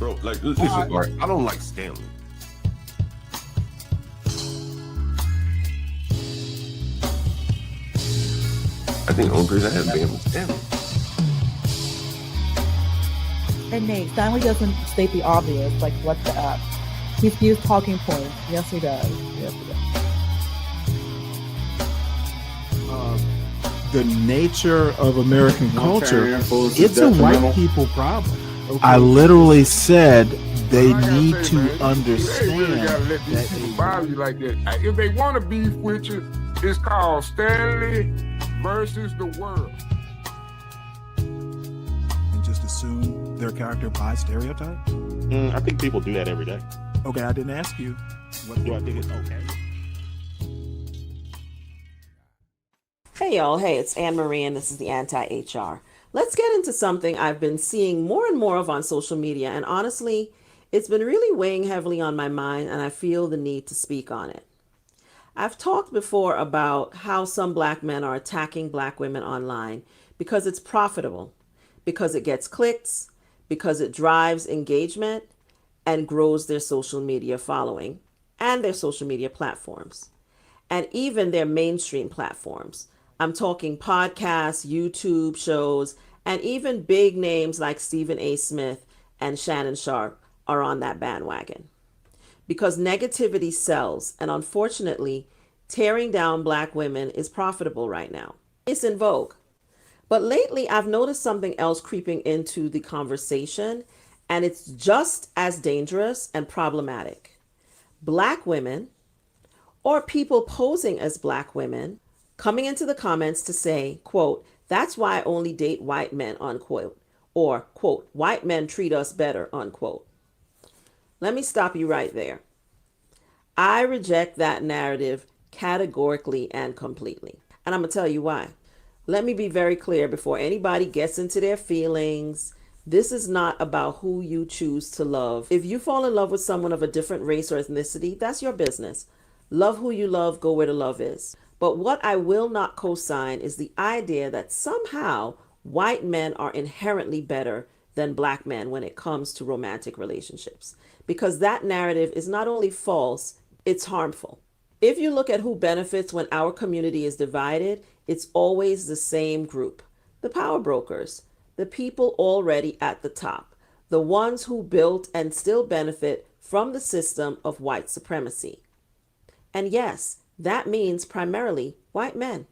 bro. Like, listen, Art, I don't like Stanley. I think the only person I have been was Stanley. And Nate, Stanley doesn't state the obvious, like what's the up. He spews talking points. Yes, he does. Yes, he does. The nature of American culture, it's a white people problem. Okay. I literally said they need to understand that people bother you like that. If they want to beef with you, it's called Stanley versus the world. And just assume their character by stereotype? I think people do that every day. Okay, I didn't ask you. What do I think is okay? Hey y'all, hey, it's Anne Marie and this is the Anti-HR. Let's get into something I've been seeing more and more of on social media, and honestly, it's been really weighing heavily on my mind and I feel the need to speak on it. I've talked before about how some black men are attacking black women online because it's profitable, because it gets clicks, because it drives engagement and grows their social media following and their social media platforms, and even their mainstream platforms. I'm talking podcasts, YouTube shows, and even big names like Stephen A. Smith and Shannon Sharpe are on that bandwagon. Because negativity sells, and unfortunately, tearing down black women is profitable right now. It's in vogue. But lately, I've noticed something else creeping into the conversation, and it's just as dangerous and problematic. Black women, or people posing as black women, coming into the comments to say, quote, "That's why I only date white men," unquote, or, quote, "White men treat us better," unquote. Let me stop you right there. I reject that narrative categorically and completely. And I'm going to tell you why. Let me be very clear before anybody gets into their feelings. This is not about who you choose to love. If you fall in love with someone of a different race or ethnicity, that's your business. Love who you love, go where the love is. But what I will not co-sign is the idea that somehow white men are inherently better than black men when it comes to romantic relationships. Because that narrative is not only false, it's harmful. If you look at who benefits when our community is divided, it's always the same group. The power brokers, the people already at the top, the ones who built and still benefit from the system of white supremacy. And yes, that means primarily white men.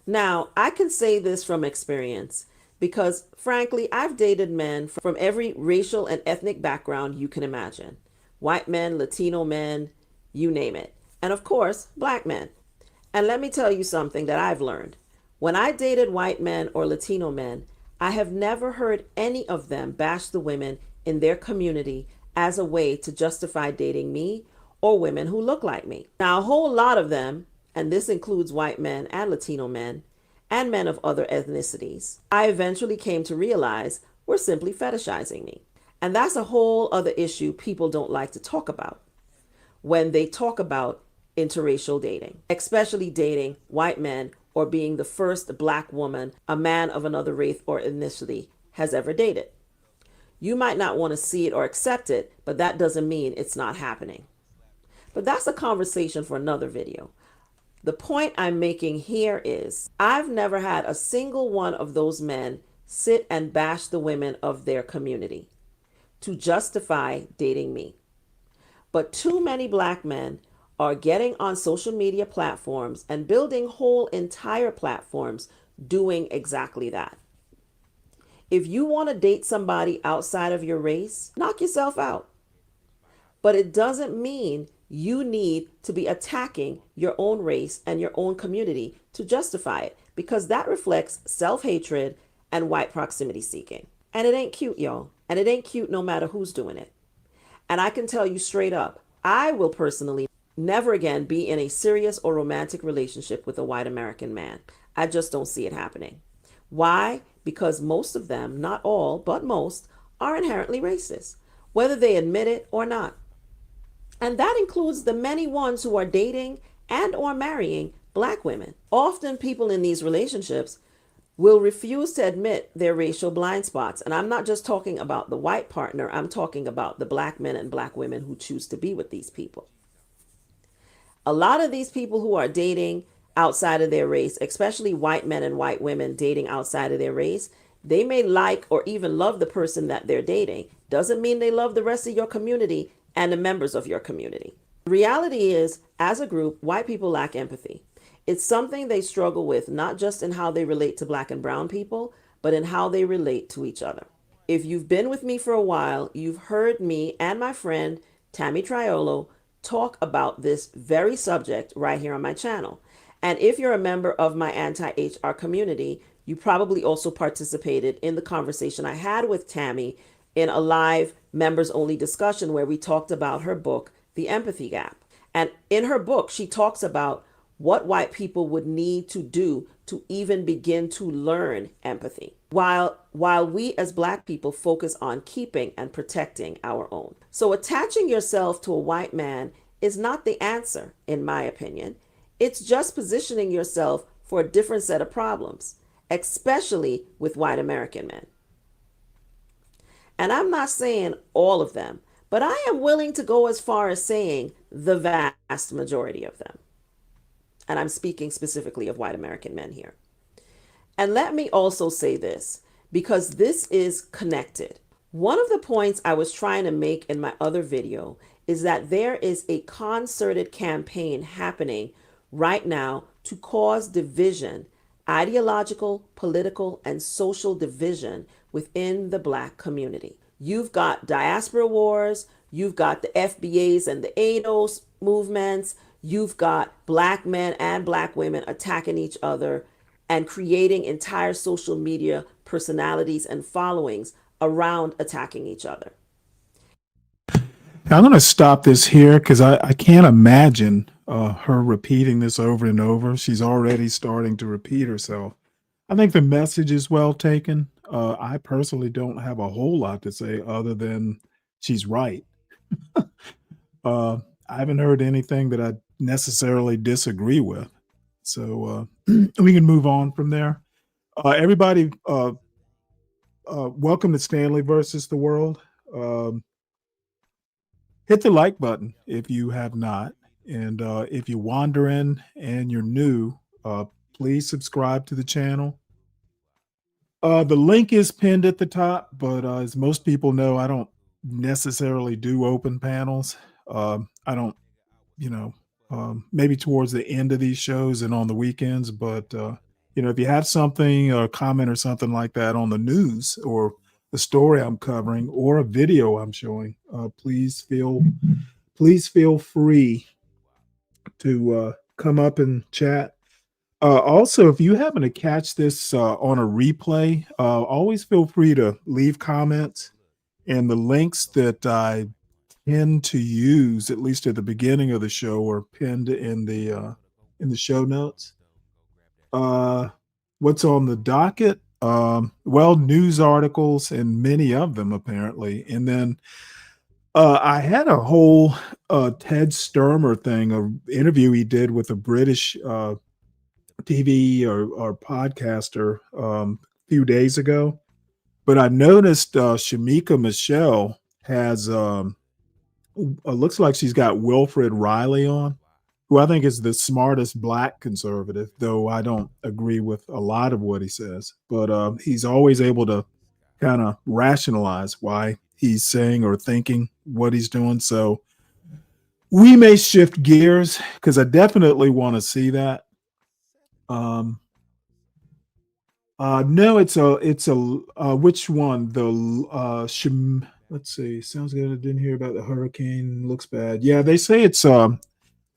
Now, I can say this from experience because, frankly, I've dated men from every racial and ethnic background you can imagine. White men, Latino men, you name it. And of course, black men. And let me tell you something that I've learned. When I dated white men or Latino men, I have never heard any of them bash the women in their community as a way to justify dating me or women who look like me. Now, a whole lot of them, and this includes white men and Latino men, and men of other ethnicities, I eventually came to realize were simply fetishizing me. And that's a whole other issue people don't like to talk about when they talk about interracial dating, especially dating white men or being the first black woman a man of another race or ethnicity has ever dated. You might not want to see it or accept it, but that doesn't mean it's not happening. But that's a conversation for another video. The point I'm making here is I've never had a single one of those men sit and bash the women of their community to justify dating me. But too many black men are getting on social media platforms and building whole entire platforms doing exactly that. If you want to date somebody outside of your race, knock yourself out. But it doesn't mean you need to be attacking your own race and your own community to justify it, because that reflects self-hatred and white proximity seeking. And it ain't cute, y'all. And it ain't cute no matter who's doing it. And I can tell you straight up, I will personally never again be in a serious or romantic relationship with a white American man. I just don't see it happening. Why? Because most of them, not all, but most, are inherently racist, whether they admit it or not. And that includes the many ones who are dating and or marrying black women. Often people in these relationships will refuse to admit their racial blind spots. And I'm not just talking about the white partner, I'm talking about the black men and black women who choose to be with these people. A lot of these people who are dating outside of their race, especially white men and white women dating outside of their race, they may like or even love the person that they're dating. Doesn't mean they love the rest of your community and the members of your community. The reality is, as a group, white people lack empathy. It's something they struggle with, not just in how they relate to black and brown people, but in how they relate to each other. If you've been with me for a while, you've heard me and my friend Tammy Triolo talk about this very subject right here on my channel. And if you're a member of my anti-HR community, you probably also participated in the conversation I had with Tammy in a live members only discussion where we talked about her book, The Empathy Gap. And in her book, she talks about what white people would need to do to even begin to learn empathy, while we as black people focus on keeping and protecting our own. So attaching yourself to a white man is not the answer, in my opinion. It's just positioning yourself for a different set of problems, especially with white American men. And I'm not saying all of them, but I am willing to go as far as saying the vast majority of them. And I'm speaking specifically of white American men here. And let me also say this, because this is connected. One of the points I was trying to make in my other video is that there is a concerted campaign happening right now to cause division, ideological, political, and social division within the black community. You've got diaspora wars, you've got the FBAs and the ADOS movements, you've got black men and black women attacking each other and creating entire social media personalities and followings around attacking each other. I'm going to stop this here because I can't imagine her repeating this over and over. She's already starting to repeat herself. I think the message is well taken. I personally don't have a whole lot to say other than she's right. I haven't heard anything that I necessarily disagree with. So we can move on from there. Everybody, welcome to Stanley versus the World. Hit the like button if you have not. And if you're wandering and you're new, please subscribe to the channel. The link is pinned at the top, but as most people know, I don't necessarily do open panels. I don't, maybe towards the end of these shows and on the weekends, but if you have something, a comment or something like that on the news or the story I'm covering or a video I'm showing, please feel free to come up and chat. Also, if you happen to catch this on a replay, always feel free to leave comments, and the links that I tend to use, at least at the beginning of the show, are pinned in the show notes. What's on the docket? Well, news articles, and many of them apparently. And then I had a whole Ted Sturmer thing, an interview he did with a British TV or podcaster a few days ago. But I noticed Shamika Michelle has, looks like she's got Wilfred Riley on, who I think is the smartest black conservative, though I don't agree with a lot of what he says. But he's always able to kind of rationalize why he's saying or thinking what he's doing. So we may shift gears because I definitely want to see that. No, it's a which one? Let's see. Sounds good. I didn't hear about the hurricane. Looks bad. Yeah, they say it's they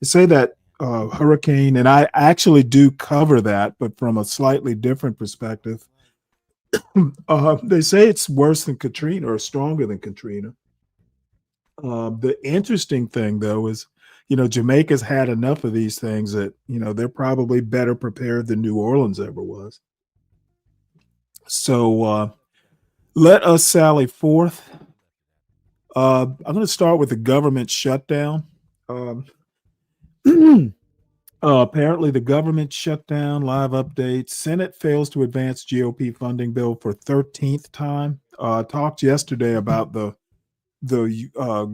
say that hurricane, and I actually do cover that, but from a slightly different perspective. They say it's worse than Katrina or stronger than Katrina. The interesting thing, though, is Jamaica's had enough of these things that they're probably better prepared than New Orleans ever was. So let us sally forth. I'm going to start with the government shutdown. Apparently, the government shut down. Live updates. Senate fails to advance GOP funding bill for 13th time. Talked yesterday about the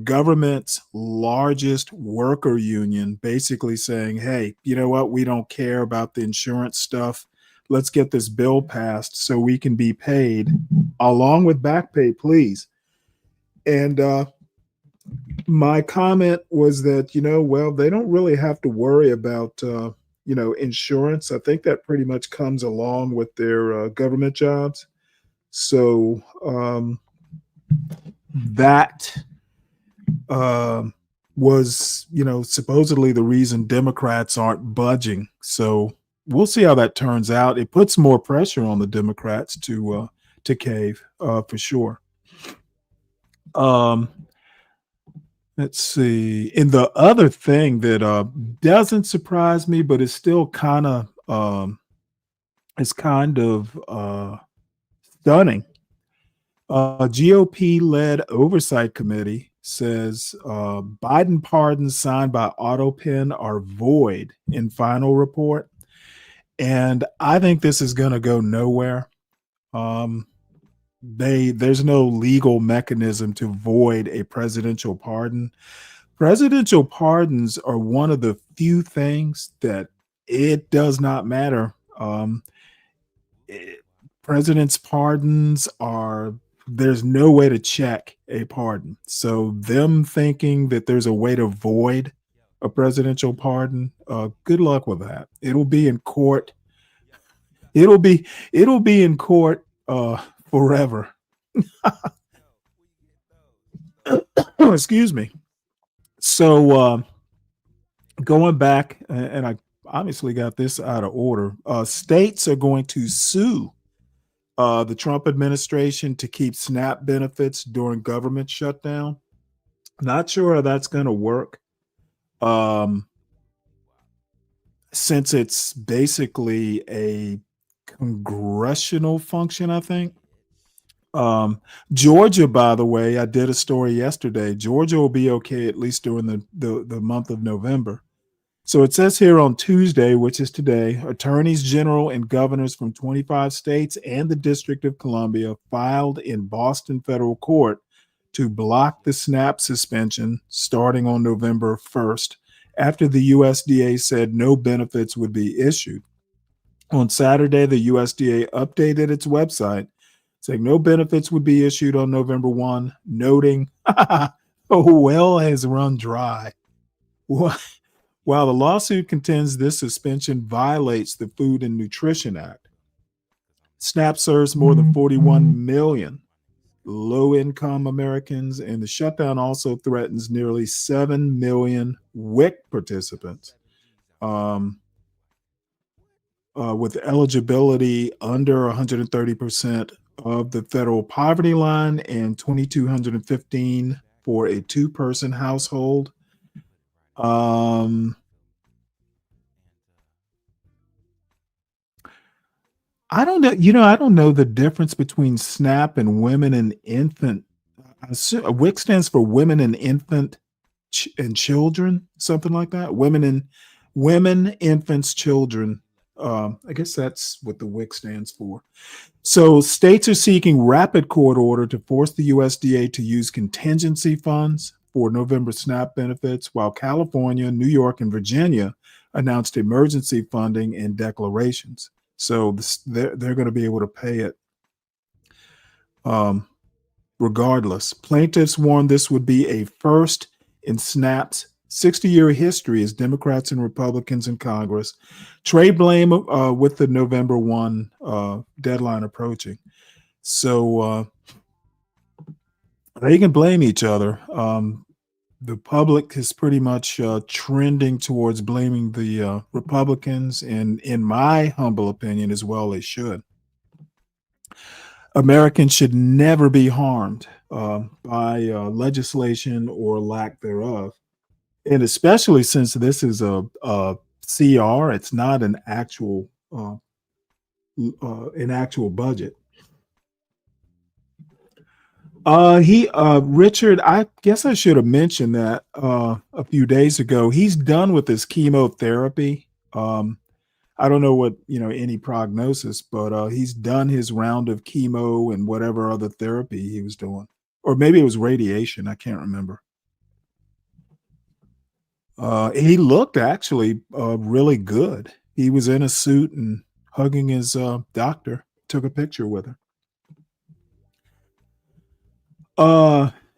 government's largest worker union basically saying, hey, you know what? We don't care about the insurance stuff. Let's get this bill passed so we can be paid along with back pay, please. And my comment was that, well, they don't really have to worry about, insurance. I think that pretty much comes along with their government jobs. So that was, supposedly the reason Democrats aren't budging. So we'll see how that turns out. It puts more pressure on the Democrats to cave for sure. Let's see. And the other thing that doesn't surprise me, but is still kind of stunning. GOP-led oversight committee says Biden pardons signed by AutoPen are void in final report. And I think this is going to go nowhere. There's no legal mechanism to void a presidential pardon. Presidential pardons are one of the few things that it does not matter. President's pardons there's no way to check a pardon. So them thinking that there's a way to void a presidential pardon, good luck with that. It'll be in court. It'll be in court forever. Excuse me. So going back, and I obviously got this out of order. States are going to sue the Trump administration to keep SNAP benefits during government shutdown. Not sure how that's going to work. Since it's basically a congressional function, I think. Georgia, by the way, I did a story yesterday. Georgia will be okay at least during the month of November. So it says here on Tuesday, which is today, attorneys general and governors from 25 states and the District of Columbia filed in Boston federal court to block the SNAP suspension starting on November 1st after the USDA said no benefits would be issued. On Saturday, the USDA updated its website saying no benefits would be issued on November 1, noting, the well has run dry. While the lawsuit contends this suspension violates the Food and Nutrition Act. SNAP serves more than 41 million low-income Americans, and the shutdown also threatens nearly 7 million WIC participants with eligibility under 130% of the federal poverty line and $2,215 for a two-person household. I don't know. I don't know the difference between SNAP and women and infant. WIC stands for women and infant and children, something like that. Women, infants, children. I guess that's what the WIC stands for. So states are seeking rapid court order to force the USDA to use contingency funds for November SNAP benefits, while California, New York, and Virginia announced emergency funding and declarations. So they're going to be able to pay it regardless. Plaintiffs warned this would be a first in SNAP's 60-year history as Democrats and Republicans in Congress trade blame with the November 1 deadline approaching. So they can blame each other. The public is pretty much trending towards blaming the Republicans, and in my humble opinion as well, they should. Americans should never be harmed by legislation or lack thereof. And especially since this is a CR, it's not an actual budget. Richard, I guess I should have mentioned that a few days ago. He's done with his chemotherapy. I don't know what, any prognosis, but he's done his round of chemo and whatever other therapy he was doing. Or maybe it was radiation. I can't remember. He looked actually really good. He was in a suit and hugging his doctor. Took a picture with her.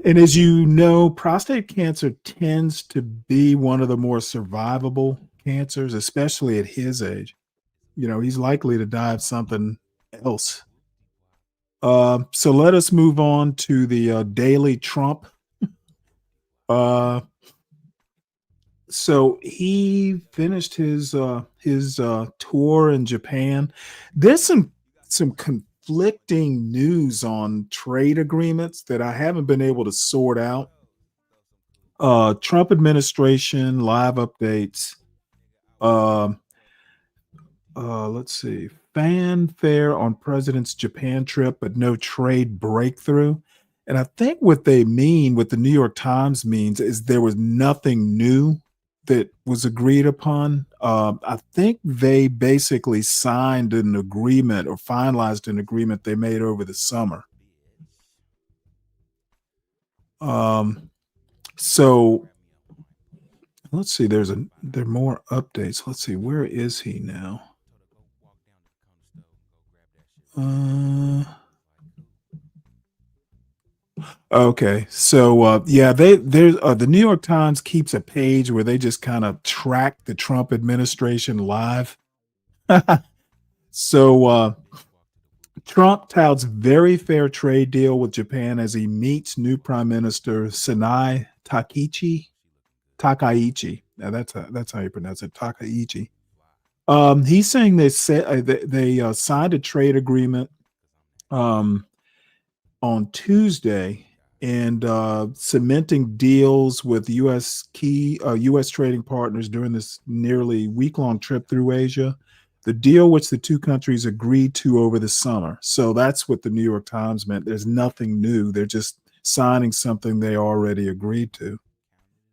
And as you know, prostate cancer tends to be one of the more survivable cancers, especially at his age. He's likely to die of something else. So let us move on to the Daily Trump. So he finished his tour in Japan. There's some conflicting news on trade agreements that I haven't been able to sort out. Trump administration live updates. Let's see. Fanfare on president's Japan trip, but no trade breakthrough. And I think what they mean, what the New York Times means, is there was nothing new that was agreed upon. I think they basically signed an agreement or finalized an agreement they made over the summer. So let's see. There are more updates. Let's see. Where is he now? Okay, so the New York Times keeps a page where they just kind of track the Trump administration live. So Trump touts very fair trade deal with Japan as he meets new Prime Minister Sanai Takaichi. Now that's how you pronounce it, Takaichi. He's saying they signed a trade agreement on Tuesday and cementing deals with U.S. trading partners during this nearly week-long trip through Asia. The deal which the two countries agreed to over the summer. So that's what the New York Times meant. There's nothing new. They're just signing something they already agreed to.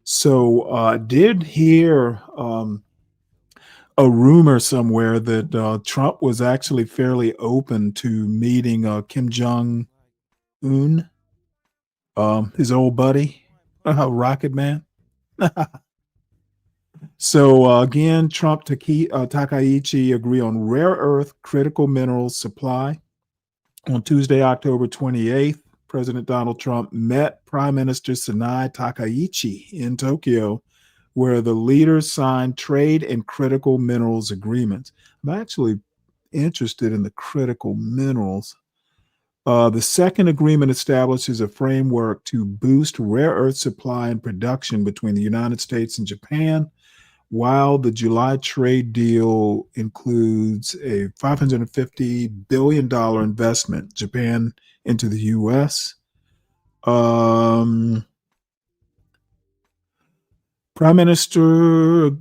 So I did hear a rumor somewhere that Trump was actually fairly open to meeting Kim Jong-un, his old buddy, Rocket Man. So again, Trump Takaichi agree on rare earth critical minerals supply. On Tuesday, October 28th, President Donald Trump met Prime Minister Sanai Takaichi in Tokyo, where the leaders signed trade and critical minerals agreements. I'm actually interested in the critical minerals. The second agreement establishes a framework to boost rare earth supply and production between the United States and Japan, while the July trade deal includes a $550 billion investment, Japan into the U.S. Prime Minister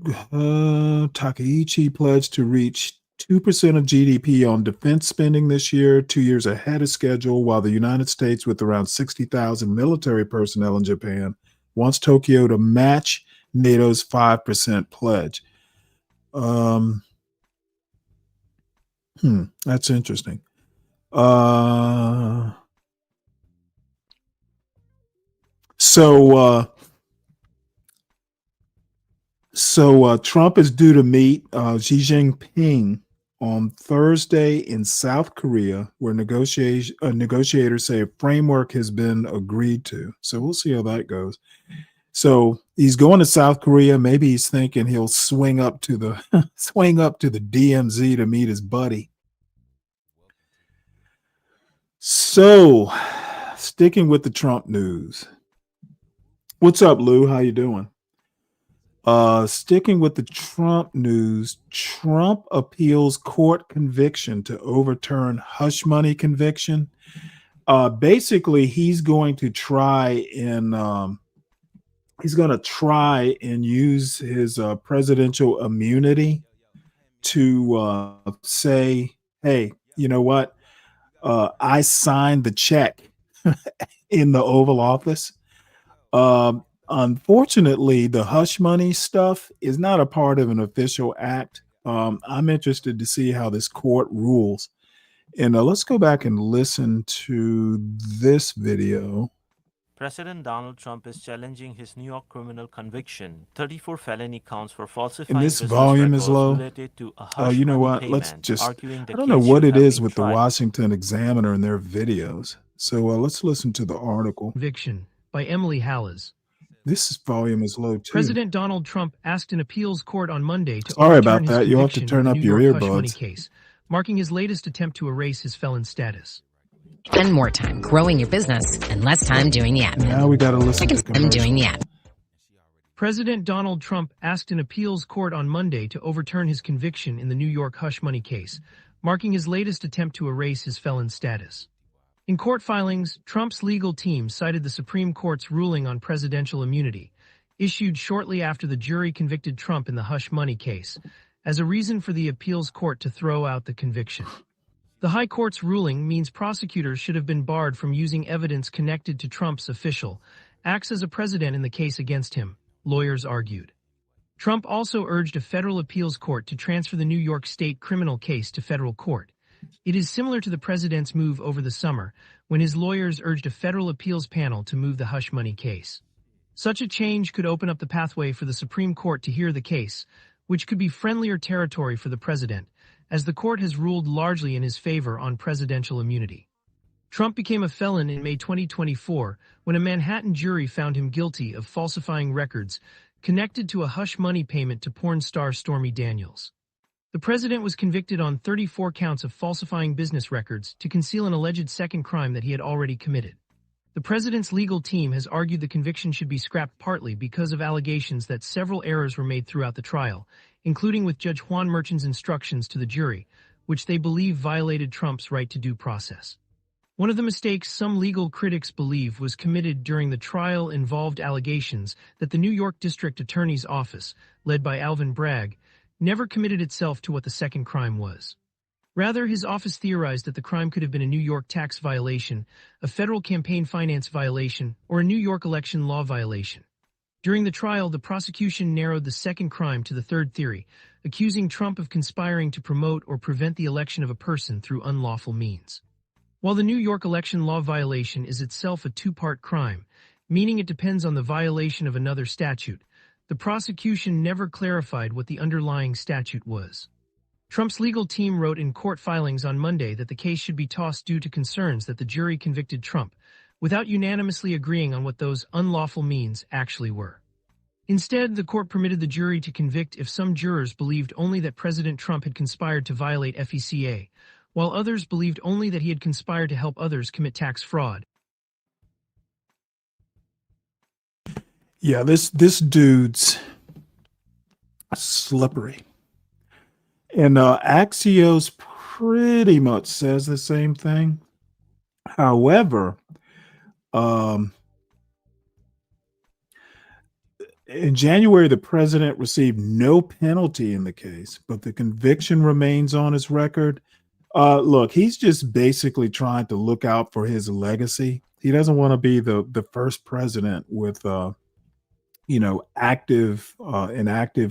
Takaichi pledged to reach 2% of GDP on defense spending this year, 2 years ahead of schedule, while the United States, with around 60,000 military personnel in Japan, wants Tokyo to match NATO's 5% pledge. That's interesting. So Trump is due to meet Xi Jinping on Thursday in South Korea, where negotiators say a framework has been agreed to. So we'll see how that goes. So he's going to South Korea. Maybe he's thinking he'll swing up to the DMZ to meet his buddy. So, sticking with the Trump news. What's up, Lou? How you doing? Sticking with the Trump news, Trump appeals court conviction to overturn hush money conviction. Basically, he's going to try and use his presidential immunity to say, hey, you know what? I signed the check in the Oval Office. Unfortunately, the hush money stuff is not a part of an official act. I'm interested to see how this court rules. And let's go back and listen to this video. President Donald Trump is challenging his New York criminal conviction, 34 felony counts for And falsifying this business volume is records low. related to a hush You know money what? Let's payment, just, arguing the I don't know case what should it have is been with the tried. Washington Examiner and their videos. So let's listen to the article. Conviction by Emily Hallas. This volume is low too. President Donald Trump asked an appeals court on Monday to Sorry overturn about his that. You'll have to conviction in turn the up New your York hush money earbuds. case, marking his latest attempt to erase his felon status. Spend more time growing your business and less time doing the admin. Now we got to listen to I'm doing the commercials. admin. President Donald Trump asked an appeals court on Monday to overturn his conviction in the New York hush money case, marking his latest attempt to erase his felon status. In court filings, Trump's legal team cited the Supreme Court's ruling on presidential immunity, issued shortly after the jury convicted Trump in the hush money case, as a reason for the appeals court to throw out the conviction. The High Court's ruling means prosecutors should have been barred from using evidence connected to Trump's official acts as a president in the case against him, lawyers argued. Trump also urged a federal appeals court to transfer the New York State criminal case to federal court. It is similar to the president's move over the summer, when his lawyers urged a federal appeals panel to move the hush money case. Such a change could open up the pathway for the Supreme Court to hear the case, which could be friendlier territory for the president, as the court has ruled largely in his favor on presidential immunity. Trump became a felon in May 2024 when a Manhattan jury found him guilty of falsifying records connected to a hush money payment to porn star Stormy Daniels. The president was convicted on 34 counts of falsifying business records to conceal an alleged second crime that he had already committed. The president's legal team has argued the conviction should be scrapped partly because of allegations that several errors were made throughout the trial, including with Judge Juan Merchan's instructions to the jury, which they believe violated Trump's right to due process. One of the mistakes some legal critics believe was committed during the trial involved allegations that the New York District Attorney's Office, led by Alvin Bragg, never committed itself to what the second crime was. Rather, his office theorized that the crime could have been a New York tax violation, a federal campaign finance violation, or a New York election law violation. During the trial, the prosecution narrowed the second crime to the third theory, accusing Trump of conspiring to promote or prevent the election of a person through unlawful means. While the New York election law violation is itself a two-part crime, meaning it depends on the violation of another statute, the prosecution never clarified what the underlying statute was. Trump's legal team wrote in court filings on Monday that the case should be tossed due to concerns that the jury convicted Trump, without unanimously agreeing on what those unlawful means actually were. Instead, the court permitted the jury to convict if some jurors believed only that President Trump had conspired to violate FECA, while others believed only that he had conspired to help others commit tax fraud. Yeah, this dude's slippery. And Axios pretty much says the same thing. However, in January, the president received no penalty in the case, but the conviction remains on his record. Look, he's just basically trying to look out for his legacy. He doesn't want to be the first president with an active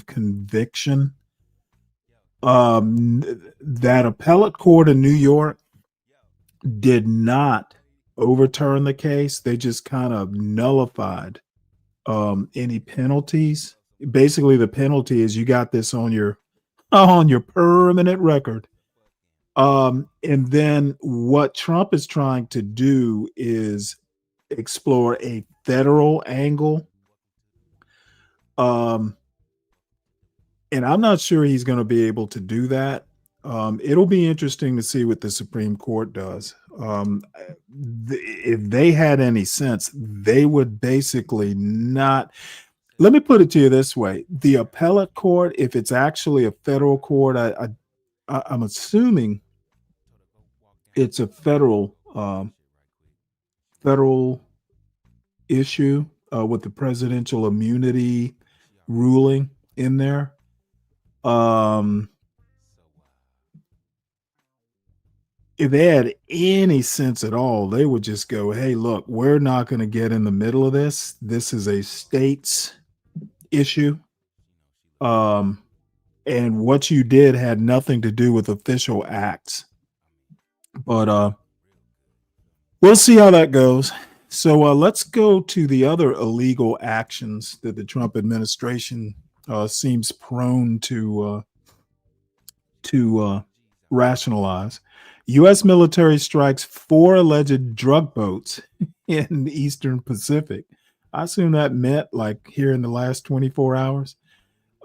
conviction. That appellate court in New York did not overturn the case. They just kind of nullified any penalties. Basically, the penalty is you got this on your permanent record. And then what Trump is trying to do is explore a federal angle. And I'm not sure he's going to be able to do that. It'll be interesting to see what the Supreme Court does. If they had any sense, they would basically not. Let me put it to you this way. The appellate court, if it's actually a federal court, I'm assuming it's a federal issue with the presidential immunity ruling in there. If they had any sense at all, they would just go, hey, look, we're not going to get in the middle of this. This is a state's issue. And and what you did had nothing to do with official acts. But we'll see how that goes. So let's go to the other illegal actions that the Trump administration seems prone to rationalize. U.S. military strikes 4 alleged drug boats in the Eastern Pacific. I assume that meant like here in the last 24 hours.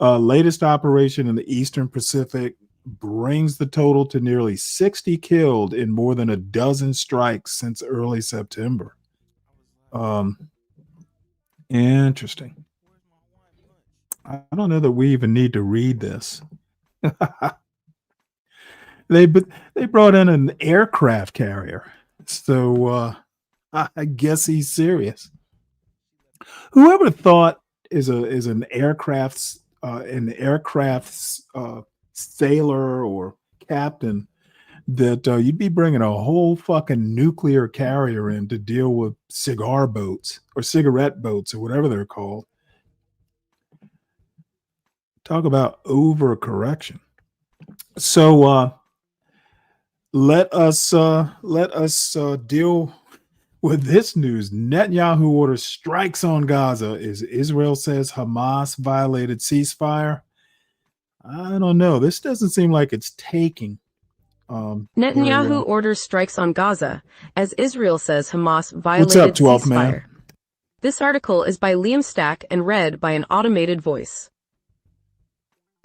Latest operation in the Eastern Pacific brings the total to nearly 60 killed in more than a dozen strikes since early September. Interesting. I don't know that we even need to read this. They brought in an aircraft carrier, so I guess he's serious. Whoever thought is an aircraft's sailor or captain that you'd be bringing a whole fucking nuclear carrier in to deal with cigar boats or cigarette boats or whatever they're called. Talk about overcorrection. So let us deal with this news. Netanyahu orders strikes on Gaza as Israel says Hamas violated ceasefire. I don't know. This doesn't seem like it's taking. Netanyahu orders strikes on Gaza as Israel says Hamas violated What's up, 12th ceasefire. man? This article is by Liam Stack and read by an automated voice.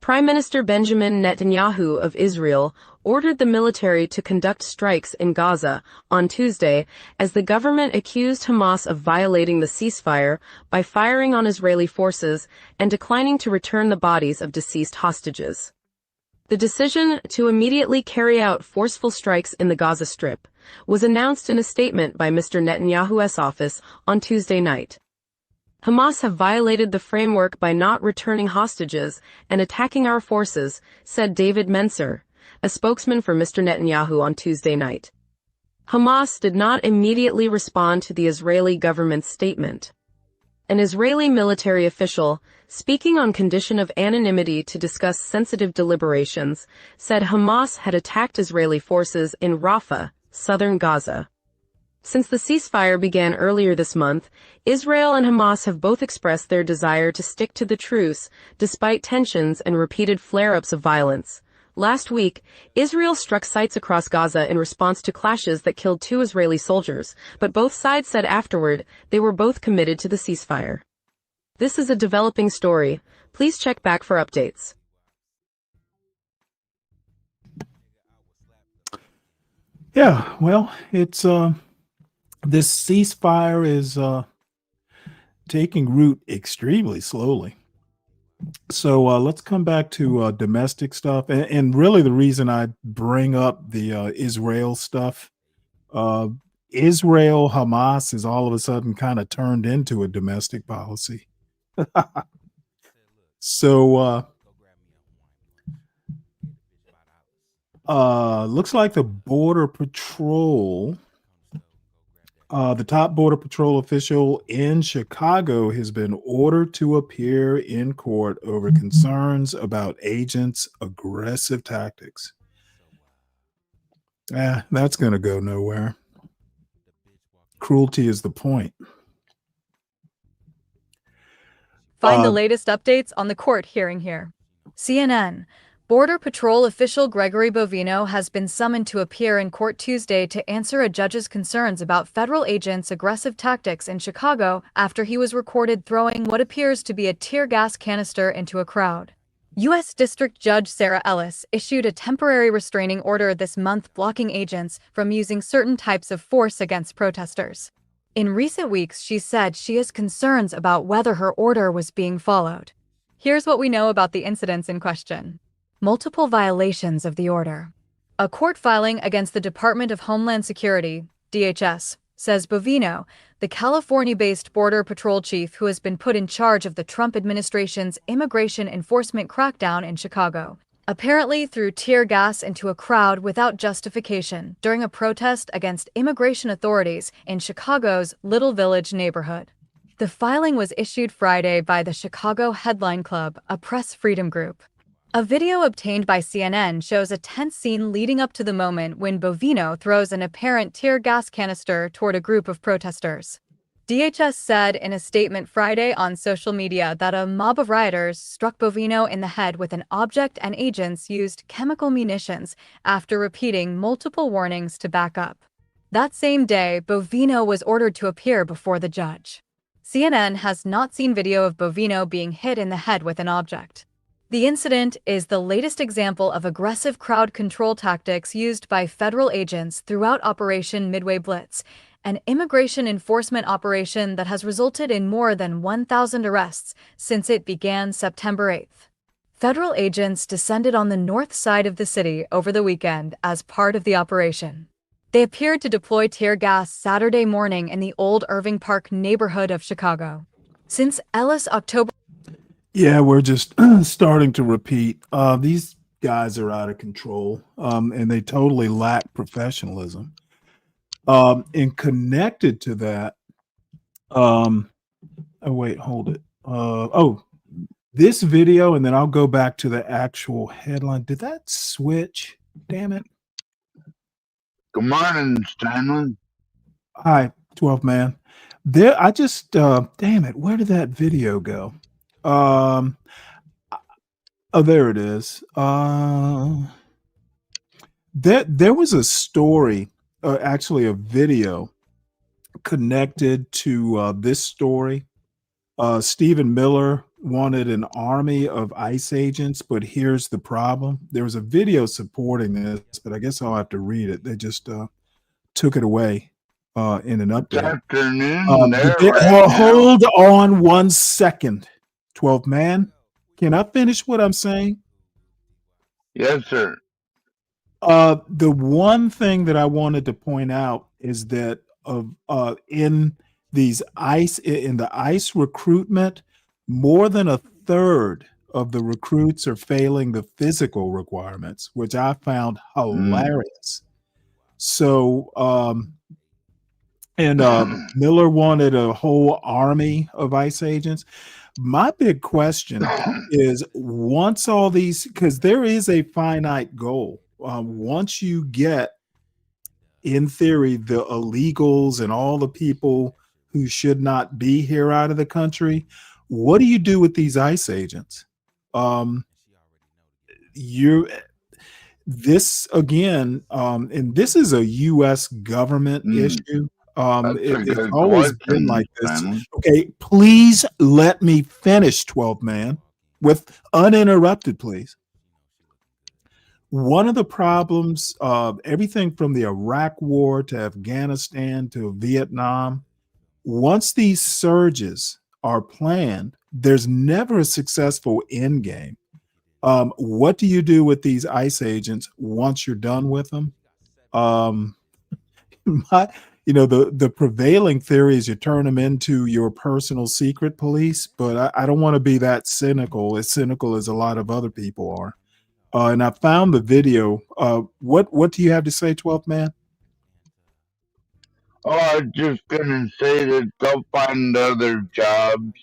Prime Minister Benjamin Netanyahu of Israel ordered the military to conduct strikes in Gaza on Tuesday as the government accused Hamas of violating the ceasefire by firing on Israeli forces and declining to return the bodies of deceased hostages. The decision to immediately carry out forceful strikes in the Gaza Strip was announced in a statement by Mr. Netanyahu's office on Tuesday night. Hamas have violated the framework by not returning hostages and attacking our forces, said David Mencer, a spokesman for Mr. Netanyahu on Tuesday night. Hamas did not immediately respond to the Israeli government's statement. An Israeli military official, speaking on condition of anonymity to discuss sensitive deliberations, said Hamas had attacked Israeli forces in Rafah, southern Gaza. Since the ceasefire began earlier this month, Israel and Hamas have both expressed their desire to stick to the truce, despite tensions and repeated flare-ups of violence. Last week, Israel struck sites across Gaza in response to clashes that killed 2 Israeli soldiers, but both sides said afterward they were both committed to the ceasefire. This is a developing story. Please check back for updates. Yeah, well, it's this ceasefire is taking root extremely slowly. So let's come back to domestic stuff, and really the reason I bring up the Israel stuff, Israel Hamas is all of a sudden kind of turned into a domestic policy. So looks like the Border Patrol. The top Border Patrol official in Chicago has been ordered to appear in court over concerns about agents' aggressive tactics. That's going to go nowhere. Cruelty is the point. Find the latest updates on the court hearing here. CNN. Border Patrol official Gregory Bovino has been summoned to appear in court Tuesday to answer a judge's concerns about federal agents' aggressive tactics in Chicago after he was recorded throwing what appears to be a tear gas canister into a crowd. U.S. District Judge Sarah Ellis issued a temporary restraining order this month blocking agents from using certain types of force against protesters. In recent weeks, she said she has concerns about whether her order was being followed. Here's what we know about the incidents in question. Multiple violations of the order. A court filing against the Department of Homeland Security, DHS, says Bovino, the California-based Border Patrol chief who has been put in charge of the Trump administration's immigration enforcement crackdown in Chicago, apparently threw tear gas into a crowd without justification during a protest against immigration authorities in Chicago's Little Village neighborhood. The filing was issued Friday by the Chicago Headline Club, a press freedom group. A video obtained by CNN shows a tense scene leading up to the moment when Bovino throws an apparent tear gas canister toward a group of protesters. DHS said in a statement Friday on social media that a mob of rioters struck Bovino in the head with an object and agents used chemical munitions after repeating multiple warnings to back up. That same day, Bovino was ordered to appear before the judge. CNN has not seen video of Bovino being hit in the head with an object. The incident is the latest example of aggressive crowd control tactics used by federal agents throughout Operation Midway Blitz, an immigration enforcement operation that has resulted in more than 1,000 arrests since it began September 8th. Federal agents descended on the north side of the city over the weekend as part of the operation. They appeared to deploy tear gas Saturday morning in the Old Irving Park neighborhood of Chicago. Since Ellis October... Yeah, we're just starting to repeat. These guys are out of control, and they totally lack professionalism. And connected to that, oh wait, hold it. This video, and then I'll go back to the actual headline. Did that switch? Damn it. Good morning, Stanley. Hi, 12 man. There, I just, damn it. Where did that video go? Oh, there it is. There was a story, actually a video connected to this story. Stephen Miller wanted an army of ICE agents, but here's the problem. There was a video supporting this, but I guess I'll have to read it. They just took it away in an update. Hold on 1 second. 12 man, can I finish what I'm saying? Yes, sir. The one thing that I wanted to point out is that in the ICE recruitment, more than a third of the recruits are failing the physical requirements, which I found hilarious. So, Miller wanted a whole army of ICE agents. My big question is, once all these, because there is a finite goal, once you get, in theory, the illegals and all the people who should not be here out of the country, what do you do with these ICE agents? This again, and this is a U.S. government issue. It's always been like this. Okay, please let me finish, 12 man, with uninterrupted, please. One of the problems of everything from the Iraq War to Afghanistan to Vietnam, once these surges are planned, there's never a successful end game. What do you do with these ICE agents once you're done with them? The prevailing theory is you turn them into your personal secret police, but I don't want to be that cynical as a lot of other people are. And I found the video. What do you have to say, 12th man? Oh, I was just gonna say that they'll find other jobs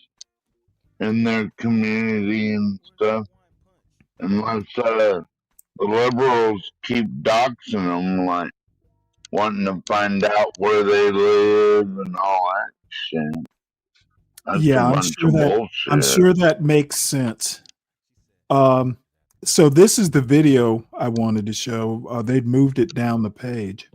in their community and stuff, unless the liberals keep doxing them, like wanting to find out where they live and all that shit. That's Yeah, I'm sure that makes sense. So this is the video I wanted to show. They'd moved it down the page.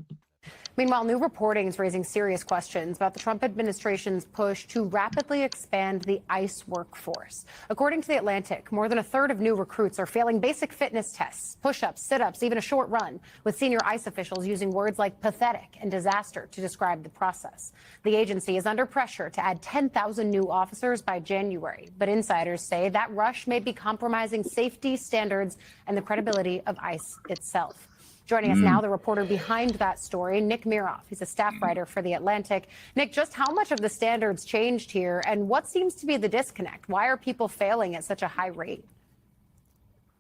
Meanwhile, new reporting is raising serious questions about the Trump administration's push to rapidly expand the ICE workforce. According to The Atlantic, more than a third of new recruits are failing basic fitness tests, push-ups, sit-ups, even a short run, with senior ICE officials using words like pathetic and disaster to describe the process. The agency is under pressure to add 10,000 new officers by January, but insiders say that rush may be compromising safety standards and the credibility of ICE itself. Joining us now, the reporter behind that story, Nick Miroff. He's a staff writer for The Atlantic. Nick, just how much of the standards changed here, and what seems to be the disconnect? Why are people failing at such a high rate?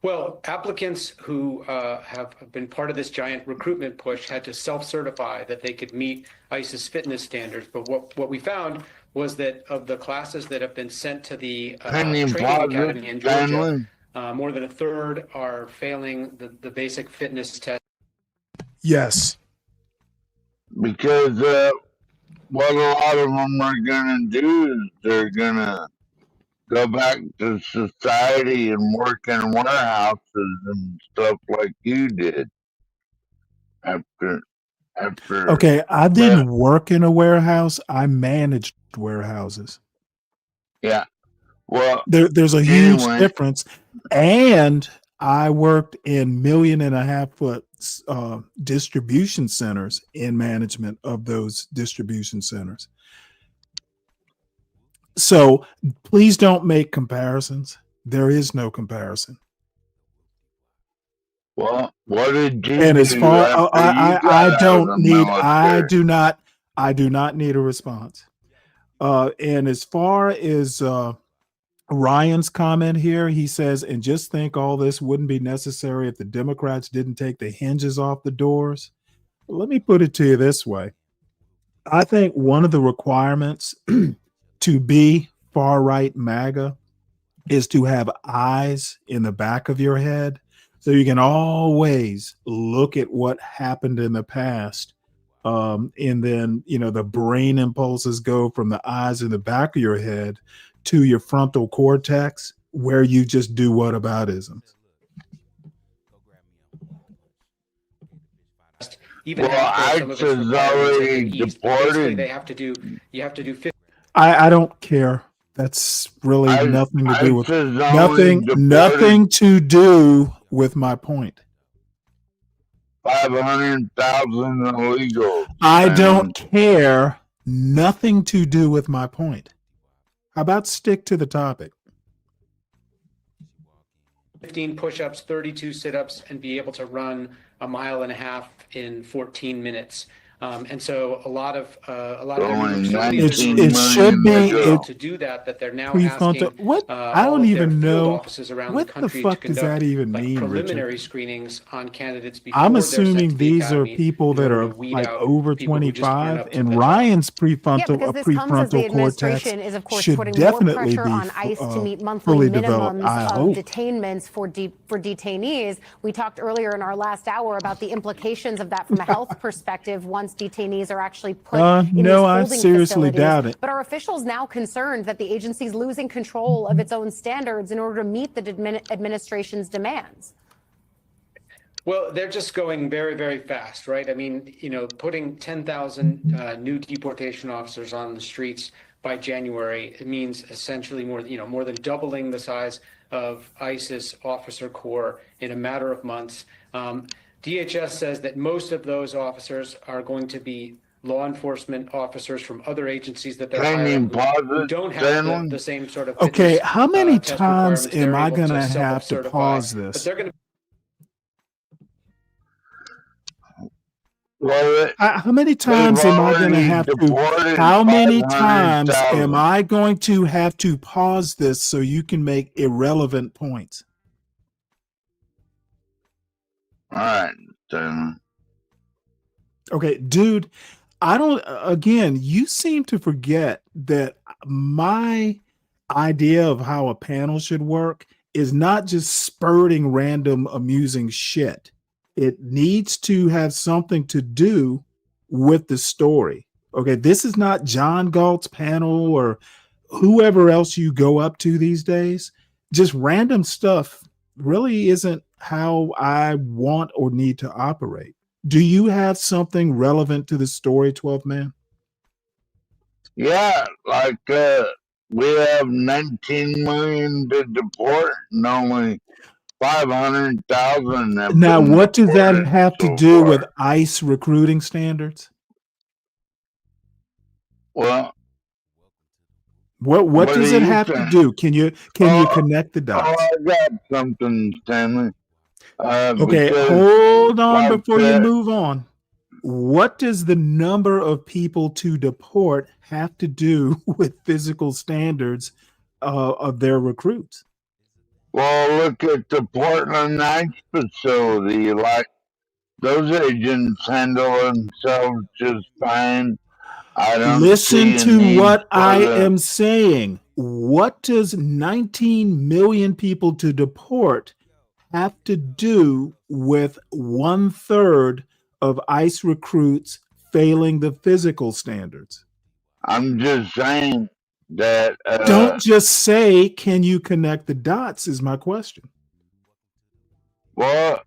Well, applicants who have been part of this giant recruitment push had to self-certify that they could meet ICE's fitness standards. But what we found was that of the classes that have been sent to the training academy in Georgia, More than a third are failing the basic fitness test. Yes. Because what a lot of them are going to do is they're going to go back to society and work in warehouses and stuff like you did after. Okay, I didn't work in a warehouse. I managed warehouses. Yeah. Well, there's a huge difference. And I worked in 1.5 million foot distribution centers in management of those distribution centers. So please don't make comparisons. There is no comparison. Well, what did you and as do far I do not need a response. And as far as Ryan's comment here, he says, and just think all this wouldn't be necessary if the Democrats didn't take the hinges off the doors. Let me put it to you this way. I think one of the requirements to be far right MAGA is to have eyes in the back of your head, so you can always look at what happened in the past. And then, the brain impulses go from the eyes in the back of your head to your frontal cortex, where you just do whataboutisms. Even after some of it's already deported. They have to do. You have to do. I don't care. That's really nothing to do with nothing to do with my point. 500,000 illegal. I don't care. Nothing to do with my point. How about stick to the topic? 15 push-ups, 32 sit-ups, and be able to run 1.5 miles in 14 minutes. And so a lot of it should be to do that they're now asking what I don't even know offices around what the country the fuck to does that even mean, preliminary Richard? screenings on candidates before I'm they're sent assuming to the these are academy people that are like over 25, and Ryan's prefrontal cortex is, of course, should putting more definitely pressure be on ICE to meet monthly fully developed. minimums I of hope. detainments for detainees. We talked earlier in our last hour about the implications of that from a health perspective once detainees are actually put in no, these I holding seriously facilities. doubt it. But are officials now concerned that the agency's losing control of its own standards in order to meet the administration's demands? Well, they're just going very, very fast, right? I mean, putting 10,000 new deportation officers on the streets by January, it means essentially more than doubling the size of ISIS officer corps in a matter of months. DHS says that most of those officers are going to be law enforcement officers from other agencies that they're hiring who don't have the same sort of Okay, how many test times requirements. am They're I able going to to have to self-certify, pause but this? they're going to. Well, How many times am I going to have to? How many times am I going to have to pause this so you can make irrelevant points? All right, then. Okay, dude, again, you seem to forget that my idea of how a panel should work is not just spurting random amusing shit. It needs to have something to do with the story. Okay, this is not John Galt's panel or whoever else you go up to these days. Just random stuff really isn't how I want or need to operate. Do you have something relevant to the story, 12 man? Yeah, like we have 19 million to deport and only 500,000. Now, what does that have to do with ICE recruiting standards? Well, what does it have to do? Can you connect the dots? I got something, Stanley. Okay, hold on before you move on. What does the number of people to deport have to do with physical standards of their recruits? Well, look at the Portland ICE facility. Like, those agents handle themselves just fine. I don't Listen see a to need what for I the- am saying. what does 19 million people to deport have to do with 1/3 of ICE recruits failing the physical standards? I'm just saying that. Don't just say, can you connect the dots, is my question. Well,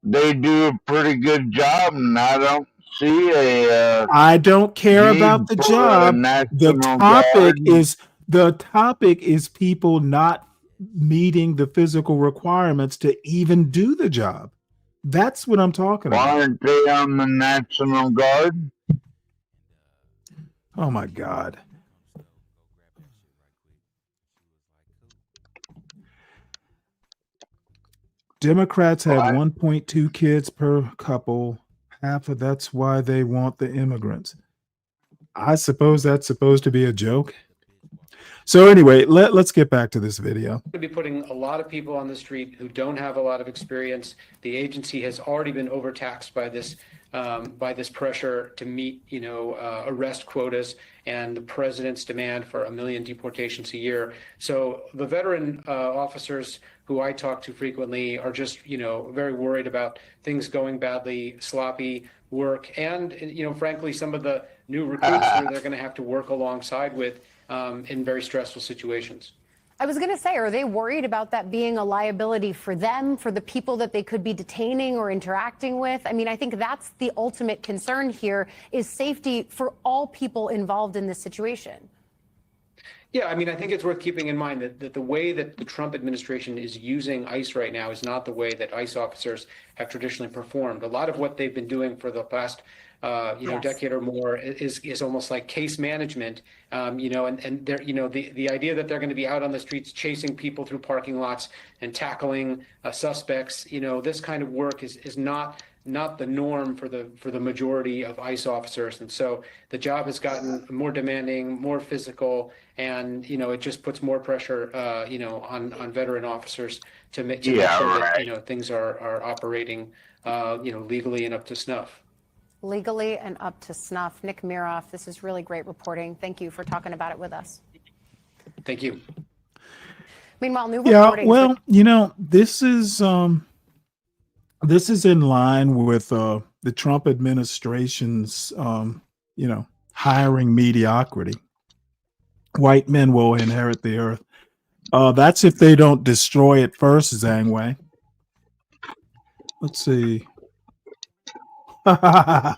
they do a pretty good job, and I don't see I don't care about the job. The topic is people not meeting the physical requirements to even do the job. That's what I'm talking about. Why aren't they on the National Guard? Oh my God. Democrats have 1.2 kids per couple. Half of that's why they want the immigrants. I suppose that's supposed to be a joke. So anyway, let's get back to this video. To be putting a lot of people on the street who don't have a lot of experience. The agency has already been overtaxed by this pressure to meet, arrest quotas and the president's demand for 1 million deportations a year. So the veteran officers who I talk to frequently are just, very worried about things going badly, sloppy work, and, frankly, some of the new recruits who they're going to have to work alongside with in very stressful situations. I was going to say, are they worried about that being a liability for them, for the people that they could be detaining or interacting with? I mean, I think that's the ultimate concern here, is safety for all people involved in this situation. Yeah, I mean, I think it's worth keeping in mind that the way that the Trump administration is using ICE right now is not the way that ICE officers have traditionally performed. A lot of what they've been doing for the past decade or more is almost like case management, and they're, the idea that they're going to be out on the streets chasing people through parking lots and tackling suspects, this kind of work is not the norm for the majority of ICE officers. And so the job has gotten more demanding, more physical, and, it just puts more pressure, on veteran officers to make sure that, things are operating, legally and up to snuff. Legally and up to snuff. Nick Miroff, this is really great reporting. Thank you for talking about it with us. Thank you. Meanwhile, new reporting. Well, this is in line with the Trump administration's, hiring mediocrity. White men will inherit the earth. That's if they don't destroy it first, Zhang Wei. Let's see. You gotta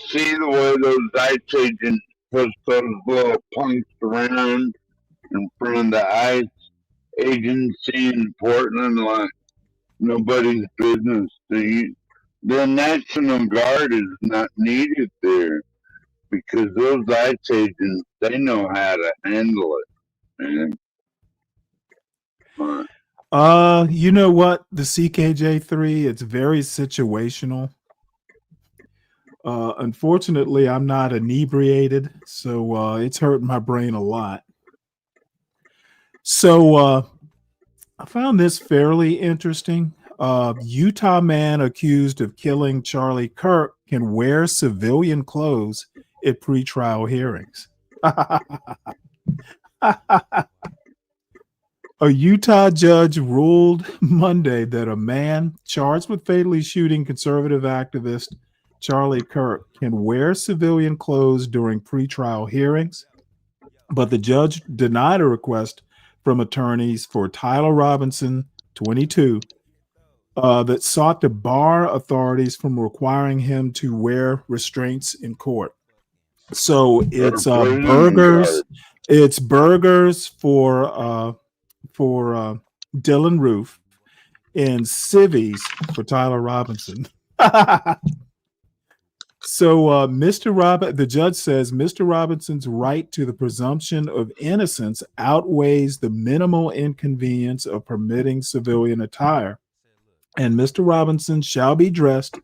see the way those ICE agents push those little punks around in front of the ICE agency in Portland like nobody's business. The National Guard is not needed there because those ICE agents, they know how to handle it, man. You know what? The CKJ3, it's very situational. Unfortunately, I'm not inebriated, so it's hurting my brain a lot. So I found this fairly interesting. Utah man accused of killing Charlie Kirk can wear civilian clothes at pretrial hearings. A Utah judge ruled Monday that a man charged with fatally shooting conservative activist Charlie Kirk can wear civilian clothes during pretrial hearings, but the judge denied a request from attorneys for Tyler Robinson, 22, that sought to bar authorities from requiring him to wear restraints in court. So it's burgers. It's burgers for Dylan Roof and civvies for Tyler Robinson. So the judge says Mr. Robinson's right to the presumption of innocence outweighs the minimal inconvenience of permitting civilian attire, and Mr. Robinson shall be dressed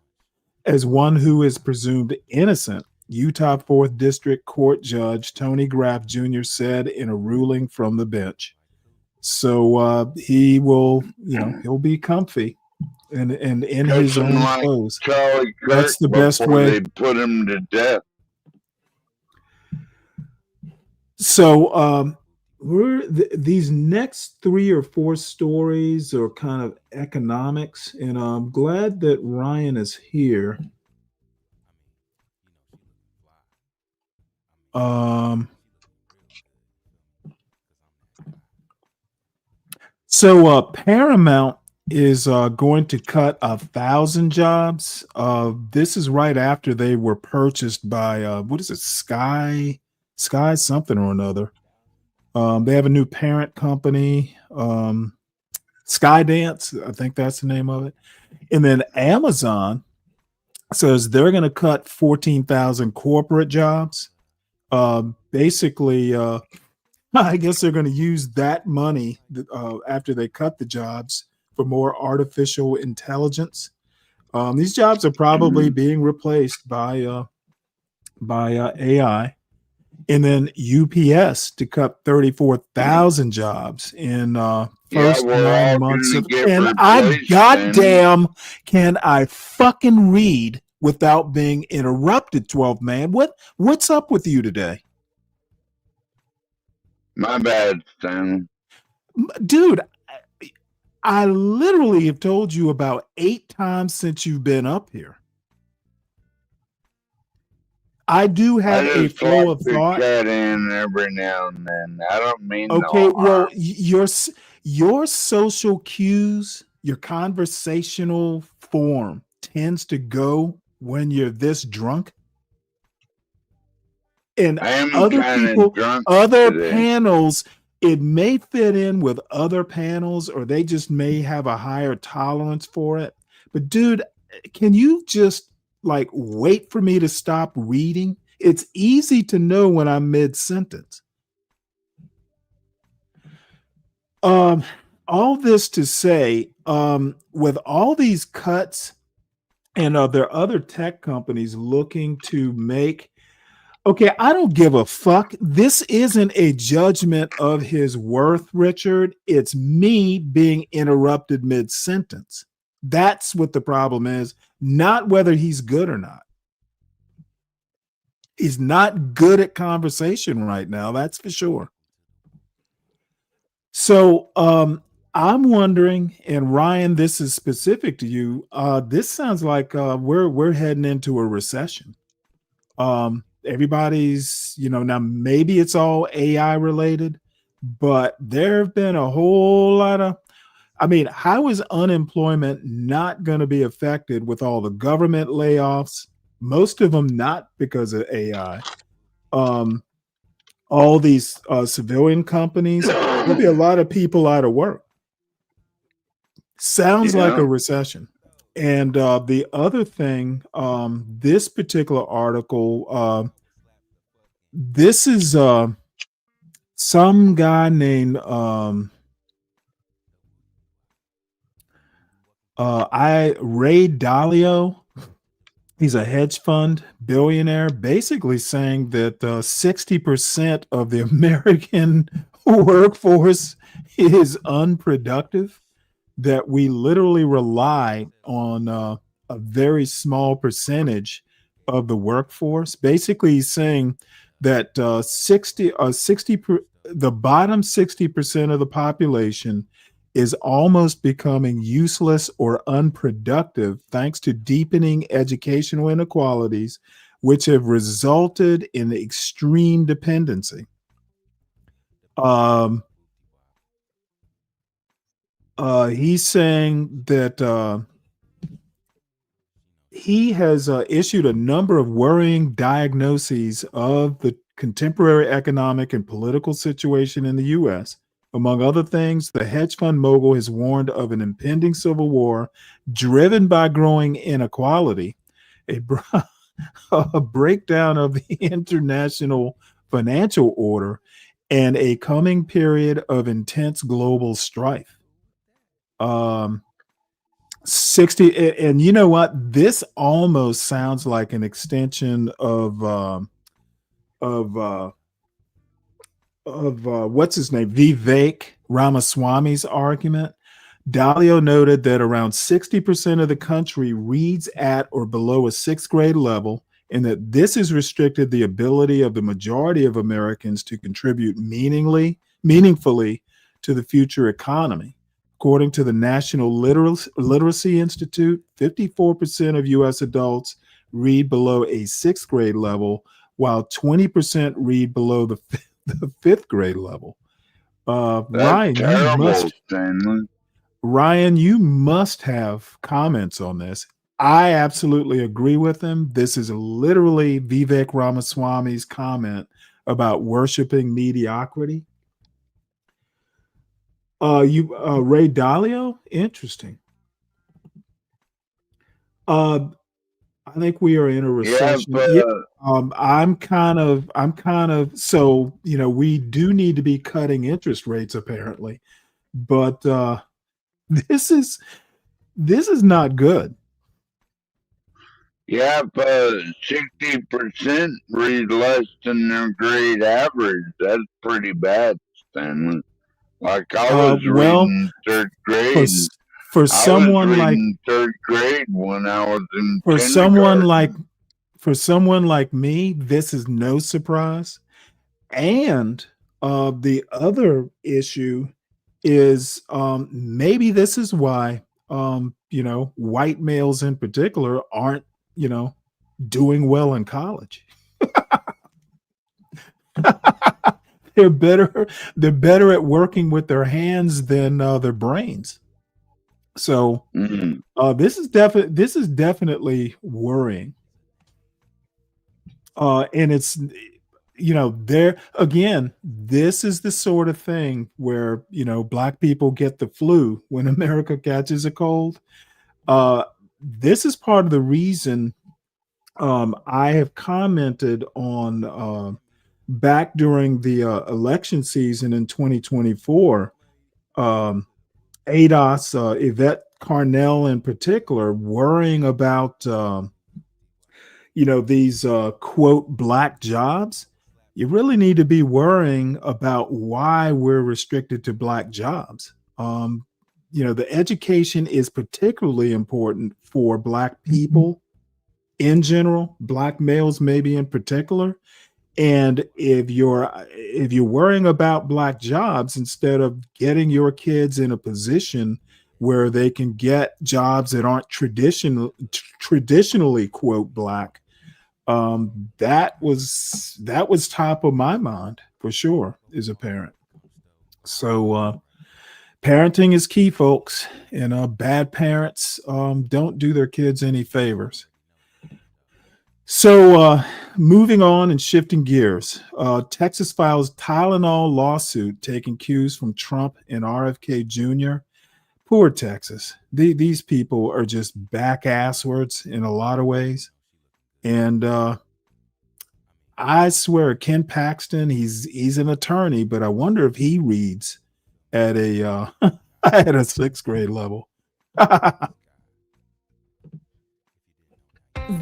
as one who is presumed innocent, Utah 4th District Court Judge Tony Graff Jr. said in a ruling from the bench. So he will, he'll be comfy and in his own clothes. Charlie Kirk, that's the best way. They put him to death. So these next 3 or 4 stories are kind of economics, and I'm glad that Ryan is here. So Paramount is going to cut 1,000 jobs. This is right after they were purchased by what is it, Sky something or another. They have a new parent company, Skydance, I think that's the name of it. And then Amazon says they're going to cut 14,000 corporate jobs. Basically, I guess they're going to use that money after they cut the jobs for more artificial intelligence. These jobs are probably being replaced by AI. And then UPS to cut 34,000 jobs in first 9 months of, and I goddamn can I fucking read without being interrupted, 12 man. What's up with you today? My bad, Stanley. Dude, I literally have told you about 8 times since you've been up here. I do have a flow of thought. Cut in every now and then. I don't mean okay. No well, your social cues, your conversational form tends to go when you're this drunk. And other people, other panels, it may fit in with other panels, or they just may have a higher tolerance for it. But dude, can you just like wait for me to stop reading? It's easy to know when I'm mid-sentence. All this to say, with all these cuts, and there are other tech companies looking to make, okay, I don't give a fuck. This isn't a judgment of his worth, Richard. It's me being interrupted mid-sentence. That's what the problem is, not whether he's good or not. He's not good at conversation right now, that's for sure. So I'm wondering, and Ryan, this is specific to you. This sounds like we're heading into a recession. Everybody's, now maybe it's all AI related, but there have been a whole lot of, how is unemployment not going to be affected with all the government layoffs? Most of them not because of AI. All these civilian companies, there'll be a lot of people out of work. Sounds like a recession. And the other thing, this particular article, this is some guy named Ray Dalio. He's a hedge fund billionaire, basically saying that 60% of the American workforce is unproductive, that we literally rely on a very small percentage of the workforce. Basically, he's saying that the bottom 60% of the population is almost becoming useless or unproductive thanks to deepening educational inequalities, which have resulted in extreme dependency. He's saying that he has issued a number of worrying diagnoses of the contemporary economic and political situation in the U.S. Among other things, the hedge fund mogul has warned of an impending civil war driven by growing inequality, a breakdown of the international financial order, and a coming period of intense global strife. 60, and you know what? This almost sounds like an extension of what's his name, Vivek Ramaswamy's argument. Dalio noted that around 60% of the country reads at or below a 6th grade level, and that this has restricted the ability of the majority of Americans to contribute meaningfully to the future economy. According to the National Literacy Institute, 54% of U.S. adults read below a sixth grade level, while 20% read below the fifth grade level. That's terrible, Stanley. Ryan, you must have comments on this. I absolutely agree with him. This is literally Vivek Ramaswamy's comment about worshiping mediocrity. Ray Dalio, interesting. I think we are in a recession. I'm kind of so, we do need to be cutting interest rates apparently, but this is not good. Yeah, but 60% read less than their grade average. That's pretty bad, Stanley. Like I was reading third grade. For someone like third grade when I was in for kindergarten. someone like me, this is no surprise. And the other issue is maybe this is why white males in particular aren't doing well in college. They're better at working with their hands than their brains. So this is definitely worrying. And it's there again, this is the sort of thing where black people get the flu when America catches a cold. This is part of the reason I have commented on back during the election season in 2024, ADOS, Yvette Carnell in particular, worrying about these quote black jobs. You really need to be worrying about why we're restricted to black jobs. The education is particularly important for black people in general, black males maybe in particular. And if you're worrying about black jobs instead of getting your kids in a position where they can get jobs that aren't traditionally quote black, that was top of my mind for sure as a parent. So parenting is key, folks, and bad parents don't do their kids any favors. So moving on and shifting gears, Texas files Tylenol lawsuit taking cues from Trump and RFK Jr. Poor Texas. These people are just back asswards in a lot of ways. And I swear, Ken Paxton, he's an attorney, but I wonder if he reads at a at a sixth grade level.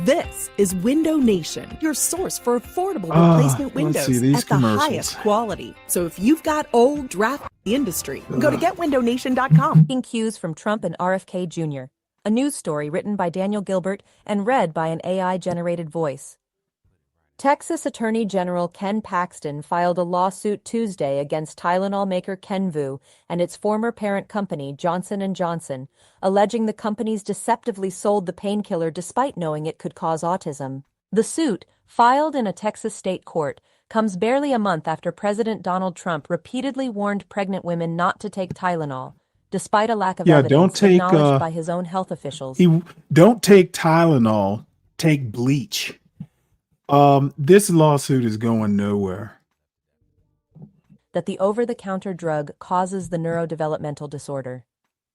This is Window Nation, your source for affordable replacement windows at the highest quality. So if you've got old draft industry, go to getwindownation.com. Cues from Trump and RFK Jr., a news story written by Daniel Gilbert and read by an AI-generated voice. Texas Attorney General Ken Paxton filed a lawsuit Tuesday against Tylenol maker Kenvue and its former parent company, Johnson & Johnson, alleging the companies deceptively sold the painkiller despite knowing it could cause autism. The suit, filed in a Texas state court, comes barely a month after President Donald Trump repeatedly warned pregnant women not to take Tylenol, despite a lack of evidence acknowledged by his own health officials. Don't take Tylenol, take bleach. This lawsuit is going nowhere. That the over-the-counter drug causes the neurodevelopmental disorder.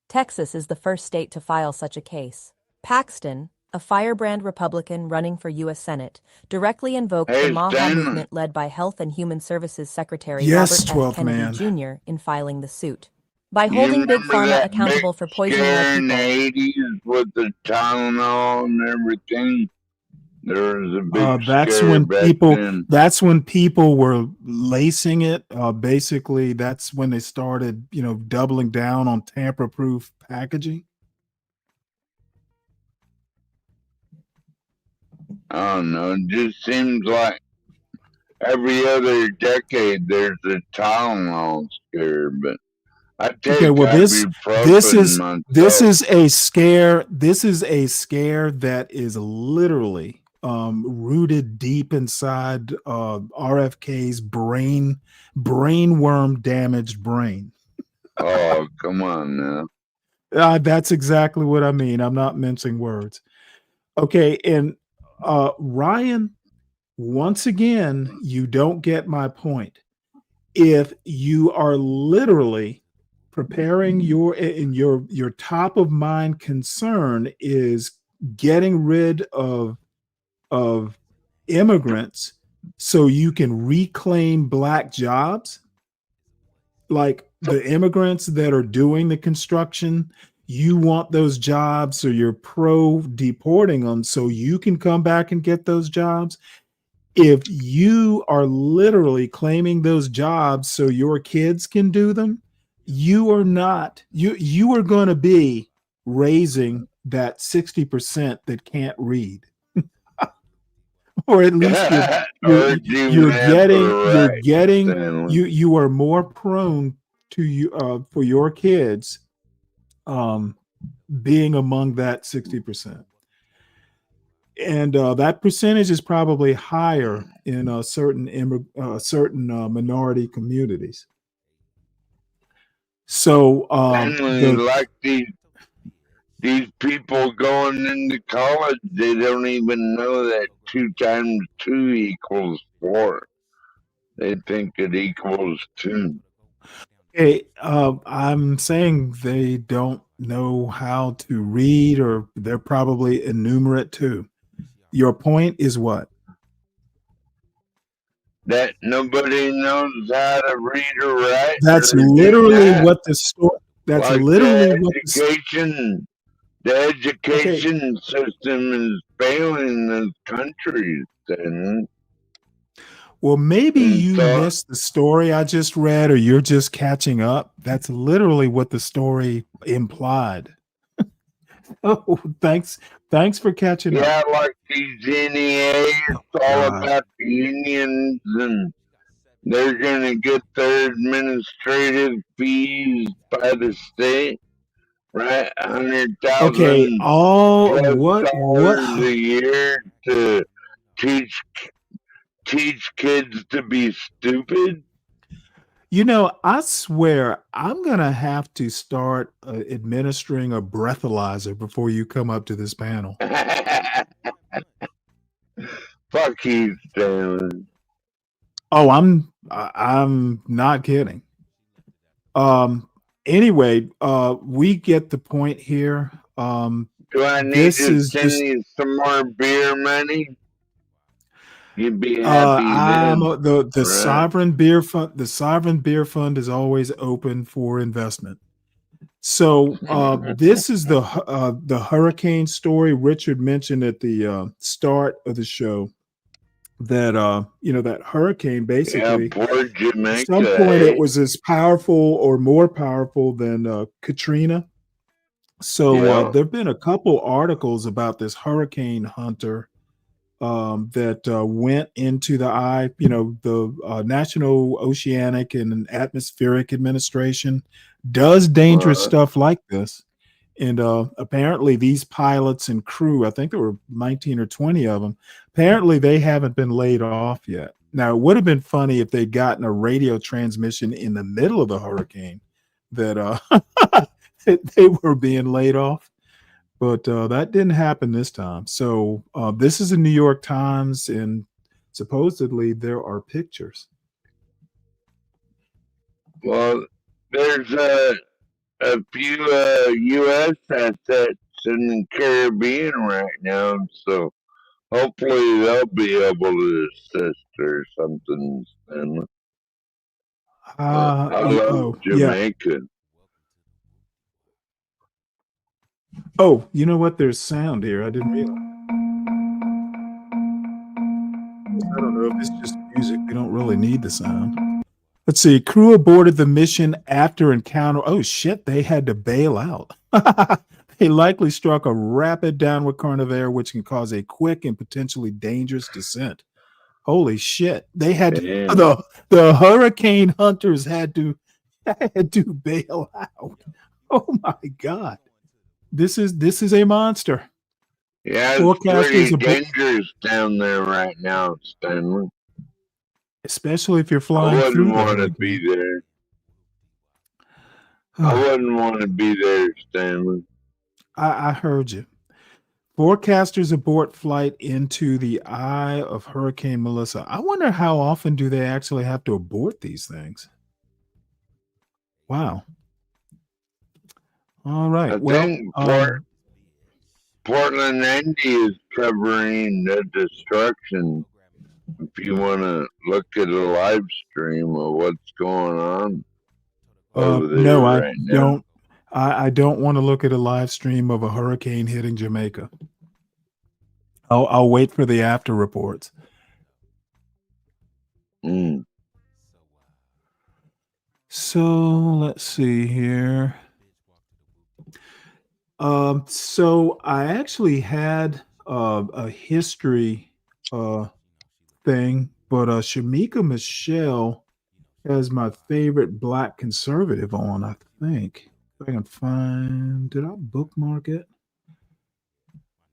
Texas is the first state to file such a case. Paxton, a firebrand Republican running for U.S. Senate, directly invoked the MAHA movement led by Health and Human Services Secretary Robert F. Kennedy Jr. in filing the suit. By holding Big Pharma accountable for poisoning our people. In the 80s with the Tylenol and everything. There was a big that's when people were lacing it. Basically, that's when they started, doubling down on tamper-proof packaging. I don't know. It just seems like every other decade there's a Tylenol scare, but I Okay, take well ibuprofen myself. this is a scare that is literally rooted deep inside RFK's brainworm damaged brain. Oh, come on now. That's exactly what I mean. I'm not mincing words. Okay, and Ryan, once again, you don't get my point. If you are literally preparing your top of mind concern is getting rid of immigrants so you can reclaim black jobs, like the immigrants that are doing the construction, you want those jobs, so you're pro deporting them so you can come back and get those jobs. If you are literally claiming those jobs so your kids can do them, you are not, you are going to be raising that 60% that can't read. Or at least Or do have you're right, getting Stanley. you are more prone to for your kids being among that 60%. And that percentage is probably higher in certain minority communities. So Stanley, like these people going into college, they don't even know that 2 times 2 equals 4. They think it equals 2. Hey, I'm saying they don't know how to read, or they're probably enumerate too. Your point is what? That nobody knows how to read or write. That's or do literally that. what the story. That's Like literally what the Okay. education system is failing this country. Stanley. Well, maybe And you so, missed the story I just read, or you're just catching up. That's literally what the story implied. Oh, thanks for catching up. yeah, like these NEAs, it's all God. about the unions, and they're going to get their administrative fees by the state, right? Okay, $100,000 all plus what a year to teach kids to be stupid. You know, I swear I'm gonna have to start administering a breathalyzer before you come up to this panel. Fuck you, Stanley. Oh, I'm not kidding. Anyway, we get the point here. Do I need to send you some more beer money? You'd be happy then. The right? sovereign beer fund. The sovereign beer fund is always open for investment. So this is the hurricane story Richard mentioned at the start of the show. That that hurricane basically, poor Jamaica. at some point it was as powerful or more powerful than Katrina. So there've been a couple articles about this hurricane hunter that went into the eye. The National Oceanic and Atmospheric Administration does dangerous stuff like this. And apparently these pilots and crew, I think there were 19 or 20 of them, apparently they haven't been laid off yet. Now, it would have been funny if they'd gotten a radio transmission in the middle of the hurricane that they were being laid off. But that didn't happen this time. So this is the New York Times, and supposedly there are pictures. Well, there's a few U.S. assets in the Caribbean right now, so hopefully they'll be able to assist or something. I love Jamaica. Yeah. Oh, you know what? There's sound here. I didn't realize. I don't know if it's just music. We don't really need the sound. Let's see. Crew aborted the mission after encounter. Oh shit! They had to bail out. They likely struck a rapid downward current of air, which can cause a quick and potentially dangerous descent. Holy shit! They had the hurricane hunters had to bail out. Oh my god! This is a monster. Yeah, it's pretty dangerous down there right now, Stanley. Especially if you're flying through. I wouldn't want to be there. I wouldn't want to be there, Stanley. I heard you. Forecasters abort flight into the eye of Hurricane Melissa. I wonder how often do they actually have to abort these things? Wow. All right. I think Portland Andy is covering the destruction. If you want to look at a live stream of what's going on over there no, I right now. don't. I don't want to look at a live stream of a hurricane hitting Jamaica. I'll wait for the after reports. So let's see here. So I actually had a history thing, but Shamika Michelle has my favorite black conservative on, I think. If I can find, did I bookmark it?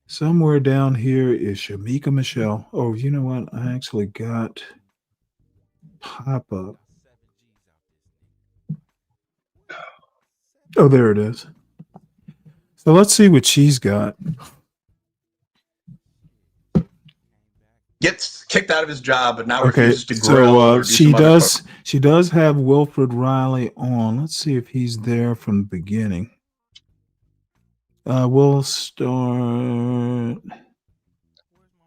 Somewhere down here is Shamika Michelle. Oh, you know what? I actually got pop up. Oh, there it is. So let's see what she's got. Gets kicked out of his job, but now Okay, refuses to grill. so she does have Wilfred Riley on. Let's see if he's there from the beginning. We'll start.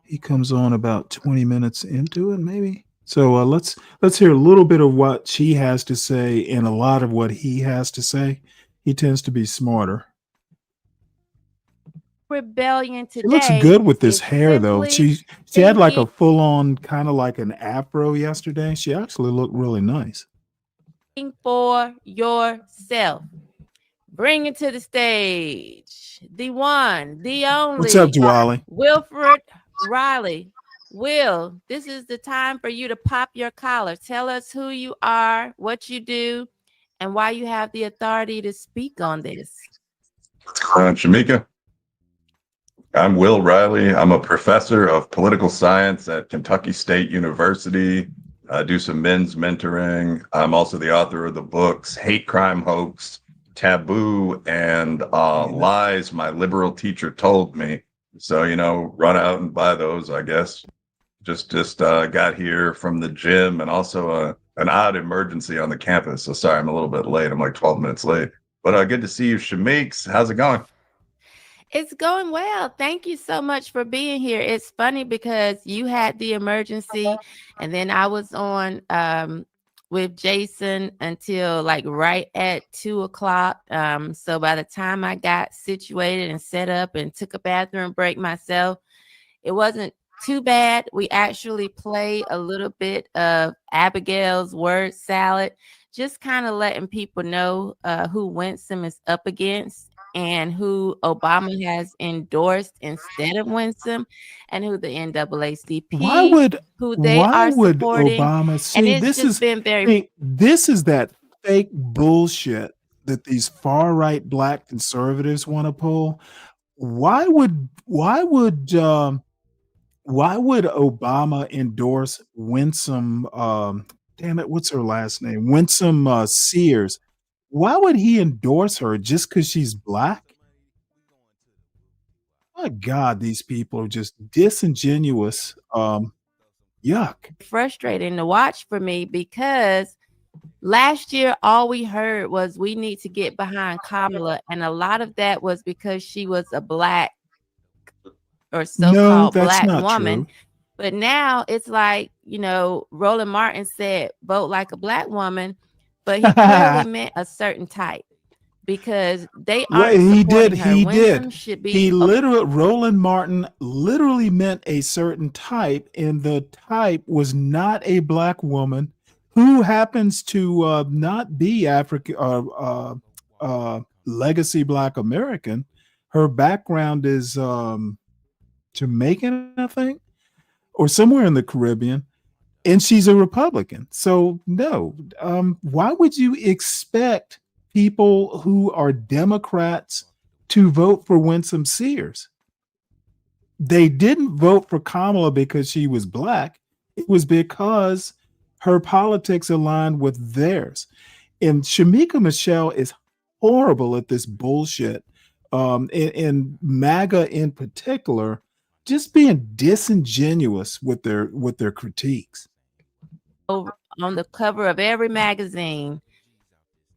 He comes on about 20 minutes into it, maybe. So let's hear a little bit of what she has to say and a lot of what he has to say. He tends to be smarter. Rebellion today. She looks good with this hair, though. She had like a full on kind of like an afro yesterday. She actually looked really nice. For yourself. Bring it to the stage. The one, the only. What's up, Dwally? Wilfred Riley. Will, this is the time for you to pop your collar. Tell us who you are, what you do, and why you have the authority to speak on this. Shamika. I'm Will Riley. I'm a professor of political science at Kentucky State University. I do some men's mentoring. I'm also the author of the books Hate Crime Hoax, Taboo, and Lies My Liberal Teacher Told Me. So, run out and buy those, I guess. Just got here from the gym, and also an odd emergency on the campus. So sorry, I'm a little bit late. I'm like 12 minutes late. But good to see you, Shamik. How's it going? It's going well. Thank you so much for being here. It's funny because you had the emergency, and then I was on with Jason until like right at 2:00. So by the time I got situated and set up and took a bathroom break myself, it wasn't too bad. We actually played a little bit of Abigail's word salad, just kind of letting people know who Winsome is up against and who Obama has endorsed instead of Winsome, and who the NAACP, who they are supporting. Obama see? And it's This just is been very. this is that fake bullshit that these far right black conservatives want to pull. Why would Obama endorse Winsome? Damn it, what's her last name? Winsome Sears. Why would he endorse her just because she's black? My God, these people are just disingenuous. Yuck. Frustrating to watch for me because last year all we heard was we need to get behind Kamala, and a lot of that was because she was a black or so-called black woman. True. But now it's like, Roland Martin said, vote like a black woman, but he clearly meant a certain type because they are. He did. Roland Martin literally meant a certain type, and the type was not a black woman who happens to not be African legacy black American, Her background is Jamaican, I think, or somewhere in the Caribbean, and she's a Republican. So no, why would you expect people who are Democrats to vote for Winsome Sears? They didn't vote for Kamala because she was black. It was because her politics aligned with theirs. And Shamika Michelle is horrible at this bullshit. And MAGA in particular, just being disingenuous with their critiques. On the cover of every magazine,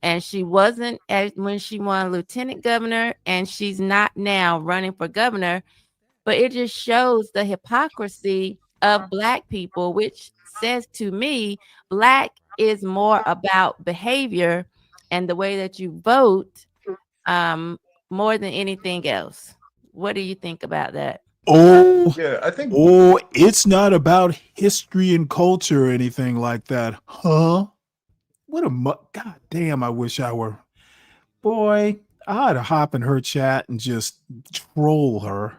and she wasn't when she won lieutenant governor, and she's not now running for governor. But it just shows the hypocrisy of Black people, which says to me, Black is more about behavior and the way that you vote more than anything else. What do you think about that? Oh, yeah, I think. Oh, it's not about history and culture or anything like that, huh? What a God damn! I wish I were. Boy, I'd hop in her chat and just troll her.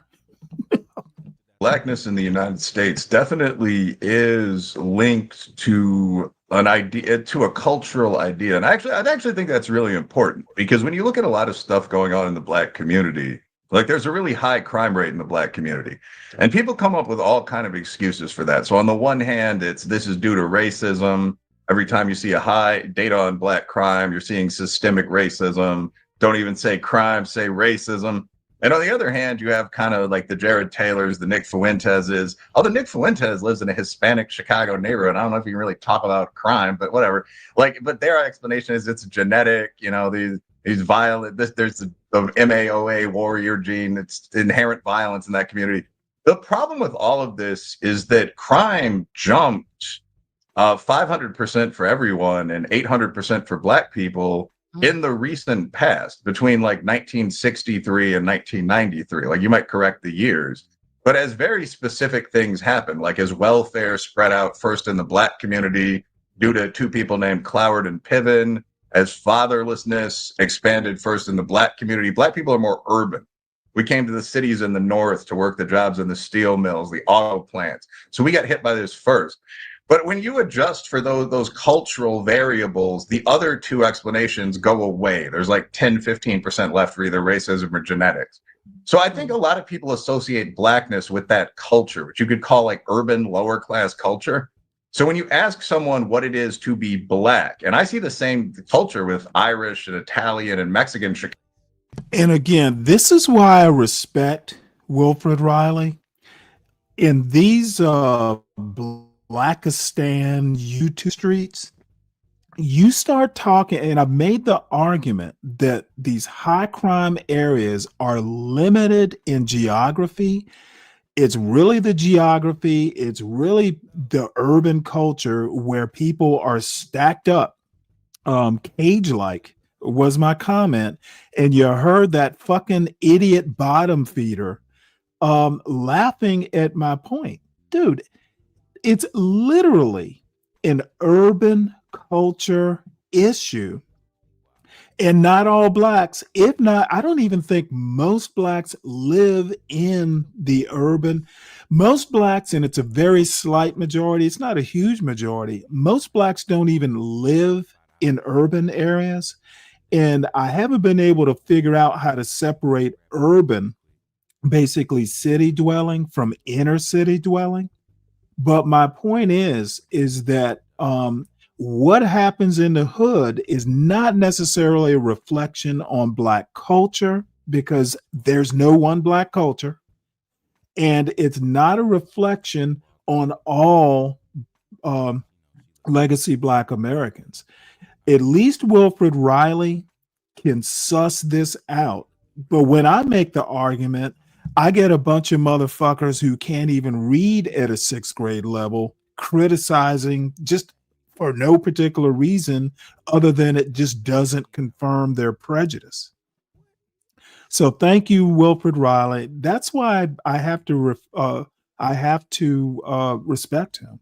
Blackness in the United States definitely is linked to an idea, to a cultural idea. And I'd actually think that's really important, because when you look at a lot of stuff going on in the Black community, like there's a really high crime rate in the Black community, and people come up with all kind of excuses for that. So on the one hand, this is due to racism. Every time you see a high data on Black crime, you're seeing systemic racism. Don't even say crime, say racism. And on the other hand, you have kind of like the Jared Taylors, the Nick Fuentes's. Although Nick Fuentes lives in a Hispanic Chicago neighborhood. I don't know if you can really talk about crime, but whatever. But their explanation is it's genetic, these violent, there's the MAOA warrior gene, it's inherent violence in that community. The problem with all of this is that crime jumped 500% for everyone and 800% for Black people in the recent past, between like 1963 and 1993. Like, you might correct the years, but as very specific things happen, like as welfare spread out first in the Black community due to two people named Cloward and Piven, as fatherlessness expanded first in the Black community. Black people are more urban. We came to the cities in the north to work the jobs in the steel mills, the auto plants. So we got hit by this first. But when you adjust for those cultural variables, the other two explanations go away. There's like 10, 15% left for either racism or genetics. So I think a lot of people associate Blackness with that culture, which you could call like urban lower class culture. So when you ask someone what it is to be Black, and I see the same culture with Irish and Italian and Mexican. And again, this is why I respect Wilfred Riley. In these Blackistan YouTube streets, you start talking, and I've made the argument that these high crime areas are limited in geography. It's really the geography, it's really the urban culture where people are stacked up, cage-like was my comment. And you heard that fucking idiot bottom feeder laughing at my point. Dude, it's literally an urban culture issue. And not all Blacks, if not, I don't even think most Blacks live in the urban. Most Blacks, and it's a very slight majority, it's not a huge majority, most Blacks don't even live in urban areas. And I haven't been able to figure out how to separate urban, basically city dwelling, from inner city dwelling. But my point is that what happens in the hood is not necessarily a reflection on Black culture, because there's no one Black culture. And it's not a reflection on all legacy Black Americans. At least Wilfred Riley can suss this out. But when I make the argument, I get a bunch of motherfuckers who can't even read at a 6th grade level criticizing just for no particular reason other than it just doesn't confirm their prejudice. So thank you, Wilfred Riley. That's why I have to respect him.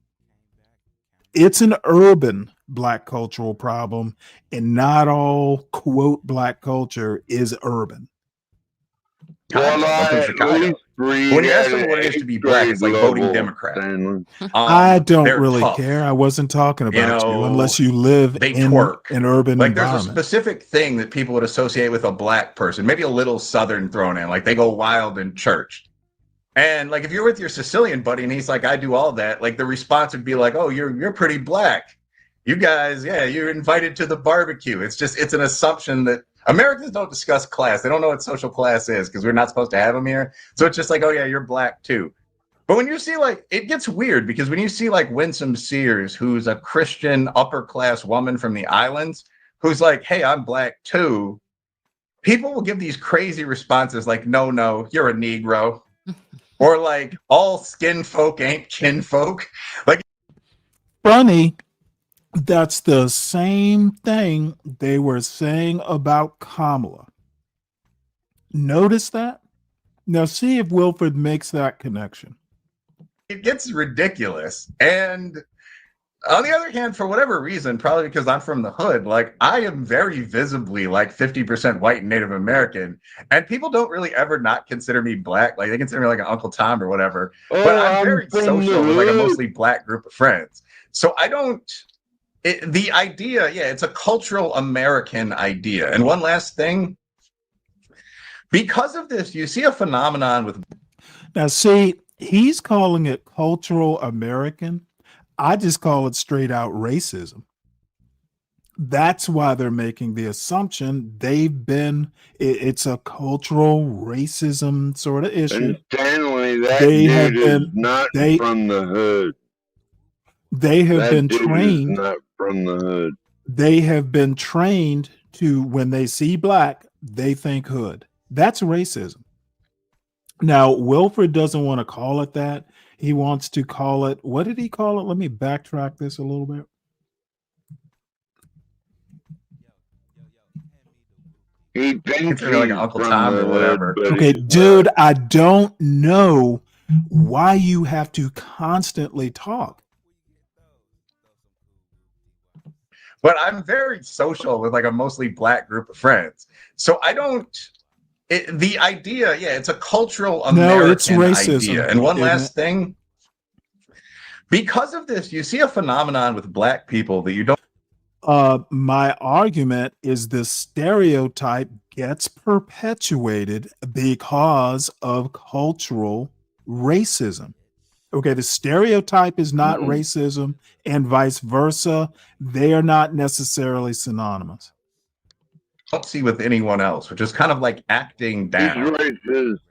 It's an urban Black cultural problem, and not all quote Black culture is urban. Chicago. I'm from Chicago. When you ask someone what it is to be black, it's like voting Democrat. I don't they're really tough. care. I wasn't talking about you unless you live They in twerk. an urban like there's a environment. specific thing that people would associate with a black person, maybe a little Southern thrown in, like they go wild in church. And like if you're with your Sicilian buddy and he's like, I do all that, like the response would be like, oh, you're pretty black. You guys, yeah, you're invited to the barbecue. It's an assumption that Americans don't discuss class. They don't know what social class is because we're not supposed to have them here. So it's just like, oh yeah, you're black too. But when you see like, it gets weird because when you see like Winsome Sears, who's a Christian upper class woman from the islands, who's like, hey, I'm black too. People will give these crazy responses like, no, you're a Negro. Or like, all skin folk ain't kin folk. Like, Funny, that's the same thing they were saying about Kamala. Notice that? Now see if Wilford makes that connection. it gets ridiculous. And on the other hand, for whatever reason, probably because I'm from the hood, like I am very visibly like 50% white and Native American, and people don't really ever not consider me black. Like they consider me like an Uncle Tom or whatever. But I'm very social with like a mostly black group of friends. So I don't. The idea, it's a cultural American idea. And one last thing, because of this, you see a phenomenon with. Now, see, he's calling it cultural American. I just call it straight out racism. That's why they're making the assumption it's a cultural racism sort of issue. And Stanley, that dude is not from the hood. They have been trained. Not from the hood. They have been trained to, when they see black, they think hood. That's racism. Now, Wilford doesn't want to call it that. He wants to call it, what did he call it? Let me backtrack this a little bit. He thinks he's like Uncle Tom or whatever. Okay, dude, I don't know why you have to constantly talk. But I'm very social with like a mostly black group of friends. So I don't. The idea, it's a cultural American idea. And one last thing, because of this, you see a phenomenon with black people that you don't. My argument is the stereotype gets perpetuated because of cultural racism. Okay, the stereotype is not racism, and vice versa. They are not necessarily synonymous. Don't see with anyone else, which is kind of like acting down.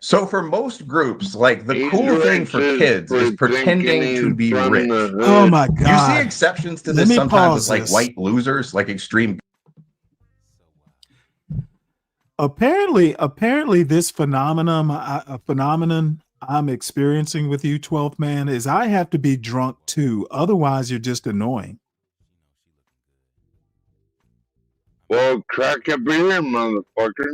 So for most groups, like the cool thing for kids is pretending to be rich. Oh my God. You see exceptions to this sometimes with like white losers, like extreme. Apparently this phenomenon I'm experiencing with you, 12th man, is I have to be drunk too. Otherwise, you're just annoying. Well, crack a beer, motherfucker.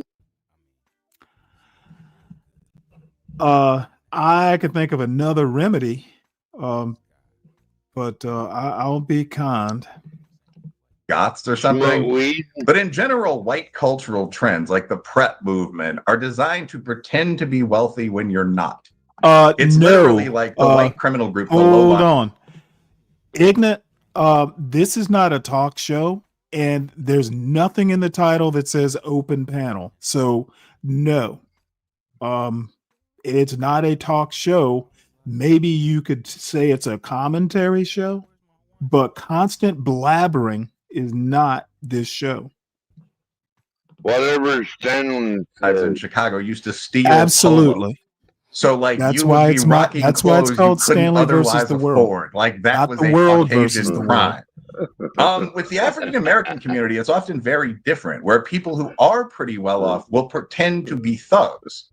I could think of another remedy, but I'll be kind. Goths or something. But in general, white cultural trends like the prep movement are designed to pretend to be wealthy when you're not. It's literally like the white criminal group. Hold on. Ignat, this is not a talk show, and there's nothing in the title that says open panel. So no, it's not a talk show. Maybe you could say it's a commentary show, but constant blabbering is not this show. Whatever Stanley says in Chicago used to steal. Absolutely. Polo. So like that's you why would be it's rocking that's why it's called Stanley versus the world. Afford. Like that not was the a world Caucasian versus the crime. world. With the African American community, it's often very different, where people who are pretty well off will pretend to be thugs.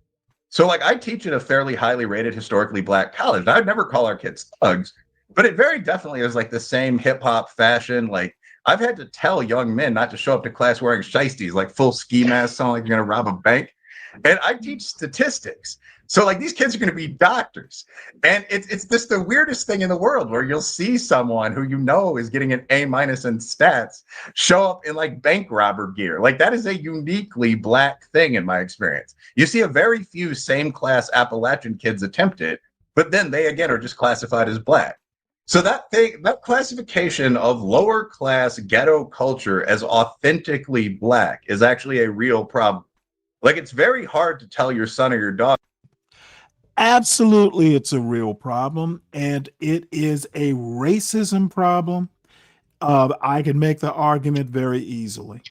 So like I teach at a fairly highly rated historically black college. I'd never call our kids thugs, but it very definitely is like the same hip hop fashion. Like I've had to tell young men not to show up to class wearing shiesties, like full ski masks, sound like you're going to rob a bank. And I teach statistics. So like these kids are going to be doctors. And it's just the weirdest thing in the world where you'll see someone who you know is getting an A- in stats show up in like bank robber gear. Like that is a uniquely Black thing in my experience. You see a very few same class Appalachian kids attempt it, but then they again are just classified as Black. So that classification of lower class ghetto culture as authentically Black is actually a real problem. Like it's very hard to tell your son or your daughter. Absolutely, it's a real problem, and it is a racism problem. I can make the argument very easily.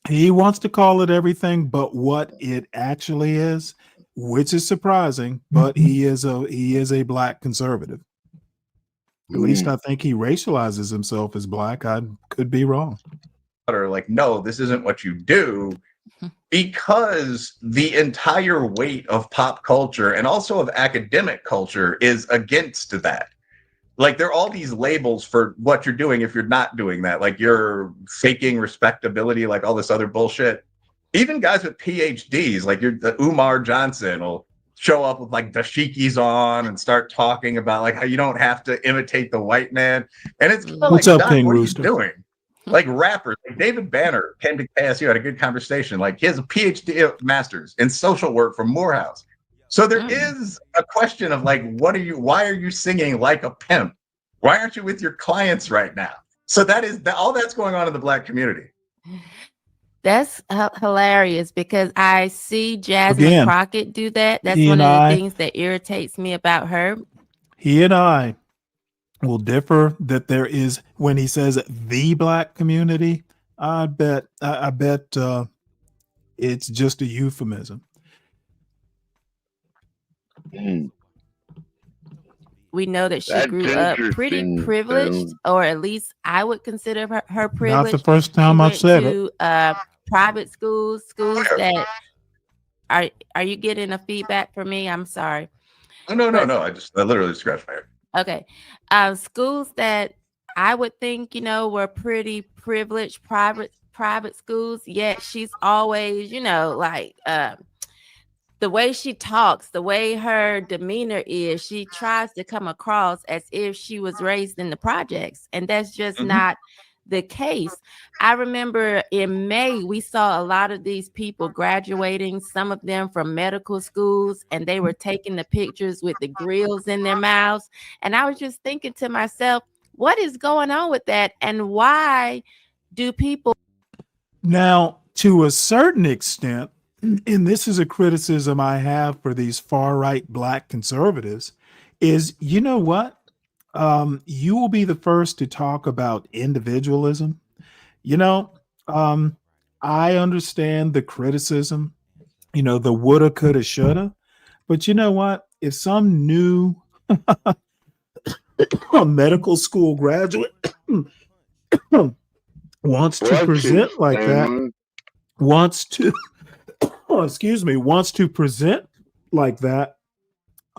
He wants to call it everything but what it actually is, which is surprising, but he is a Black conservative. At least I think he racializes himself as Black. I could be wrong. Like, no, this isn't what you do, because the entire weight of pop culture and also of academic culture is against that. Like there are all these labels for what you're doing if you're not doing that. Like you're faking respectability, like all this other bullshit. Even guys with PhDs, like the Umar Johnson will show up with like dashikis on and start talking about like how you don't have to imitate the white man. And it's kind of What's like, up, Doc, King what Rooster? are you doing? Like rappers, like David Banner came to KSU, had a good conversation. Like he has a PhD master's in social work from Morehouse. So there is a question of like, why are you singing like a pimp? Why aren't you with your clients right now? So all that's going on in the Black community. That's hilarious because I see Jasmine Crockett do that. That's one of the things that irritates me about her. He and I will differ that there is, when he says the Black community, I bet it's just a euphemism. We know that she grew up pretty privileged, or at least I would consider her privileged. Not the first time I've said it. Private schools that are you getting a feedback from me? I'm sorry. Oh, no. I literally scratched my head. Okay. Schools that I would think, were pretty privileged private schools, yet she's always, the way she talks, the way her demeanor is, she tries to come across as if she was raised in the projects. And that's just not the case. I remember in May, we saw a lot of these people graduating, some of them from medical schools, and they were taking the pictures with the grills in their mouths. And I was just thinking to myself, what is going on with that? And why do people? Now, to a certain extent, and this is a criticism I have for these far-right Black conservatives, is, you know what? You will be the first to talk about individualism. I understand the criticism, the woulda, coulda, shoulda. But you know what? If some new medical school graduate wants to present like that, wants to present like that,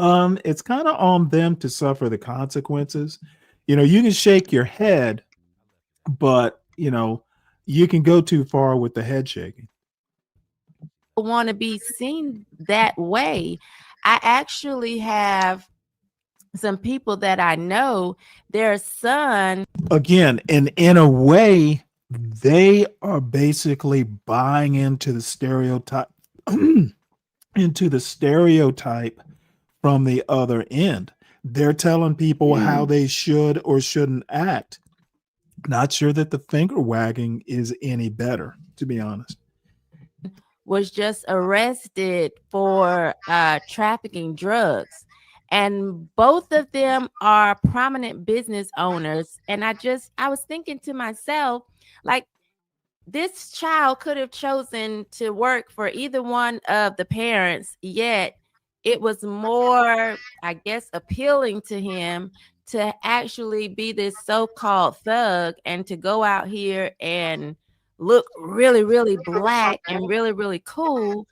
it's kind of on them to suffer the consequences. You can shake your head, but you can go too far with the head shaking. Want to be seen that way. I actually have some people that I know, their son. Again, and in a way, they are basically buying into the stereotype from the other end. They're telling people how they should or shouldn't act. Not sure that the finger wagging is any better, to be honest. Was just arrested for trafficking drugs. And both of them are prominent business owners. And I was thinking to myself, like, this child could have chosen to work for either one of the parents, yet it was more, I guess, appealing to him to actually be this so-called thug and to go out here and look really, really Black and really, really cool.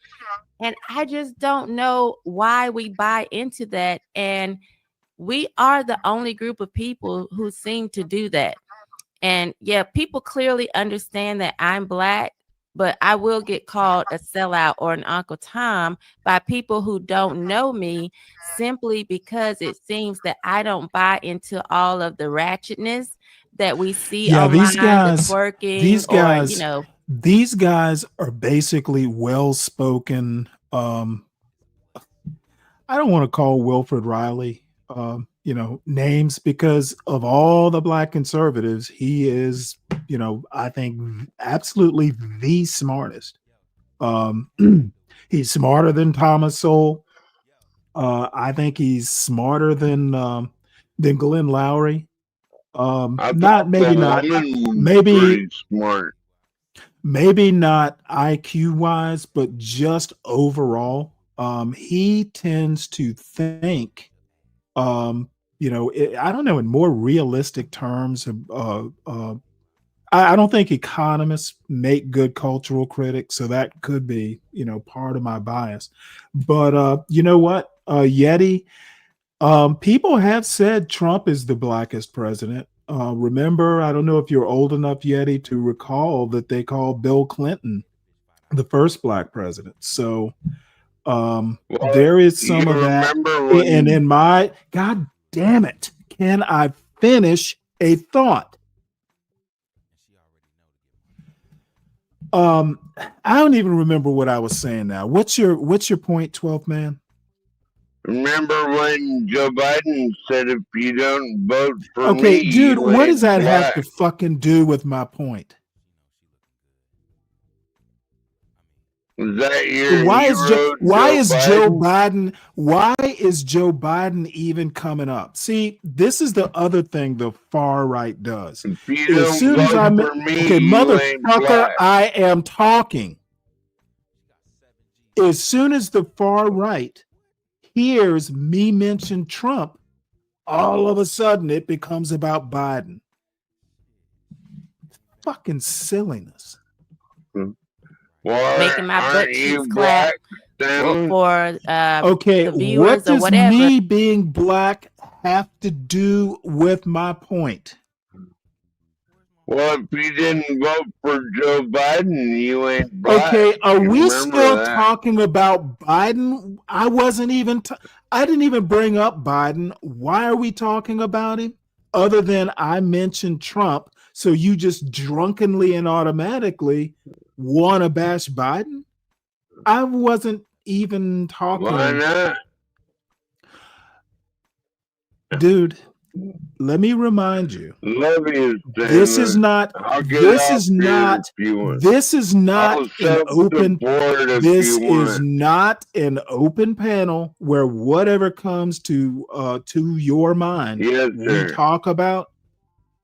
And I just don't know why we buy into that. And we are the only group of people who seem to do that. And yeah, people clearly understand that I'm Black, but I will get called a sellout or an Uncle Tom by people who don't know me simply because it seems that I don't buy into all of the ratchetness that we see online, the twerking, or, you know. These guys are basically well-spoken. I don't want to call Wilfred Riley, names, because of all the black conservatives, he is, I think absolutely the smartest. He's smarter than Thomas Sowell. I think he's smarter than Glenn Lowry. Pretty smart. Maybe not IQ wise, but just overall, he tends to think, I don't know, in more realistic terms. I don't think economists make good cultural critics, so that could be, part of my bias. But you know what, Yeti, people have said Trump is the blackest president. Remember, I don't know if you're old enough, Yeti, to recall that they called Bill Clinton the first black president. So there is some of that. And in my, God damn it, can I finish a thought? I don't even remember what I was saying now. What's your point, 12th man? Remember when Joe Biden said, if you don't vote for me, okay, dude, what does that black? have to fucking do with my point? Is that your why hero, is Joe Biden even coming up? See, this is the other thing the far right does. As soon as I'm okay, motherfucker, I am talking. As soon as the far right hears me mention Trump, all of a sudden it becomes about Biden. Fucking silliness. Well, making my butt cheeks clap for okay, the viewers what does or whatever. me being black have to do with my point? Well, if you didn't vote for Joe Biden, you ain't black. Okay, are we still that. talking about Biden? I didn't even bring up Biden. Why are we talking about him? Other than I mentioned Trump, so you just drunkenly and automatically want to bash Biden? I wasn't even talking. Why not? Dude, let me remind you. Love you, Stanley. This is not an open panel where whatever comes to your mind, yes, we talk about.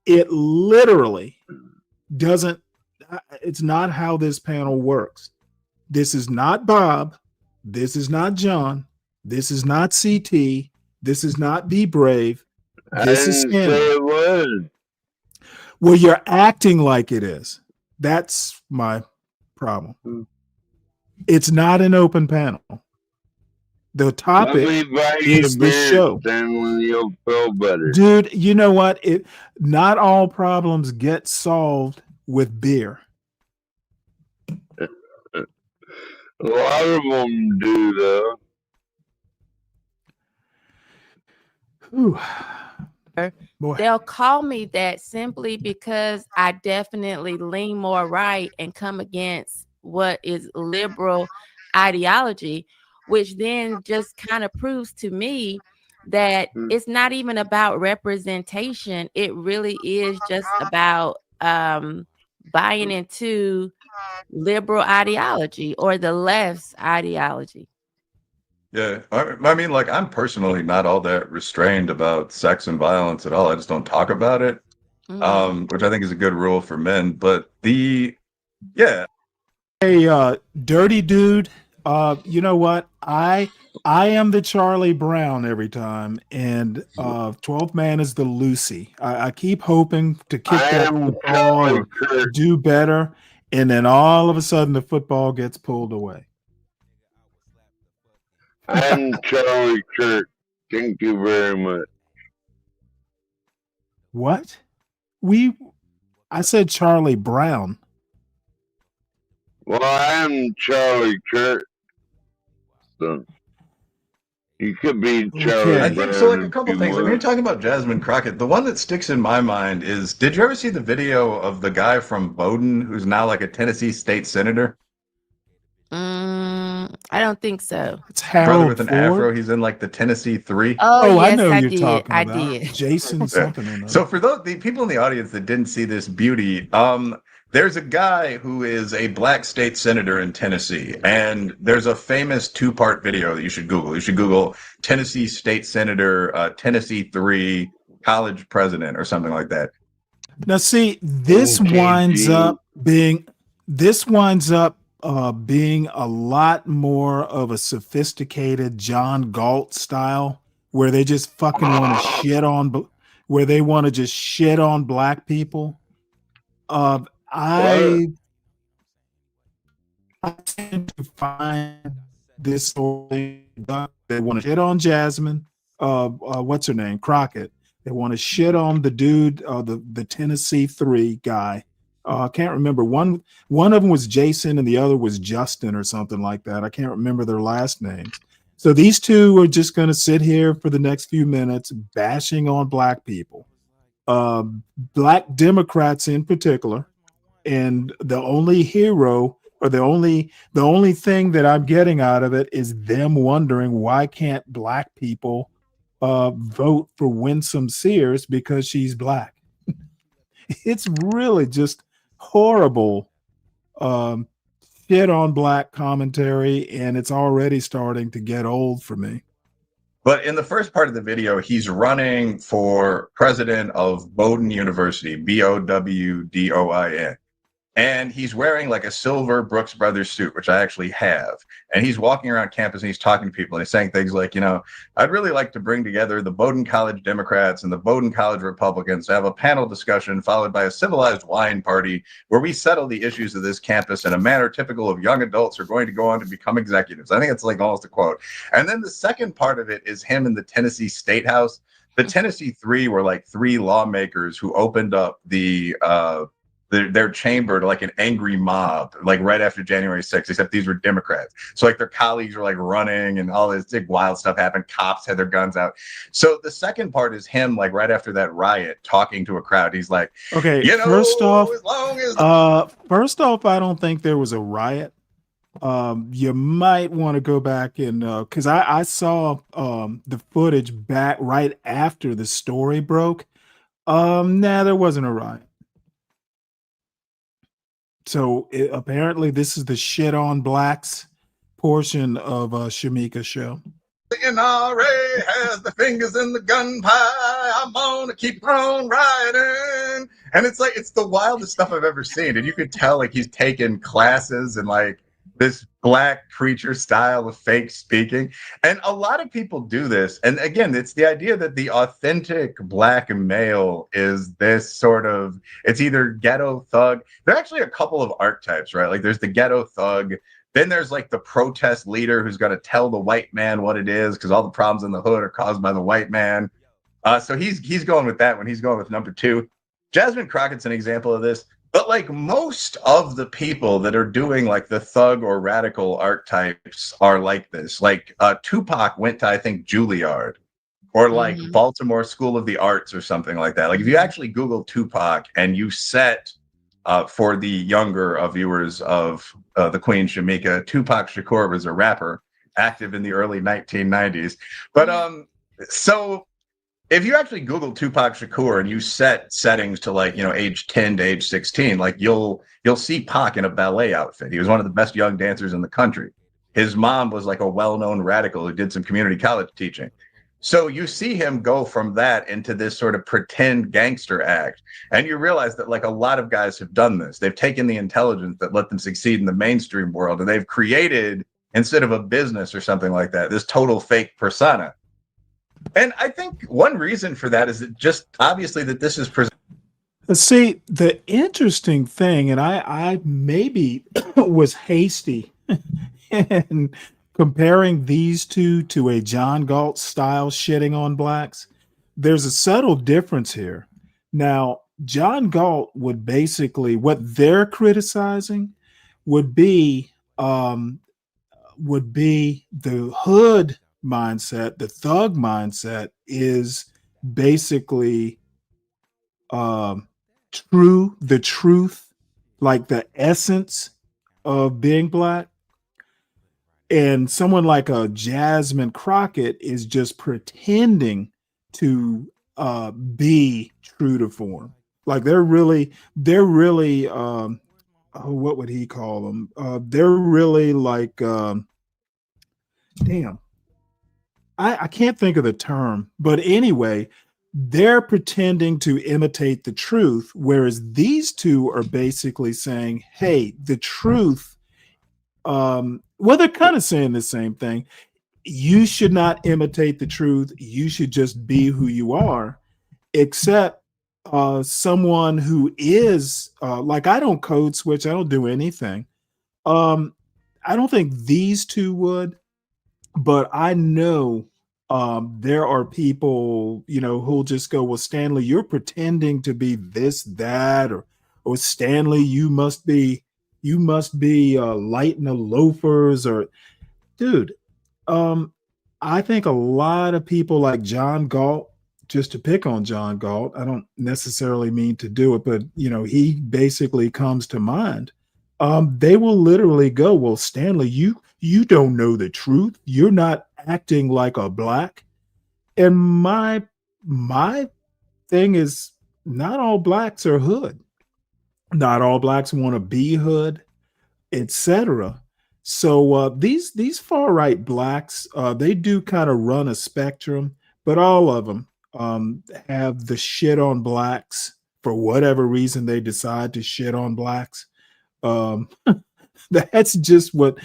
It literally doesn't. It's not how this panel works. This is not Bob. This is not John. This is not CT. This is not Be Brave. This is Stanley. Say it was. Well, you're acting like it is. That's my problem. It's not an open panel. The topic is the show. Then you'll feel better. Dude, you know what? Not all problems get solved with beer. A lot of them do, though. Ooh. Boy. They'll call me that simply because I definitely lean more right and come against what is liberal ideology, which then just kind of proves to me that it's not even about representation. It really is just about buying into liberal ideology or the left's ideology. Yeah, I mean, like, I'm personally not all that restrained about sex and violence at all. I just don't talk about it, which I think is a good rule for men. But Hey, dirty dude, you know what? I am the Charlie Brown every time, and 12th man is the Lucy. I keep hoping to kick that football and do better, and then all of a sudden the football gets pulled away. I'm Charlie Kirk. Thank you very much. What? I said Charlie Brown. Well, I am Charlie Kirk, so you could be Charlie I Okay. think so. Like Brown a if couple you things. Like when you're want. talking about Jasmine Crockett, the one that sticks in my mind is: did you ever see the video of the guy from Bowdoin who's now like a Tennessee state senator? I don't think so. It's Brother Harold with an Ford. afro. He's in like the Tennessee Three. Oh, Oh, I yes, know I you're did. talking I about did. Jason Yeah. something or So another. for the people in the audience that didn't see this beauty, there's a guy who is a black state senator in Tennessee, and there's a famous two-part video that you should Google. You should Google Tennessee state senator, Tennessee 3 college president or something like that. Now, see, this winds up being being a lot more of a sophisticated John Galt style, where they just fucking want to where they want to just shit on black people. I tend to find this story. They want to shit on Jasmine. What's her name? Crockett. They want to shit on the dude, the Tennessee 3 guy. I can't remember. One of them was Jason and the other was Justin or something like that. I can't remember their last names. So these two are just going to sit here for the next few minutes bashing on black people, black Democrats in particular. And the only hero or the only thing that I'm getting out of it is them wondering why can't black people vote for Winsome Sears because she's black. It's really just horrible shit on black commentary, and it's already starting to get old for me. But in the first part of the video, he's running for president of Bowdoin University, Bowdoin. And he's wearing like a silver Brooks Brothers suit, which I actually have. And he's walking around campus and he's talking to people and he's saying things like, I'd really like to bring together the Bowdoin College Democrats and the Bowdoin College Republicans to have a panel discussion followed by a civilized wine party where we settle the issues of this campus in a manner typical of young adults who are going to go on to become executives. I think it's like almost a quote. And then the second part of it is him in the Tennessee State House. The Tennessee 3 were like 3 lawmakers who opened up their chamber to like an angry mob, like right after January 6th, except these were Democrats. So like their colleagues were like running and all this big wild stuff happened. Cops had their guns out. So the second part is him like right after that riot talking to a crowd. He's like, okay, first off, I don't think there was a riot. You might want to go back and because I saw the footage back right after the story broke. Nah, there wasn't a riot. So apparently this is the shit on blacks portion of Shamika's show. The NRA has the fingers in the gun pie. I'm gonna keep on riding. And it's like, it's the wildest stuff I've ever seen. And you could tell like he's taken classes and like this black preacher style of fake speaking. And a lot of people do this. And again, it's the idea that the authentic black male is this sort of, it's either ghetto thug. There are actually a couple of archetypes, right? Like there's the ghetto thug. Then there's like the protest leader who's going to tell the white man what it is because all the problems in the hood are caused by the white man. So he's going with that one. He's going with number 2. Jasmine Crockett's an example of this. But like most of the people that are doing like the thug or radical archetypes are like this. Like Tupac went to, I think, Juilliard or like Baltimore School of the Arts or something like that. Like if you actually Google Tupac and you set for the younger viewers of the Queen Shamika, Tupac Shakur was a rapper active in the early 1990s. But so if you actually Google Tupac Shakur and you set settings to like, age 10 to age 16, like you'll see Pac in a ballet outfit. He was one of the best young dancers in the country. His mom was like a well-known radical who did some community college teaching. So you see him go from that into this sort of pretend gangster act. And you realize that like a lot of guys have done this. They've taken the intelligence that let them succeed in the mainstream world and they've created, instead of a business or something like that, this total fake persona. And I think one reason for that is that just obviously that this is See, the interesting thing, and I maybe was hasty in comparing these two to a John Galt style shitting on blacks. There's a subtle difference here. Now, John Galt would basically, what they're criticizing would be the hood mindset. The thug mindset is basically the truth, like the essence of being black. And someone like a Jasmine Crockett is just pretending to be true to form. Like they're really what would he call them? They're really like damn. I can't think of the term, but anyway, they're pretending to imitate the truth, whereas these two are basically saying, hey, the truth, well, they're kind of saying the same thing. You should not imitate the truth. You should just be who you are, except someone who is like, I don't code switch. I don't do anything. I don't think these two would, but I know there are people, who'll just go, well, Stanley, you're pretending to be this, that, or Stanley, you must be lighting the loafers, or dude. I think a lot of people like John Galt, just to pick on John Galt, I don't necessarily mean to do it, but he basically comes to mind. They will literally go, well, Stanley, you don't know the truth. You're not acting like a black. And my thing is, not all blacks are hood. Not all blacks want to be hood, etc. So these far right blacks, they do kind of run a spectrum, but all of them have the shit on blacks for whatever reason they decide to shit on blacks. That's just what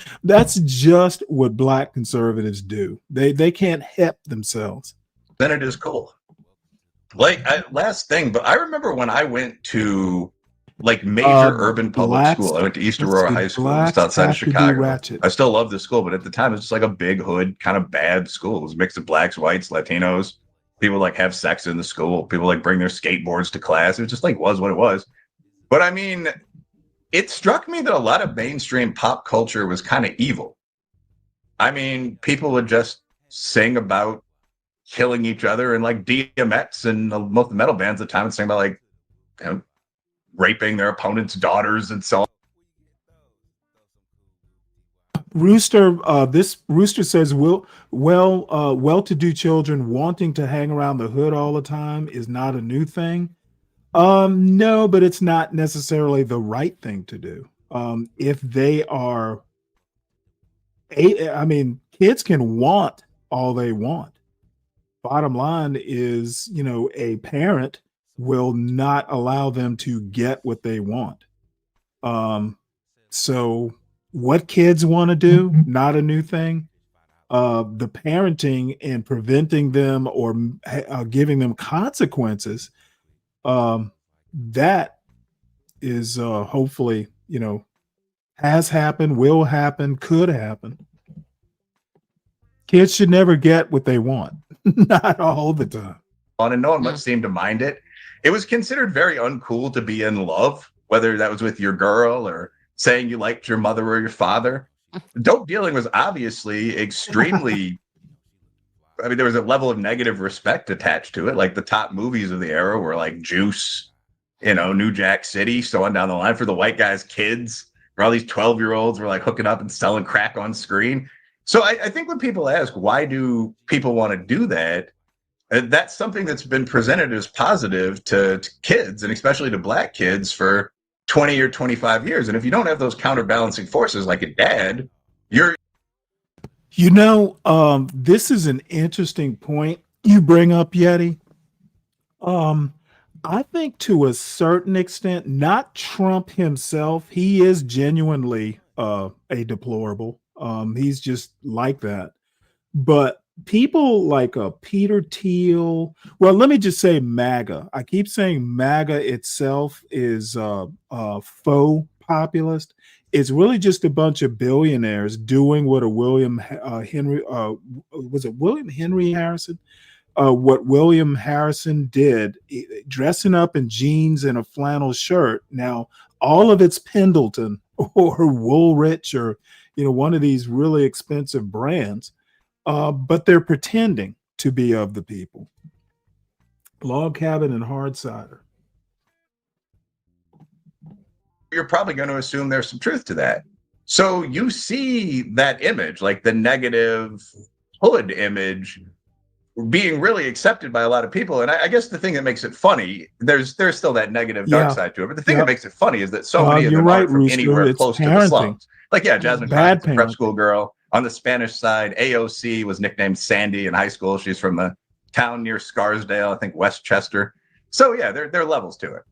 black conservatives do. They can't help themselves. Then it is cool. Like last thing, but I remember when I went to like major urban public school. I went to East Aurora High School, just outside of Chicago. I still love the school, but at the time it was just like a big hood, kind of bad school. It was a mix of blacks, whites, Latinos. People like have sex in the school. People like bring their skateboards to class. It just like was what it was. But I mean, it struck me that a lot of mainstream pop culture was kind of evil. I mean, people would just sing about killing each other, and like DMX and most of the metal bands at the time would sing about like, raping their opponent's daughters and so on. Rooster, this Rooster says, well-to-do children wanting to hang around the hood all the time is not a new thing. No, but it's not necessarily the right thing to do. If they are, I mean, kids can want all they want. Bottom line is, a parent will not allow them to get what they want. So what kids want to do, not a new thing. The parenting and preventing them or giving them consequences, that is hopefully, has happened, will happen, could happen. Kids should never get what they want, not all the time. And no one much seemed to mind it. It was considered very uncool to be in love, whether that was with your girl or saying you liked your mother or your father. Dope dealing was obviously extremely, I mean, there was a level of negative respect attached to it. Like the top movies of the era were like Juice, New Jack City, so on down the line for the white guys' kids, where all these 12-year-olds were like hooking up and selling crack on screen. So I think when people ask, why do people want to do that? That's something that's been presented as positive to kids, and especially to black kids, for 20 or 25 years. And if you don't have those counterbalancing forces like a dad, you're... This is an interesting point you bring up, Yeti. I think to a certain extent, not Trump himself, he is genuinely a deplorable. He's just like that. But people like Peter Thiel, well, let me just say MAGA. I keep saying MAGA itself is faux populist. It's really just a bunch of billionaires doing what a William Henry Harrison? What William Harrison did, dressing up in jeans and a flannel shirt. Now, all of it's Pendleton. or Woolrich or, one of these really expensive brands, but they're pretending to be of the people. Log cabin and hard cider. You're probably going to assume there's some truth to that. So you see that image, like the negative hood image, being really accepted by a lot of people. And I guess the thing that makes it funny, there's still that negative dark side to it. But the thing that makes it funny is that so many of them aren't from anywhere close to the slums. Like, Jasmine Crockett, the prep school girl. On the Spanish side, AOC was nicknamed Sandy in high school. She's from the town near Scarsdale, I think Westchester. So yeah, there are levels to it.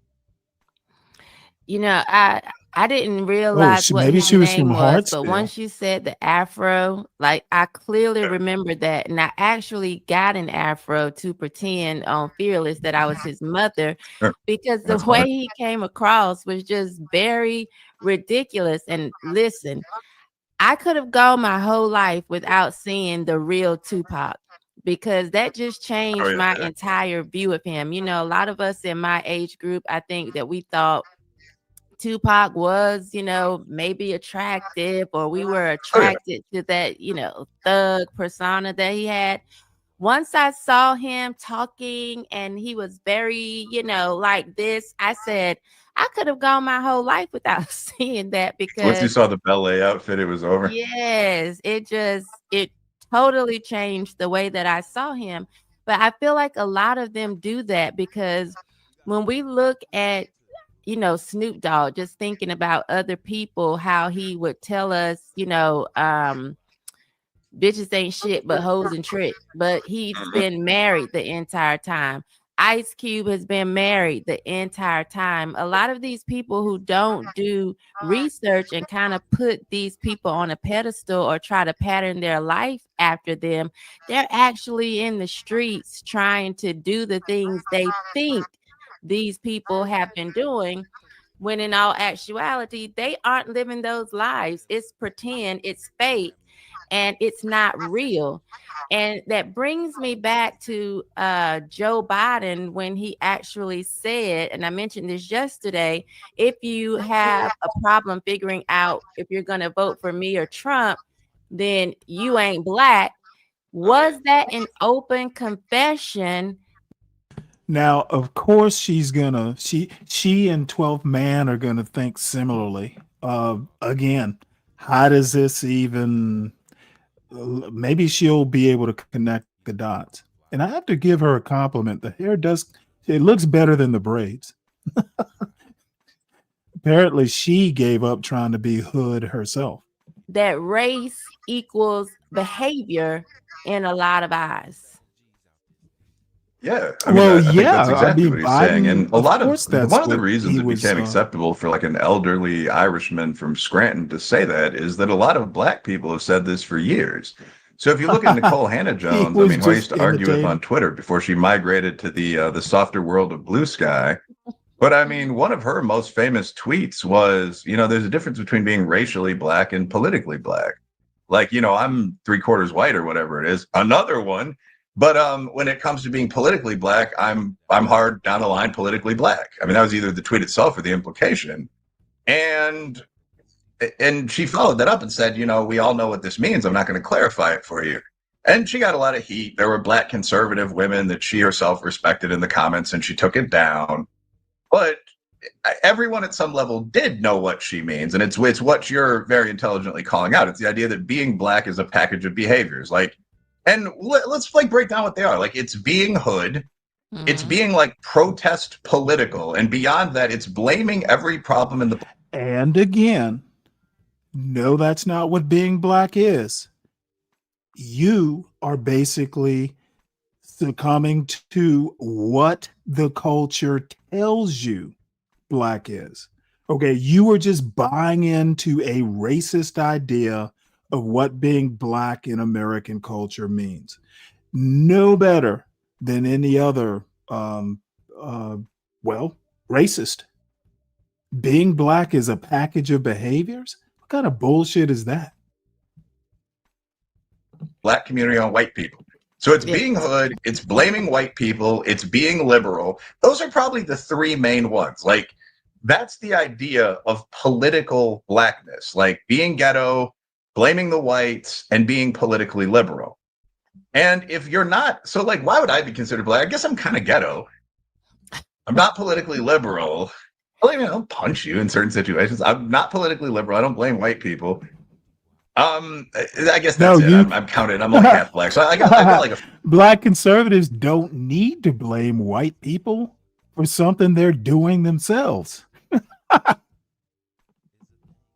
I didn't realize what his name was, but once you said the afro, like I clearly remembered that, and I actually got an afro to pretend on Fearless that I was his mother, because the way he came across was just very ridiculous. And listen, I could have gone my whole life without seeing the real Tupac, because that just changed my entire view of him. A lot of us in my age group, I think that we thought Tupac was, maybe attractive, or we were attracted to that, thug persona that he had. Once I saw him talking and he was very, like this, I said, I could have gone my whole life without seeing that, because once you saw the ballet outfit, it was over. Yes, it totally changed the way that I saw him. But I feel like a lot of them do that, because when we look at Snoop Dogg, just thinking about other people, how he would tell us, bitches ain't shit but hoes and tricks. But he's been married the entire time. Ice Cube has been married the entire time. A lot of these people who don't do research and kind of put these people on a pedestal or try to pattern their life after them, they're actually in the streets trying to do the things they think these people have been doing, when in all actuality, they aren't living those lives. It's pretend, it's fake, and it's not real. And that brings me back to Joe Biden, when he actually said, and I mentioned this yesterday, if you have a problem figuring out if you're going to vote for me or Trump, then you ain't black. Was that an open confession? Now, of course, she and 12th Man are gonna think similarly. Again, how does this even? Maybe she'll be able to connect the dots. And I have to give her a compliment. The hair it looks better than the braids. Apparently, she gave up trying to be hood herself. That race equals behavior in a lot of eyes. Yeah, I think that's exactly what he's saying. And a lot of one of the reasons it became acceptable for like an elderly Irishman from Scranton to say that is that a lot of black people have said this for years. So if you look at Nicole Hannah-Jones, who I used to argue with on Twitter before she migrated to the softer world of Blue Sky. But I mean, one of her most famous tweets was, there's a difference between being racially black and politically black. Like, I'm 3/4 white or whatever it is. Another one. But when it comes to being politically black, I'm hard down the line politically black. I mean, that was either the tweet itself or the implication. And she followed that up and said, we all know what this means. I'm not going to clarify it for you. And she got a lot of heat. There were black conservative women that she herself respected in the comments, and she took it down. But everyone at some level did know what she means. And it's what you're very intelligently calling out. It's the idea that being black is a package of behaviors. And let's break down what they are. Like, it's being hood, it's being like protest political, and beyond that, it's blaming every problem in the. And again, no, that's not what being black is. You are basically succumbing to what the culture tells you black is. Okay, you are just buying into a racist idea of what being black in American culture means. No better than any other, racist. Being black is a package of behaviors? What kind of bullshit is that? Black community on white people. So it's being hood, it's blaming white people, it's being liberal. Those are probably the three main ones. Like, That's the idea of political blackness, like being ghetto, blaming the whites, and being politically liberal. And if you're not, so like, why would I be considered black? I guess I'm kind of ghetto. I'm not politically liberal. I'll punch you in certain situations. I'm not politically liberal. I don't blame white people. I guess that's it. I'm counted. I'm like half black. So I got like a Black conservatives don't need to blame white people for something they're doing themselves.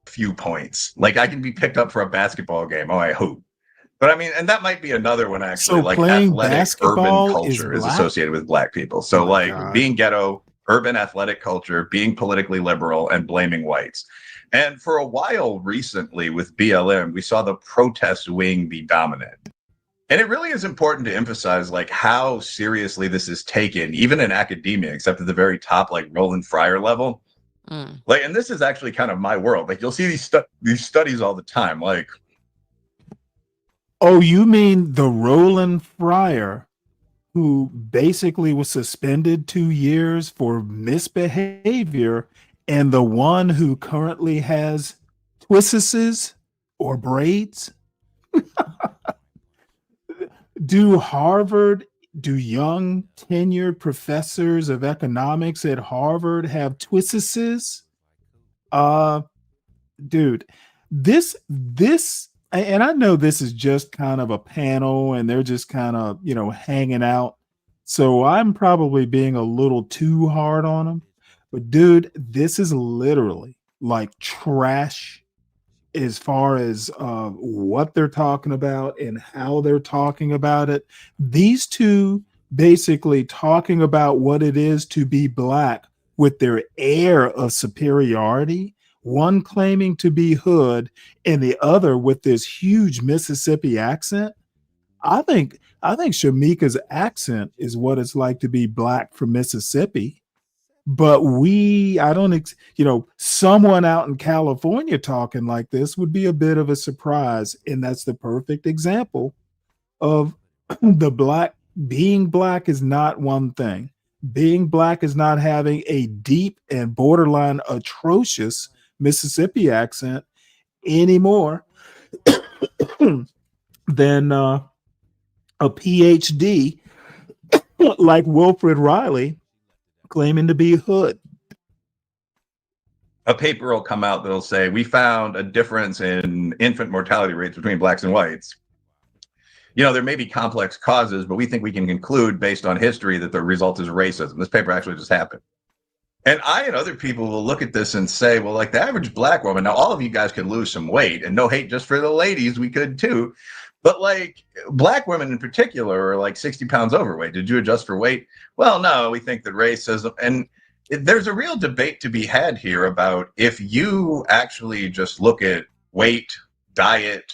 few points. Like I can be picked up for a basketball game. Oh, I hope. But I mean, and that might be another one actually. So like playing athletic basketball urban culture is black? associated with black people. So like God. being ghetto, urban athletic culture, being politically liberal, and blaming whites. And for a while recently with BLM, we saw the protest wing be dominant. And it really is important to emphasize like how seriously this is taken, even in academia, except at the very top, like Roland Fryer level. Like, and this is actually kind of my world. Like you'll see these studies all the time. Like, oh, you mean the Roland Fryer who basically was suspended 2 years for misbehavior, and the one who currently has twists or braids? Do young tenured professors of economics at Harvard have twists? Dude, this, and I know this is just kind of a panel and they're just kind of, hanging out. So I'm probably being a little too hard on them. But dude, this is literally like trash as far as what they're talking about and how they're talking about it. These two basically talking about what it is to be black with their air of superiority, one claiming to be hood and the other with this huge Mississippi accent. I think Shamika's accent is what it's like to be black from Mississippi. But someone out in California talking like this would be a bit of a surprise. And that's the perfect example of being black is not one thing. Being black is not having a deep and borderline atrocious Mississippi accent anymore than a PhD like Wilfred Riley claiming to be hood. a paper will come out that'll say, we found a difference in infant mortality rates between blacks and whites. There may be complex causes, but we think we can conclude based on history that the result is racism. This paper actually just happened. And I and other people will look at this and say, well, like the average black woman, now all of you guys could lose some weight, and no hate just for the ladies, we could too. But like black women in particular are like 60 pounds overweight. Did you adjust for weight? Well, no, we think that racism, and there's a real debate to be had here about if you actually just look at weight, diet,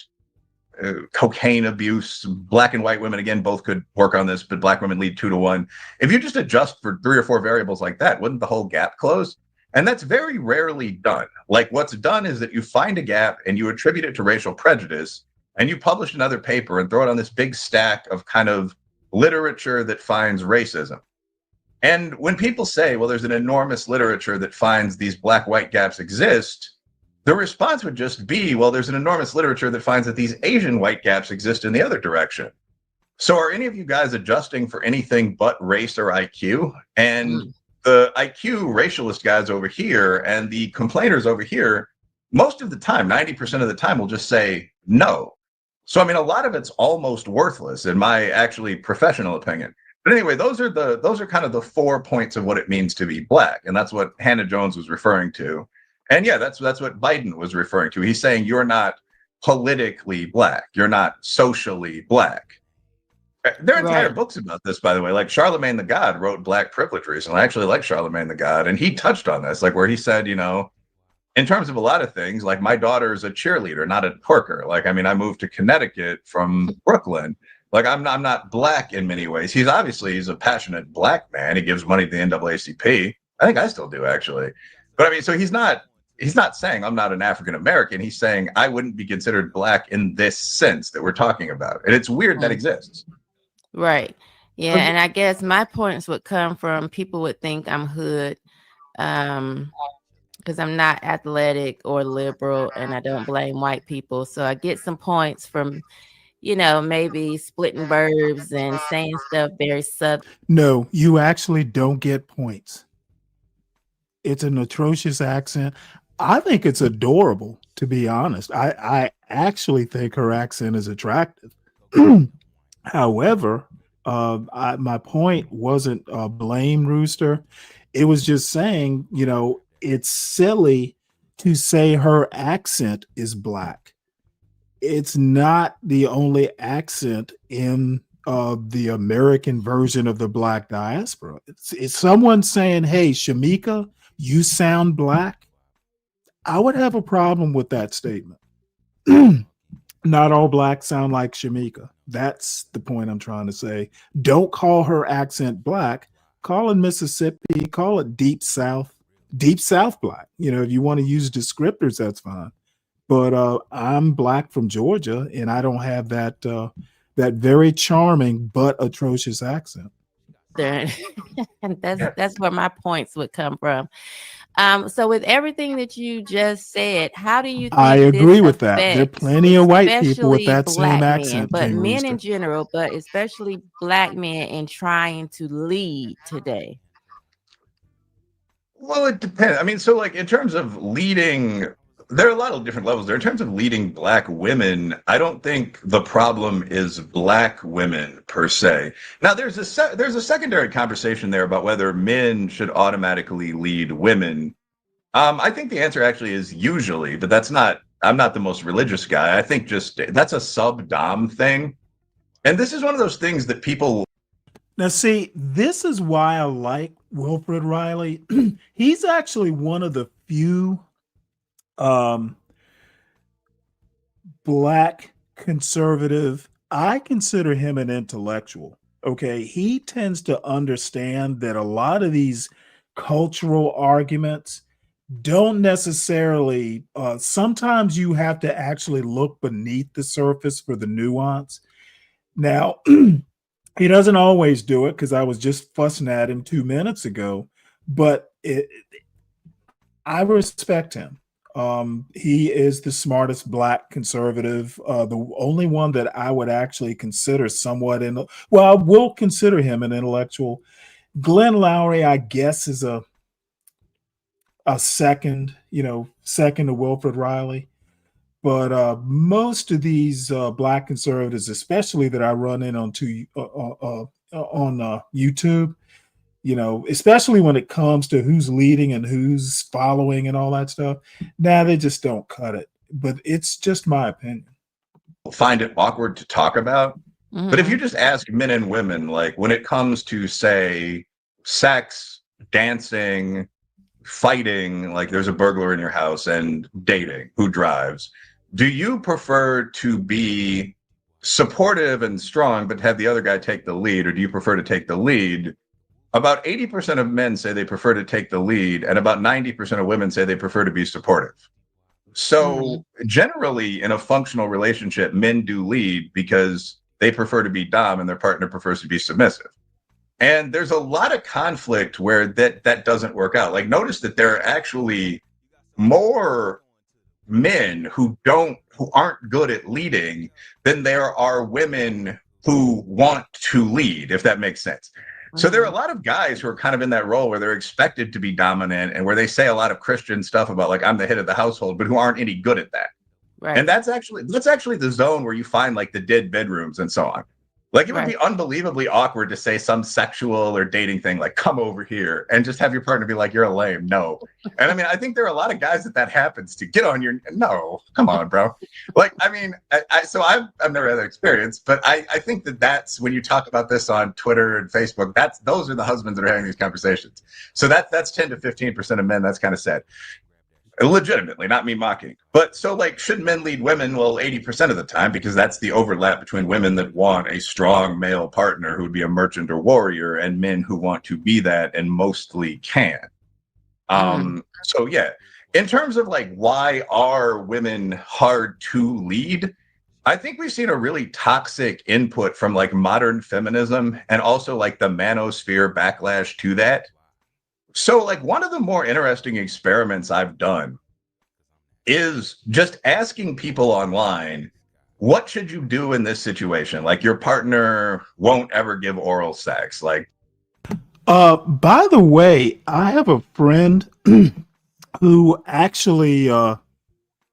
cocaine abuse, black and white women, again, both could work on this, but black women lead 2 to 1. If you just adjust for 3 or 4 variables like that, wouldn't the whole gap close? And that's very rarely done. Like what's done is that you find a gap and you attribute it to racial prejudice, and you publish another paper and throw it on this big stack of kind of literature that finds racism. And when people say, well, there's an enormous literature that finds these black-white gaps exist, the response would just be, well, there's an enormous literature that finds that these Asian white gaps exist in the other direction. So are any of you guys adjusting for anything but race or IQ? And the IQ racialist guys over here and the complainers over here, most of the time, 90% of the time, will just say no. So, I mean, a lot of it's almost worthless in my actually professional opinion. But anyway, those are kind of the 4 points of what it means to be black. And that's what Hannah Jones was referring to. And yeah, that's what Biden was referring to. He's saying you're not politically black. You're not socially black. There are entire books about this, by the way. Like Charlemagne the God wrote Black Privilege recently. I actually like Charlemagne the God. And he touched on this, like where he said, in terms of a lot of things, like my daughter is a cheerleader, not a twerker. Like, I mean, I moved to Connecticut from Brooklyn. Like, I'm not black in many ways. He's a passionate black man. He gives money to the NAACP. I think I still do, actually. But I mean, so he's not saying I'm not an African American. He's saying I wouldn't be considered black in this sense that we're talking about. And it's weird that exists. Right. Yeah. And I guess my points would come from people would think I'm hood. because I'm not athletic or liberal, and I don't blame white people. So I get some points from, maybe splitting verbs and saying stuff very sub. No, you actually don't get points. It's an atrocious accent. I think it's adorable, to be honest. I actually think her accent is attractive. However, my point wasn't blame Rooster. It was just saying, it's silly to say her accent is black. It's not the only accent in the American version of the black diaspora. It's someone saying, hey, Shamika, you sound black. I would have a problem with that statement. Not all blacks sound like Shamika. That's the point I'm trying to say. Don't call her accent black. Call it Mississippi. Call it deep South black. If you want to use descriptors, that's fine. But I'm black from Georgia, and I don't have that very charming but atrocious accent. And that's where my points would come from. So with everything that you just said, how do you think I agree with that? There are affects plenty of white people with especially that same black men, accent, but King men Rooster. in general, but especially black men in trying to lead today? Well, it depends. I mean, so like in terms of leading, there are a lot of different levels there. In terms of leading black women, I don't think the problem is black women per se. Now, there's a secondary conversation there about whether men should automatically lead women. I think the answer actually is usually, but I'm not the most religious guy. I think just that's a sub-dom thing. And this is one of those things that people. Now, see, this is why I like Wilfred Riley. He's actually one of the few black conservative. I consider him an intellectual. Okay. He tends to understand that a lot of these cultural arguments don't necessarily, sometimes you have to actually look beneath the surface for the nuance. Now, he doesn't always do it because I was just fussing at him 2 minutes ago, but I respect him. He is the smartest black conservative, the only one that I would actually consider somewhat I will consider him an intellectual. Glenn Lowry, I guess, is a second to Wilfred Riley. But most of these black conservatives, especially that I run in on YouTube, especially when it comes to who's leading and who's following and all that stuff, they just don't cut it. But it's just my opinion. Find it awkward to talk about. Mm-hmm. But if you just ask men and women, like when it comes to, say, sex, dancing, fighting, like there's a burglar in your house, and dating, who drives, do you prefer to be supportive and strong but have the other guy take the lead, or do you prefer to take the lead? About 80% of men say they prefer to take the lead, and about 90% of women say they prefer to be supportive. So generally in a functional relationship, men do lead because they prefer to be dom and their partner prefers to be submissive. And there's a lot of conflict where that doesn't work out. Like, notice that there are actually more men who aren't good at leading than there are women who want to lead, if that makes sense. So there are a lot of guys who are kind of in that role where they're expected to be dominant and where they say a lot of Christian stuff about, like, I'm the head of the household, but who aren't any good at that. Right. And that's actually the zone where you find like the dead bedrooms and so on. Like, it would be unbelievably awkward to say some sexual or dating thing like, come over here, and just have your partner be like, you're a lame. No. And I mean, I think there are a lot of guys that happens to. Get on your, no, come on, bro. Like, I mean, so I've never had that experience, but I think that's when you talk about this on Twitter and Facebook, those are the husbands that are having these conversations. So that's 10 to 15% of men. That's kind of sad. Legitimately, not me mocking. But so, like, should men lead women? Well, 80% of the time, because that's the overlap between women that want a strong male partner who would be a merchant or warrior, and men who want to be that and mostly can. So yeah, in terms of like, why are women hard to lead? I think we've seen a really toxic input from like modern feminism and also like the manosphere backlash to that. So, like, one of the more interesting experiments I've done is just asking people online, what should you do in this situation? Like, your partner won't ever give oral sex. Like, by the way, I have a friend who actually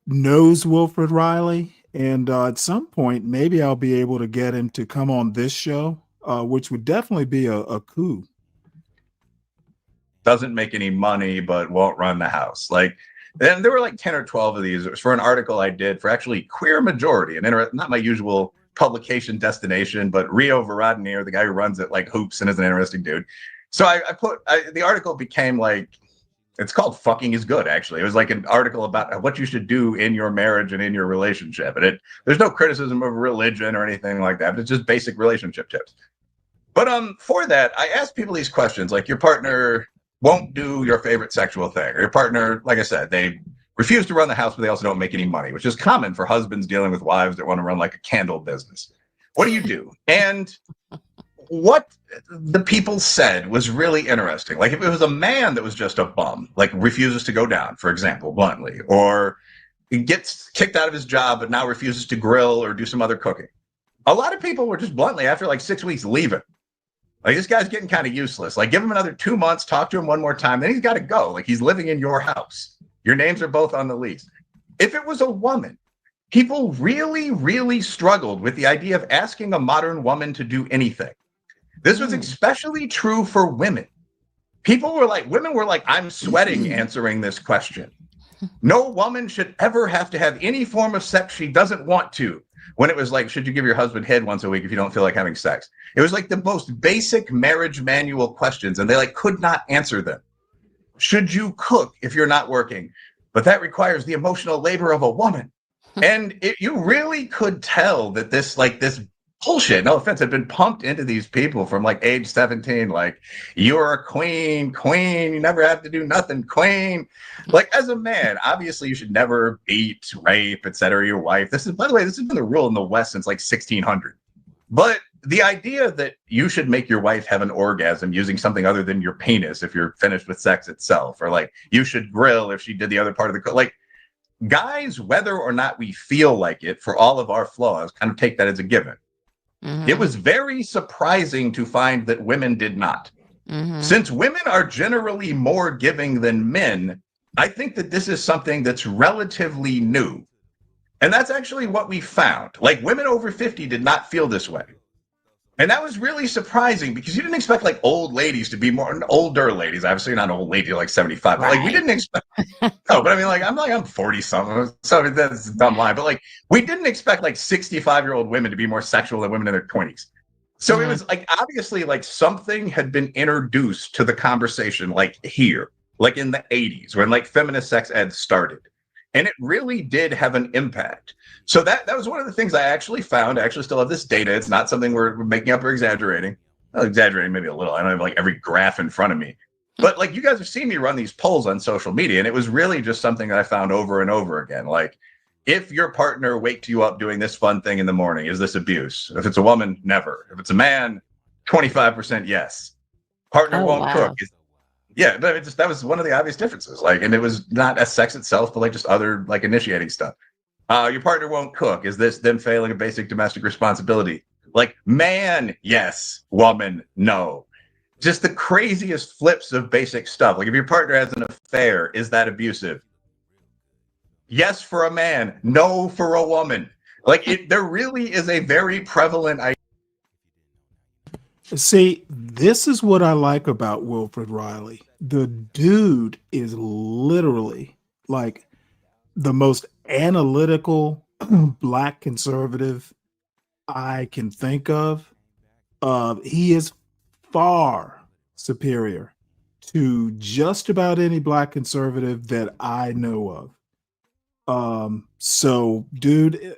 knows Wilfred Riley, and at some point, maybe I'll be able to get him to come on this show, which would definitely be a coup. doesn't make any money, but won't run the house. Like, and there were like 10 or 12 of these. It was for an article I did for actually Queer Majority, not my usual publication destination, but Rio Varadimir, the guy who runs it, like hoops and is an interesting dude. So the article became like, it's called Fucking is Good, actually. It was like an article about what you should do in your marriage and in your relationship. And there's no criticism of religion or anything like that. It's just basic relationship tips. But for that, I asked people these questions, like, your partner won't do your favorite sexual thing, or your partner, like I said, they refuse to run the house, but they also don't make any money, which is common for husbands dealing with wives that want to run like a candle business. What do you do? And what the people said was really interesting. Like, if it was a man that was just a bum, like refuses to go down, for example, bluntly, or he gets kicked out of his job but now refuses to grill or do some other cooking, a lot of people were just bluntly, after like 6 weeks, leaving. Like, this guy's getting kind of useless. Like, give him another 2 months, talk to him one more time, then he's got to go. Like, he's living in your house. Your names are both on the lease. If it was a woman, people really, really struggled with the idea of asking a modern woman to do anything. This was especially true for women. Women were like, I'm sweating answering this question. No woman should ever have to have any form of sex she doesn't want to. When it was like, should you give your husband head once a week if you don't feel like having sex? It was like the most basic marriage manual questions, and they like could not answer them. Should you cook if you're not working? But that requires the emotional labor of a woman. And you really could tell that this bullshit, no offense, had been pumped into these people from like age 17. Like, you're a queen, you never have to do nothing, queen. Like, as a man, obviously you should never beat, rape, etc. your wife. By the way, this has been the rule in the West since like 1600. But the idea that you should make your wife have an orgasm using something other than your penis if you're finished with sex itself, or like you should grill if she did the other part of the like, guys, whether or not we feel like it, for all of our flaws, kind of take that as a given. It was very surprising to find that women did not. Since women are generally more giving than men, I think that this is something that's relatively new. And that's actually what we found. Like, women over 50 did not feel this way. And that was really surprising, because you didn't expect like old ladies to be more, older ladies, obviously not old lady like 75, but like we didn't expect, no, but I mean, like, I'm 40 something, so that's a dumb lie, but like, we didn't expect like 65-year-old women to be more sexual than women in their 20s. So it was like, obviously, like, something had been introduced to the conversation, like here, like in the 80s, when like feminist sex ed started. And it really did have an impact. So that was one of the things I actually found. I actually still have this data. It's not something we're making up or exaggerating. Well, exaggerating maybe a little. I don't have like every graph in front of me. But like, you guys have seen me run these polls on social media, and it was really just something that I found over and over again. Like, if your partner wakes you up doing this fun thing in the morning, is this abuse? If it's a woman, never. If it's a man, 25% yes. Partner won't cook. Yeah, but that was one of the obvious differences. Like, and it was not as sex itself, but like just other like initiating stuff. Your partner won't cook. Is this them failing a basic domestic responsibility? Like, man, yes. Woman, no. Just the craziest flips of basic stuff. Like, if your partner has an affair, is that abusive? Yes for a man, no for a woman. Like, there really is a very prevalent idea. See, this is what I like about Wilfred Riley. The dude is literally like the most analytical black conservative I can think of. He is far superior to just about any black conservative that I know of. So dude,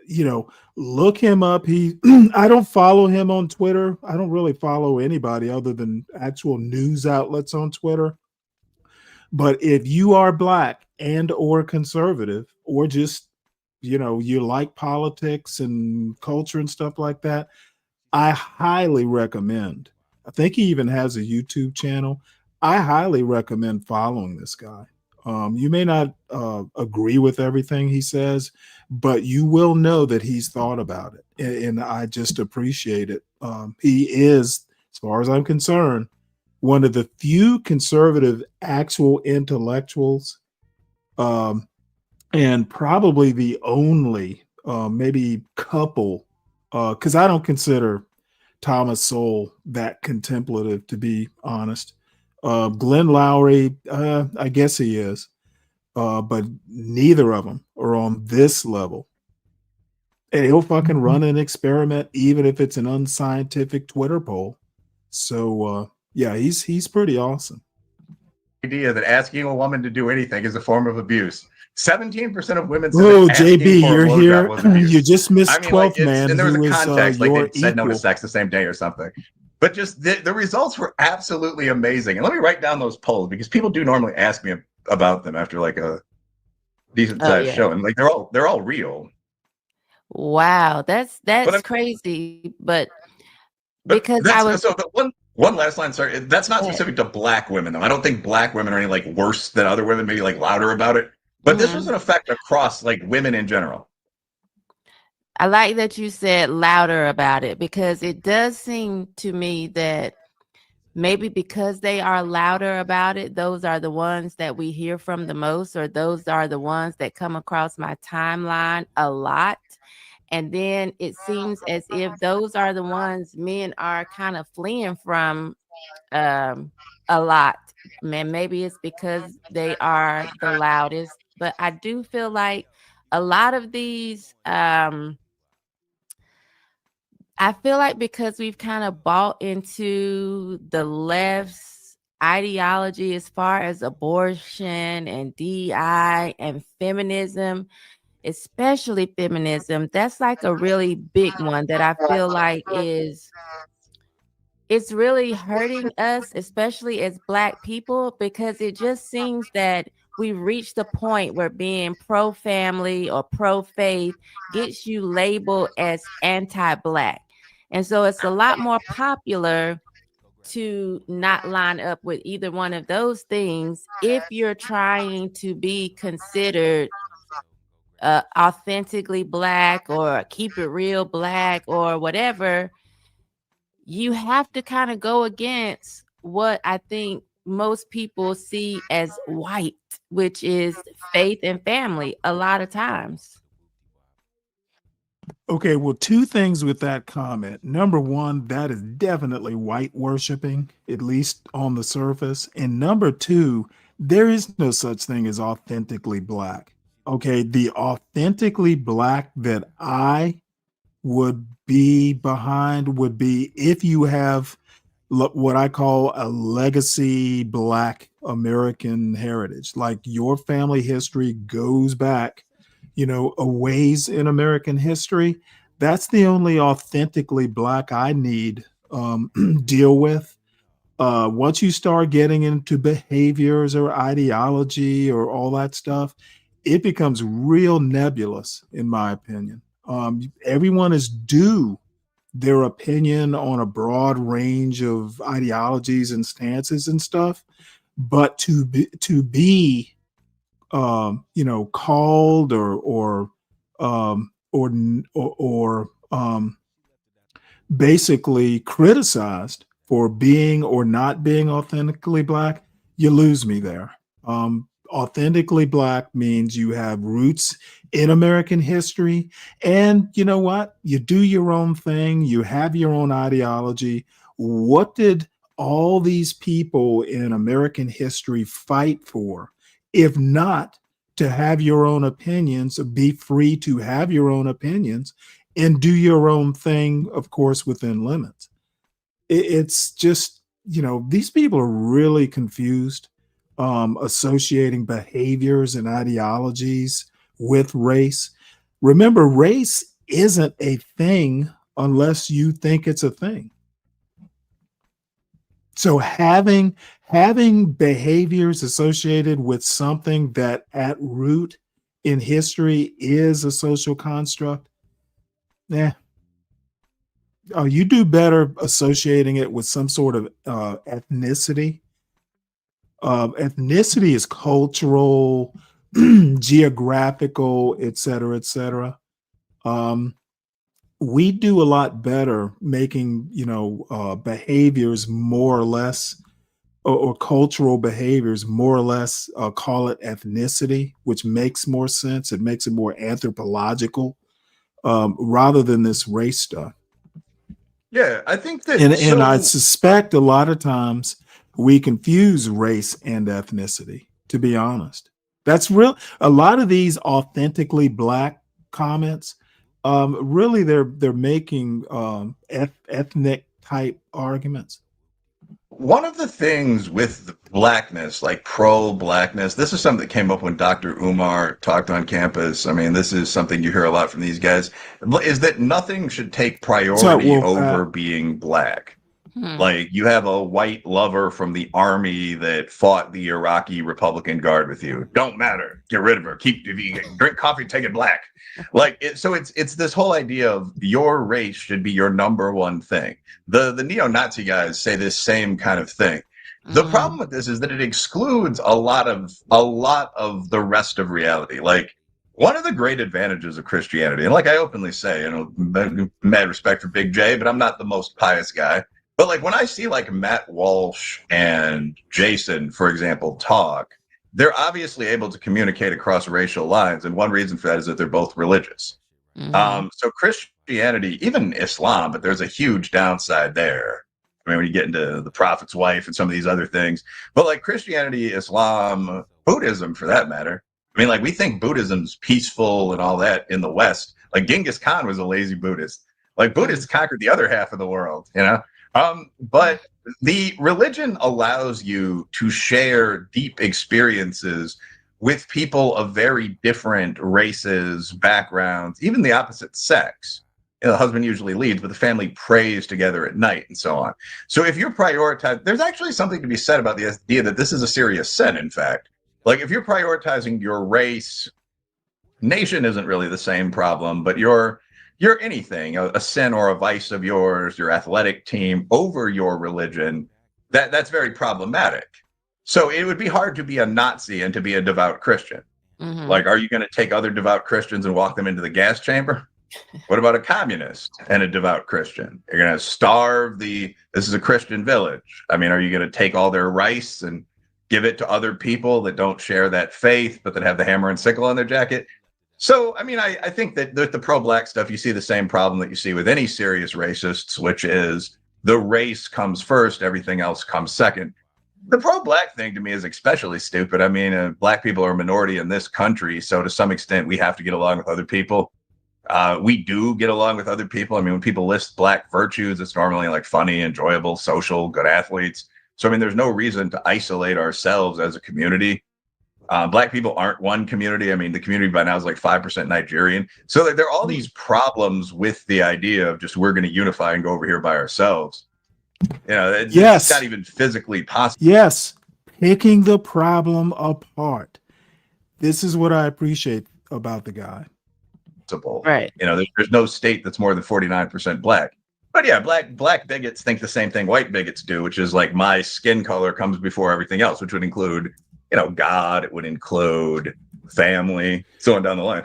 look him up. I don't follow him on Twitter. I don't really follow anybody other than actual news outlets on Twitter. But if you are black and or conservative, or just, you like politics and culture and stuff like that, I highly recommend. I think he even has a YouTube channel. I highly recommend following this guy. You may not agree with everything he says, but you will know that he's thought about it, and I just appreciate it. He is, as far as I'm concerned, one of the few conservative actual intellectuals, and probably the only maybe couple, because I don't consider Thomas Sowell that contemplative, to be honest. Glenn Lowry, I guess he is, but neither of them are on this level. And he'll fucking run an experiment, even if it's an unscientific Twitter poll. So yeah, he's pretty awesome. Idea that asking a woman to do anything is a form of abuse. 17% of women said Oh, that asking JB, for a you're blowjob here. was abuse. You just missed I mean, like, 12th man, and there was who a is context, like your they said no to equal. sex the same day or something. But just the results were absolutely amazing. And let me write down those polls because people do normally ask me about them after like a decent sized show, and like they're all real. Wow, that's But crazy. But because I that's was so the one last line. Sorry, that's not specific to black women though. I don't think black women are any like worse than other women. Maybe like louder about it. But this was an effect across like women in general. I like that you said louder about it because it does seem to me that maybe because they are louder about it, those are the ones that we hear from the most, or those are the ones that come across my timeline a lot. And then it seems as if those are the ones men are kind of fleeing from a lot. Man, maybe it's because they are the loudest, but I do feel like a lot of these I feel like because we've kind of bought into the left's ideology as far as abortion and DI and feminism, especially feminism, that's like a really big one that I feel like it's really hurting us, especially as Black people, because it just seems that we've reached a point where being pro-family or pro-faith gets you labeled as anti-Black. And so it's a lot more popular to not line up with either one of those things if you're trying to be considered authentically Black or keep it real Black or whatever. You have to kind of go against what I think most people see as white, which is faith and family a lot of times. Okay, well, two things with that comment. Number one, that is definitely white worshiping, at least on the surface. And number two, there is no such thing as authentically Black. Okay, the authentically Black that I would be behind would be if you have what I call a legacy Black American heritage, like your family history goes back, a ways in American history. That's the only authentically Black I need deal with. Once you start getting into behaviors or ideology or all that stuff, it becomes real nebulous, in my opinion. Everyone is due their opinion on a broad range of ideologies and stances and stuff, but to be called or basically criticized for being or not being authentically Black, you lose me there. Authentically Black means you have roots in American history, and you know what? You do your own thing, you have your own ideology. What did all these people in American history fight for, if not to have your own opinions, be free to have your own opinions, and do your own thing, of course, within limits? It's just, these people are really confused, associating behaviors and ideologies with race. Remember, race isn't a thing unless you think it's a thing. So having behaviors associated with something that at root in history is a social construct, you do better associating it with some sort of ethnicity Ethnicity is cultural, geographical, et cetera, et cetera. We do a lot better making, behaviors more or less, or cultural behaviors more or less, call it ethnicity, which makes more sense. It makes it more anthropological, rather than this race stuff. Yeah, I think that. And I suspect a lot of times we confuse race and ethnicity, to be honest. That's real. A lot of these authentically Black comments, really they're making ethnic type arguments. One of the things with the blackness, like pro-blackness, this is something that came up when Dr. Umar talked on campus. I mean, this is something you hear a lot from these guys, is that nothing should take priority over being Black. Like, you have a white lover from the army that fought the Iraqi Republican Guard with you. Don't matter. Get rid of her. If you drink coffee, take it black. Like, so it's this whole idea of your race should be your number one thing. The neo-Nazi guys say this same kind of thing. The problem with this is that it excludes a lot of the rest of reality. Like, one of the great advantages of Christianity, and like I openly say, mad respect for Big J, but I'm not the most pious guy. But like when I see like Matt Walsh and Jason, for example, talk, they're obviously able to communicate across racial lines. And one reason for that is that they're both religious. So Christianity, even Islam, but there's a huge downside there. I mean, when you get into the Prophet's wife and some of these other things, but like Christianity, Islam, Buddhism, for that matter. I mean, like we think Buddhism's peaceful and all that in the West. Like Genghis Khan was a lazy Buddhist. Like Buddhists conquered the other half of the world, but the religion allows you to share deep experiences with people of very different races, backgrounds, even the opposite sex. The husband usually leads, but the family prays together at night and so on. So if you're prioritizing, there's actually something to be said about the idea that this is a serious sin, in fact. Like if you're prioritizing your race, nation isn't really the same problem, but you're anything, a sin or a vice of yours, your athletic team over your religion, that's very problematic. So it would be hard to be a Nazi and to be a devout Christian. Like, are you going to take other devout Christians and walk them into the gas chamber? What about a communist and a devout Christian? You're going to starve this is a Christian village. I mean, are you going to take all their rice and give it to other people that don't share that faith, but that have the hammer and sickle on their jacket? So, I mean, I think that the pro-Black stuff, you see the same problem that you see with any serious racists, which is the race comes first, everything else comes second. The pro-Black thing to me is especially stupid. I mean, Black people are a minority in this country, so to some extent, we have to get along with other people. We do get along with other people. I mean, when people list Black virtues, it's normally like funny, enjoyable, social, good athletes. So, I mean, there's no reason to isolate ourselves as a community. Black people aren't one community. I mean, the community by now is like 5% Nigerian. So there are all these problems with the idea of just we're going to unify and go over here by ourselves. It's not even physically possible. Yes, picking the problem apart. This is what I appreciate about the guy. Right. There's no state that's more than 49% Black. But yeah, black bigots think the same thing white bigots do, which is like my skin color comes before everything else, which would include God, it would include family, so on down the line.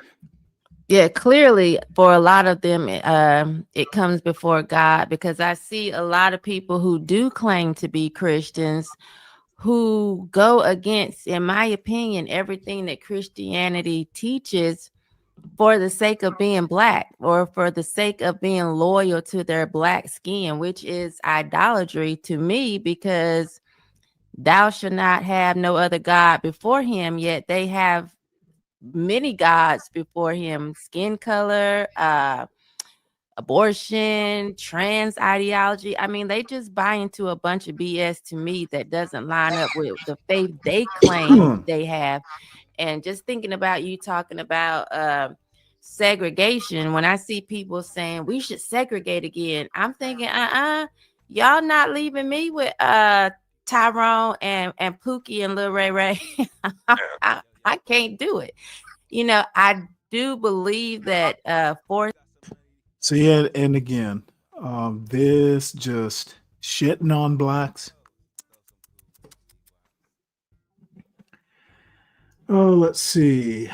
Yeah, clearly for a lot of them, it comes before God, because I see a lot of people who do claim to be Christians who go against, in my opinion, everything that Christianity teaches for the sake of being Black or for the sake of being loyal to their Black skin, which is idolatry to me, because thou shalt not have no other God before him, yet they have many gods before him: skin color, abortion, trans ideology. I mean, they just buy into a bunch of BS to me that doesn't line up with the faith they claim they have. And just thinking about you talking about segregation, when I see people saying we should segregate again, I'm thinking, y'all not leaving me with Tyrone and Pookie and Lil Ray Ray. I can't do it. I do believe that So yeah, and again, this just shitting on Blacks. Oh, let's see.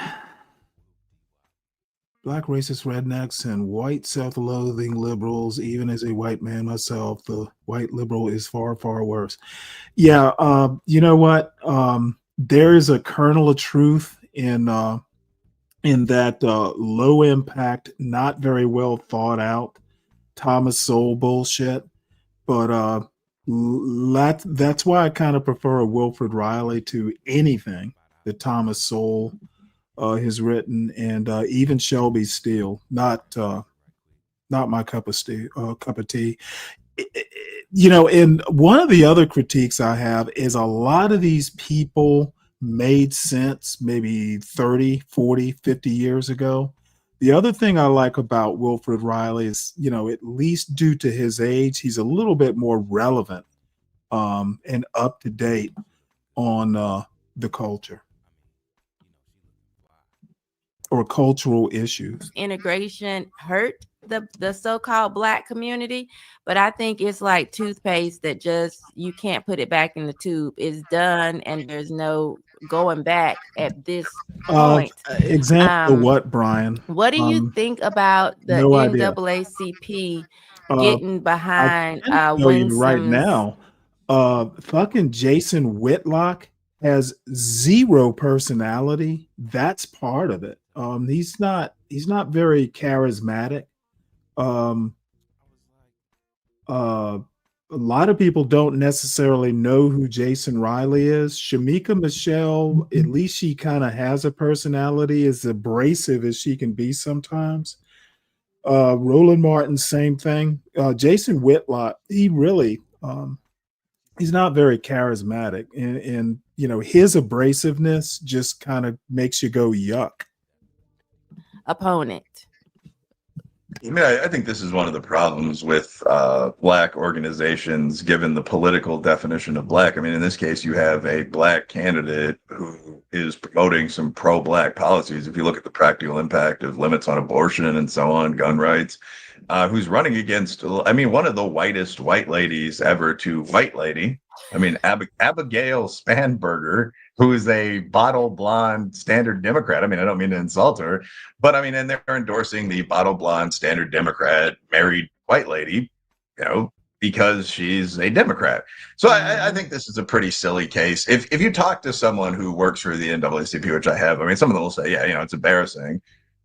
Black racist rednecks and white self-loathing liberals. Even as a white man myself, the white liberal is far, far worse. Yeah, you know what? There is a kernel of truth in that low impact, not very well thought out Thomas Sowell bullshit. But that's why I kind of prefer Wilfred Riley to anything that Thomas Sowell has written, and even Shelby Steele. Not my cup of tea. You know, and one of the other critiques I have is a lot of these people made sense maybe 30, 40, 50 years ago. The other thing I like about Wilfred Riley is, you know, at least due to his age, he's a little bit more relevant and up to date on the culture or cultural issues. Integration hurt the so-called Black community, but I think it's like toothpaste that just you can't put it back in the tube. It's done, and there's no going back at this point. Example what, Brian? What do you think about the No idea. NAACP getting behind I can tell you right Winsom's? now, fucking Jason Whitlock has zero personality. That's part of it. He's not very charismatic. A lot of people don't necessarily know who Jason Riley is. Shamika Michelle, at least she kind of has a personality, as abrasive as she can be sometimes. Roland Martin, same thing. Jason Whitlock, he really he's not very charismatic, and you know, his abrasiveness just kind of makes you go yuck. Opponent. I mean, I think this is one of the problems with Black organizations, given the political definition of Black. I mean, in this case, you have a Black candidate who is promoting some pro-Black policies. If you look at the practical impact of limits on abortion and so on, gun rights, who's running against, I mean, one of the whitest white ladies ever to white lady. I mean, Abigail Spanberger, who is a bottle blonde standard Democrat. I mean, I don't mean to insult her, but I mean, and they're endorsing the bottle blonde standard Democrat married white lady, you know, because she's a Democrat. So I think this is a pretty silly case. If you talk to someone who works for the NAACP, which I have, I mean, some of them will say, yeah, you know, it's embarrassing.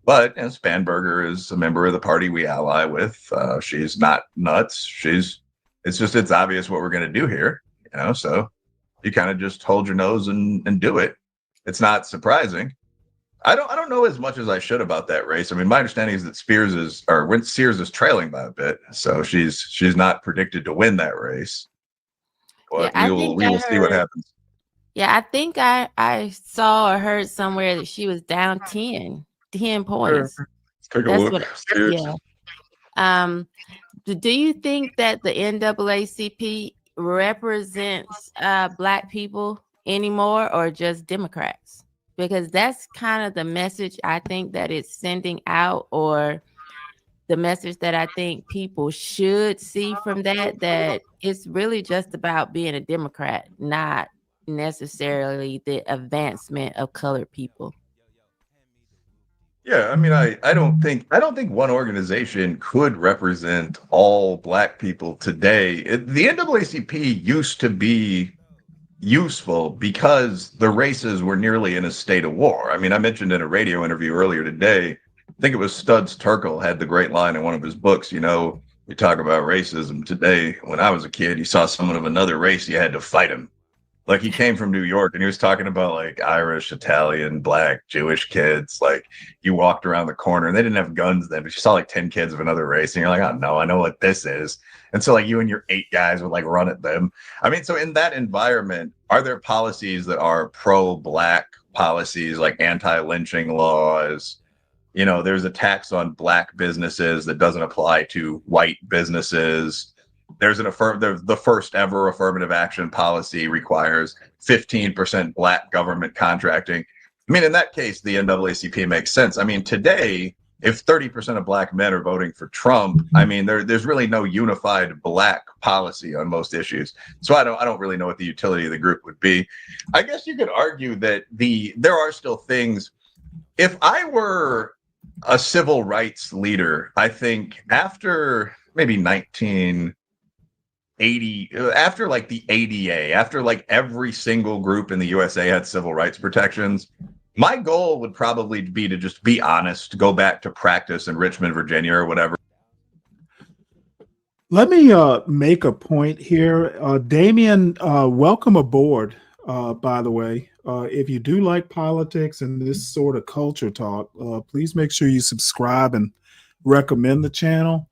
But you know, Spanberger is a member of the party we ally with. She's not nuts. It's obvious what we're going to do here. You know, so you kind of just hold your nose and do it. It's not surprising. I don't know as much as I should about that race. I mean, my understanding is that Sears is trailing by a bit, so she's not predicted to win that race. But Yeah, we will see what happens. Yeah, I think I saw or heard somewhere that she was down 10 points. Take a look. Yeah. Do you think that the NAACP represents Black people anymore, or just Democrats? Because that's kind of the message I think that it's sending out, or the message that I think people should see from that it's really just about being a Democrat, not necessarily the advancement of colored people. Yeah, I mean, I don't think one organization could represent all Black people today. The NAACP used to be useful because the races were nearly in a state of war. I mean, I mentioned in a radio interview earlier today, I think it was Studs Terkel had the great line in one of his books, you know, you talk about racism today. When I was a kid, you saw someone of another race, you had to fight him. Like, he came from New York and he was talking about like Irish, Italian, Black, Jewish kids. Like, you walked around the corner and they didn't have guns then, but you saw like 10 kids of another race and you're like, oh no, I know what this is. And so like you and your 8 guys would like run at them. I mean, so in that environment, are there policies that are pro-Black policies, like anti-lynching laws? You know, there's a tax on Black businesses that doesn't apply to white businesses. There's the first ever affirmative action policy requires 15% Black government contracting. I mean, in that case, the NAACP makes sense. I mean, today, if 30% of black men are voting for Trump, I mean, there's really no unified black policy on most issues. So I don't really know what the utility of the group would be. I guess you could argue that there are still things. If I were a civil rights leader, I think after maybe 1980, after like the ADA, after like every single group in the USA had civil rights protections, my goal would probably be to just be honest, go back to practice in Richmond, Virginia or whatever. Let me make a point here. Damien, welcome aboard, by the way. If you do like politics and this sort of culture talk, please make sure you subscribe and recommend the channel.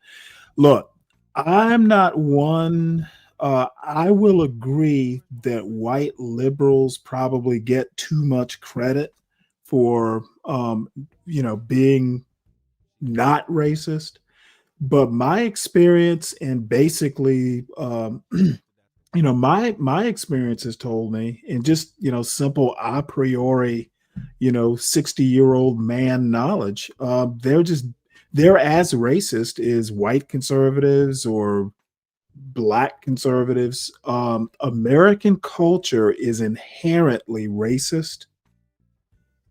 Look, I'm not one. I will agree that white liberals probably get too much credit for, being not racist. But my experience and basically, my experience has told me, and just, simple a priori, 60-year-old man knowledge, they're as racist as white conservatives or black conservatives. American culture is inherently racist.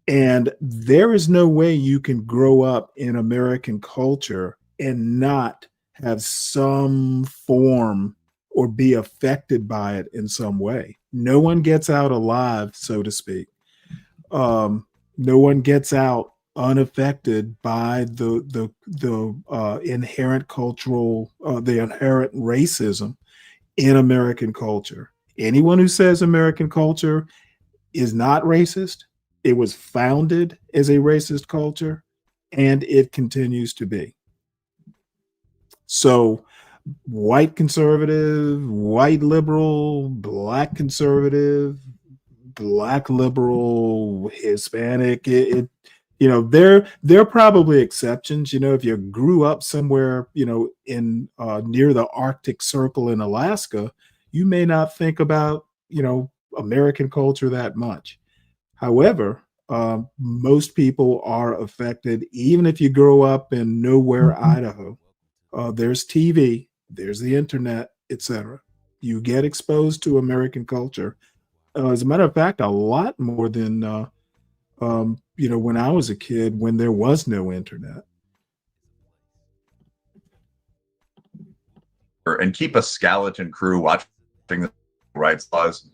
And there is no way you can grow up in American culture and not have some form or be affected by it in some way. No one gets out alive, so to speak. No one gets out unaffected by the inherent cultural, the inherent racism in American culture. Anyone who says American culture is not racist, it was founded as a racist culture, and it continues to be. So white conservative, white liberal, black conservative, black liberal, Hispanic, there are probably exceptions. If you grew up somewhere, in near the Arctic Circle in Alaska, you may not think about, American culture that much. However, most people are affected, even if you grow up in nowhere, Idaho. There's TV, there's the internet, etc. You get exposed to American culture. As a matter of fact, a lot more than, when I was a kid, when there was no internet. And keep a skeleton crew watching the rights laws.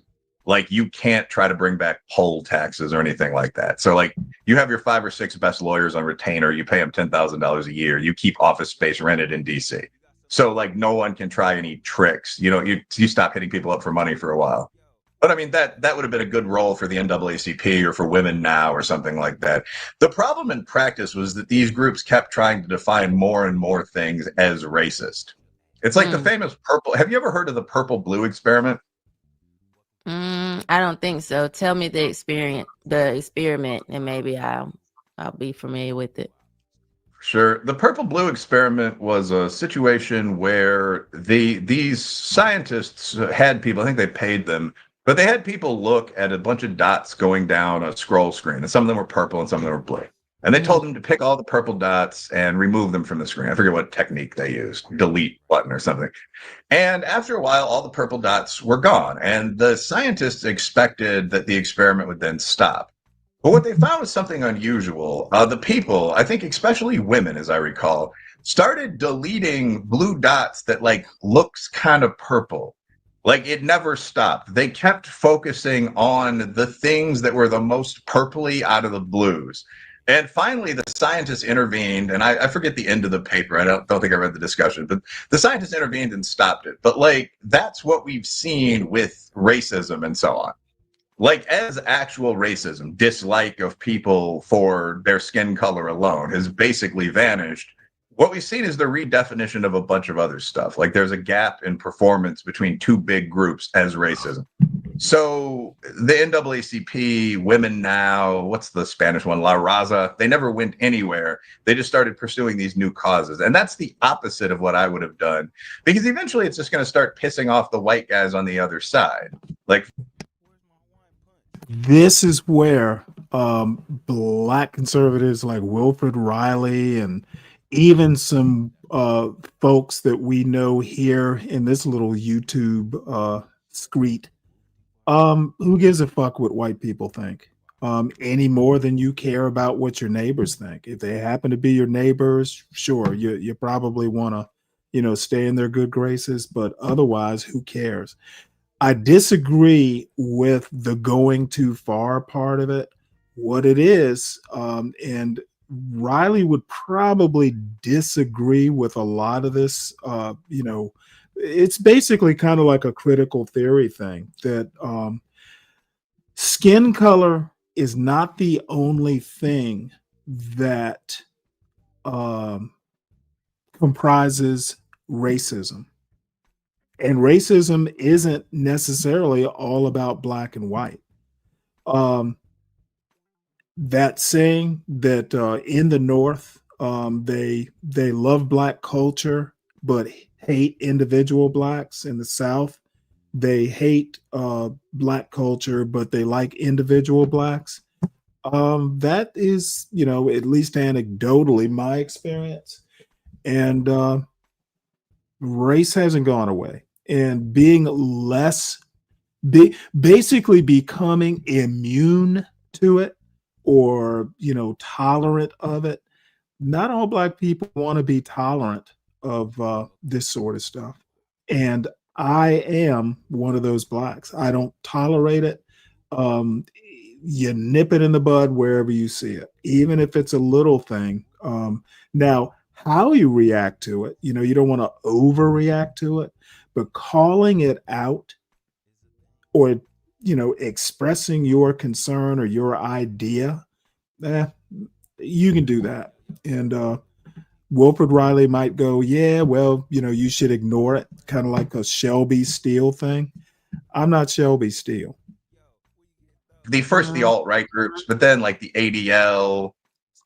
Like, you can't try to bring back poll taxes or anything like that. So like, you have your 5 or 6 best lawyers on retainer, you pay them $10,000 a year, you keep office space rented in DC. So like, no one can try any tricks. You stop hitting people up for money for a while. But I mean, that would have been a good role for the NAACP or for Women Now or something like that. The problem in practice was that these groups kept trying to define more and more things as racist. It's like the famous purple. Have you ever heard of the purple blue experiment? I don't think so. Tell me the experiment, and maybe I'll be familiar with it. Sure. The purple blue experiment was a situation where these scientists had people, I think they paid them, but they had people look at a bunch of dots going down a scroll screen, and some of them were purple and some of them were blue. And they told them to pick all the purple dots and remove them from the screen. I forget what technique they used, delete button or something. And after a while, all the purple dots were gone. And the scientists expected that the experiment would then stop. But what they found was something unusual. The people, I think especially women, as I recall, started deleting blue dots that like looks kind of purple. Like, it never stopped. They kept focusing on the things that were the most purpley out of the blues. And finally, the scientists intervened, and I forget the end of the paper. I don't think I read the discussion, but the scientists intervened and stopped it. But like, that's what we've seen with racism and so on. Like, as actual racism, dislike of people for their skin color alone has basically vanished. What we've seen is the redefinition of a bunch of other stuff. Like, there's a gap in performance between 2 big groups as racism. So the NAACP, Women Now, what's the Spanish one? La Raza, they never went anywhere. They just started pursuing these new causes. And that's the opposite of what I would have done, because eventually it's just going to start pissing off the white guys on the other side. Like, this is where black conservatives like Wilfred Riley and even some folks that we know here in this little YouTube screet. Who gives a fuck what white people think? Any more than you care about what your neighbors think. If they happen to be your neighbors, sure, you probably want to, stay in their good graces, but otherwise, who cares? I disagree with the going too far part of it. What it is, and Riley would probably disagree with a lot of this. It's basically kind of like a critical theory thing that skin color is not the only thing that comprises racism. And racism isn't necessarily all about black and white. That saying that in the North, they love black culture, but hate individual blacks. In the South, they hate black culture, but they like individual blacks. That is, at least anecdotally, my experience. And race hasn't gone away. And being basically becoming immune to it or, tolerant of it. Not all black people want to be tolerant of this sort of stuff. And I am one of those blacks. I don't tolerate it. You nip it in the bud wherever you see it, even if it's a little thing. Now, how you react to it, you don't want to overreact to it, but calling it out or, expressing your concern or your idea, you can do that. And Wilfred Riley might go, yeah, well, you should ignore it, kind of like a Shelby Steele thing. I'm not Shelby Steele. The alt-right groups, but then like the ADL,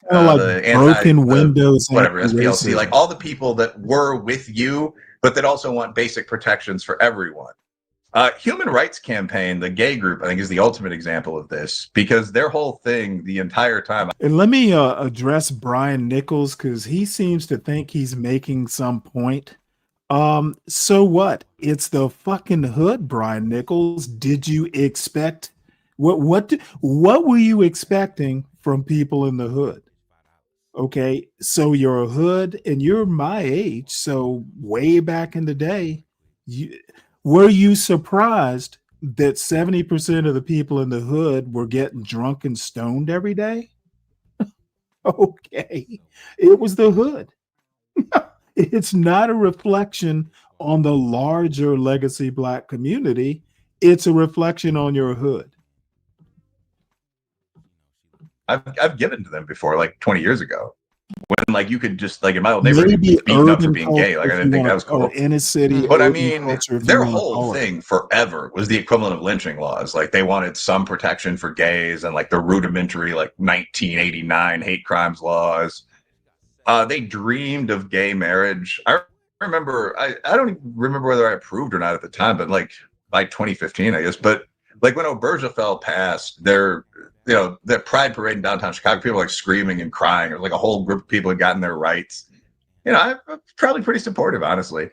the broken windows, whatever, SPLC, like all the people that were with you, but that also want basic protections for everyone. Human Rights Campaign, the gay group, I think is the ultimate example of this because their whole thing the entire time. And let me address Brian Nichols because he seems to think he's making some point. So what? It's the fucking hood, Brian Nichols. Did you expect what were you expecting from people in the hood? Okay, so you're a hood and you're my age. So way back in the day, were you surprised that 70% of the people in the hood were getting drunk and stoned every day? Okay, it was the hood. It's not a reflection on the larger legacy black community. It's a reflection on your hood. I've given to them before, like 20 years ago, when like you could just like in my old neighborhood be beaten up for being gay. Like I didn't think that was cool. In a city, but I mean, their whole thing forever was the equivalent of lynching laws. Like they wanted some protection for gays and like the rudimentary like 1989 hate crimes laws. They dreamed of gay marriage. I remember, I don't even remember whether I approved or not at the time, but like by 2015, I guess. But like when Obergefell passed, their pride parade in downtown Chicago, people were like screaming and crying. Or like a whole group of people had gotten their rights. I'm probably pretty supportive, honestly.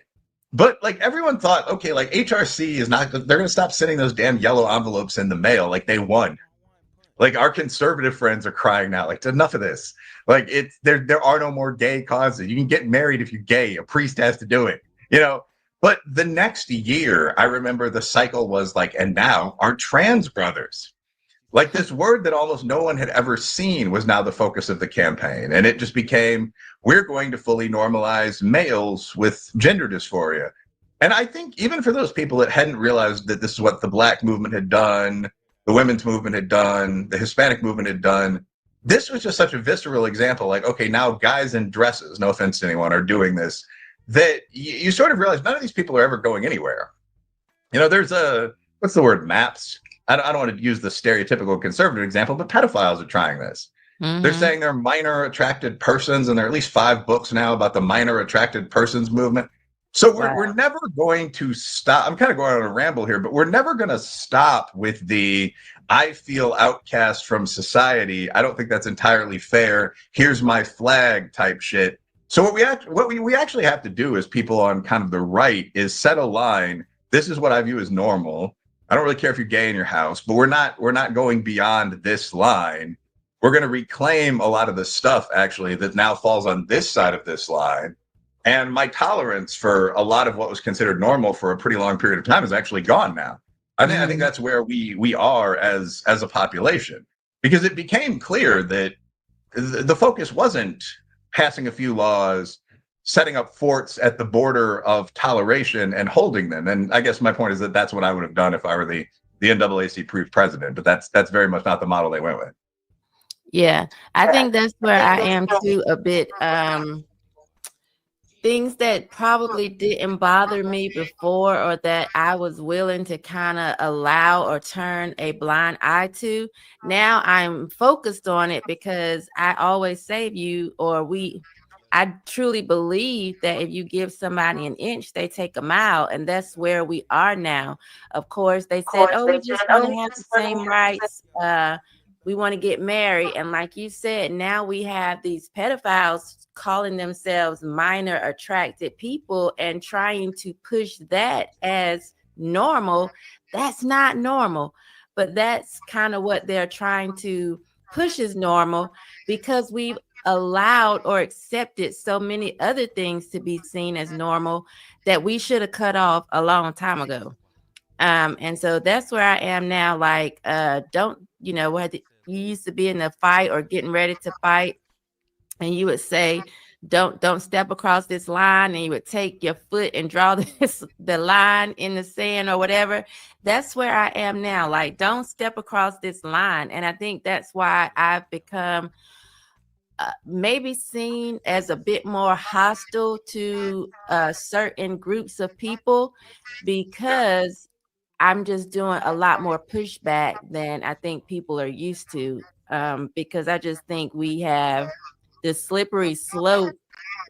But like everyone thought, okay, like HRC is not, they're going to stop sending those damn yellow envelopes in the mail. Like they won. Like our conservative friends are crying now, like enough of this. Like there are no more gay causes. You can get married if you're gay. A priest has to do it, But the next year, I remember the cycle was like, and now our trans brothers. Like this word that almost no one had ever seen was now the focus of the campaign. And it just became, we're going to fully normalize males with gender dysphoria. And I think even for those people that hadn't realized that this is what the Black movement had done, the women's movement had done, the Hispanic movement had done, this was just such a visceral example. Like, okay, now guys in dresses, no offense to anyone, are doing this, that you sort of realize none of these people are ever going anywhere. There's what's the word, MAPS? I don't want to use the stereotypical conservative example, but pedophiles are trying this. Mm-hmm. They're saying they're minor attracted persons, and there are at least 5 books now about the minor attracted persons movement. So we're never going to stop. I'm kind of going on a ramble here, but we're never going to stop with the I feel outcast from society. I don't think that's entirely fair. Here's my flag type shit. So what we actually have to do as people on kind of the right is set a line. This is what I view as normal. I don't really care if you're gay in your house, but we're not going beyond this line. We're going to reclaim a lot of the stuff actually that now falls on this side of this line. And my tolerance for a lot of what was considered normal for a pretty long period of time is actually gone now. I think that's where we are as a population, because it became clear that the focus wasn't passing a few laws, setting up forts at the border of toleration and holding them. And I guess my point is that that's what I would have done if I were the NAACP president. But that's very much not the model they went with. Yeah, I think that's where I am too a bit. Things that probably didn't bother me before, or that I was willing to kind of allow or turn a blind eye to, now I'm focused on it, because I always say I truly believe that if you give somebody an inch, they take a mile. And that's where we are now. Of course, they said, oh, we just want to have the same rights. We want to get married. And like you said, now we have these pedophiles calling themselves minor attracted people and trying to push that as normal. That's not normal, but that's kind of what they're trying to push as normal, because we've allowed or accepted so many other things to be seen as normal that we should have cut off a long time ago. And so that's where I am now. Like, you used to be in a fight or getting ready to fight, and you would say, don't step across this line, and you would take your foot and draw the line in the sand or whatever. That's where I am now. Like, don't step across this line. And I think that's why I've become maybe seen as a bit more hostile to certain groups of people, because I'm just doing a lot more pushback than I think people are used to, because I just think we have the slippery slope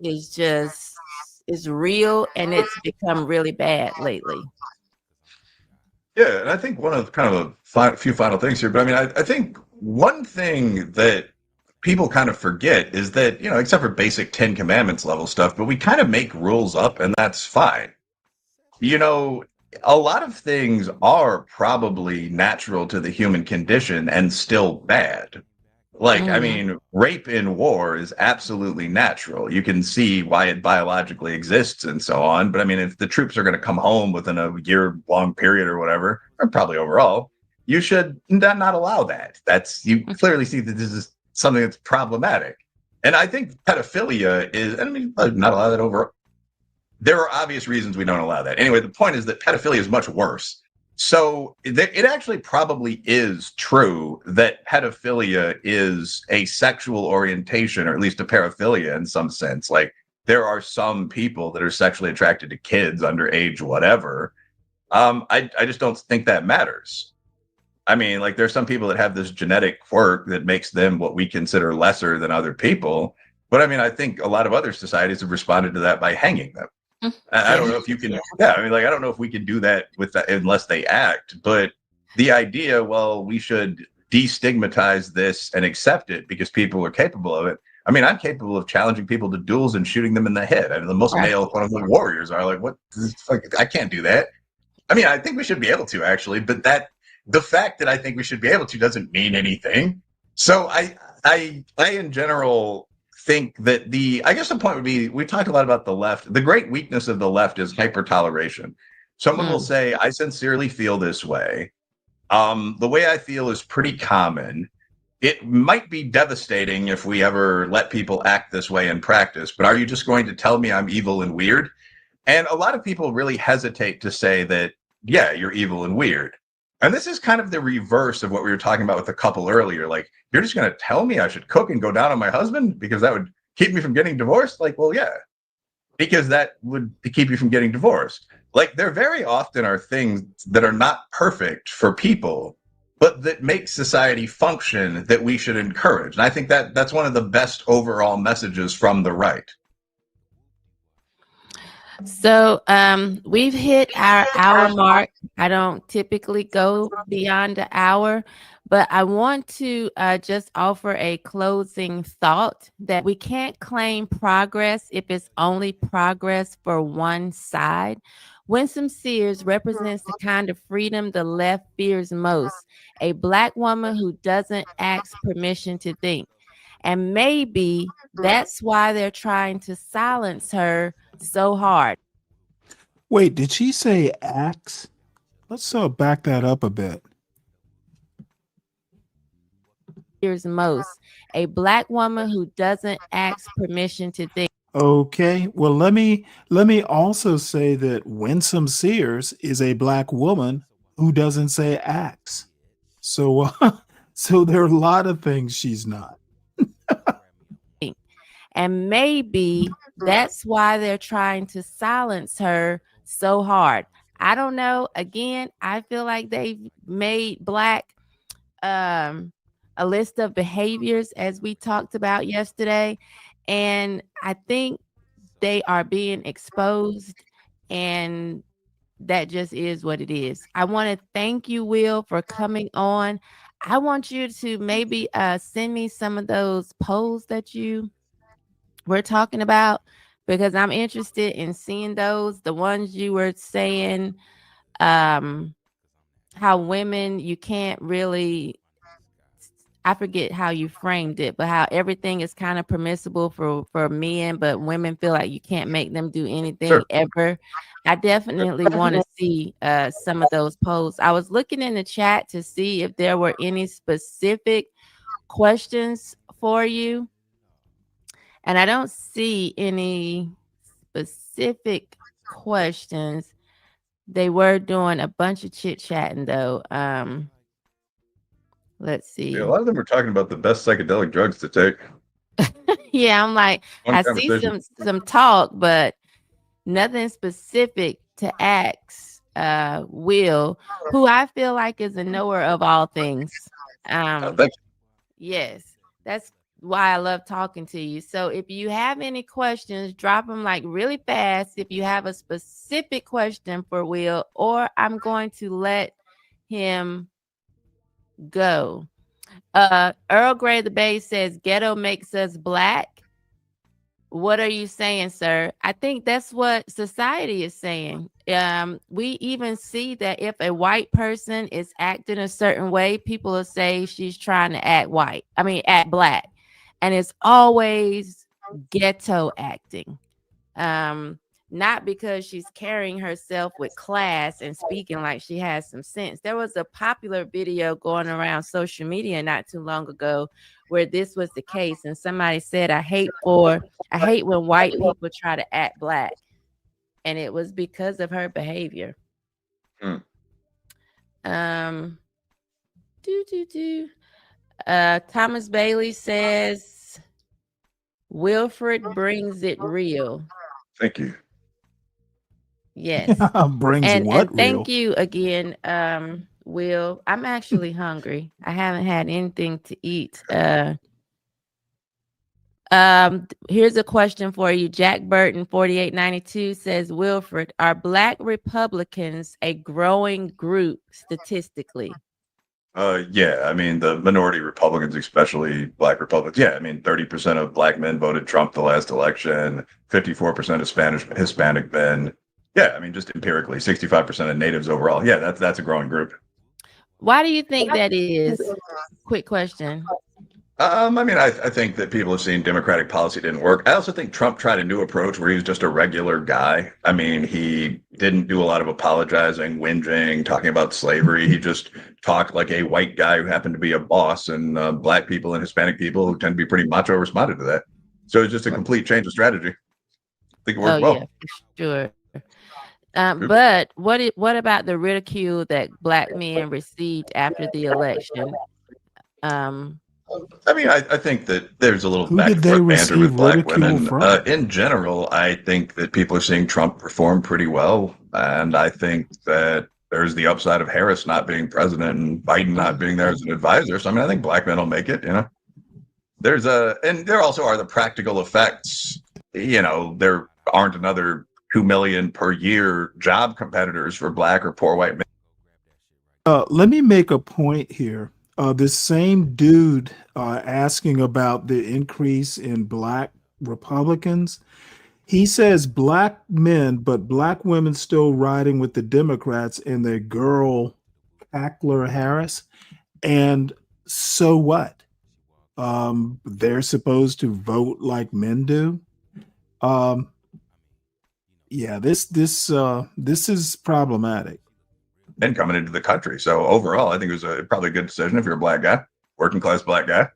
is real, and it's become really bad lately. Yeah, and I think one of kind of a few final things here, but I mean, I think one thing that people kind of forget is that, except for basic 10 Commandments level stuff, but we kind of make rules up, and that's fine. A lot of things are probably natural to the human condition and still bad. Like, I mean, rape in war is absolutely natural. You can see why it biologically exists and so on. But I mean, if the troops are going to come home within a year-long period or whatever, or probably overall, you should not allow that. You clearly see that this is something that's problematic. And I think pedophilia not allow that overall. There are obvious reasons we don't allow that. Anyway, the point is that pedophilia is much worse. So it actually probably is true that pedophilia is a sexual orientation, or at least a paraphilia in some sense. Like, there are some people that are sexually attracted to kids underage, whatever. I just don't think that matters. I mean, like, there's some people that have this genetic quirk that makes them what we consider lesser than other people. But I mean, I think a lot of other societies have responded to that by hanging them. I don't know if you can. Yeah, I mean, like, I don't know if we can do that with that unless they act. But the idea, well, we should destigmatize this and accept it because people are capable of it. I mean, I'm capable of challenging people to duels and shooting them in the head. I mean, the most male quote-unquote warriors are like, what? I can't do that. I mean, I think we should be able to, actually, but the fact that I think we should be able to doesn't mean anything. So I in general think that I guess the point would be, we talked a lot about the left. The great weakness of the left is hyper-toleration. Someone will say, I sincerely feel this way. The way I feel is pretty common. It might be devastating if we ever let people act this way in practice, but are you just going to tell me I'm evil and weird? And a lot of people really hesitate to say that, yeah, you're evil and weird. And this is kind of the reverse of what we were talking about with the couple earlier. Like, you're just going to tell me I should cook and go down on my husband because that would keep me from getting divorced? Like, well, yeah, because that would keep you from getting divorced. Like, there very often are things that are not perfect for people, but that make society function that we should encourage. And I think that's one of the best overall messages from the right. So we've hit our hour mark. I don't typically go beyond the hour, but I want to just offer a closing thought that we can't claim progress if it's only progress for one side. Winsome Sears represents the kind of freedom the left fears most, a Black woman who doesn't ask permission to think. And maybe that's why they're trying to silence her so hard. Wait, did she say axe? Let's back that up a bit. Fears most, a Black woman who doesn't ask permission to think. Okay, well let me also say that Winsome Sears is a Black woman who doesn't say axe. So so there are a lot of things she's not. And maybe that's why they're trying to silence her so hard. I don't know. Again, I feel like they've made Black a list of behaviors, as we talked about yesterday. And I think they are being exposed, and that just is what it is. I want to thank you, Will, for coming on. I want you to maybe send me some of those polls that you were talking about, because I'm interested in seeing those. The ones you were saying, how women, you can't really, I forget how you framed it, but how everything is kind of permissible for men, but women feel like you can't make them do anything ever. I definitely want to see some of those posts. I was looking in the chat to see if there were any specific questions for you, and I don't see any specific questions. They were doing a bunch of chit-chatting though. Let's see. Yeah, a lot of them are talking about the best psychedelic drugs to take. Yeah, I'm like, One I see conversation. some talk, but nothing specific to ask Will, who I feel like is a knower of all things. Yes, that's why I love talking to you. So if you have any questions, drop them like really fast. If you have a specific question for Will, or I'm going to let him go. Earl Grey the Bay says ghetto makes us Black. What are you saying, sir? I think that's what society is saying. We even see that if a white person is acting a certain way, people will say she's trying to act act Black. And it's always ghetto acting. Not because she's carrying herself with class and speaking like she has some sense. There was a popular video going around social media not too long ago where this was the case, and somebody said, I hate when white people try to act Black, and it was because of her behavior. Thomas Bailey says Wilfred brings it real. Thank you. Yes. Brings and what thank real? you again, Will. I'm actually hungry. I haven't had anything to eat. Here's a question for you. Jack Burton 4892 says, Wilfred, are Black Republicans a growing group statistically? Yeah, I mean, the minority Republicans, especially Black Republicans. Yeah, I mean, 30% of Black men voted Trump the last election, 54% Hispanic men. Yeah, I mean, just empirically, 65% of natives overall. Yeah, that's a growing group. Why do you think that is? Quick question. I mean, I think that people have seen Democratic policy didn't work. I also think Trump tried a new approach where he was just a regular guy. I mean, he didn't do a lot of apologizing, whinging, talking about slavery. He just talked like a white guy who happened to be a boss, and Black people and Hispanic people who tend to be pretty macho responded to that. So it's just a complete change of strategy. I think it worked well. Yeah, for sure. But what about the ridicule that Black men received after the election? I mean, I think that there's a little back and forth banter with Black women. In general, I think that people are seeing Trump perform pretty well. And I think that there's the upside of Harris not being president and Biden not being there as an advisor. So, I mean, I think Black men will make it, you know. And there also are the practical effects. You know, there aren't another 2 million per year job competitors for black or poor white men. Let me make a point here. This same dude asking about the increase in black Republicans, he says black men, but black women still riding with the Democrats and their girl Ackler Harris. And so what? They're supposed to vote like men do. Yeah, this is problematic. And coming into the country. So overall, I think it was probably a good decision if you're a black guy, working class black guy.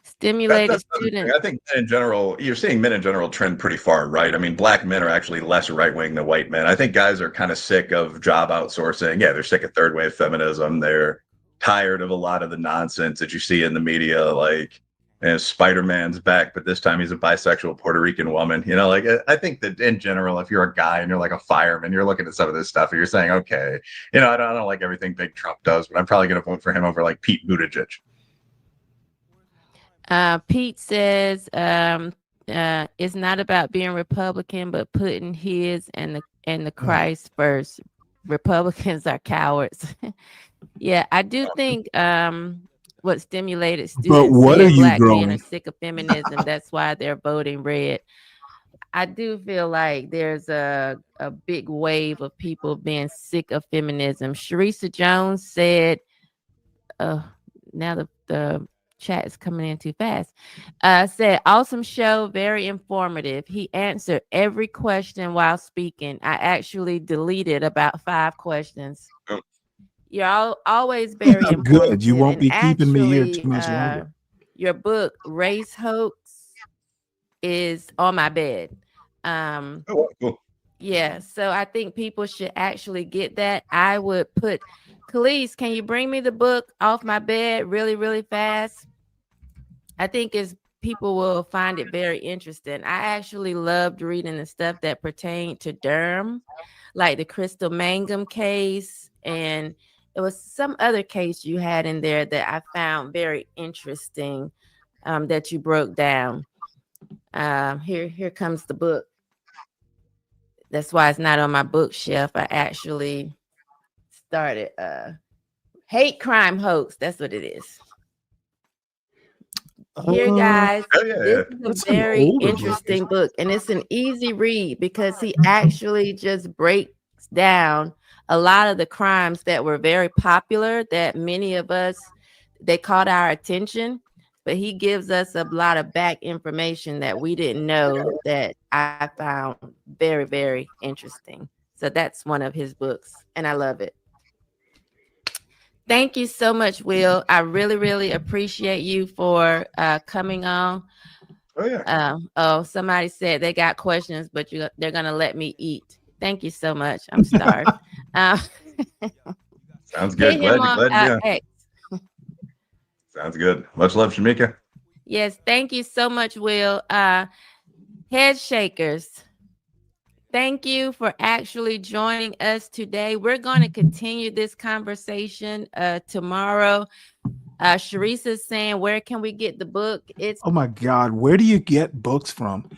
Stimulated students. I think in general, you're seeing men in general trend pretty far right. I mean, black men are actually less right wing than white men. I think guys are kind of sick of job outsourcing. Yeah, they're sick of third wave feminism. They're tired of a lot of the nonsense that you see in the media, like Spider-Man's back, but this time he's a bisexual Puerto Rican woman. Like I think that in general, if you're a guy and you're like a fireman, you're looking at some of this stuff and you're saying, okay, I don't like everything Big Trump does, but I'm probably going to vote for him over like Pete Buttigieg. Pete says it's not about being Republican, but putting his and the Christ first. Republicans are cowards. Yeah, I do think what stimulated students, but what are you black growing? men are sick of feminism. That's why they're voting red. I do feel like there's a big wave of people being sick of feminism. Sharissa Jones said, now the chat is coming in too fast. Said, awesome show, very informative. He answered every question while speaking. I actually deleted about 5 questions. You're always very important. Good. You won't be keeping me here too much longer. Your book, Race Hoax, is on my bed. Cool. Yeah, so I think people should actually get that. I would put, Khalees, can you bring me the book off my bed really, really fast? I think people will find it very interesting. I actually loved reading the stuff that pertained to Durham, like the Crystal Mangum case, and it was some other case you had in there that I found very interesting, that you broke down. Here comes the book. That's why it's not on my bookshelf. I actually started Hate Crime Hoax. That's what it is. Here, guys, this is a very interesting book, and it's an easy read because he actually just breaks down a lot of the crimes that were very popular that many of us, they caught our attention, but he gives us a lot of back information that we didn't know that I found very, very interesting. So that's one of his books, and I love it. Thank you so much, Will. I really, really appreciate you for coming on. Oh, yeah. Somebody said they got questions, but they're going to let me eat. Thank you so much. I'm starved. Sounds good. Glad. Sounds good. Much love, Shamika. Yes, thank you so much, Will. Head shakers, thank you for actually joining us today. We're going to continue this conversation tomorrow. Sharice's saying, where can we get the book? Oh my God, where do you get books from?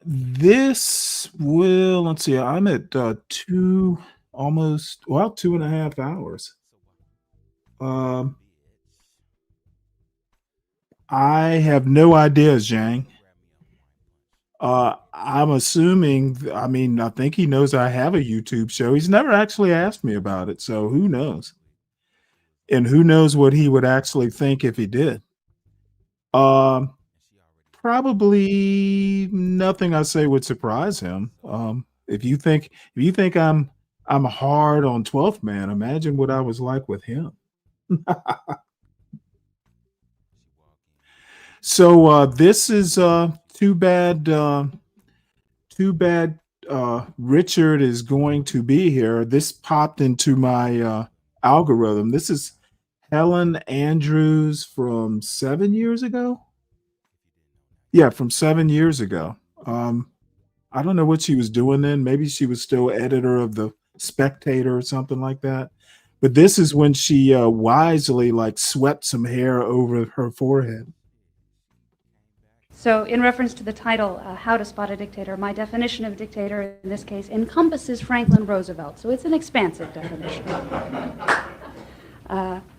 This will, let's see, I'm at 2.5 hours. I have no idea, Zhang. I'm assuming, I think he knows I have a YouTube show. He's never actually asked me about it, so who knows? And who knows what he would actually think if he did. Probably nothing I say would surprise him. If you think I'm hard on 12th Man, imagine what I was like with him. So this is too bad. Richard is going to be here. This popped into my algorithm. This is Helen Andrews from 7 years ago. Yeah, from 7 years ago. I don't know what she was doing then. Maybe she was still editor of the Spectator or something like that. But this is when she wisely swept some hair over her forehead. So in reference to the title, How to Spot a Dictator, my definition of dictator in this case encompasses Franklin Roosevelt, so it's an expansive definition.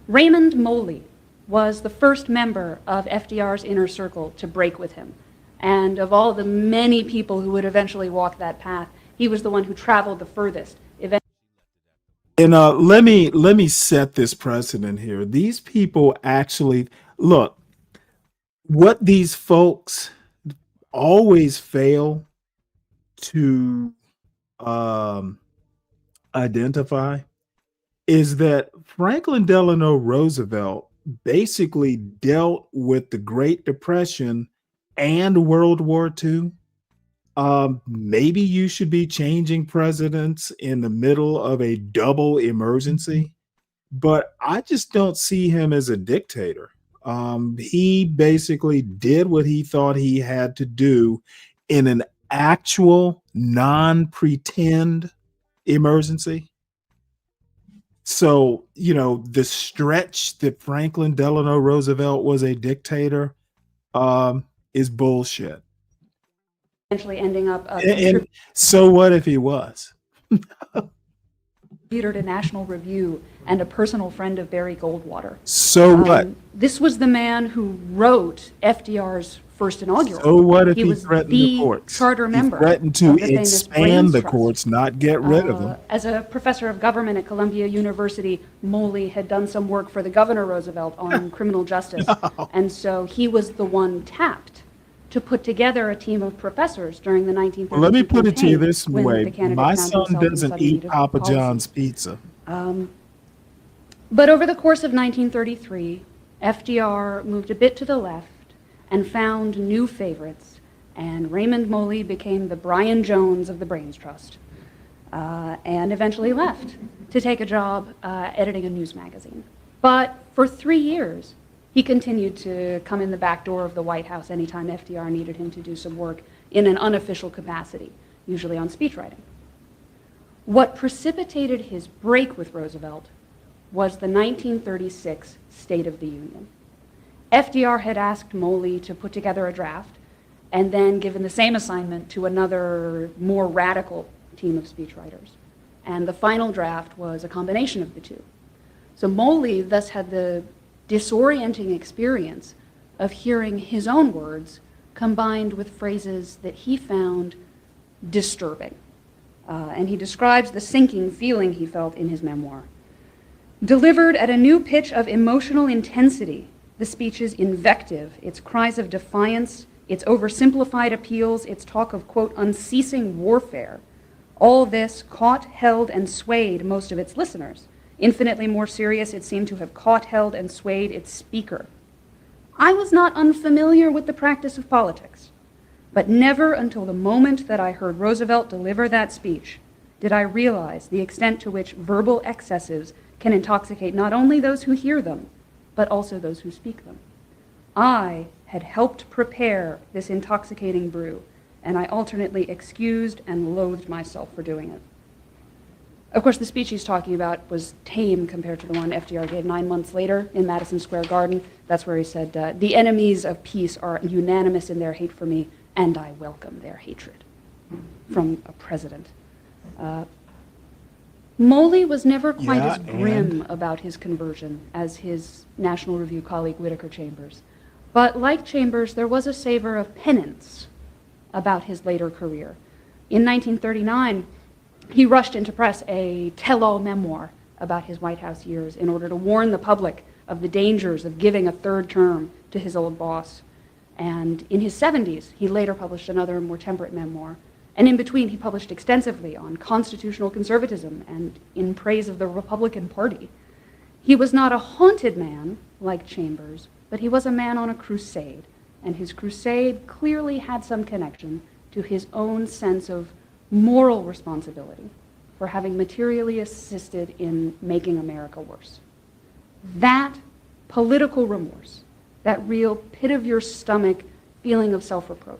Raymond Moley was the first member of FDR's inner circle to break with him. And of all the many people who would eventually walk that path, he was the one who traveled the furthest. And let me set this precedent here. These people actually look. What these folks always fail to identify is that Franklin Delano Roosevelt basically dealt with the Great Depression and World War II. Maybe you should be changing presidents in the middle of a double emergency, but I just don't see him as a dictator. He basically did what he thought he had to do in an actual non-pretend emergency. So, the stretch that Franklin Delano Roosevelt was a dictator is bullshit. Eventually ending up And so what if he was? contributor to National Review and a personal friend of Barry Goldwater. So what? This was the man who wrote FDR's first inaugural. So what if he was threatened the the courts? charter He member threatened to of the famous expand Brains the Trust. courts, not get rid of them. As a professor of government at Columbia University, Moley had done some work for the Governor Roosevelt on criminal justice. And so he was the one tapped to put together a team of professors during the 1930s. Well, let me put it to you this when way. the candidate My found son himself in doesn't sudden need eat of Papa policy. John's pizza. But over the course of 1933, FDR moved a bit to the left and found new favorites, and Raymond Moley became the Brian Jones of the Brains Trust, and eventually left to take a job editing a news magazine. But for 3 years, he continued to come in the back door of the White House anytime FDR needed him to do some work in an unofficial capacity, usually on speechwriting. What precipitated his break with Roosevelt was the 1936 State of the Union. FDR had asked Moley to put together a draft and then given the same assignment to another more radical team of speechwriters. And the final draft was a combination of the two. So Moley thus had the disorienting experience of hearing his own words combined with phrases that he found disturbing. And he describes the sinking feeling he felt in his memoir. Delivered at a new pitch of emotional intensity, the speech's invective, its cries of defiance, its oversimplified appeals, its talk of, quote, unceasing warfare, all this caught, held, and swayed most of its listeners. Infinitely more serious, it seemed to have caught, held, and swayed its speaker. I was not unfamiliar with the practice of politics, but never until the moment that I heard Roosevelt deliver that speech did I realize the extent to which verbal excesses can intoxicate not only those who hear them, but also those who speak them. I had helped prepare this intoxicating brew, and I alternately excused and loathed myself for doing it. Of course, the speech he's talking about was tame compared to the one FDR gave 9 months later in Madison Square Garden. That's where he said, the enemies of peace are unanimous in their hate for me, and I welcome their hatred. From a president. Moley was never quite as grim about his conversion as his National Review colleague Whittaker Chambers. But like Chambers, there was a savor of penance about his later career. In 1939, he rushed into press a tell-all memoir about his White House years in order to warn the public of the dangers of giving a third term to his old boss. And in his 70s, he later published another more temperate memoir. And in between, he published extensively on constitutional conservatism and in praise of the Republican Party. He was not a haunted man like Chambers, but he was a man on a crusade. And his crusade clearly had some connection to his own sense of moral responsibility for having materially assisted in making America worse. That political remorse, that real pit of your stomach feeling of self-reproach,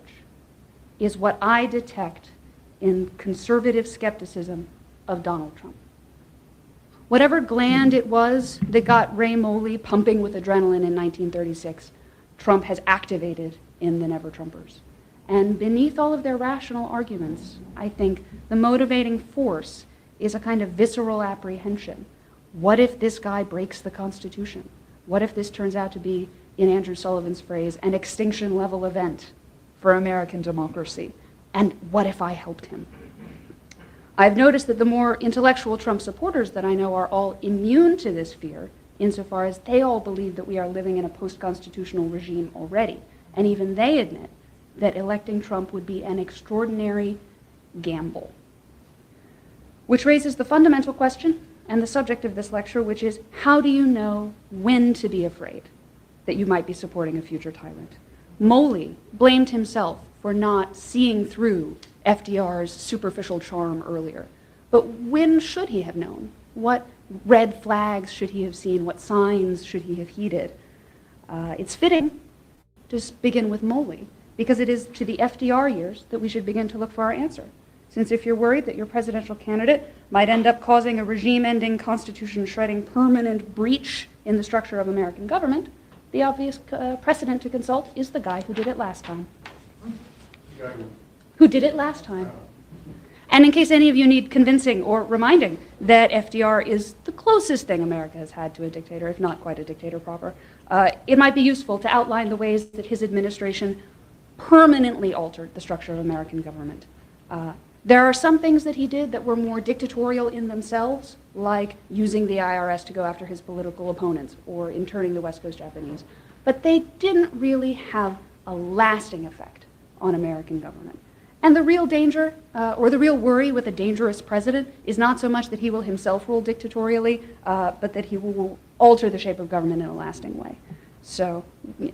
is what I detect in conservative skepticism of Donald Trump. Whatever gland it was that got Ray Moley pumping with adrenaline in 1936, Trump has activated in the Never-Trumpers. And beneath all of their rational arguments, I think the motivating force is a kind of visceral apprehension. What if this guy breaks the Constitution? What if this turns out to be, in Andrew Sullivan's phrase, an extinction-level event for American democracy? And what if I helped him? I've noticed that the more intellectual Trump supporters that I know are all immune to this fear, insofar as they all believe that we are living in a post-constitutional regime already. And even they admit that electing Trump would be an extraordinary gamble. Which raises the fundamental question and the subject of this lecture, which is, how do you know when to be afraid that you might be supporting a future tyrant? Moley blamed himself for not seeing through FDR's superficial charm earlier. But when should he have known? What red flags should he have seen? What signs should he have heeded? It's fitting to begin with Moley, because it is to the FDR years that we should begin to look for our answer. Since if you're worried that your presidential candidate might end up causing a regime-ending, constitution-shredding, permanent breach in the structure of American government, the obvious precedent to consult is the guy who did it last time. And in case any of you need convincing or reminding that FDR is the closest thing America has had to a dictator, if not quite a dictator proper, it might be useful to outline the ways that his administration permanently altered the structure of American government. There are some things that he did that were more dictatorial in themselves, like using the IRS to go after his political opponents or interning the West Coast Japanese. But they didn't really have a lasting effect on American government. And the real danger, or the real worry with a dangerous president, is not so much that he will himself rule dictatorially, but that he will alter the shape of government in a lasting way. So,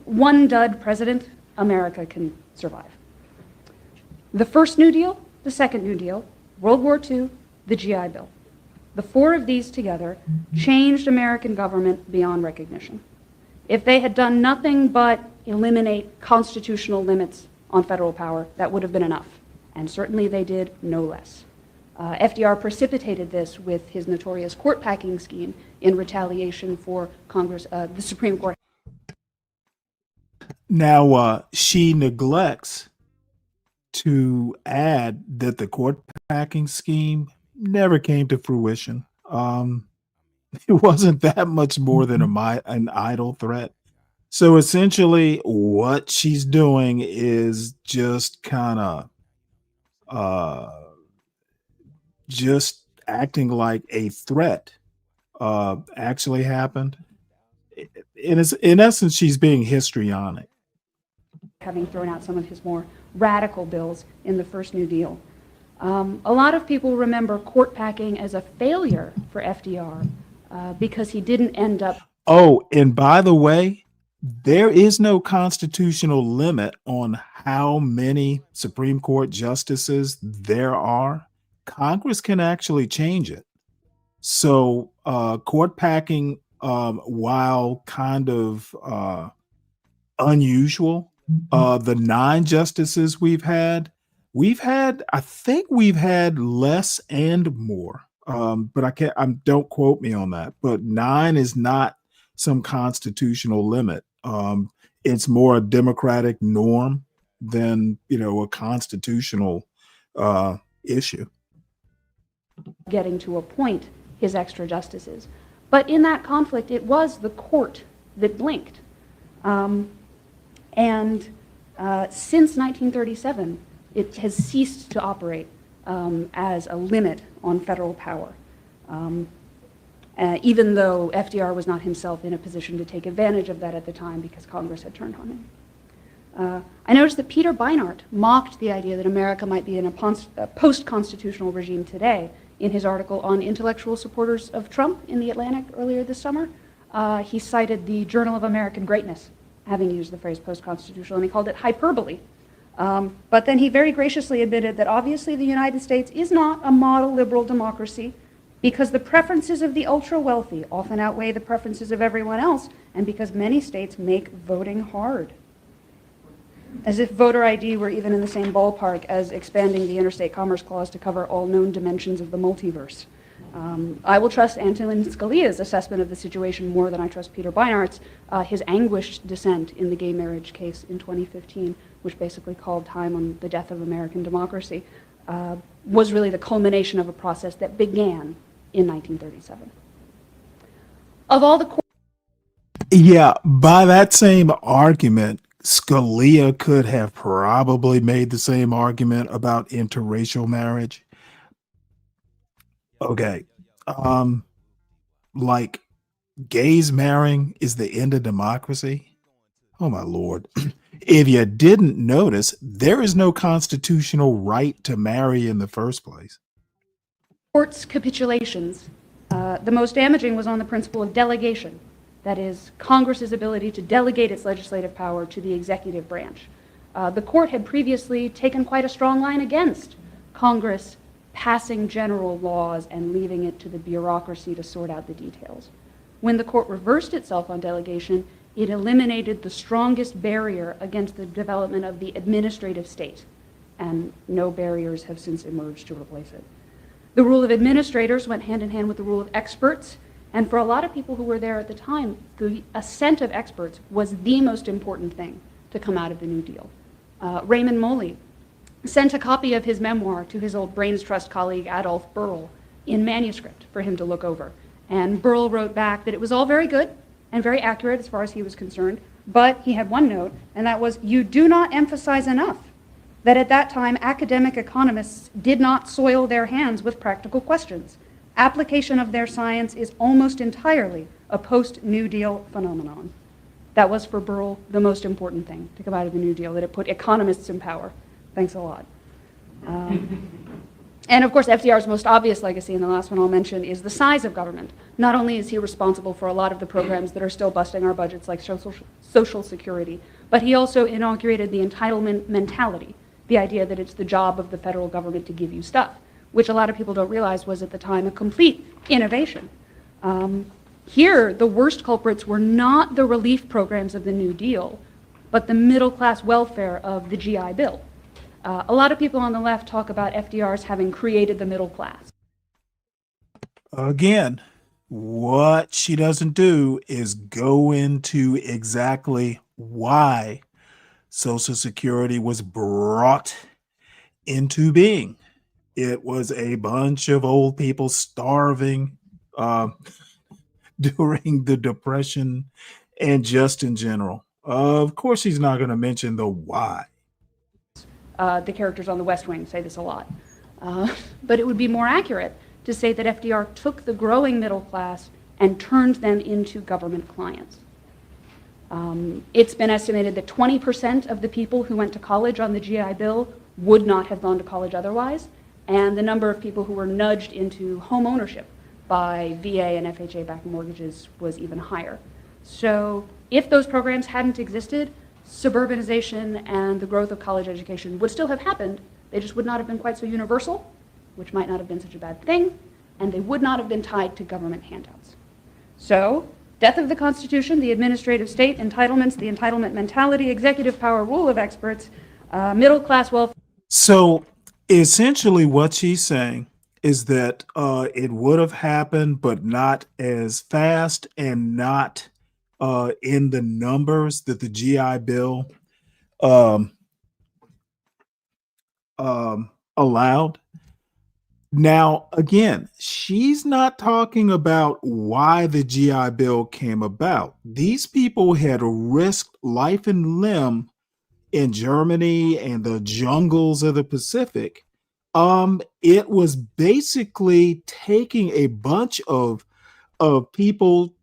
one dud president, America can survive. The first New Deal, the second New Deal, World War II, the GI Bill. The four of these together changed American government beyond recognition. If they had done nothing but eliminate constitutional limits on federal power, that would have been enough. And certainly they did no less. FDR precipitated this with his notorious court packing scheme in retaliation for the Supreme Court. Now, she neglects to add that the court packing scheme never came to fruition. It wasn't that much more than an idle threat. So essentially what she's doing is just kind of just acting like a threat actually happened. In essence, she's being histrionic. Having thrown out some of his more radical bills in the first New Deal. A lot of people remember court packing as a failure for FDR because he didn't end up. Oh, and by the way, there is no constitutional limit on how many Supreme Court justices there are. Congress can actually change it. So court packing, while kind of unusual, the 9 justices we've had, I think we've had less and more. But don't quote me on that. But 9 is not some constitutional limit. It's more a democratic norm than, a constitutional issue. Getting to appoint his extra justices. But in that conflict, it was the court that blinked. And since 1937, it has ceased to operate as a limit on federal power, even though FDR was not himself in a position to take advantage of that at the time because Congress had turned on him. I noticed that Peter Beinart mocked the idea that America might be in a post-constitutional regime today in his article on intellectual supporters of Trump in The Atlantic earlier this summer. He cited the Journal of American Greatness, having used the phrase post-constitutional, and he called it hyperbole. But then he very graciously admitted that obviously the United States is not a model liberal democracy because the preferences of the ultra-wealthy often outweigh the preferences of everyone else, and because many states make voting hard. As if voter ID were even in the same ballpark as expanding the Interstate Commerce Clause to cover all known dimensions of the multiverse. I will trust Antonin Scalia's assessment of the situation more than I trust Peter Beinart's. His anguished dissent in the gay marriage case in 2015, which basically called time on the death of American democracy, was really the culmination of a process that began in 1937. Of all the Yeah, by that same argument, Scalia could have probably made the same argument about interracial marriage. Okay. Like gays marrying is the end of democracy. Oh my Lord. If you didn't notice, there is no constitutional right to marry in the first place. court's capitulations, the most damaging was on the principle of delegation. That is, Congress's ability to delegate its legislative power to the executive branch. The court had previously taken quite a strong line against Congress passing general laws and leaving it to the bureaucracy to sort out the details. When the court reversed itself on delegation, it eliminated the strongest barrier against the development of the administrative state, and no barriers have since emerged to replace it. The rule of administrators went hand in hand with the rule of experts, and for a lot of people who were there at the time, the assent of experts was the most important thing to come out of the New Deal. Raymond Moley sent a copy of his memoir to his old Brains Trust colleague Adolf Berle in manuscript for him to look over. And Berle wrote back that it was all very good and very accurate as far as he was concerned, but he had one note, and that was, "You do not emphasize enough that at that time academic economists did not soil their hands with practical questions. Application of their science is almost entirely a post-New Deal phenomenon." That was for Berle the most important thing to come out of the New Deal, that it put economists in power. Thanks a lot. And of course, FDR's most obvious legacy, and the last one I'll mention, is the size of government. Not only is he responsible for a lot of the programs that are still busting our budgets, like Social Security, but he also inaugurated the entitlement mentality, the idea that it's the job of the federal government to give you stuff, which a lot of people don't realize was at the time a complete innovation. Here, the worst culprits were not the relief programs of the New Deal, but the middle-class welfare of the GI Bill. A lot of people on the left talk about FDR's having created the middle class. Again, what she doesn't do is go into exactly why Social Security was brought into being. It was a bunch of old people starving during the Depression and just in general. Of course, she's not going to mention the why. The characters on the West Wing say this a lot. But it would be more accurate to say that FDR took the growing middle class and turned them into government clients. It's been estimated that 20% of the people who went to college on the GI Bill would not have gone to college otherwise, and the number of people who were nudged into home ownership by VA and FHA-backed mortgages was even higher. So if those programs hadn't existed, suburbanization and the growth of college education would still have happened. They just would not have been quite so universal, which might not have been such a bad thing, and they would not have been tied to government handouts. So, death of the Constitution, the administrative state, entitlements, the entitlement mentality, executive power, rule of experts, middle class wealth. So essentially what she's saying is that it would have happened, but not as fast and not in the numbers that the GI Bill allowed. Now, again, she's not talking about why the GI Bill came about. These people had risked life and limb in Germany and the jungles of the Pacific. It was basically taking a bunch of people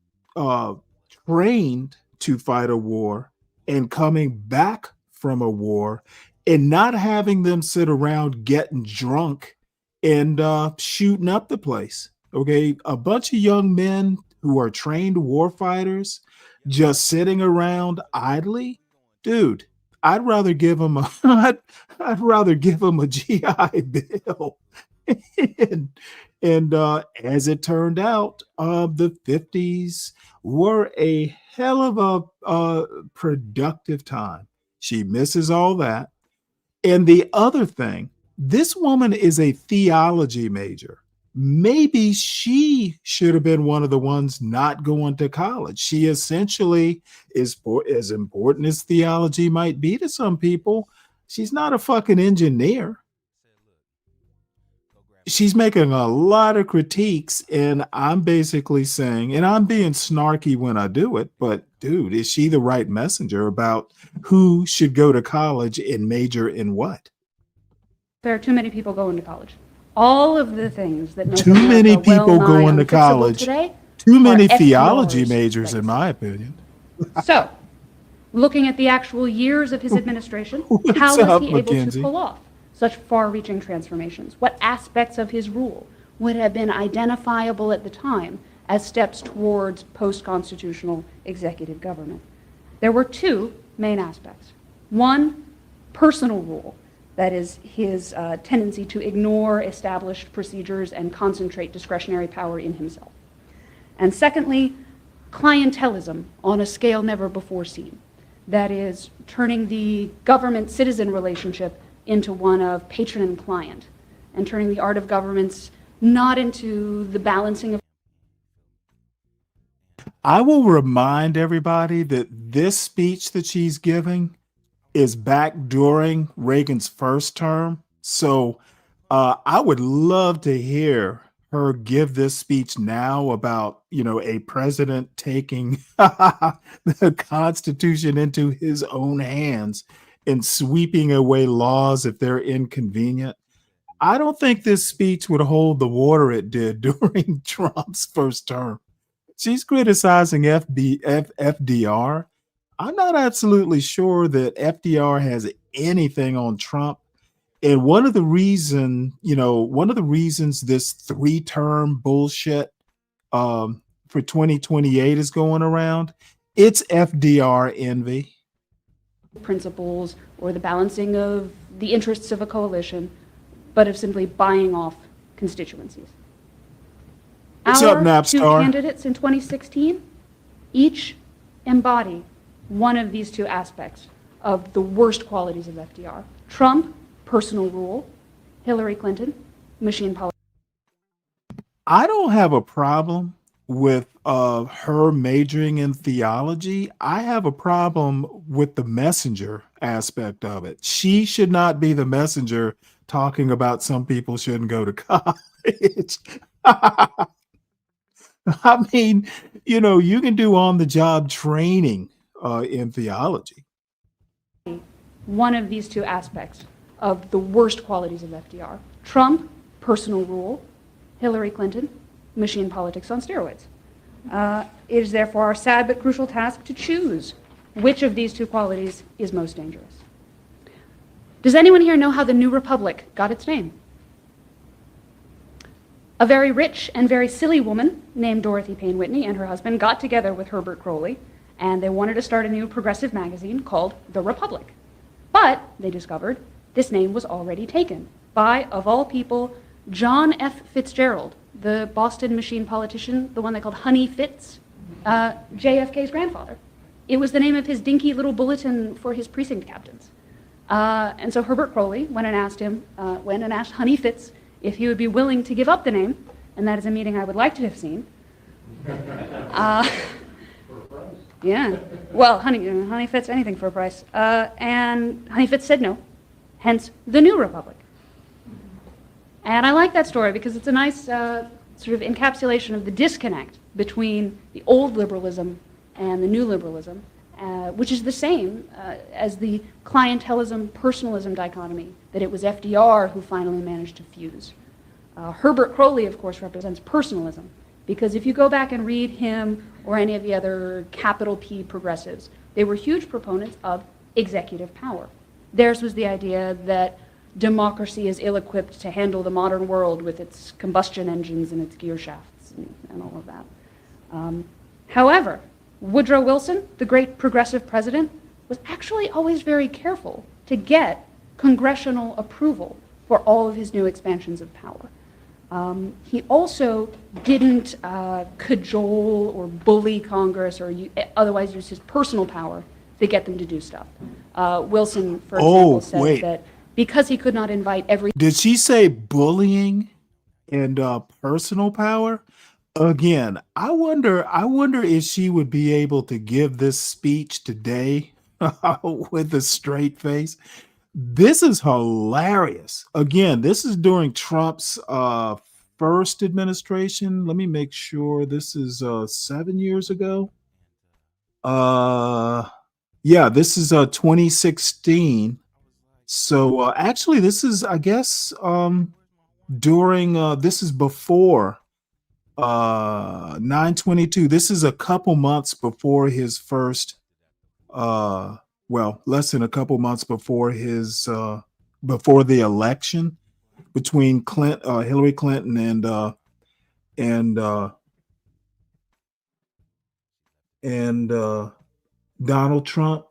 trained to fight a war and coming back from a war and not having them sit around getting drunk and shooting up the place. Okay, a bunch of young men who are trained war fighters just sitting around idly. Dude, I'd rather give them a I'd rather give them a GI Bill. and as it turned out, the 50s were a hell of a productive time. She misses all that. And the other thing, this woman is a theology major. maybe she should have been one of the ones not going to college. She essentially is, as important as theology might be to some people, she's not a fucking engineer. She's making a lot of critiques, and I'm basically saying, and I'm being snarky when I do it, but dude, is she the right messenger about who should go to college and major in what? There are too many people going to college. All of the things that make Too many America people well-nigh going to unfixable college. today Too many are theology FDR's majors, in my opinion. So, looking at the actual years of his administration, What's how was up, he able to Mackenzie? pull off such far-reaching transformations? What aspects of his rule would have been identifiable at the time as steps towards post-constitutional executive government? There were two main aspects. One, personal rule, that is his tendency to ignore established procedures and concentrate discretionary power in himself. And secondly, clientelism on a scale never before seen. That is, turning the government-citizen relationship into one of patron and client, and turning the art of governments not into the balancing of. I will remind everybody that this speech that she's giving is back during Reagan's first term. So I would love to hear her give this speech now about, a president taking the Constitution into his own hands and sweeping away laws if they're inconvenient. I don't think this speech would hold the water it did during Trump's first term. She's criticizing FDR. I'm not absolutely sure that FDR has anything on Trump. And one of the reasons this 3-term bullshit for 2028 is going around, it's FDR envy. Principles or the balancing of the interests of a coalition, but of simply buying off constituencies. What's Our up, Napstar? two candidates in 2016 each embody one of these two aspects of the worst qualities of FDR. Trump, personal rule. Hillary Clinton, machine politics. I don't have a problem with her majoring in theology. I have a problem with the messenger aspect of it. She should not be the messenger talking about some people shouldn't go to college. I mean, you can do on-the-job training in theology. One of these two aspects of the worst qualities of FDR. Trump, personal rule. Hillary Clinton, machine politics on steroids. It is therefore our sad but crucial task to choose which of these two qualities is most dangerous. Does anyone here know how the New Republic got its name? A very rich and very silly woman named Dorothy Payne Whitney and her husband got together with Herbert Crowley, and they wanted to start a new progressive magazine called The Republic. But they discovered this name was already taken by, of all people, John F. Fitzgerald, the Boston machine politician, the one they called Honey Fitz, JFK's grandfather. It was the name of his dinky little bulletin for his precinct captains. And so Herbert Crowley went and asked Honey Fitz if he would be willing to give up the name, and that is a meeting I would like to have seen. Yeah, well, Honey Fitz, anything for a price. And Honey Fitz said no, hence the New Republic. And I like that story because it's a nice sort of encapsulation of the disconnect between the old liberalism and the new liberalism, which is the same as the clientelism-personalism dichotomy that it was FDR who finally managed to fuse. Herbert Crowley, of course, represents personalism, because if you go back and read him or any of the other capital P progressives, they were huge proponents of executive power. Theirs was the idea that democracy is ill-equipped to handle the modern world with its combustion engines and its gear shafts and all of that. However, Woodrow Wilson, the great progressive president, was actually always very careful to get congressional approval for all of his new expansions of power. He also didn't cajole or bully Congress or otherwise use his personal power to get them to do stuff. Wilson, for example, said that because he could not invite every... Did she say bullying? and personal power. Again, I wonder if she would be able to give this speech today with a straight face. This is hilarious. Again, this is during Trump's first administration. Let me make sure this is 7 years ago. Yeah, this is 2016. So actually this is, I guess, during this is before 9/22. This is a couple months before his first well, less than a couple months before his before the election between Hillary Clinton and Donald Trump.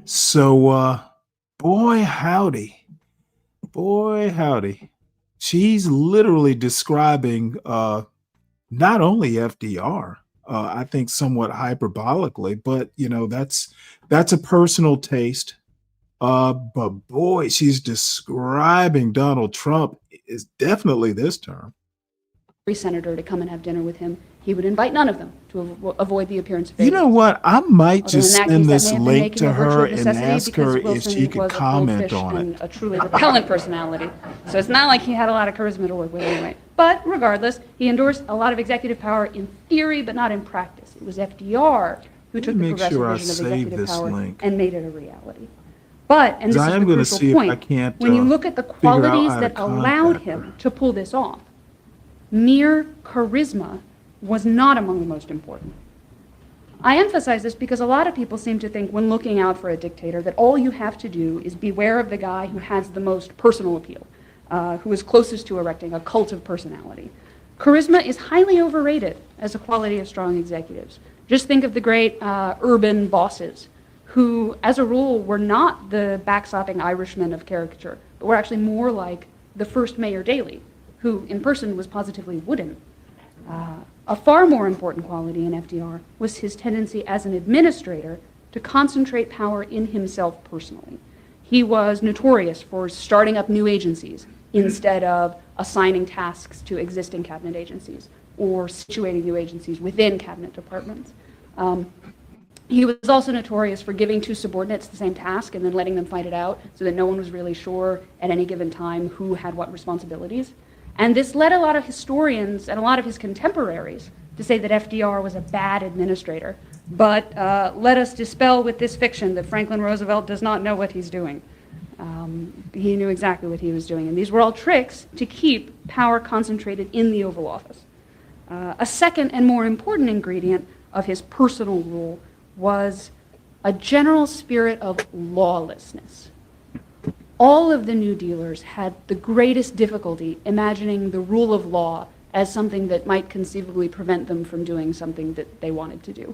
So boy howdy. She's literally describing not only FDR, I think somewhat hyperbolically, but that's a personal taste. But boy, she's describing Donald Trump is definitely this term. Every senator to come and have dinner with him. He would invite none of them to avoid the appearance of You know what? I might Although just in that send case, that this may have been link making to a virtue her of and necessity ask because her if Wilson she could was a comment goldfish on it. and a truly repellent personality. So it's not like he had a lot of charisma to work with anyway. But regardless, he endorsed a lot of executive power in theory, but not in practice. It was FDR who took the Make progressive sure I vision of save executive this power link. and made it a reality. But, and this I is am the gonna crucial see if I point, can't, when you look at the figure out qualities how to that allowed him to pull this off, mere charisma was not among the most important. I emphasize this because a lot of people seem to think when looking out for a dictator that all you have to do is beware of the guy who has the most personal appeal, who is closest to erecting a cult of personality. Charisma is highly overrated as a quality of strong executives. Just think of the great urban bosses who, as a rule, were not the backsopping Irishmen of caricature, but were actually more like the first Mayor Daley, who in person was positively wooden. A far more important quality in FDR was his tendency as an administrator to concentrate power in himself personally. He was notorious for starting up new agencies instead of assigning tasks to existing cabinet agencies or situating new agencies within cabinet departments. He was also notorious for giving two subordinates the same task and then letting them fight it out so that no one was really sure at any given time who had what responsibilities. And this led a lot of historians and a lot of his contemporaries to say that FDR was a bad administrator. But let us dispel with this fiction that Franklin Roosevelt does not know what he's doing. He knew exactly what he was doing. And these were all tricks to keep power concentrated in the Oval Office. A second and more important ingredient of his personal rule was a general spirit of lawlessness. All of the New Dealers had the greatest difficulty imagining the rule of law as something that might conceivably prevent them from doing something that they wanted to do.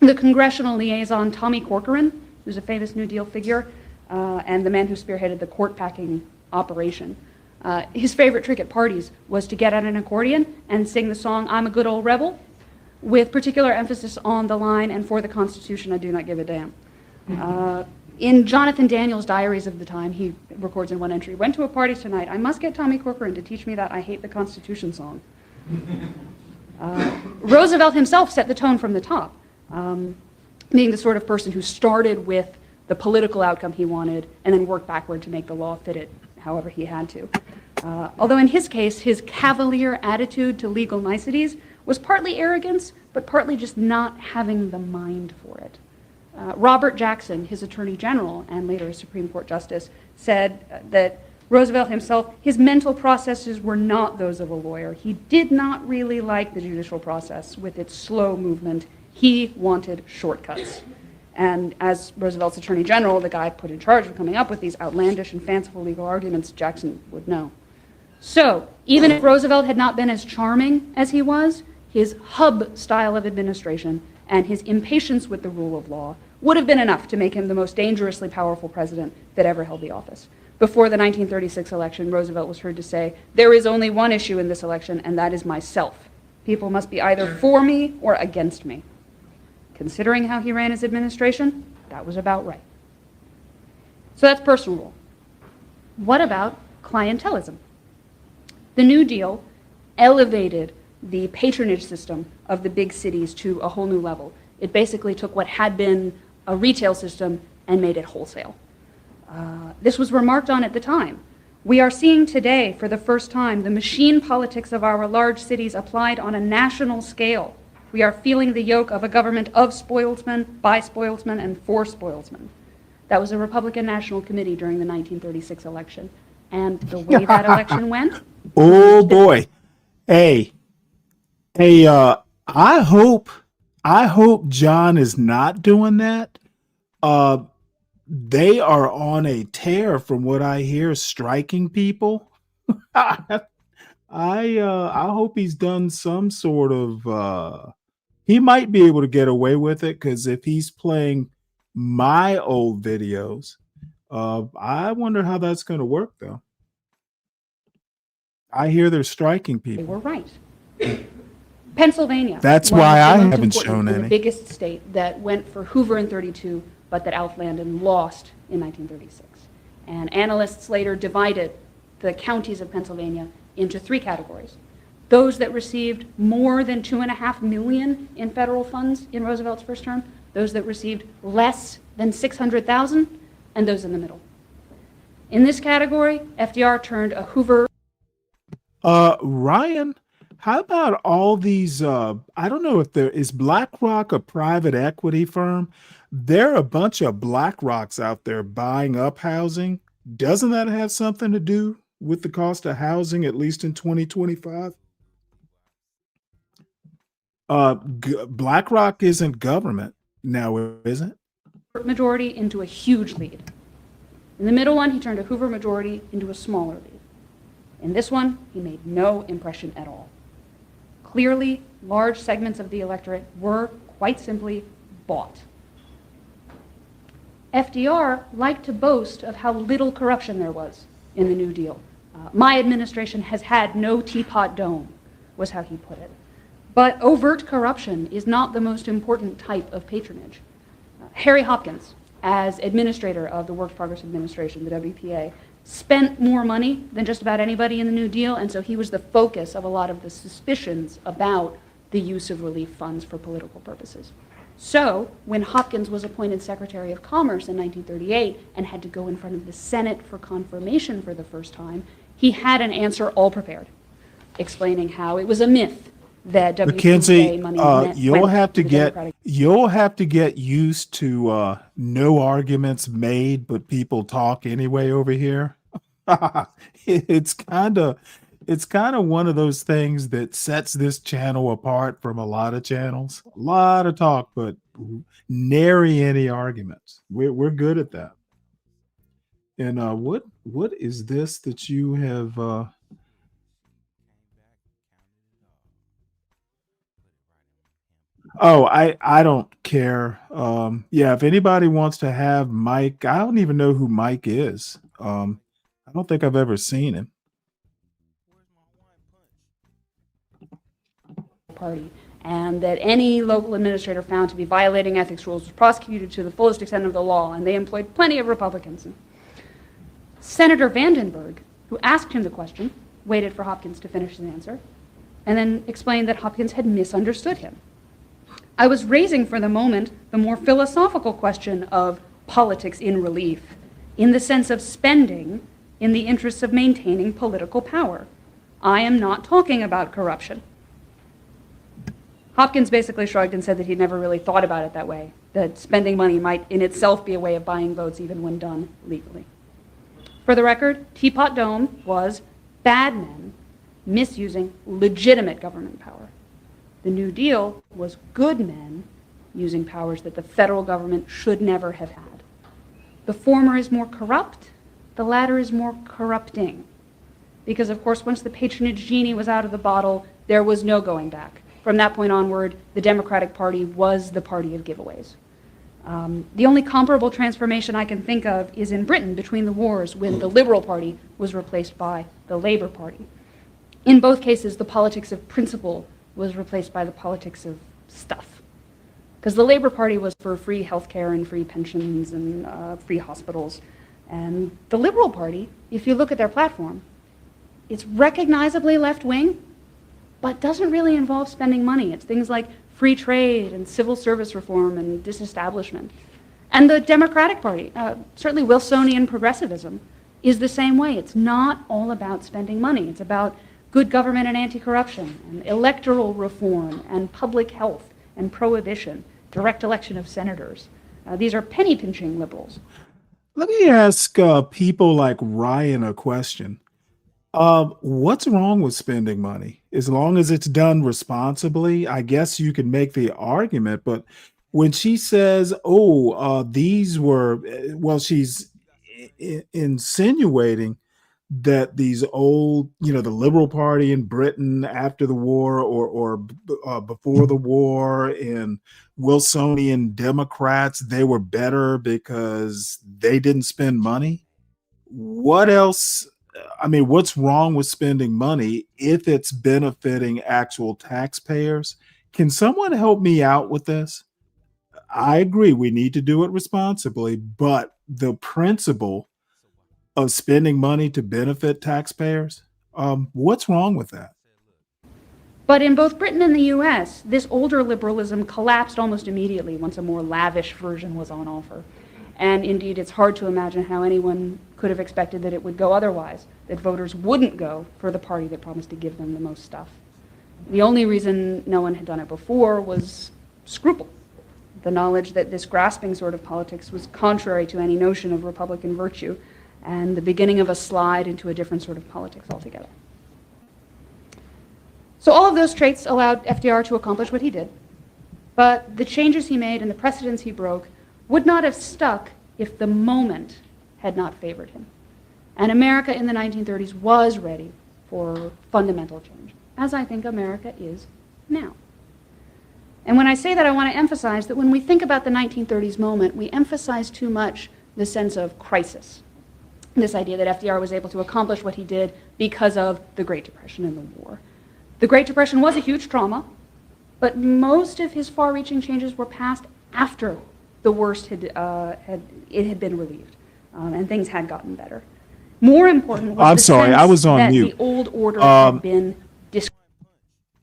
The congressional liaison, Tommy Corcoran, who's a famous New Deal figure, and the man who spearheaded the court packing operation, his favorite trick at parties was to get out an accordion and sing the song, "I'm a Good Old Rebel," with particular emphasis on the line, "and for the Constitution, I do not give a damn." In Jonathan Daniels' diaries of the time, he records in one entry, "Went to a party tonight. I must get Tommy Corcoran to teach me that I hate the Constitution song." Roosevelt himself set the tone from the top, being the sort of person who started with the political outcome he wanted and then worked backward to make the law fit it however he had to. Although in his case, his cavalier attitude to legal niceties was partly arrogance, but partly just not having the mind for it. Robert Jackson, his attorney general and later a Supreme Court justice, said that Roosevelt himself, his mental processes were not those of a lawyer. He did not really like the judicial process with its slow movement. He wanted shortcuts. And as Roosevelt's attorney general, the guy put in charge of coming up with these outlandish and fanciful legal arguments, Jackson would know. So, even if Roosevelt had not been as charming as he was, his hub style of administration and his impatience with the rule of law would have been enough to make him the most dangerously powerful president that ever held the office. Before the 1936 election, Roosevelt was heard to say, "There is only one issue in this election, and that is myself. People must be either for me or against me." Considering how he ran his administration, that was about right. So that's personal rule. What about clientelism? The New Deal elevated the patronage system of the big cities to a whole new level. It basically took what had been a retail system and made it wholesale. This was remarked on at the time. We are seeing today, for the first time, the machine politics of our large cities applied on a national scale. We are feeling the yoke of a government of spoilsmen, by spoilsmen, and for spoilsmen. That was a Republican National Committee during the 1936 election. And the way that election went? Oh boy. Hey, I hope John is not doing that. They are on a tear from what I hear, striking people. I hope he's done some sort of he might be able to get away with it, because if he's playing my old videos, I wonder how that's going to work though. I hear they're striking people. They were right. Pennsylvania. That's why I haven't shown any. The biggest state that went for Hoover in 32, but that Alf Landon lost in 1936. And analysts later divided the counties of Pennsylvania into three categories. Those that received more than $2.5 million in federal funds in Roosevelt's first term, those that received less than $600,000, and those in the middle. In this category, FDR turned a Hoover. Ryan, how about all these, I don't know if is BlackRock a private equity firm? There are a bunch of BlackRocks out there buying up housing. Doesn't that have something to do with the cost of housing, at least in 2025? BlackRock isn't government now, is it? Majority into a huge lead. In the middle one, he turned a Hoover majority into a smaller lead. In this one, he made no impression at all. Clearly, large segments of the electorate were, quite simply, bought. FDR liked to boast of how little corruption there was in the New Deal. My administration has had no teapot dome, was how he put it. But overt corruption is not the most important type of patronage. Harry Hopkins, as administrator of the Works Progress Administration, the WPA, spent more money than just about anybody in the New Deal, and so he was the focus of a lot of the suspicions about the use of relief funds for political purposes. So, when Hopkins was appointed Secretary of Commerce in 1938 and had to go in front of the Senate for confirmation for the first time, he had an answer all prepared, explaining how it was a myth that WPA money you'll have to get used to no arguments made, but people talk anyway over here. It's kind of one of those things that sets this channel apart from a lot of channels. A lot of talk, but nary any arguments. We're good at that. And what is this that you have? Oh, I don't care. Yeah, if anybody wants to have Mike, I don't even know who Mike is. I don't think I've ever seen him. Party, and that any local administrator found to be violating ethics rules was prosecuted to the fullest extent of the law, and they employed plenty of Republicans. Senator Vandenberg, who asked him the question, waited for Hopkins to finish his answer, and then explained that Hopkins had misunderstood him. I was raising for the moment the more philosophical question of politics in relief, in the sense of spending in the interests of maintaining political power. I am not talking about corruption. Hopkins basically shrugged and said that he'd never really thought about it that way, that spending money might in itself be a way of buying votes even when done legally. For the record, Teapot Dome was bad men misusing legitimate government power. The New Deal was good men using powers that the federal government should never have had. The former is more corrupt, the latter is more corrupting. Because, of course, once the patronage genie was out of the bottle, there was no going back. From that point onward, the Democratic Party was the party of giveaways. The only comparable transformation I can think of is in Britain between the wars, when the Liberal Party was replaced by the Labour Party. In both cases, the politics of principle was replaced by the politics of stuff. Because the Labour Party was for free healthcare and free pensions and free hospitals. And the Liberal Party, if you look at their platform, It's recognizably left-wing, but doesn't really involve spending money. It's things like free trade and civil service reform and disestablishment. And the Democratic Party, certainly Wilsonian progressivism, is the same way. It's not all about spending money. It's about good government and anti-corruption, and electoral reform, and public health, and prohibition, direct election of senators. These are penny-pinching liberals. Let me ask people like Ryan a question. What's wrong with spending money? As long as it's done responsibly, I guess you can make the argument. But when she says, these were, well, she's insinuating that these old, the Liberal Party in Britain after the war or before the war, and Wilsonian Democrats, they were better because they didn't spend money. What else? I mean, what's wrong with spending money if it's benefiting actual taxpayers? Can someone help me out with this? I agree, we need to do it responsibly, but the principle of spending money to benefit taxpayers, what's wrong with that? But in both Britain and the US, this older liberalism collapsed almost immediately once a more lavish version was on offer. And indeed, it's hard to imagine how anyone could have expected that it would go otherwise, that voters wouldn't go for the party that promised to give them the most stuff. The only reason no one had done it before was scruple, the knowledge that this grasping sort of politics was contrary to any notion of Republican virtue, and the beginning of a slide into a different sort of politics altogether. So all of those traits allowed FDR to accomplish what he did, but the changes he made and the precedents he broke would not have stuck if the moment had not favored him. And America in the 1930s was ready for fundamental change, as I think America is now. And when I say that, I want to emphasize that when we think about the 1930s moment, we emphasize too much the sense of crisis. This idea that FDR was able to accomplish what he did because of the Great Depression and the war. The Great Depression was a huge trauma, but most of his far-reaching changes were passed after the worst had been relieved, and things had gotten better. More important was I was on that mute. the old order had been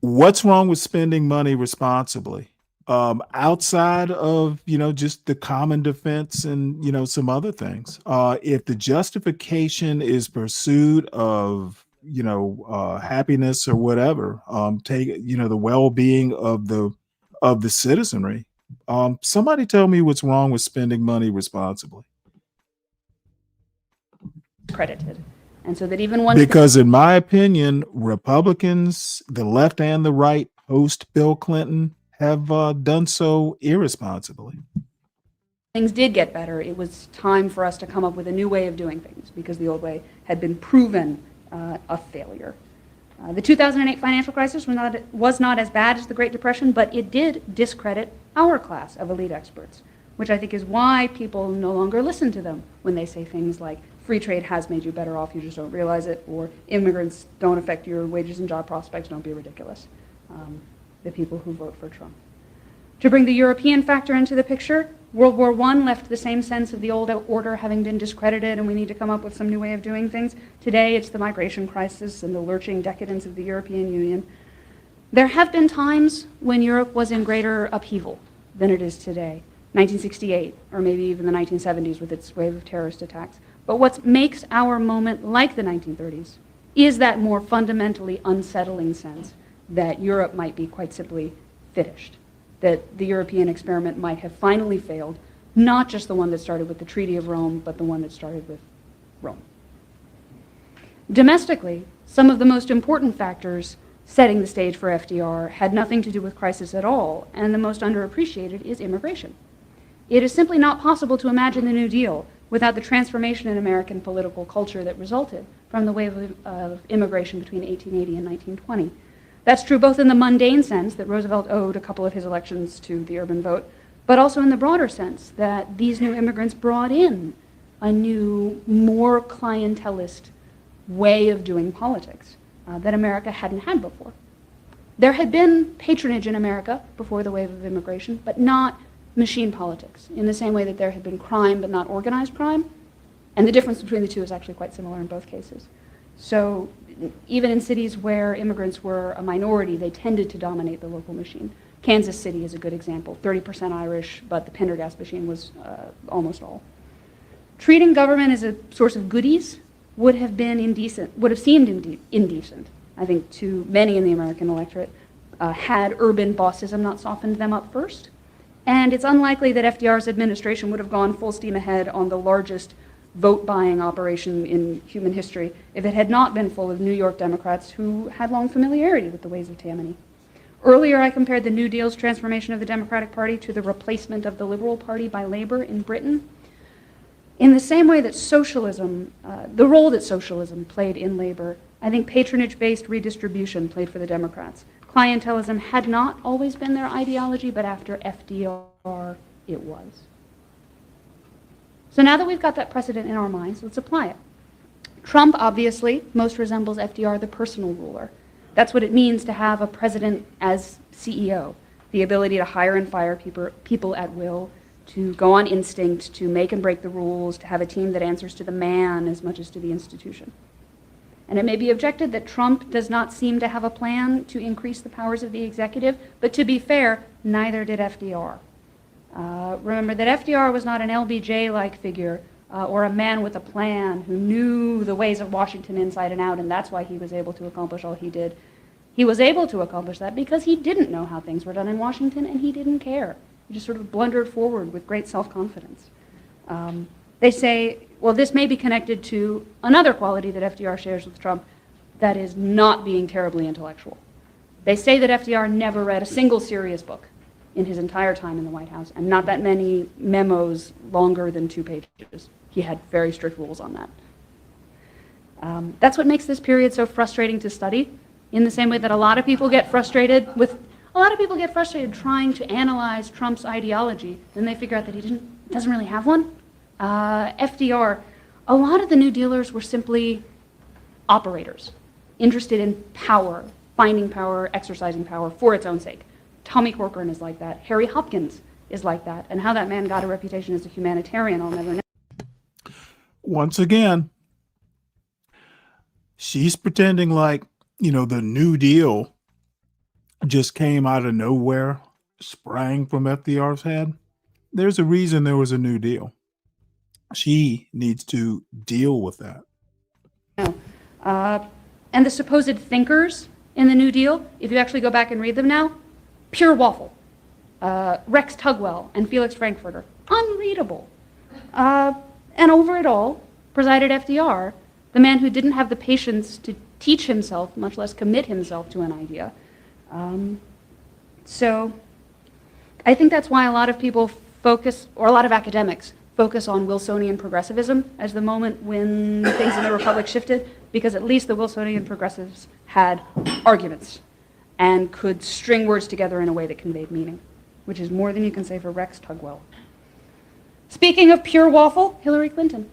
What's wrong with spending money responsibly? Outside of, just the common defense and, some other things. If the justification is pursuit of, happiness or whatever, the well-being of the citizenry, somebody tell me what's wrong with spending money responsibly. Credited. And so that even once because in my opinion, Republicans, the left and the right, post Bill Clinton, have done so irresponsibly. Things did get better, it was time for us to come up with a new way of doing things because the old way had been proven a failure. The 2008 financial crisis was not as bad as the Great Depression, but it did discredit our class of elite experts, which I think is why people no longer listen to them when they say things like free trade has made you better off, you just don't realize it, or immigrants don't affect your wages and job prospects, don't be ridiculous. The people who vote for Trump. To bring the European factor into the picture, World War I left the same sense of the old order having been discredited and we need to come up with some new way of doing things. Today it's the migration crisis and the lurching decadence of the European Union. There have been times when Europe was in greater upheaval than it is today. 1968, or maybe even the 1970s with its wave of terrorist attacks. But what makes our moment like the 1930s is that more fundamentally unsettling sense that Europe might be quite simply finished, that the European experiment might have finally failed, not just the one that started with the Treaty of Rome, but the one that started with Rome. Domestically, some of the most important factors setting the stage for FDR had nothing to do with crisis at all, and the most underappreciated is immigration. It is simply not possible to imagine the New Deal without the transformation in American political culture that resulted from the wave of immigration between 1880 and 1920. That's true both in the mundane sense that Roosevelt owed a couple of his elections to the urban vote, but also in the broader sense that these new immigrants brought in a new, more clientelist way of doing politics that America hadn't had before. There had been patronage in America before the wave of immigration, but not machine politics, in the same way that there had been crime but not organized crime. And the difference between the two is actually quite similar in both cases. So even in cities where immigrants were a minority, they tended to dominate the local machine. Kansas City is a good example, 30% Irish, but the Pendergast machine was almost all. Treating government as a source of goodies would have been indecent, would have seemed indecent, I think, to many in the American electorate, had urban bossism not softened them up first. And it's unlikely that FDR's administration would have gone full steam ahead on the largest vote-buying operation in human history if it had not been full of New York Democrats who had long familiarity with the ways of Tammany. Earlier, I compared the New Deal's transformation of the Democratic Party to the replacement of the Liberal Party by Labor in Britain. In the same way that socialism, the role that socialism played in labor, I think patronage-based redistribution played for the Democrats. Clientelism had not always been their ideology, but after FDR, it was. So now that we've got that precedent in our minds, let's apply it. Trump, obviously, most resembles FDR, the personal ruler. That's what it means to have a president as CEO, the ability to hire and fire people at will, to go on instinct, to make and break the rules, to have a team that answers to the man as much as to the institution. And it may be objected that Trump does not seem to have a plan to increase the powers of the executive, but to be fair, neither did FDR. Remember that FDR was not an LBJ-like figure or a man with a plan who knew the ways of Washington inside and out, and that's why he was able to accomplish all he did. He was able to accomplish that because he didn't know how things were done in Washington, and he didn't care. He just sort of blundered forward with great self-confidence. They say, well, this may be connected to another quality that FDR shares with Trump, that is not being terribly intellectual. They say that FDR never read a single serious book in his entire time in the White House, and not that many memos longer than 2 pages. He had very strict rules on that. That's what makes this period so frustrating to study, in the same way that a lot of people get frustrated trying to analyze Trump's ideology, then they figure out that he doesn't really have one. FDR, a lot of the New Dealers were simply operators, interested in power, finding power, exercising power for its own sake. Tommy Corcoran is like that. Harry Hopkins is like that. And how that man got a reputation as a humanitarian, I'll never know. Once again, she's pretending like, the New Deal just came out of nowhere, sprang from FDR's head. There's a reason there was a New Deal. She needs to deal with that. And the supposed thinkers in the New Deal, if you actually go back and read them now, pure waffle. Rex Tugwell and Felix Frankfurter, unreadable. And over it all presided FDR, the man who didn't have the patience to teach himself, much less commit himself to an idea. So I think that's why a lot of people focus, or a lot of academics, focus on Wilsonian progressivism as the moment when things in the Republic shifted, because at least the Wilsonian progressives had arguments and could string words together in a way that conveyed meaning, which is more than you can say for Rex Tugwell. Speaking of pure waffle, Hillary Clinton.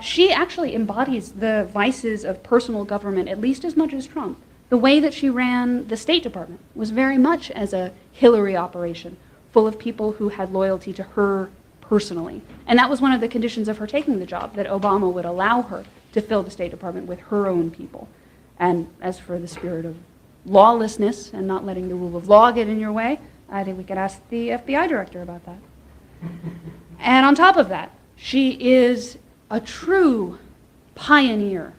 She actually embodies the vices of personal government at least as much as Trump. The way that she ran the State Department was very much as a Hillary operation, full of people who had loyalty to her personally. And that was one of the conditions of her taking the job, that Obama would allow her to fill the State Department with her own people. And as for the spirit of lawlessness and not letting the rule of law get in your way, I think we could ask the FBI director about that. And on top of that, she is a true pioneer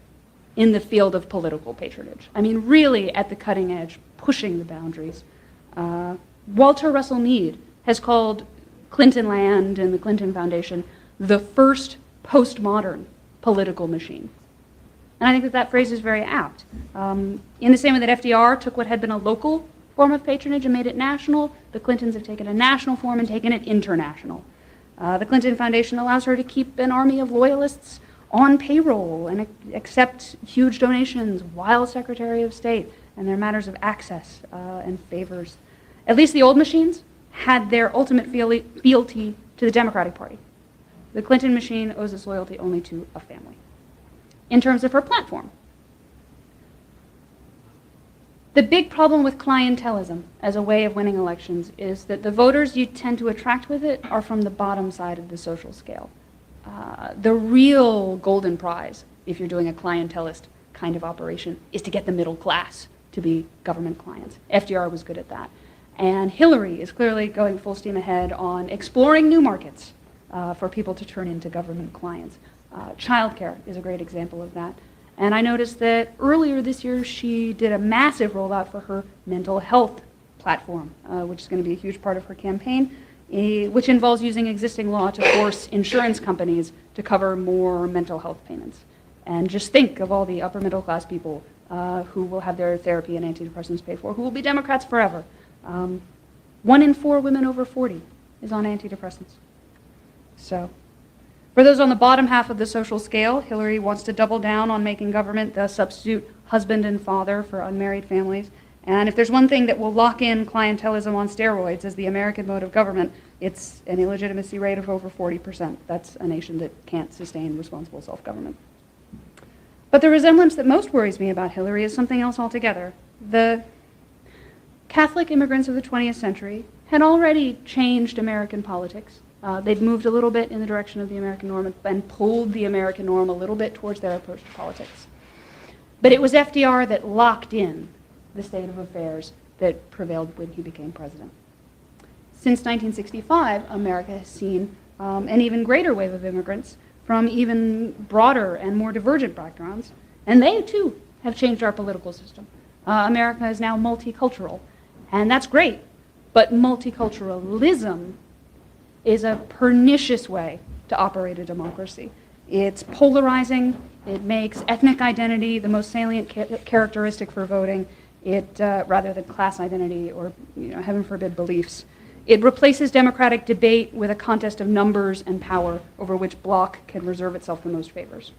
in the field of political patronage. I mean, really at the cutting edge, pushing the boundaries. Walter Russell Mead has called Clinton Land and the Clinton Foundation the first postmodern political machine. And I think that that phrase is very apt. In the same way that FDR took what had been a local form of patronage and made it national, the Clintons have taken a national form and taken it international. The Clinton Foundation allows her to keep an army of loyalists on payroll and accept huge donations while Secretary of State, and their matters of access and favors. At least the old machines had their ultimate fealty to the Democratic Party. The Clinton machine owes its loyalty only to a family. In terms of her platform, the big problem with clientelism as a way of winning elections is that the voters you tend to attract with it are from the bottom side of the social scale. The real golden prize if you're doing a clientelist kind of operation, is to get the middle class to be government clients. FDR was good at that. And Hillary is clearly going full steam ahead on exploring new markets for people to turn into government clients. Childcare is a great example of that. And I noticed that earlier this year she did a massive rollout for her mental health platform, which is going to be a huge part of her campaign, which involves using existing law to force insurance companies to cover more mental health payments. And just think of all the upper middle class people who will have their therapy and antidepressants paid for, who will be Democrats forever. 1 in 4 women over 40 is on antidepressants. So, for those on the bottom half of the social scale, Hillary wants to double down on making government the substitute husband and father for unmarried families. And if there's one thing that will lock in clientelism on steroids as the American mode of government, it's an illegitimacy rate of over 40%. That's a nation that can't sustain responsible self-government. But the resemblance that most worries me about Hillary is something else altogether. The Catholic immigrants of the 20th century had already changed American politics. They'd moved a little bit in the direction of the American norm and pulled the American norm a little bit towards their approach to politics. But it was FDR that locked in the state of affairs that prevailed when he became president. Since 1965, America has seen an even greater wave of immigrants from even broader and more divergent backgrounds, and they too have changed our political system. America is now multicultural, and that's great, but multiculturalism is a pernicious way to operate a democracy. It's polarizing, it makes ethnic identity the most salient characteristic for voting, rather than class identity or, heaven forbid, beliefs. It replaces democratic debate with a contest of numbers and power over which bloc can reserve itself the most favors.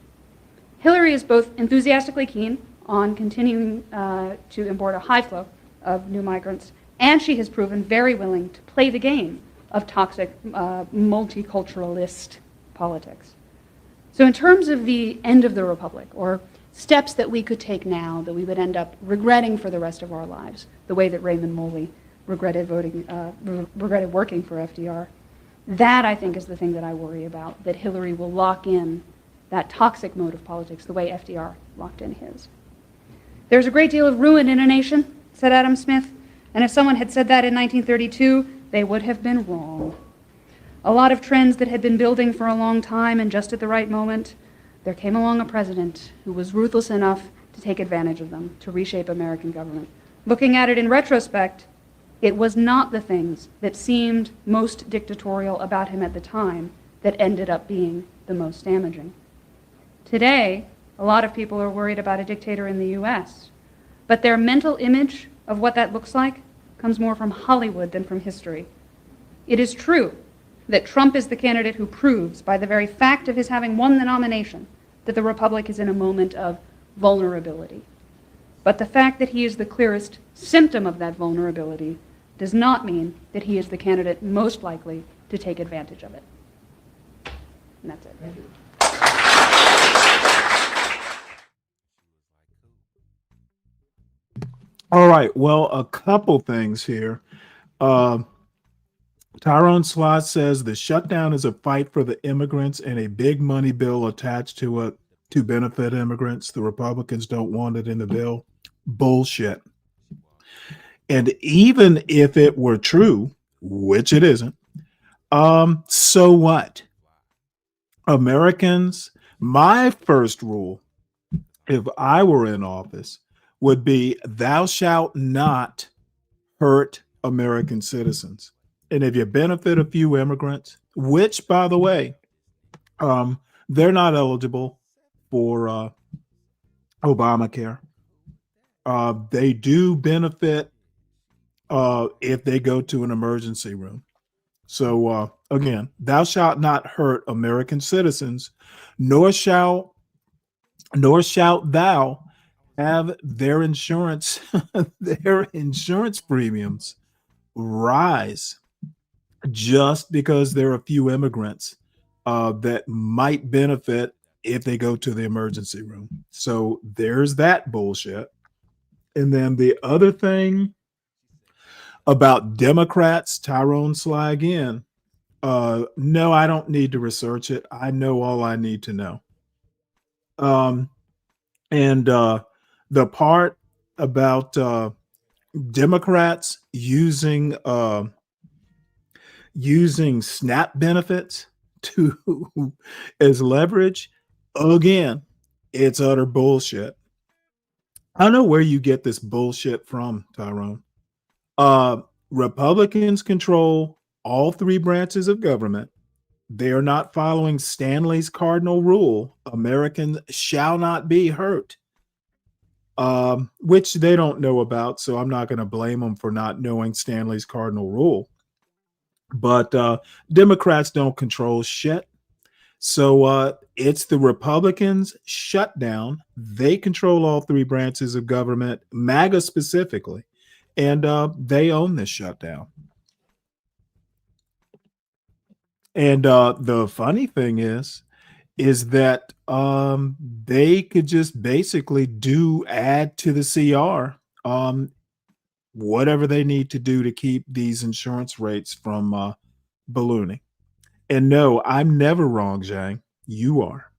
Hillary is both enthusiastically keen on continuing to import a high flow of new migrants, and she has proven very willing to play the game of toxic multiculturalist politics. So in terms of the end of the Republic, or steps that we could take now that we would end up regretting for the rest of our lives, the way that Raymond Moley regretted working for FDR, that I think is the thing that I worry about, that Hillary will lock in that toxic mode of politics the way FDR locked in his. There's a great deal of ruin in a nation, said Adam Smith, and if someone had said that in 1932, they would have been wrong. A lot of trends that had been building for a long time, and just at the right moment, there came along a president who was ruthless enough to take advantage of them, to reshape American government. Looking at it in retrospect, it was not the things that seemed most dictatorial about him at the time that ended up being the most damaging. Today, a lot of people are worried about a dictator in the US, but their mental image of what that looks like comes more from Hollywood than from history. It is true that Trump is the candidate who proves, by the very fact of his having won the nomination, that the Republic is in a moment of vulnerability. But the fact that he is the clearest symptom of that vulnerability does not mean that he is the candidate most likely to take advantage of it. And that's it. Thank you. All right. Well, a couple things here. Tyrone Slot says the shutdown is a fight for the immigrants and a big money bill attached to it to benefit immigrants. The Republicans don't want it in the bill. Bullshit. And even if it were true, which it isn't, so what? Americans, my first rule, if I were in office, would be thou shalt not hurt American citizens. And if you benefit a few immigrants, which, by the way, they're not eligible for Obamacare. They do benefit if they go to an emergency room. So again, thou shalt not hurt American citizens, nor shalt thou have their insurance premiums rise just because there are a few immigrants that might benefit if they go to the emergency room. So there's that bullshit. And then the other thing about Democrats, Tyrone Sly again, no, I don't need to research it. I know all I need to know. And the part about Democrats using SNAP benefits to as leverage, again, it's utter bullshit. I don't know where you get this bullshit from, Tyrone. Republicans control all three branches of government. They are not following Stanley's cardinal rule: Americans shall not be hurt, which they don't know about. So I'm not going to blame them for not knowing Stanley's cardinal rule. But Democrats don't control shit. So it's the Republicans' shutdown. They control all three branches of government, MAGA specifically, and they own this shutdown. And the funny thing is that they could just basically add to the CR whatever they need to do to keep these insurance rates from ballooning. And no, I'm never wrong, Zhang. You are.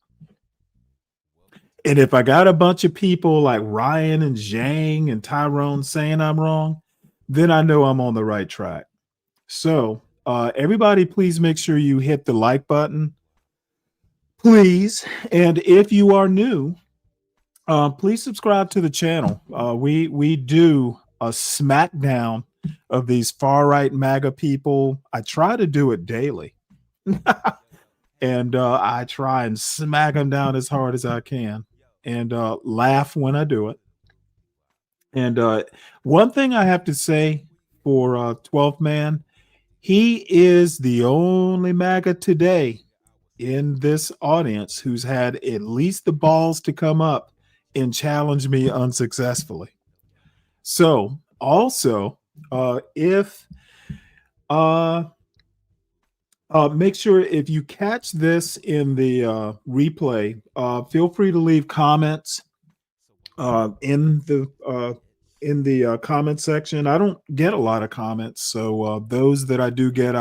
And if I got a bunch of people like Ryan and Zhang and Tyrone saying I'm wrong, then I know I'm on the right track. So everybody, please make sure you hit the like button, please. And if you are new, please subscribe to the channel. We do a smackdown of these far-right MAGA people. I try to do it daily. And I try and smack them down as hard as I can and laugh when I do it. And one thing I have to say for 12th Man, he is the only MAGA today in this audience who's had at least the balls to come up and challenge me unsuccessfully. So also, make sure if you catch this in the replay, feel free to leave comments in the comment section. I don't get a lot of comments, so those that I do get,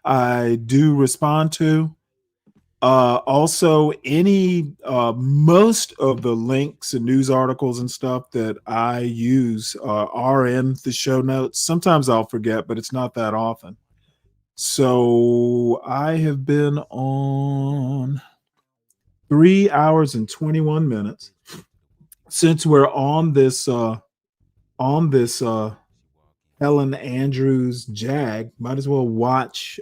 I do respond to. Also, most of the links and news articles and stuff that I use are in the show notes. Sometimes I'll forget, but it's not that often. So I have been on 3 hours and 21 minutes. Since we're on this Helen Andrews Jag, might as well watch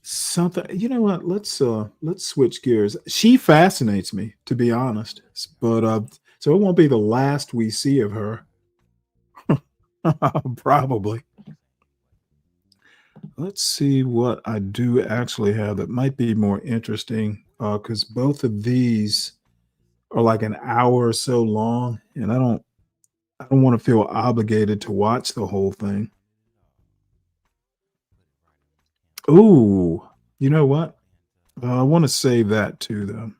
something. You know what? Let's switch gears. She fascinates me, to be honest. But so it won't be the last we see of her. Probably. Let's see what I do actually have that might be more interesting, because both of these are like an hour or so long, and I don't want to feel obligated to watch the whole thing. Ooh, you know what? I want to save that too, though.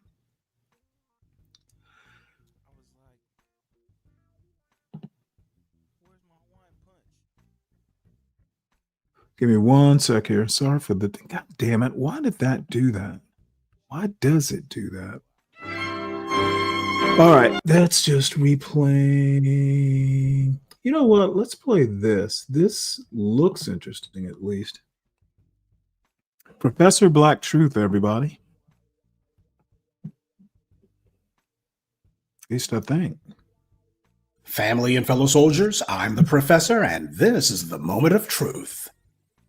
Give me 1 sec here. Sorry for the thing. God damn it. Why did that do that? Why does it do that? All right. That's just replaying. You know what? Let's play this. This looks interesting, at least. Professor Black Truth, everybody. At least I think. Family and fellow soldiers, I'm the professor, and this is the moment of truth.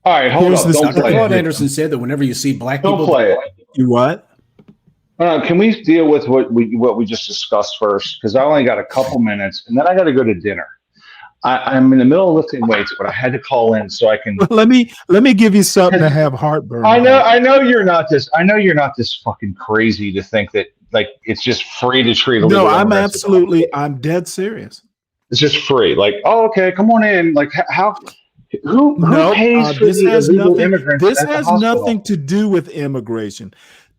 All right, hold up. Don't Dr. play Claude it. Anderson said that whenever you see black Don't people... play it. You what? Can we deal with what we just discussed first? Because I only got a couple minutes, and then I got to go to dinner. I'm in the middle of lifting weights, but I had to call in so I can. Let me give you something to have heartburn. I know you're not this fucking crazy to think that like it's just free to treat. No, I'm dead serious. It's just free. Like, oh, okay, come on in. Like, how? Who pays for the illegal immigrants? This has nothing to do with immigration.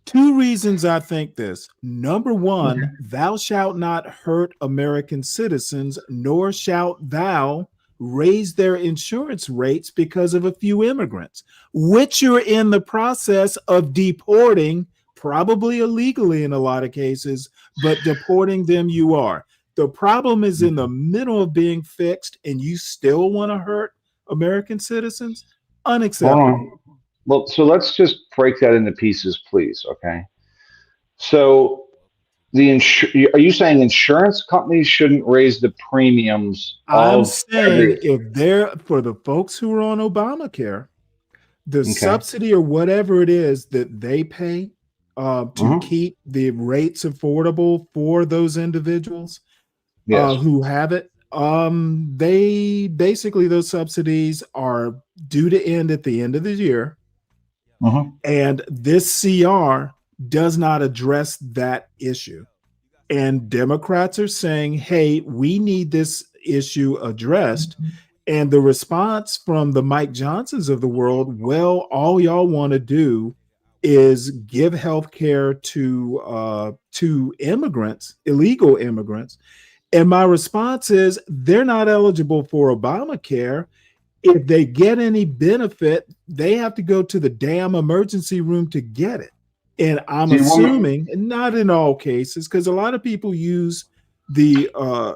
2 reasons I think this. Number one, thou shalt not hurt American citizens, nor shalt thou raise their insurance rates because of a few immigrants, which you're in the process of deporting probably illegally in a lot of cases, but deporting them you are. The problem is in the middle of being fixed, and you still want to hurt American citizens? Unacceptable. Hold on. Well, so let's just break that into pieces, please. Okay. So are you saying insurance companies shouldn't raise the premiums I'm of saying if they're for the folks who are on Obamacare, the subsidy or whatever it is that they pay to keep the rates affordable for those individuals who have it, they basically, those subsidies are due to end at the end of the year. And this CR does not address that issue. And Democrats are saying, hey, we need this issue addressed. And the response from the Mike Johnsons of the world, well, all y'all want to do is give health care to immigrants, illegal immigrants. And my response is they're not eligible for Obamacare. If they get any benefit, they have to go to the damn emergency room to get it. And I'm assuming, not in all cases, because a lot of people use the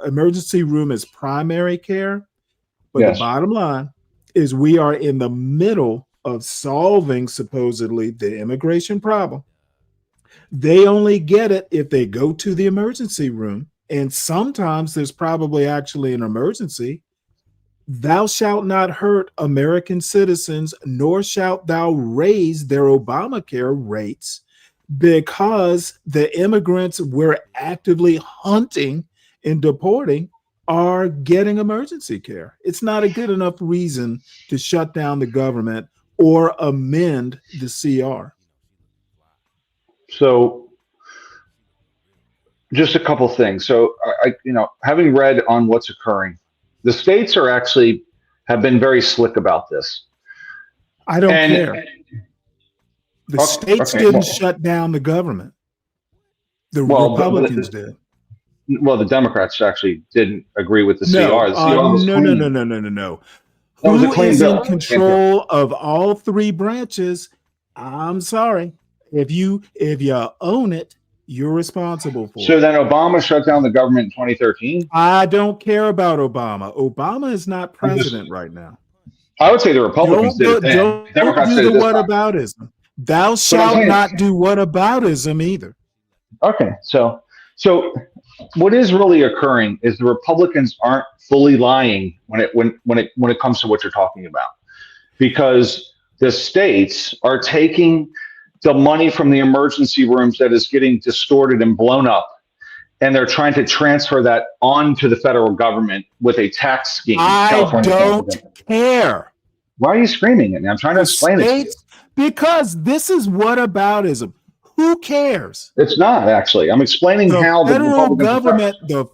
emergency room as primary care. But the bottom line is we are in the middle of solving, supposedly, the immigration problem. They only get it if they go to the emergency room. And sometimes there's probably actually an emergency. Thou shalt not hurt American citizens, nor shalt thou raise their Obamacare rates, because the immigrants we're actively hunting and deporting are getting emergency care. It's not a good enough reason to shut down the government or amend the CR. So just a couple things. So having read on what's occurring, the states have been very slick about this. I don't care. The states didn't shut down the government. The Republicans did. Well, the Democrats actually didn't agree with the CR. The CR was clean. No. Who is in control of all three branches? I'm sorry. If you own it, you're responsible for it. So then Obama shut down the government in 2013? I don't care about Obama. Obama is not president right now. I would say the Republicans did it then. Democrats do the whataboutism. Thou shalt not do whataboutism either. Okay, so what is really occurring is the Republicans aren't fully lying when it comes to what you're talking about, because the states are taking the money from the emergency rooms that is getting distorted and blown up, and they're trying to transfer that on to the federal government with a tax scheme. I don't care. Why are you screaming at me? I'm trying to explain it to you. Because this is whataboutism. Who cares? It's not, actually. I'm explaining how the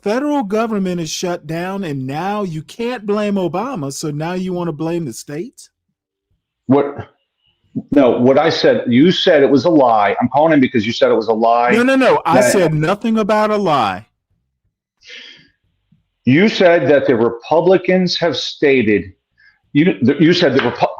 federal government is shut down, and now you can't blame Obama, so now you want to blame the states? What I said, you said it was a lie. I'm calling him because you said it was a lie. No. I said nothing about a lie. You said that the Republicans have stated, you said the Republicans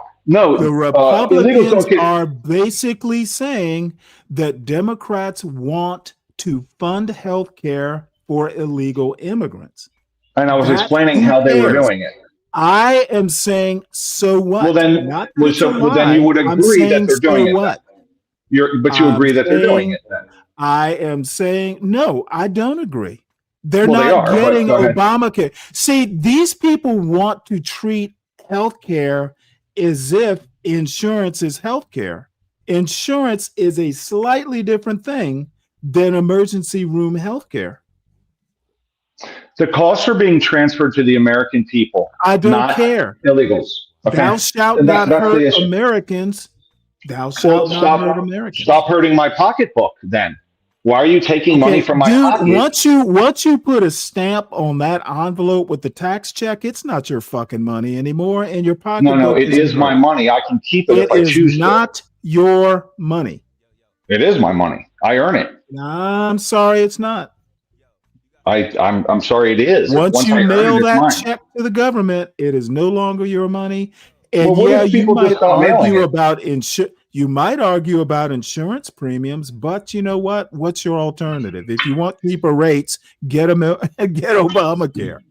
are basically saying that Democrats want to fund health care for illegal immigrants. And I was explaining how they were doing it. I am saying, so what? Well, then you would agree that they're doing it. What? But you agree that they're doing it then. I am saying, no, I don't agree. They're not getting Obamacare. See, these people want to treat health care as if insurance is health care. Insurance is a slightly different thing than emergency room health care. The costs are being transferred to the American people. I don't care. Illegals. Okay. Thou shalt not hurt Americans. Thou shalt not hurt Americans. Stop hurting my pocketbook then. Why are you taking money from my pocket? Once you put a stamp on that envelope with the tax check, it's not your fucking money anymore, and your pocketbook. No, it is my money. I can keep it if I choose to. It is not your money. It is my money. I earn it. I'm sorry, it's not. I'm sorry, it is. Once you mail that check to the government, it is no longer your money. And you might argue about You might argue about insurance premiums, but you know what? What's your alternative? If you want cheaper rates, get Obamacare.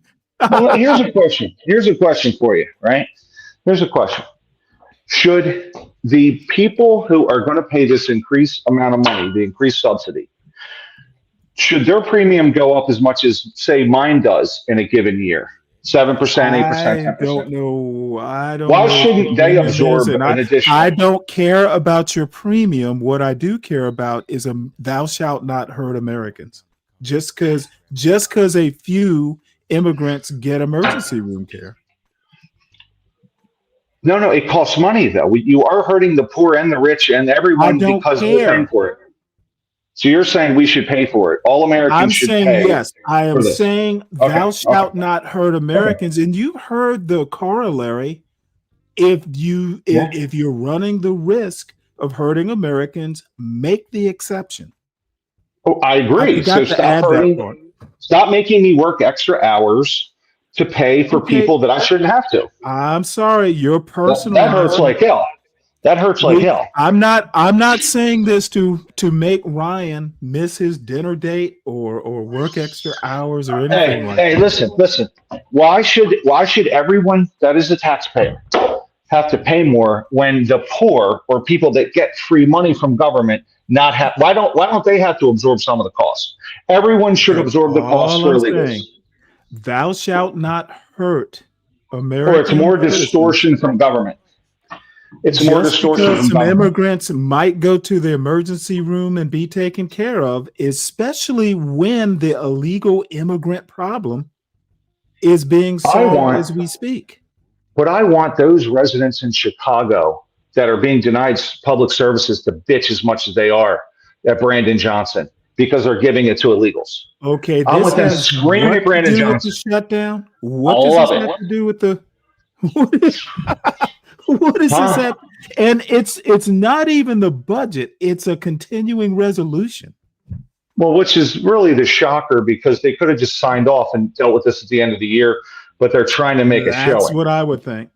Well, here's a question. Here's a question for you, right? Here's a question. Should the people who are going to pay this increased amount of money, the increased subsidy, should their premium go up as much as, say, mine does in a given year? 7%, 8%, 10%? I don't know. Why shouldn't they absorb an additional? I don't care about your premium. What I do care about is thou shalt not hurt Americans. Just because a few immigrants get emergency room care. No, it costs money, though. You are hurting the poor and the rich and everyone because we're paying for it. So you're saying we should pay for it. All Americans should pay. I'm saying yes. I am saying thou shalt not hurt Americans. And you've heard the corollary. If you're running the risk of hurting Americans, make the exception. Oh, I agree. So stop making me work extra hours to pay for people that I shouldn't have to. I'm sorry, your personal that hurts like hell. That hurts like hell. I'm not saying this to make Ryan miss his dinner date or work extra hours or anything like that. Hey, listen. Why should everyone that is a taxpayer have to pay more when the poor or people that get free money from government not have? Why don't they have to absorb some of the costs? Everyone should absorb the costs for illegals. Thou shalt not hurt American. Or it's more distortion from government. It's more distortion. Some immigrants might go to the emergency room and be taken care of, especially when the illegal immigrant problem is being solved as we speak. But I want those residents in Chicago that are being denied public services to bitch as much as they are at Brandon Johnson because they're giving it to illegals. Okay, I want them screaming at Brandon Johnson. With the shutdown? What does this have to do with the? What is this at? And it's not even the budget. It's a continuing resolution. Well, which is really the shocker because they could have just signed off and dealt with this at the end of the year, but they're trying to make a showing. That's what I would think.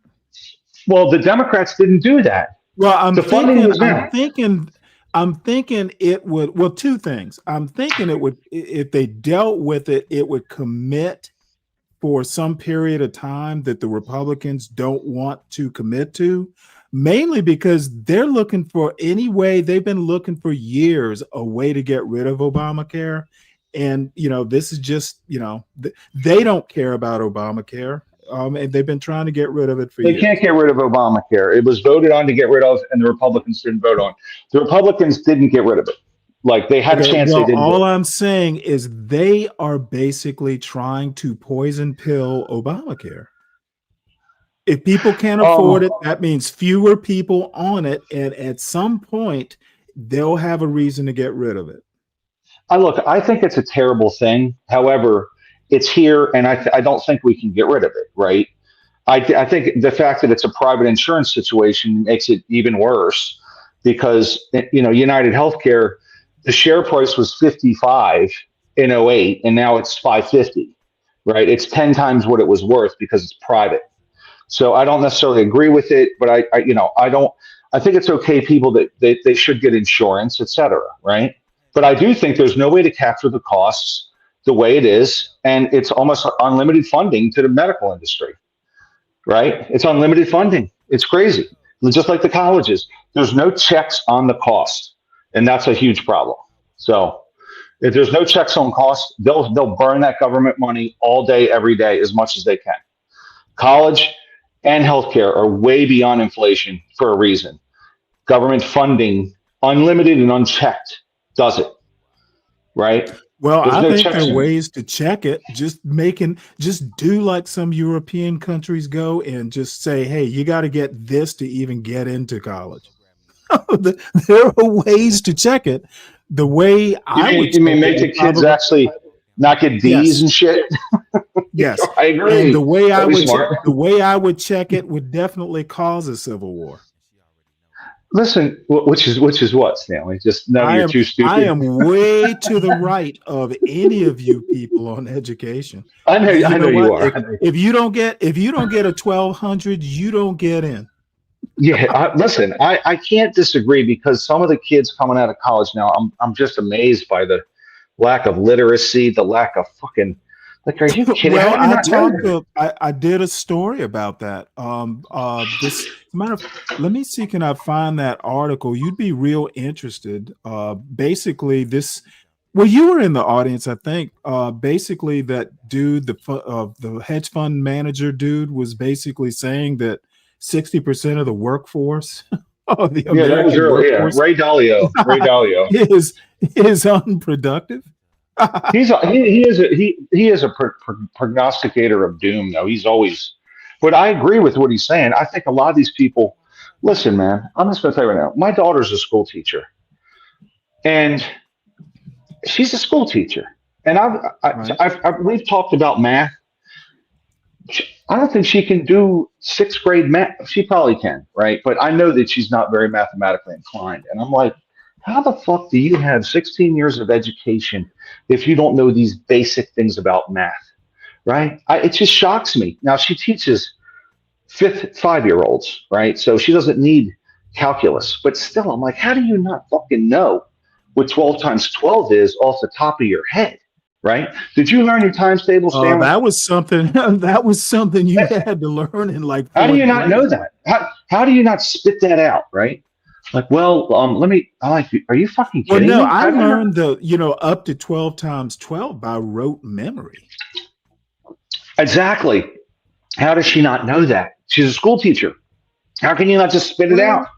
Well, the Democrats didn't do that. Well, I'm thinking it would. Well, two things. I'm thinking it would, if they dealt with it, it would commit for some period of time that the Republicans don't want to commit to, mainly because they're looking for they've been looking for years a way to get rid of Obamacare. And, this is just, they don't care about Obamacare. And they've been trying to get rid of it for years. They can't get rid of Obamacare. It was voted on to get rid of, and the Republicans didn't vote on. The Republicans didn't get rid of it. Like they had a chance. They didn't. All I'm saying is they are basically trying to poison pill Obamacare. If people can't afford it, that means fewer people on it, and at some point they'll have a reason to get rid of it. I think it's a terrible thing. However, it's here, and I don't think we can get rid of it. Right? I think the fact that it's a private insurance situation makes it even worse because United Healthcare. The share price was 55 in 08, and now it's 550, right? It's 10 times what it was worth because it's private. So I don't necessarily agree with it, but I think it's okay. People that they should get insurance, et cetera, right? But I do think there's no way to capture the costs the way it is, and it's almost unlimited funding to the medical industry, right? It's unlimited funding. It's crazy. Just like the colleges, there's no checks on the cost. And that's a huge problem. So if there's no checks on costs, they'll burn that government money all day, every day, as much as they can. College and healthcare are way beyond inflation for a reason. Government funding, unlimited and unchecked, does it, right? Well, I think there are ways to check it. Just do like some European countries go and just say, hey, you got to get this to even get into college. There are ways to check it. The way you mean make the kids actually not get D's and shit? Yes, I agree. And the way I would check it would definitely cause a civil war. Listen, which is what, Stanley? Just you're too stupid. I am way to the right of any of you people on education. I know you are. If you don't get a 1200, you don't get in. Yeah, listen, I can't disagree because some of the kids coming out of college now, I'm just amazed by the lack of literacy, the lack of fucking, like, are you kidding? Well, How do you not know that? I did a story about that. Matter of, let me see, can I find that article? You'd be real interested. Basically, well, you were in the audience, I think. Basically, that dude, the hedge fund manager dude, was basically saying that 60% of the workforce of the Yeah, that was American early. Yeah, workforce Ray Dalio. Ray Dalio. is unproductive. He is a prognosticator of doom, though. He's always, but I agree with what he's saying. I think a lot of these people, listen, man, I'm just going to tell you right now. My daughter's a school teacher, and she's a school teacher, and we've talked about math. I don't think she can do sixth grade math. She probably can, right? But I know that she's not very mathematically inclined, and I'm like, how the fuck do you have 16 years of education if you don't know these basic things about math, right? It just shocks me. Now, she teaches 5-year-olds, right? So she doesn't need calculus. But still, I'm like, how do you not fucking know what 12 times 12 is off the top of your head, right? Did you learn your times table, Stanley? That was something. That was something you had to learn in like. How do you not know that? How do you not spit that out, right? Like, well, are you fucking kidding me? I learned up to 12 times 12 by rote memory. Exactly. How does she not know that? She's a school teacher. How can you not just spit it out?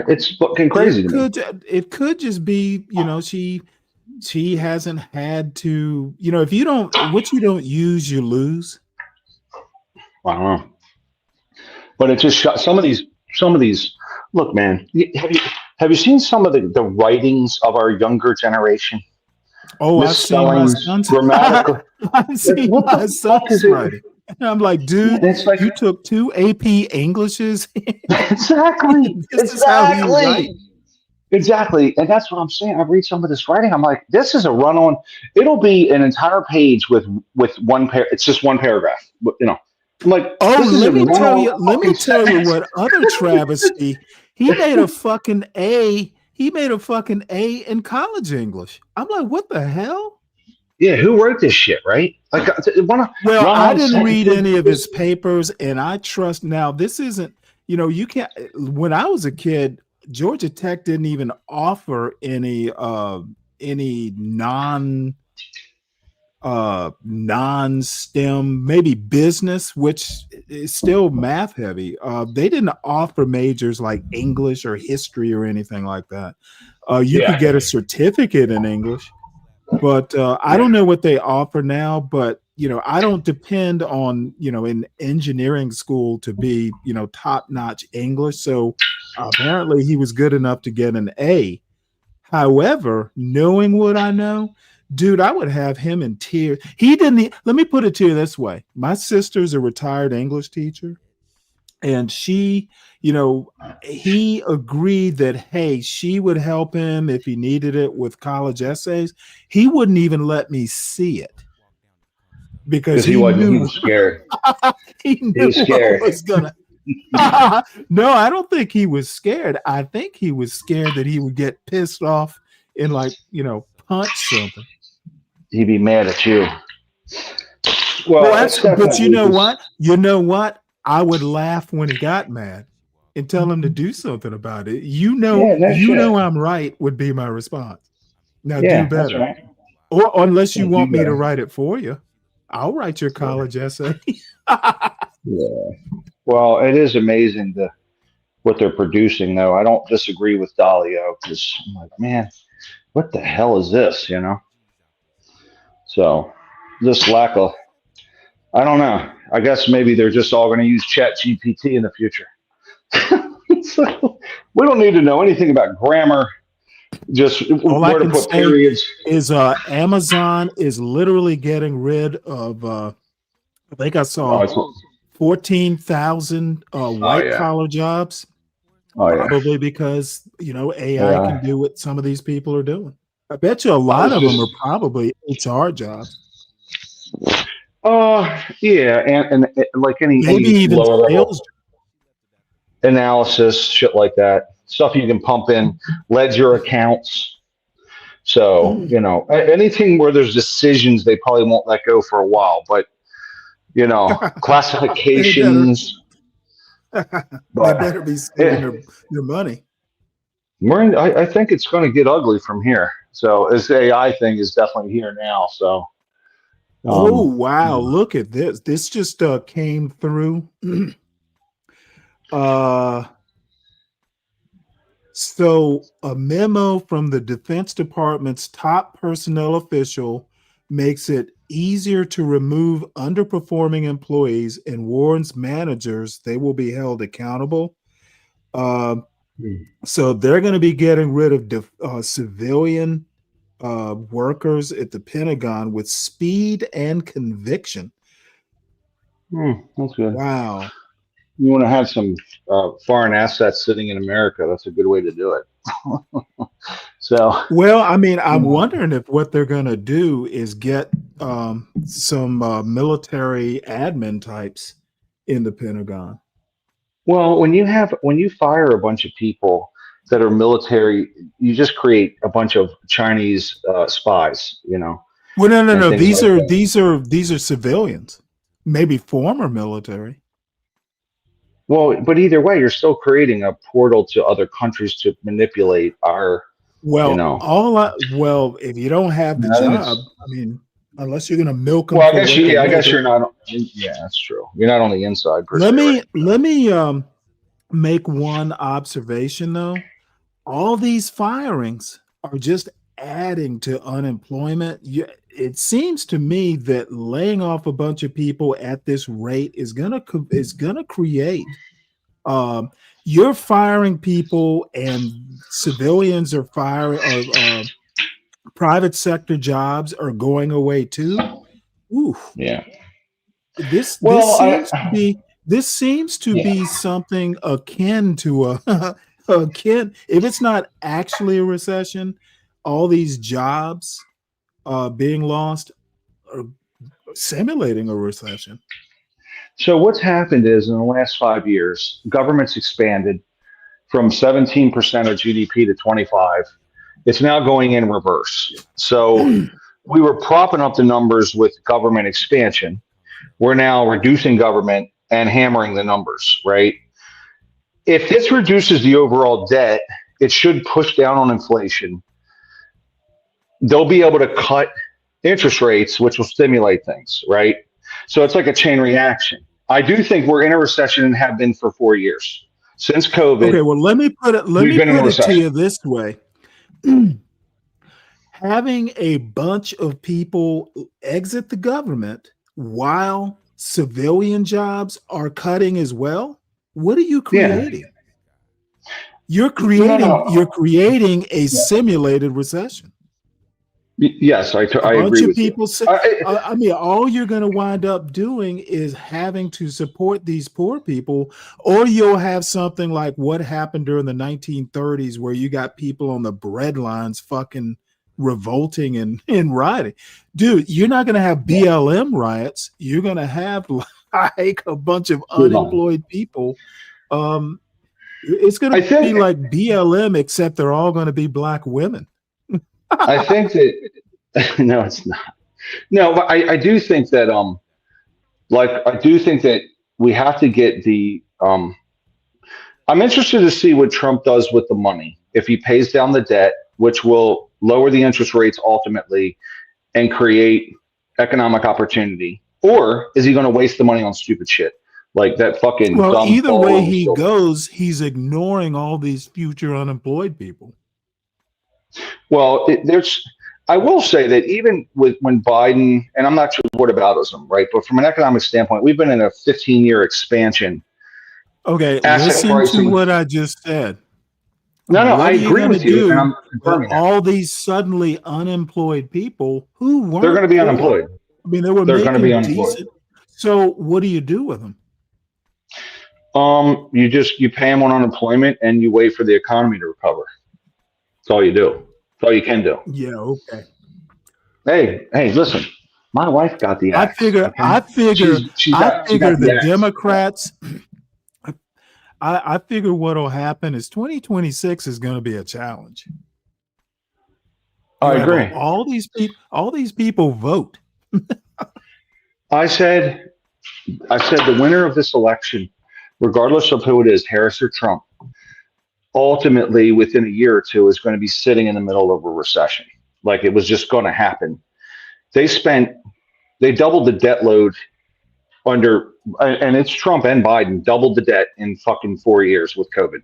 It's fucking crazy to me. It could just be, she hasn't had to, if you don't use, you lose. I don't know. But it just some of these. Look, man, have you seen some of the writings of our younger generation? Oh, I've seen my son's grammatical. I've seen my son's writing. And I'm like, dude, it's like, you took 2 AP Englishes. Exactly. Exactly. And that's what I'm saying. I read some of this writing. I'm like, this is a run-on. It'll be an entire page with one pair. It's just one paragraph. I'm like, let me tell you what other travesty. He made a fucking A. He made a fucking A in college English. I'm like, what the hell? Yeah, who wrote this shit, right? Like, I didn't read any of his papers, and I trust. Now, this isn't. You can't. When I was a kid, Georgia Tech didn't even offer any non-STEM, maybe business, which is still math heavy. They didn't offer majors like English or history or anything like that. You could get a certificate in English, but I don't know what they offer now. But I don't depend on in engineering school to be top-notch English. So apparently he was good enough to get an A. However, knowing what I know, dude, I would have him in tears. He didn't. Let me put it to you this way. My sister's a retired English teacher, and she, he agreed that, hey, she would help him if he needed it with college essays. He wouldn't even let me see it because he was scared. He knew what was gonna. No, I don't think he was scared. I think he was scared that he would get pissed off and punch something. He'd be mad at you. But you know what? I would laugh when he got mad and tell him to do something about it. I'm right would be my response. Now do better. That's right. Or unless you want me to write it for you, I'll write your college essay. Yeah. Well, it is amazing what they're producing, though. I don't disagree with Dalio because I'm like, man, what the hell is this? So this lack of, I don't know. I guess maybe they're just all going to use Chat GPT in the future. So we don't need to know anything about grammar. Just where to put periods. Is Amazon is literally getting rid of. I think I saw 14,000 white collar jobs. Probably because AI can do what some of these people are doing. I bet you a lot of them are probably HR jobs. Yeah, and like any maybe even lower sales. analysis, shit like that. Stuff you can pump in, ledger accounts. So, anything where there's decisions they probably won't let go for a while, but, classifications. They better be saving their money. I think it's going to get ugly from here. So this AI thing is definitely here now. So. Oh, wow. Look at this. This just came through. So a memo from the Defense Department's top personnel official makes it easier to remove underperforming employees and warns managers they will be held accountable. So they're going to be getting rid of civilian workers at the Pentagon with speed and conviction. That's good. Wow. You want to have some foreign assets sitting in America. That's a good way to do it. So, well, I mean, I'm wondering if what they're going to do is get some military admin types in the Pentagon. Well, when you fire a bunch of people that are military, you just create a bunch of Chinese spies. Well, no. These are civilians, maybe former military. Well, but either way, you're still creating a portal to other countries to manipulate our. Well, if you don't have the job, I mean, unless you're going to milk them. Well, I guess you're not. Yeah, that's true. You're not on the inside. Let me make one observation though. All these firings are just adding to unemployment. It seems to me that laying off a bunch of people at this rate is gonna create. You're firing people, and civilians are firing. Private sector jobs are going away too. Ooh, yeah. This seems to be something akin to if it's not actually a recession, all these jobs being lost are simulating a recession. So what's happened is in the last 5 years, government's expanded from 17% of GDP to 25. It's now going in reverse. So we were propping up the numbers with government expansion. We're now reducing government and hammering the numbers, right? If this reduces the overall debt, it should push down on inflation. They'll be able to cut interest rates, which will stimulate things, right? So it's like a chain reaction. I do think we're in a recession and have been for 4 years since COVID. Okay, well, let me put it to you this way. Having a bunch of people exit the government while civilian jobs are cutting as well, what are you creating? You're creating a simulated recession. Yes, I agree with you. I mean, all you're going to wind up doing is having to support these poor people, or you'll have something like what happened during the 1930s, where you got people on the bread lines fucking revolting and rioting. Dude, you're not going to have BLM riots. You're going to have like a bunch of unemployed people. It's going to be like BLM, except they're all going to be black women. I think that no, it's not. No, but I do think that we have to get the I'm interested to see what Trump does with the money. If he pays down the debt, which will lower the interest rates ultimately and create economic opportunity, or is he going to waste the money on stupid shit like that fucking dumb either way he goes, he's ignoring all these future unemployed people. Well, I will say that even when Biden, and I'm not sure what aboutism, right? But from an economic standpoint, we've been in a 15-year expansion. Okay, listen to what I just said. No, I agree with you. And I'm confirming all these suddenly unemployed people who weren't. They're going to be unemployed. I mean, they're going to be unemployed. So what do you do with them? You pay them on unemployment and you wait for the economy to recover. That's all you do. That's all you can do. Yeah. Okay. Hey, listen. My wife got the axe. I figure the Democrats. I figure what'll happen is 2026 is going to be a challenge. I agree. All these people vote. I said the winner of this election, regardless of who it is, Harris or Trump, ultimately within a year or two is going to be sitting in the middle of a recession. Like it was just going to happen. They doubled the debt load and it's Trump and Biden doubled the debt in fucking 4 years with COVID.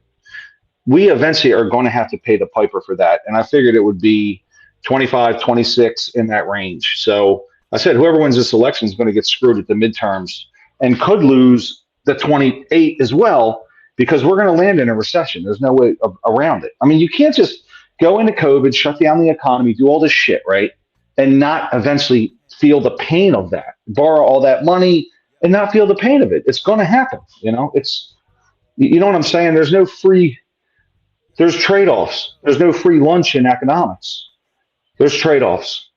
We eventually are going to have to pay the piper for that. And I figured it would be 25, 26 in that range. So I said, whoever wins this election is going to get screwed at the midterms and could lose the 28 as well, because we're going to land in a recession. There's no way around it. I mean, you can't just go into COVID, shut down the economy, do all this shit, right? And not eventually feel the pain of that, borrow all that money and not feel the pain of it. It's going to happen. You know what I'm saying? There's trade-offs. There's no free lunch in economics. There's trade-offs.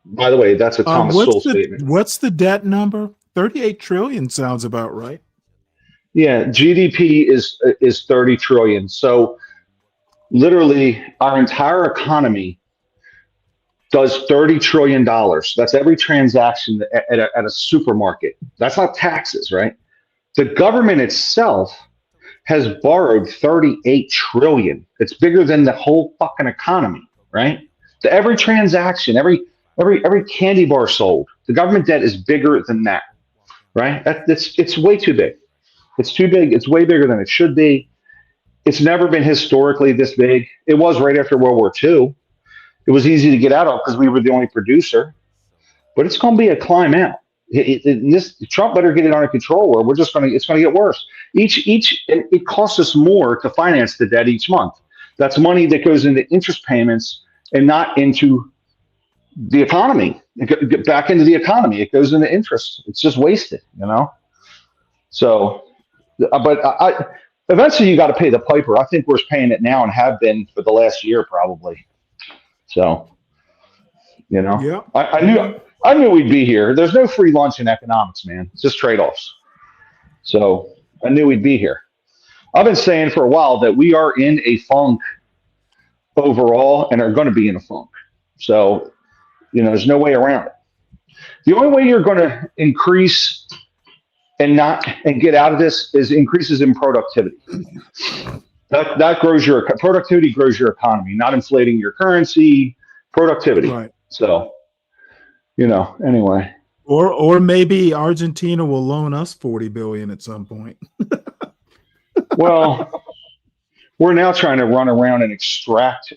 By the way, that's a Thomas Sowell statement. What's the debt number? 38 trillion sounds about right. Yeah, GDP is 30 trillion. So literally our entire economy does $30 trillion. That's every transaction at a supermarket. That's not taxes, right? The government itself has borrowed 38 trillion. It's bigger than the whole fucking economy, right? So every transaction, every candy bar sold, the government debt is bigger than that, right? It's way too big. It's too big. It's way bigger than it should be. It's never been historically this big. It was right after World War II. It was easy to get out of because we were the only producer, but it's going to be a climb out. Trump better get it under control, or it's going to get worse. It costs us more to finance the debt each month. That's money that goes into interest payments and not into the economy. Get back into the economy. It goes into interest. It's just wasted, So, but eventually you got to pay the piper. I think we're paying it now and have been for the last year probably. So, Yeah. I knew we'd be here. There's no free lunch in economics, man. It's just trade-offs. So I knew we'd be here. I've been saying for a while that we are in a funk overall and are going to be in a funk. So, there's no way around it. The only way you're going to increase and get out of this is increases in productivity. That grows productivity grows your economy, not inflating your currency, productivity. Right. So, anyway. Or maybe Argentina will loan us 40 billion at some point. Well, we're now trying to run around and extract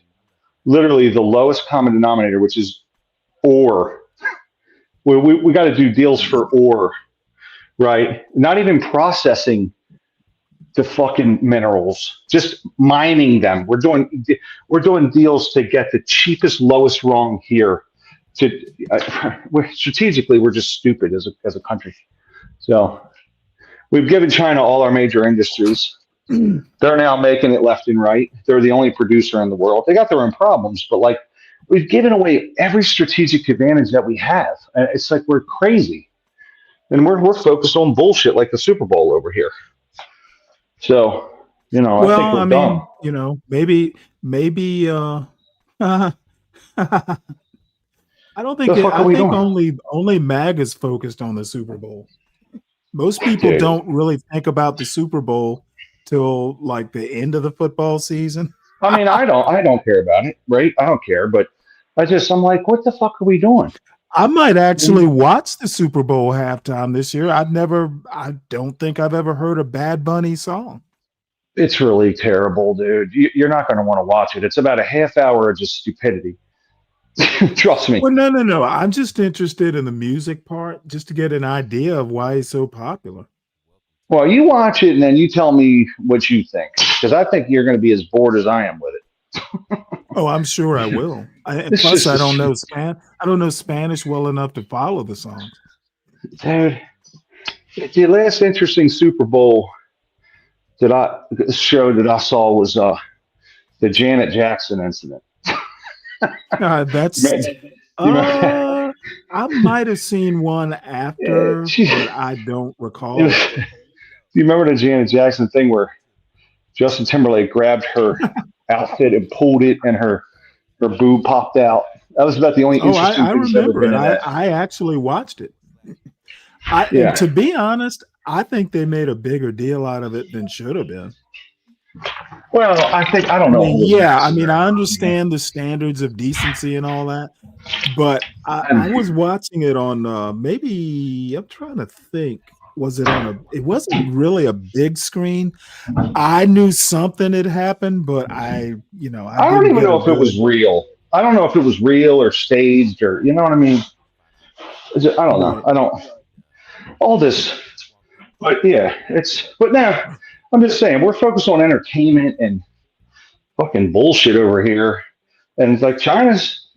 literally the lowest common denominator, which is ore. We got to do deals for ore, right? Not even processing the fucking minerals, just mining them. We're doing deals to get the cheapest, lowest rung here. Strategically, we're just stupid as a country. So we've given China all our major industries. They're now making it left and right. They're the only producer in the world. They got their own problems, but we've given away every strategic advantage that we have. It's like we're crazy, and we're focused on bullshit like the Super Bowl over here. So, I think we're dumb. Maybe. I don't think. I think only MAG is focused on the Super Bowl. Most people don't really think about the Super Bowl till the end of the football season. I mean, I don't care about it, right? I don't care, but I'm like, what the fuck are we doing? I might actually watch the Super Bowl halftime this year. I don't think I've ever heard a Bad Bunny song. It's really terrible, dude. You're not going to want to watch it. It's about a half hour of just stupidity. Trust me. Well, no. I'm just interested in the music part, just to get an idea of why he's so popular. Well, you watch it and then you tell me what you think, because I think you're going to be as bored as I am with it. Oh, I'm sure I will. Plus, I don't know Spanish well enough to follow the songs. Dude, the last interesting Super Bowl show that I saw was the Janet Jackson incident. I might have seen one after, but I don't recall. You remember the Janet Jackson thing where Justin Timberlake grabbed her outfit and pulled it, and her boob popped out. That was about the only interesting I thing that's ever remember been it. in that. I actually watched it. Yeah. And to be honest, I think they made a bigger deal out of it than should have been. Well, I don't know. I understand the standards of decency and all that, but I was watching it on maybe, I'm trying to think, was it on it wasn't really a big screen. I knew something had happened, but I don't even know if it was real. I don't know if it was real or staged, or you know what I mean. I don't know. I don't all this, but yeah, but now I'm just saying we're focused on entertainment and fucking bullshit over here, and it's like China's,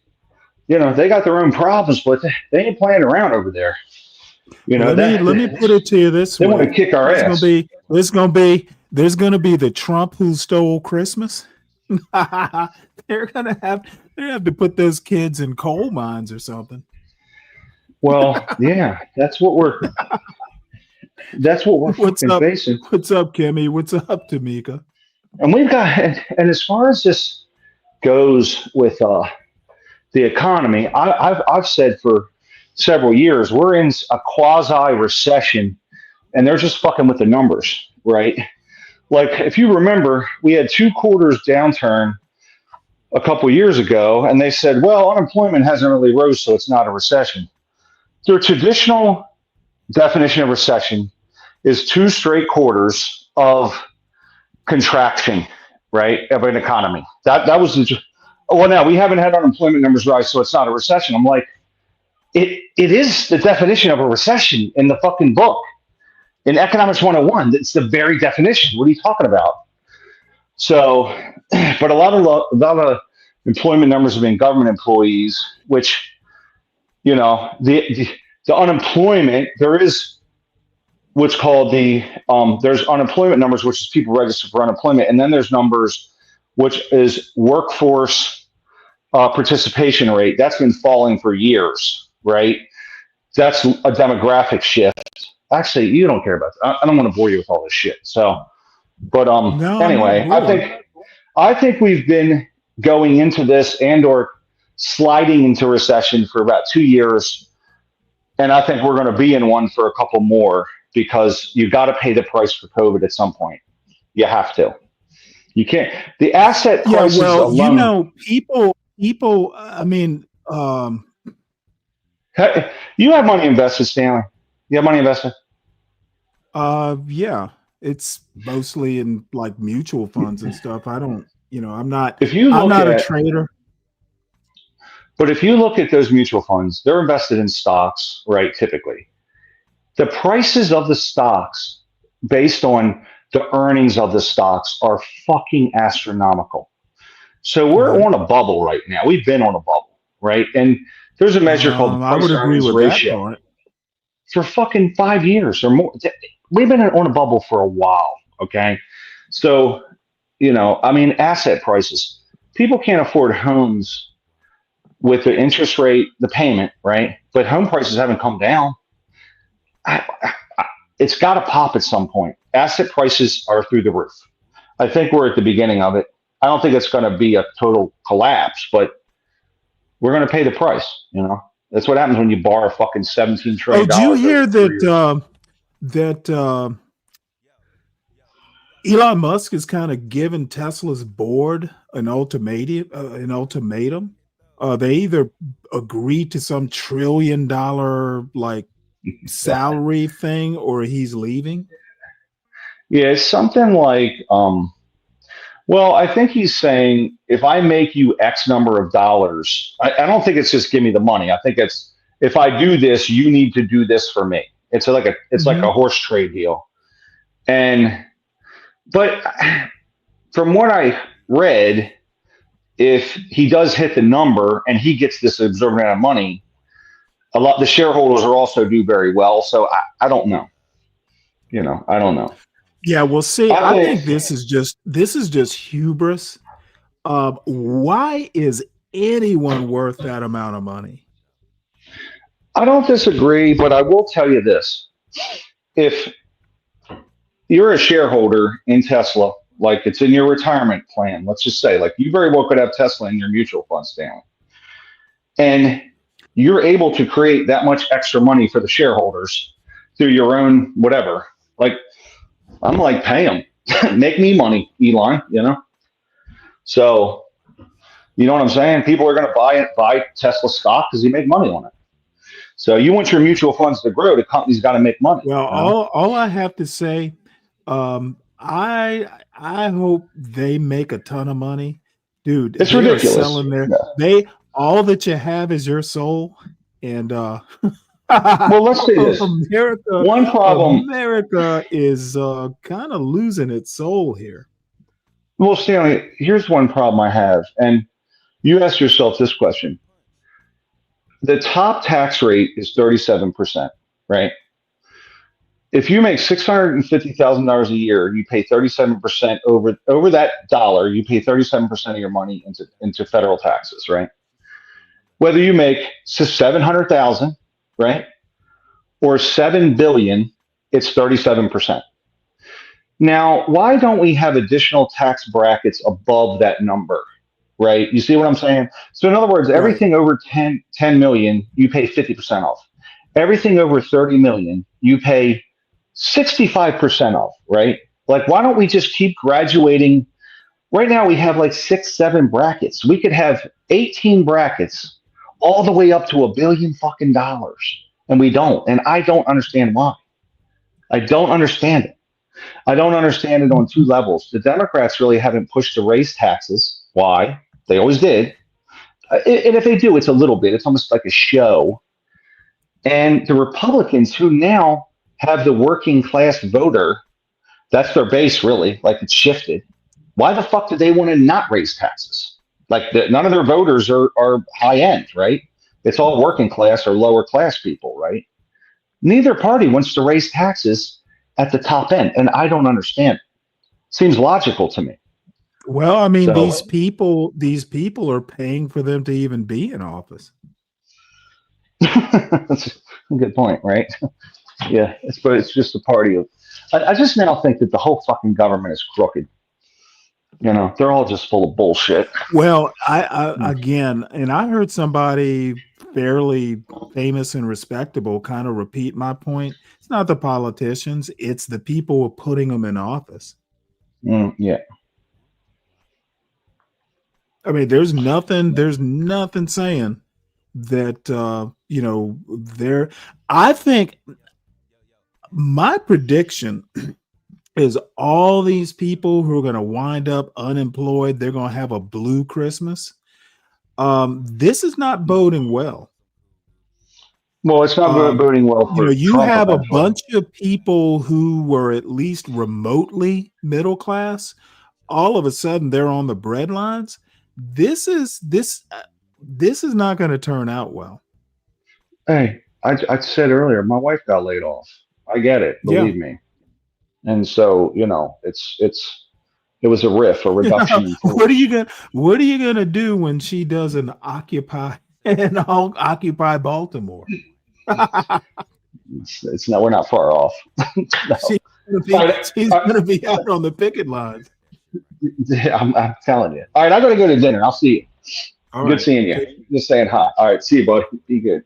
they got their own problems, but they ain't playing around over there. Let me put it to you this way: they want to kick our ass. There's gonna be the Trump who stole Christmas. They're gonna have to put those kids in coal mines or something. Well, yeah, that's what we're facing. What's up, Kimmy? What's up, Tamika? And we've got, and as far as this goes with the economy, I've said for several years we're in a quasi recession, and they're just fucking with the numbers, right? Like if you remember, we had 2 quarters downturn a couple years ago, and they said, well, unemployment hasn't really rose, so it's not a recession. The traditional definition of recession is 2 straight quarters of contraction, right, of an economy. That was now we haven't had unemployment numbers rise, so it's not a recession. I'm like, it is the definition of a recession in the fucking book. In Economics 101, it's the very definition. What are you talking about? So, but a lot of employment numbers have been government employees, which, the unemployment, there is what's called there's unemployment numbers, which is people registered for unemployment. And then there's numbers, which is workforce participation rate. That's been falling for years, right? That's a demographic shift. Actually, you don't care about that. I don't want to bore you with all this shit. So, but anyway, I think we've been going into this or sliding into recession for about 2 years. And I think we're going to be in one for a couple more, because you got to pay the price for COVID at some point. You have to. You can't. The asset prices alone. People. I mean, you have money invested, Stanley. You have money invested. Yeah, it's mostly in like mutual funds and stuff. I don't. I'm not. I'm not a trader. But if you look at those mutual funds, they're invested in stocks, right? Typically. The prices of the stocks based on the earnings of the stocks are fucking astronomical. So we're on a bubble right now. We've been on a bubble, right? And there's a measure called the price earnings ratio. For fucking 5 years or more. We've been on a bubble for a while, okay? So, asset prices. People can't afford homes with the interest rate, the payment, right? But home prices haven't come down. It's got to pop at some point. Asset prices are through the roof. I think we're at the beginning of it. I don't think it's going to be a total collapse, but we're going to pay the price. That's what happens when you borrow fucking $17 trillion. Oh, did you hear that Elon Musk is kind of giving Tesla's board an ultimatum? They either agree to some $1 trillion salary thing, or he's leaving. Yeah, it's something like, I think he's saying, if I make you X number of dollars, I don't think it's just give me the money. I think it's, if I do this, you need to do this for me. It's like a horse trade deal. But from what I read, if he does hit the number and he gets this absorbent amount of money, the shareholders will also do very well. So I don't know. I don't know. Yeah, well, see, I think this is just hubris. Why is anyone worth that amount of money? I don't disagree, but I will tell you this. If you're a shareholder in Tesla, like it's in your retirement plan. Let's just say, like, you very well could have Tesla in your mutual fund, Stanley, and you're able to create that much extra money for the shareholders through your own whatever. Like, I'm like, pay them, make me money, Elon. So, you know what I'm saying? People are going to buy Tesla stock because you make money on it. So you want your mutual funds to grow, the company's got to make money. Well, all I have to say, I hope they make a ton of money, dude. It's they ridiculous. Are selling all that you have is your soul, and well, let's say this. America is kind of losing its soul here. Well, Stanley, here's one problem I have, and you ask yourself this question. The top tax rate is 37%, right? If you make $650,000 a year, you pay 37% over that dollar. You pay 37% of your money into federal taxes, right? Whether you make $700,000, right, or $7 billion, it's 37%. Now, why don't we have additional tax brackets above that number? Right? You see what I'm saying? So in other words, everything over 10 million, you pay 50% off. Everything over 30 million, you pay 65% off, right? Like, why don't we just keep graduating? Right now we have like 6, 7 brackets. We could have 18 brackets all the way up to $1 billion fucking dollars. And we don't. And I don't understand why. I don't understand it. I don't understand it on 2 levels. The Democrats really haven't pushed to raise taxes. Why? They always did. And if they do, it's a little bit. It's almost like a show. And the Republicans, who now have the working class voter, that's their base, really. Like, it's shifted. Why the fuck do they want to not raise taxes? Like, none of their voters are high end, right? It's all working class or lower class people, right? Neither party wants to raise taxes at the top end. And I don't understand. Seems logical to me. Well, I mean, these people are paying for them to even be in office. That's a good point, right? Yeah, but it's just a party of. I just now think that the whole fucking government is crooked. They're all just full of bullshit. Well, I again, and I heard somebody fairly famous and respectable kind of repeat my point. It's not the politicians; it's the people putting them in office. Yeah. I mean, there's nothing saying that, I think my prediction is all these people who are going to wind up unemployed, they're going to have a blue Christmas. This is not boding well. Well, it's not boding well for you Trump have eventually. A bunch of people who were at least remotely middle class. All of a sudden, they're on the breadlines. This is not going to turn out well. Hey, I said earlier, my wife got laid off. I get it, believe me. And so, it was a reduction. What are you gonna do when she doesn't occupy Baltimore? It's not. We're not far off. No. She's gonna be out on the picket lines. I'm telling you. All right, I'm gonna go to dinner. I'll see you. Good seeing you. Just saying hi. All right, see you, buddy. Be good.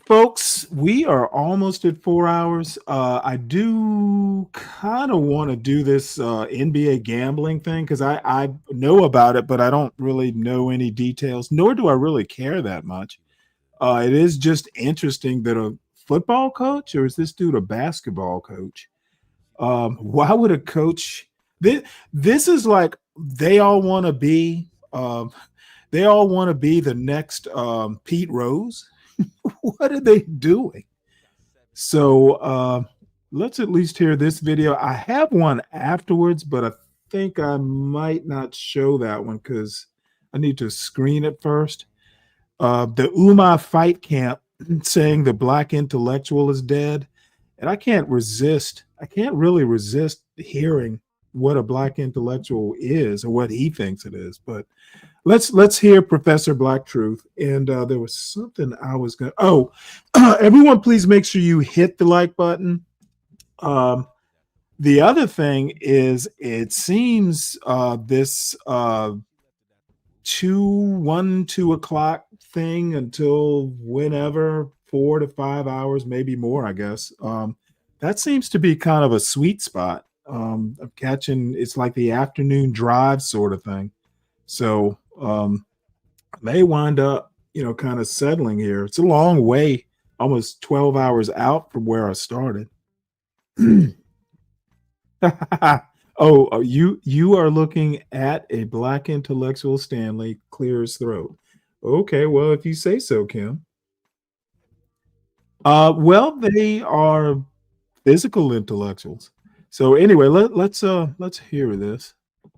Folks, we are almost at 4 hours. I do kind of want to do this NBA gambling thing because I know about it, but I don't really know any details, nor do I really care that much. It is just interesting that a football coach, or is this dude a basketball coach? Why would a coach? This is like they all want to be the next Pete Rose. What are they doing? So let's at least hear this video. I have one afterwards, but I think I might not show that one because I need to screen it first. The Umar Fight Camp saying the black intellectual is dead. And I can't really resist hearing what a black intellectual is or what he thinks it is. But let's hear Professor Black Truth. And there was something I was going to, everyone please make sure you hit the like button. The other thing is, it seems this 2 o'clock thing until whenever, 4 to 5 hours, maybe more, I guess. That seems to be kind of a sweet spot of catching. It's like the afternoon drive sort of thing. So they wind up, kind of settling here. It's a long way, almost 12 hours out from where I started. Oh, you are looking at a black intellectual. Stanley clear his throat. Okay, well, if you say so, Kim. Well, they are physical intellectuals. So anyway, let's hear this.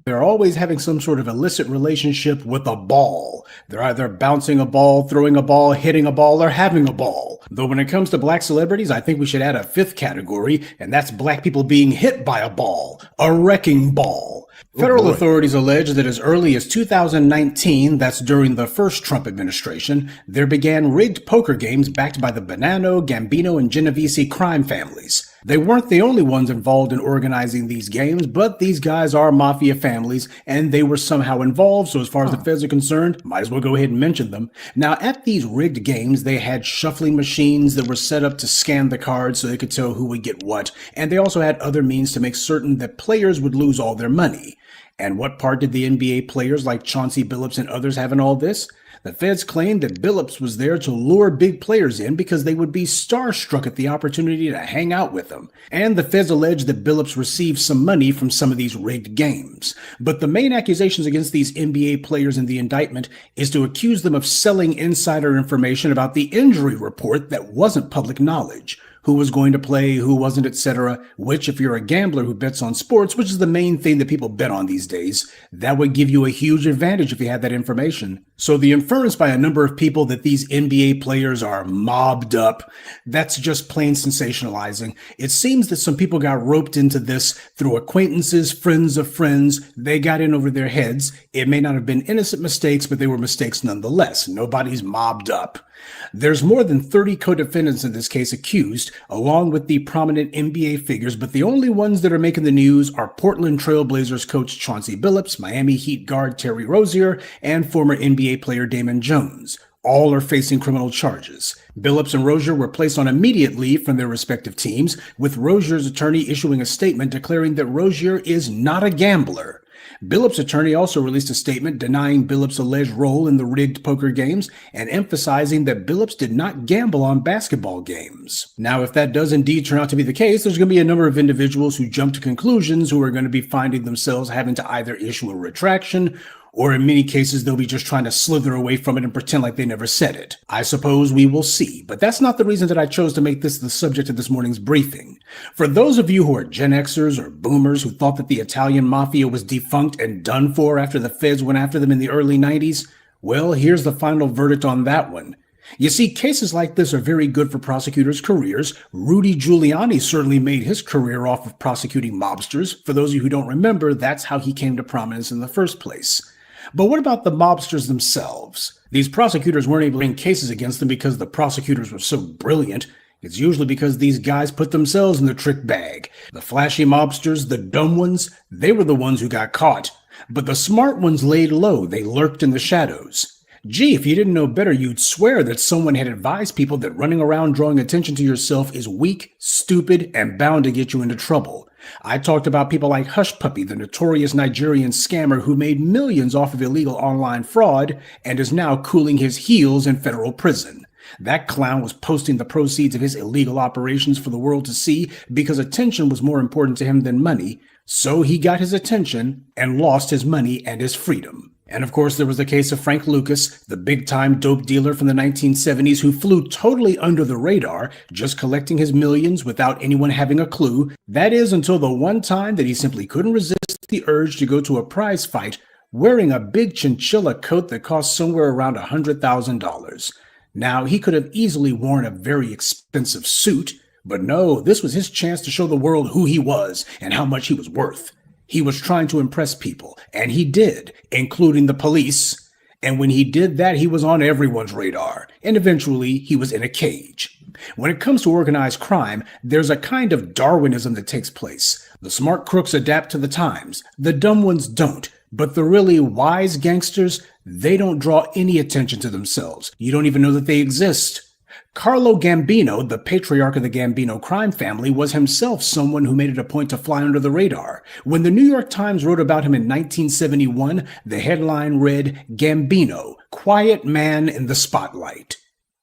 They're always having some sort of illicit relationship with a ball. They're either bouncing a ball, throwing a ball, hitting a ball, or having a ball. Though when it comes to black celebrities, I think we should add a fifth category, and that's black people being hit by a ball, a wrecking ball. Federal authorities allege that as early as 2019, that's during the first Trump administration, there began rigged poker games backed by the Bonanno, Gambino, and Genovese crime families. They weren't the only ones involved in organizing these games, but these guys are mafia families, and they were somehow involved, so as far as the feds are concerned, might as well go ahead and mention them. Now, at these rigged games, they had shuffling machines that were set up to scan the cards so they could tell who would get what, and they also had other means to make certain that players would lose all their money. And what part did the NBA players like Chauncey Billups and others have in all this? The feds claimed that Billups was there to lure big players in because they would be starstruck at the opportunity to hang out with them. And the feds alleged that Billups received some money from some of these rigged games. But the main accusations against these NBA players in the indictment is to accuse them of selling insider information about the injury report that wasn't public knowledge. Who was going to play, who wasn't, etc. Which, if you're a gambler who bets on sports, which is the main thing that people bet on these days, that would give you a huge advantage if you had that information. So the inference by a number of people that these NBA players are mobbed up, that's just plain sensationalizing. It seems that some people got roped into this through acquaintances, friends of friends. They got in over their heads. It may not have been innocent mistakes, but they were mistakes nonetheless. Nobody's mobbed up. There's more than 30 co-defendants in this case accused, along with the prominent NBA figures, but the only ones that are making the news are Portland Trail Blazers coach Chauncey Billups, Miami Heat guard Terry Rozier, and former NBA player Damon Jones. All are facing criminal charges. Billups and Rozier were placed on immediate leave from their respective teams, with Rozier's attorney issuing a statement declaring that Rozier is not a gambler. Billups' attorney also released a statement denying Billups' alleged role in the rigged poker games and emphasizing that Billups did not gamble on basketball games. Now, if that does indeed turn out to be the case, there's going to be a number of individuals who jump to conclusions who are going to be finding themselves having to either issue a retraction, or in many cases, they'll be just trying to slither away from it and pretend like they never said it. I suppose we will see, but that's not the reason that I chose to make this the subject of this morning's briefing. For those of you who are Gen Xers or Boomers who thought that the Italian Mafia was defunct and done for after the feds went after them in the early 90s, well, here's the final verdict on that one. You see, cases like this are very good for prosecutors' careers. Rudy Giuliani certainly made his career off of prosecuting mobsters. For those of you who don't remember, that's how he came to prominence in the first place. But what about the mobsters themselves? These prosecutors weren't able to bring cases against them because the prosecutors were so brilliant. It's usually because these guys put themselves in the trick bag. The flashy mobsters, the dumb ones, they were the ones who got caught. But the smart ones laid low. They lurked in the shadows. Gee, if you didn't know better, you'd swear that someone had advised people that running around drawing attention to yourself is weak, stupid, and bound to get you into trouble. I talked about people like Hush Puppy, the notorious Nigerian scammer who made millions off of illegal online fraud and is now cooling his heels in federal prison. That clown was posting the proceeds of his illegal operations for the world to see because attention was more important to him than money, so he got his attention and lost his money and his freedom. And of course, there was the case of Frank Lucas, the big-time dope dealer from the 1970s who flew totally under the radar, just collecting his millions without anyone having a clue. That is until the one time that he simply couldn't resist the urge to go to a prize fight wearing a big chinchilla coat that cost somewhere around $100,000. Now, he could have easily worn a very expensive suit, but no, this was his chance to show the world who he was and how much he was worth. He was trying to impress people, and he did, including the police. And when he did that, he was on everyone's radar, and eventually he was in a cage. When it comes to organized crime, there's a kind of Darwinism that takes place. The smart crooks adapt to the times. The dumb ones don't. But the really wise gangsters, they don't draw any attention to themselves. You don't even know that they exist. Carlo Gambino, the patriarch of the Gambino crime family, was himself someone who made it a point to fly under the radar. When the New York Times wrote about him in 1971, the headline read, "Gambino, Quiet Man in the Spotlight."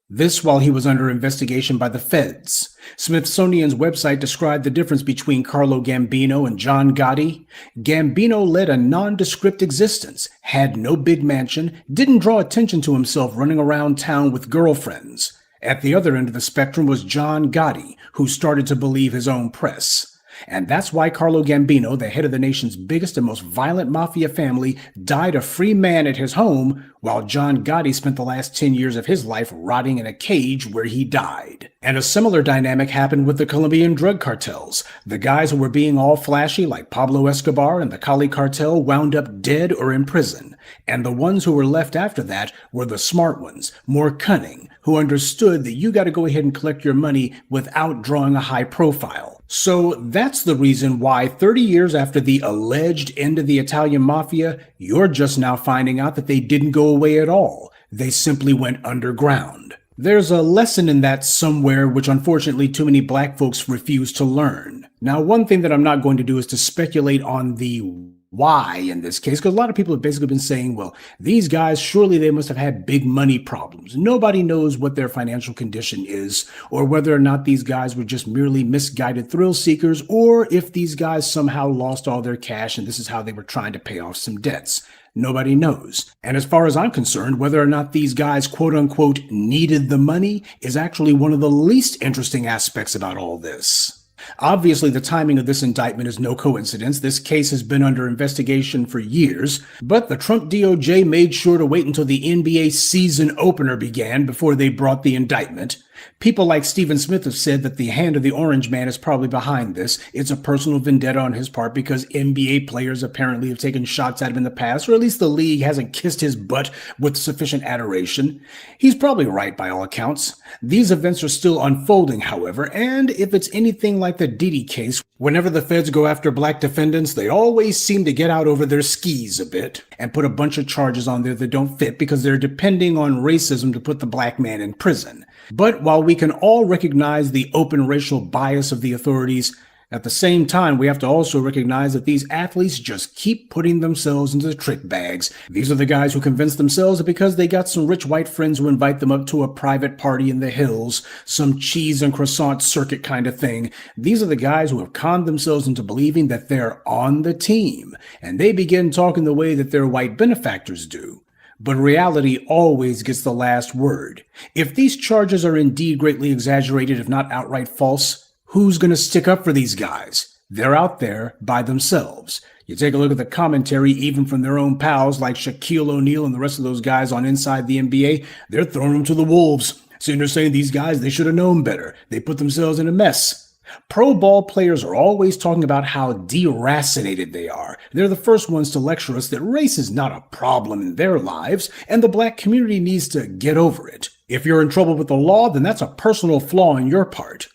This while he was under investigation by the feds. Smithsonian's website described the difference between Carlo Gambino and John Gotti. Gambino led a nondescript existence, had no big mansion, didn't draw attention to himself running around town with girlfriends. At the other end of the spectrum was John Gotti, who started to believe his own press. And that's why Carlo Gambino, the head of the nation's biggest and most violent mafia family, died a free man at his home, while John Gotti spent the last 10 years of his life rotting in a cage where he died. And a similar dynamic happened with the Colombian drug cartels. The guys who were being all flashy, like Pablo Escobar and the Cali cartel, wound up dead or in prison. And the ones who were left after that were the smart ones, more cunning, who understood that you got to go ahead and collect your money without drawing a high profile. So that's the reason why 30 years after the alleged end of the Italian mafia, you're just now finding out that they didn't go away at all. They simply went underground. There's a lesson in that somewhere which unfortunately too many black folks refuse to learn. Now, one thing that I'm not going to do is to speculate on the why in this case, because a lot of people have basically been saying, well, these guys, surely they must have had big money problems. Nobody knows what their financial condition is, or whether or not these guys were just merely misguided thrill seekers, or if these guys somehow lost all their cash and this is how they were trying to pay off some debts. Nobody knows. And as far as I'm concerned, whether or not these guys, quote unquote, needed the money is actually one of the least interesting aspects about all this. Obviously, the timing of this indictment is no coincidence. This case has been under investigation for years, but the Trump DOJ made sure to wait until the NBA season opener began before they brought the indictment. People like Stephen Smith have said that the hand of the orange man is probably behind this. It's a personal vendetta on his part because NBA players apparently have taken shots at him in the past, or at least the league hasn't kissed his butt with sufficient adoration. He's probably right by all accounts. These events are still unfolding, however, and if it's anything like the Diddy case, whenever the feds go after black defendants, they always seem to get out over their skis a bit and put a bunch of charges on there that don't fit because they're depending on racism to put the black man in prison. But while we can all recognize the open racial bias of the authorities, at the same time, we have to also recognize that these athletes just keep putting themselves into the trick bags. These are the guys who convince themselves that because they got some rich white friends who invite them up to a private party in the hills, some cheese and croissant circuit kind of thing. These are the guys who have conned themselves into believing that they're on the team, and they begin talking the way that their white benefactors do. But reality always gets the last word. If these charges are indeed greatly exaggerated, if not outright false, who's going to stick up for these guys? They're out there by themselves. You take a look at the commentary, even from their own pals like Shaquille O'Neal and the rest of those guys on Inside the NBA, they're throwing them to the wolves. So they're saying these guys, they should have known better. They put themselves in a mess. Pro ball players are always talking about how deracinated they are. They're the first ones to lecture us that race is not a problem in their lives, and the black community needs to get over it. If you're in trouble with the law, then that's a personal flaw on your part.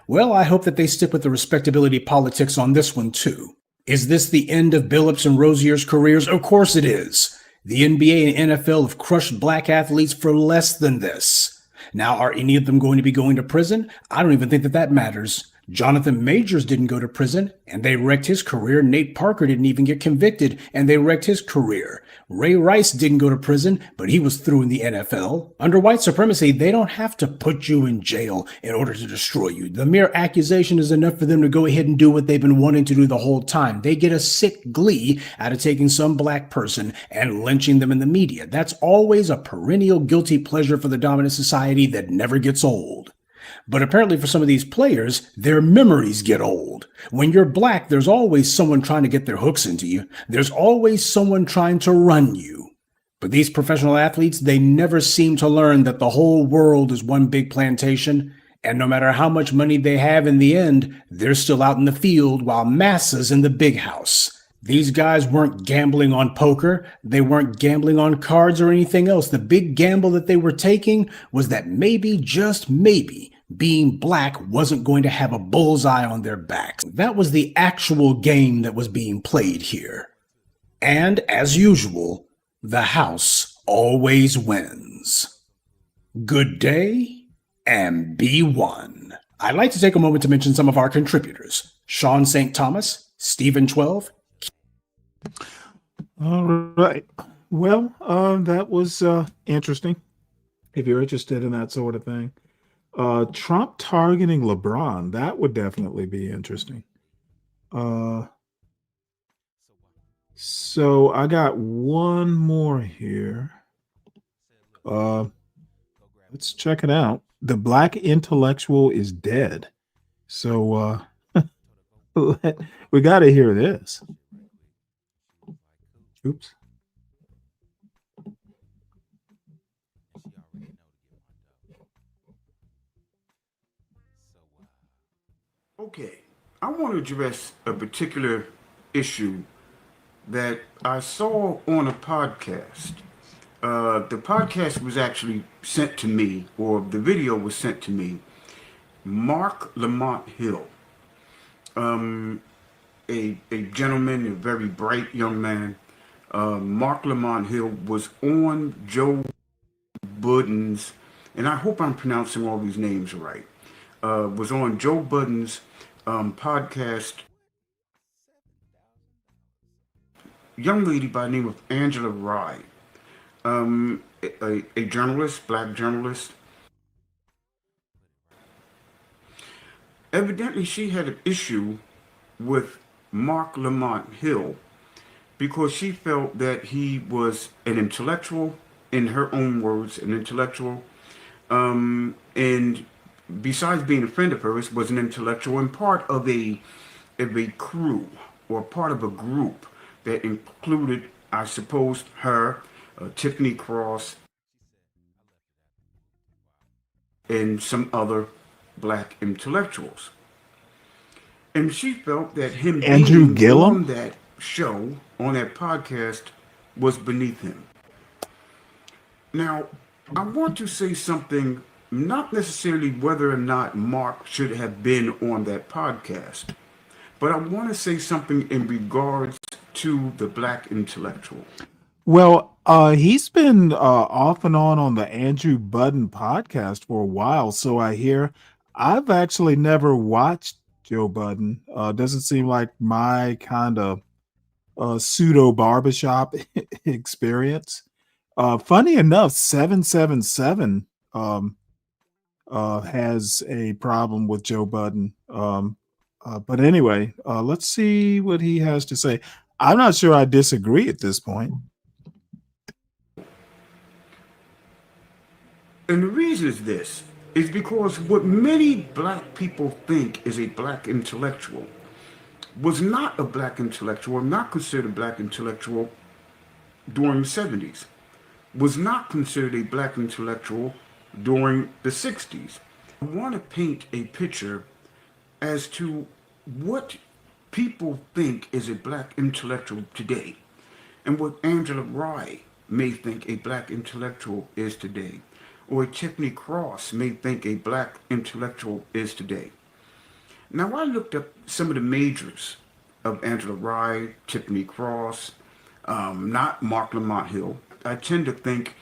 Well, I hope that they stick with the respectability politics on this one, too. Is this the end of Billups and Rozier's careers? Of course it is. The NBA and NFL have crushed black athletes for less than this. Now, are any of them going to be going to prison? I don't even think that matters. Jonathan Majors didn't go to prison, and they wrecked his career. Nate Parker didn't even get convicted, and they wrecked his career. Ray Rice didn't go to prison, but he was through in the NFL. Under white supremacy, they don't have to put you in jail in order to destroy you. The mere accusation is enough for them to go ahead and do what they've been wanting to do the whole time. They get a sick glee out of taking some black person and lynching them in the media. That's always a perennial guilty pleasure for the dominant society that never gets old. But apparently for some of these players, their memories get old. When you're black, there's always someone trying to get their hooks into you. There's always someone trying to run you. But these professional athletes, they never seem to learn that the whole world is one big plantation. And no matter how much money they have in the end, they're still out in the field while Massa's in the big house. These guys weren't gambling on poker. They weren't gambling on cards or anything else. The big gamble that they were taking was that maybe, just maybe, Being black wasn't going to have a bullseye on their backs. That was the actual game that was being played here. And as usual, the House always wins. Good day and be one. I'd like to take a moment to mention some of our contributors. Sean St. Thomas, Stephen 12. All right. Well, that was interesting. If you're interested in that sort of thing. Trump targeting LeBron, that would definitely be interesting. So I got one more here. Let's check it out. The black intellectual is dead. So we got to hear this. Oops. Okay, I want to address a particular issue that I saw on a podcast. The podcast was actually sent to me, or the video was sent to me. Mark Lamont Hill, a gentleman, a very bright young man. Mark Lamont Hill was on Joe Budden's, and I hope I'm pronouncing all these names right, was on Joe Budden's podcast. Young lady by the name of Angela Rye, a journalist, black journalist. Evidently, she had an issue with Mark Lamont Hill because she felt that he was an intellectual, in her own words, an intellectual, and besides being a friend of hers, was an intellectual and part of a crew or part of a group that included, I suppose, her, Tiffany Cross, and some other black intellectuals. And she felt that him Andrew being Gillum? on that show, on that podcast, was beneath him. Now, I want to say something, not necessarily whether or not Mark should have been on that podcast, but I want to say something in regards to the black intellectual. Well, he's been off and on the Andrew Budden podcast for a while, so I hear. I've actually never watched Joe Budden. Doesn't seem like my kind of pseudo barbershop experience. Funny enough, 777 has a problem with Joe Budden. But anyway, let's see what he has to say. I'm not sure I disagree at this point. And the reason is this, is because what many black people think is a black intellectual was not a black intellectual, not considered a black intellectual during the 70s, was not considered a black intellectual during the 60s. I want to paint a picture as to what people think is a black intellectual today and what Angela Rye may think a black intellectual is today, or Tiffany Cross may think a black intellectual is today. Now, I looked up some of the majors of Angela Rye, Tiffany Cross, not Mark Lamont Hill. I tend to think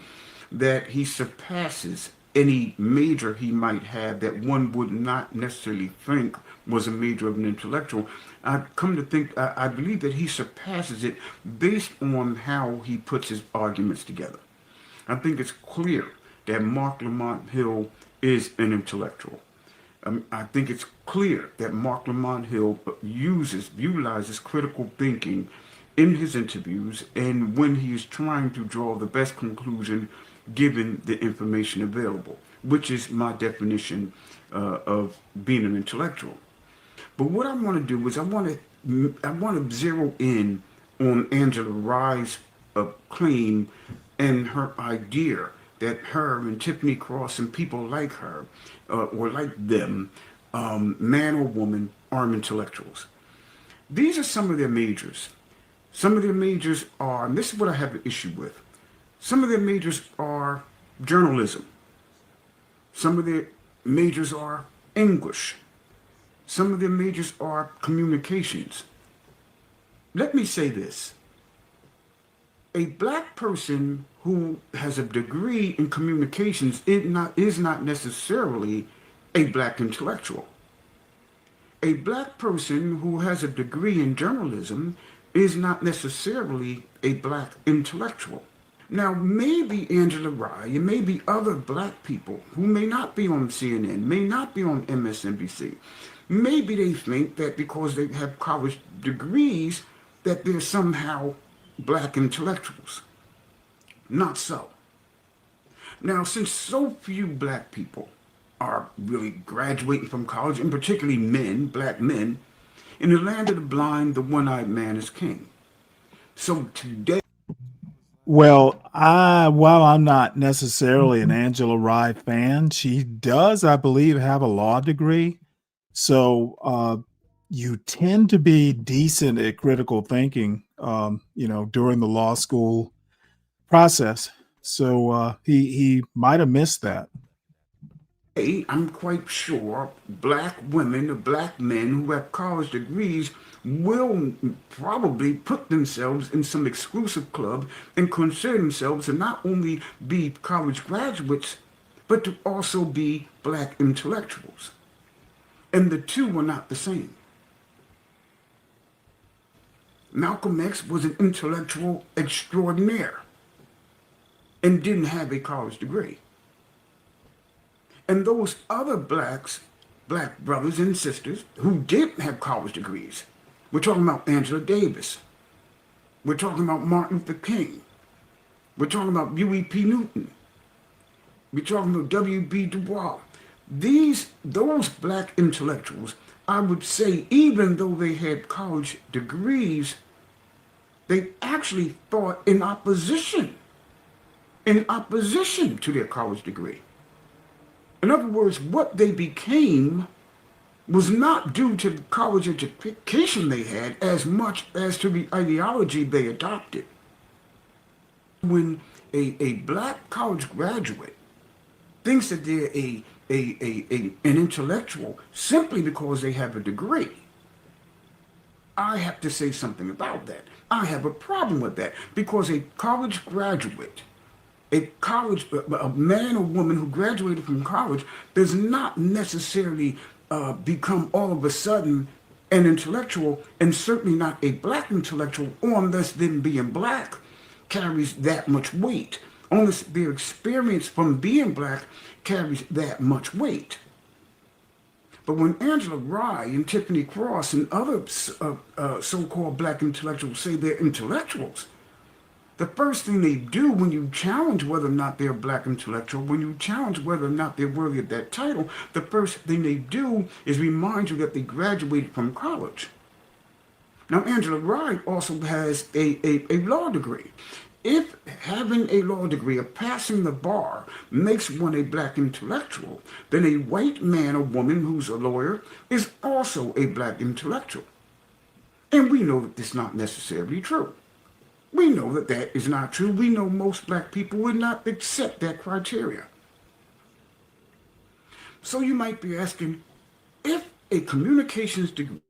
that he surpasses any major he might have that one would not necessarily think was a major of an intellectual. I've come to think, I believe that he surpasses it based on how he puts his arguments together. I think it's clear that Mark Lamont Hill is an intellectual. I think it's clear that Mark Lamont Hill utilizes critical thinking in his interviews and when he is trying to draw the best conclusion given the information available, which is my definition of being an intellectual. But what I want to do is I want to zero in on Angela Rye's claim and her idea that her and Tiffany Cross and people like her or like them, man or woman, are intellectuals. These are some of their majors. Some of their majors are, and this is what I have an issue with, some of their majors are journalism. Some of their majors are English. Some of their majors are communications. Let me say this. A black person who has a degree in communications is not necessarily a black intellectual. A black person who has a degree in journalism is not necessarily a black intellectual. Now, maybe Angela Rye and maybe other black people who may not be on CNN, may not be on MSNBC, maybe they think that because they have college degrees that they're somehow black intellectuals. Not so. Now, since so few black people are really graduating from college, and particularly men, black men, in the land of the blind, the one-eyed man is king. So today, Well, while I'm not necessarily an Angela Rye fan, she does, I believe, have a law degree. So you tend to be decent at critical thinking, during the law school process. So he might have missed that. I'm quite sure black women or black men who have college degrees will probably put themselves in some exclusive club and consider themselves to not only be college graduates, but to also be black intellectuals. And the two are not the same. Malcolm X was an intellectual extraordinaire and didn't have a college degree. And those other black brothers and sisters who did have college degrees, we're talking about Angela Davis, we're talking about Martin Luther King, we're talking about Huey P. Newton, we're talking about W.B. Du Bois. Those black intellectuals, I would say, even though they had college degrees, they actually thought in opposition to their college degree. In other words, what they became was not due to the college education they had as much as to the ideology they adopted. When a black college graduate thinks that they're an intellectual simply because they have a degree, I have to say something about that. I have a problem with that because a college graduate, a man or woman who graduated from college does not necessarily become all of a sudden an intellectual, and certainly not a black intellectual, or unless them being black carries that much weight, unless their experience from being black carries that much weight. But when Angela Rye and Tiffany Cross and other so-called black intellectuals say they're intellectuals, the first thing they do when you challenge whether or not they're a black intellectual, when you challenge whether or not they're worthy of that title, the first thing they do is remind you that they graduated from college. Now, Angela Rye also has a law degree. If having a law degree or passing the bar makes one a black intellectual, then a white man or woman who's a lawyer is also a black intellectual. And we know that this is not necessarily true. We know that that is not true. We know most black people would not accept that criteria. So you might be asking, if a communications degree,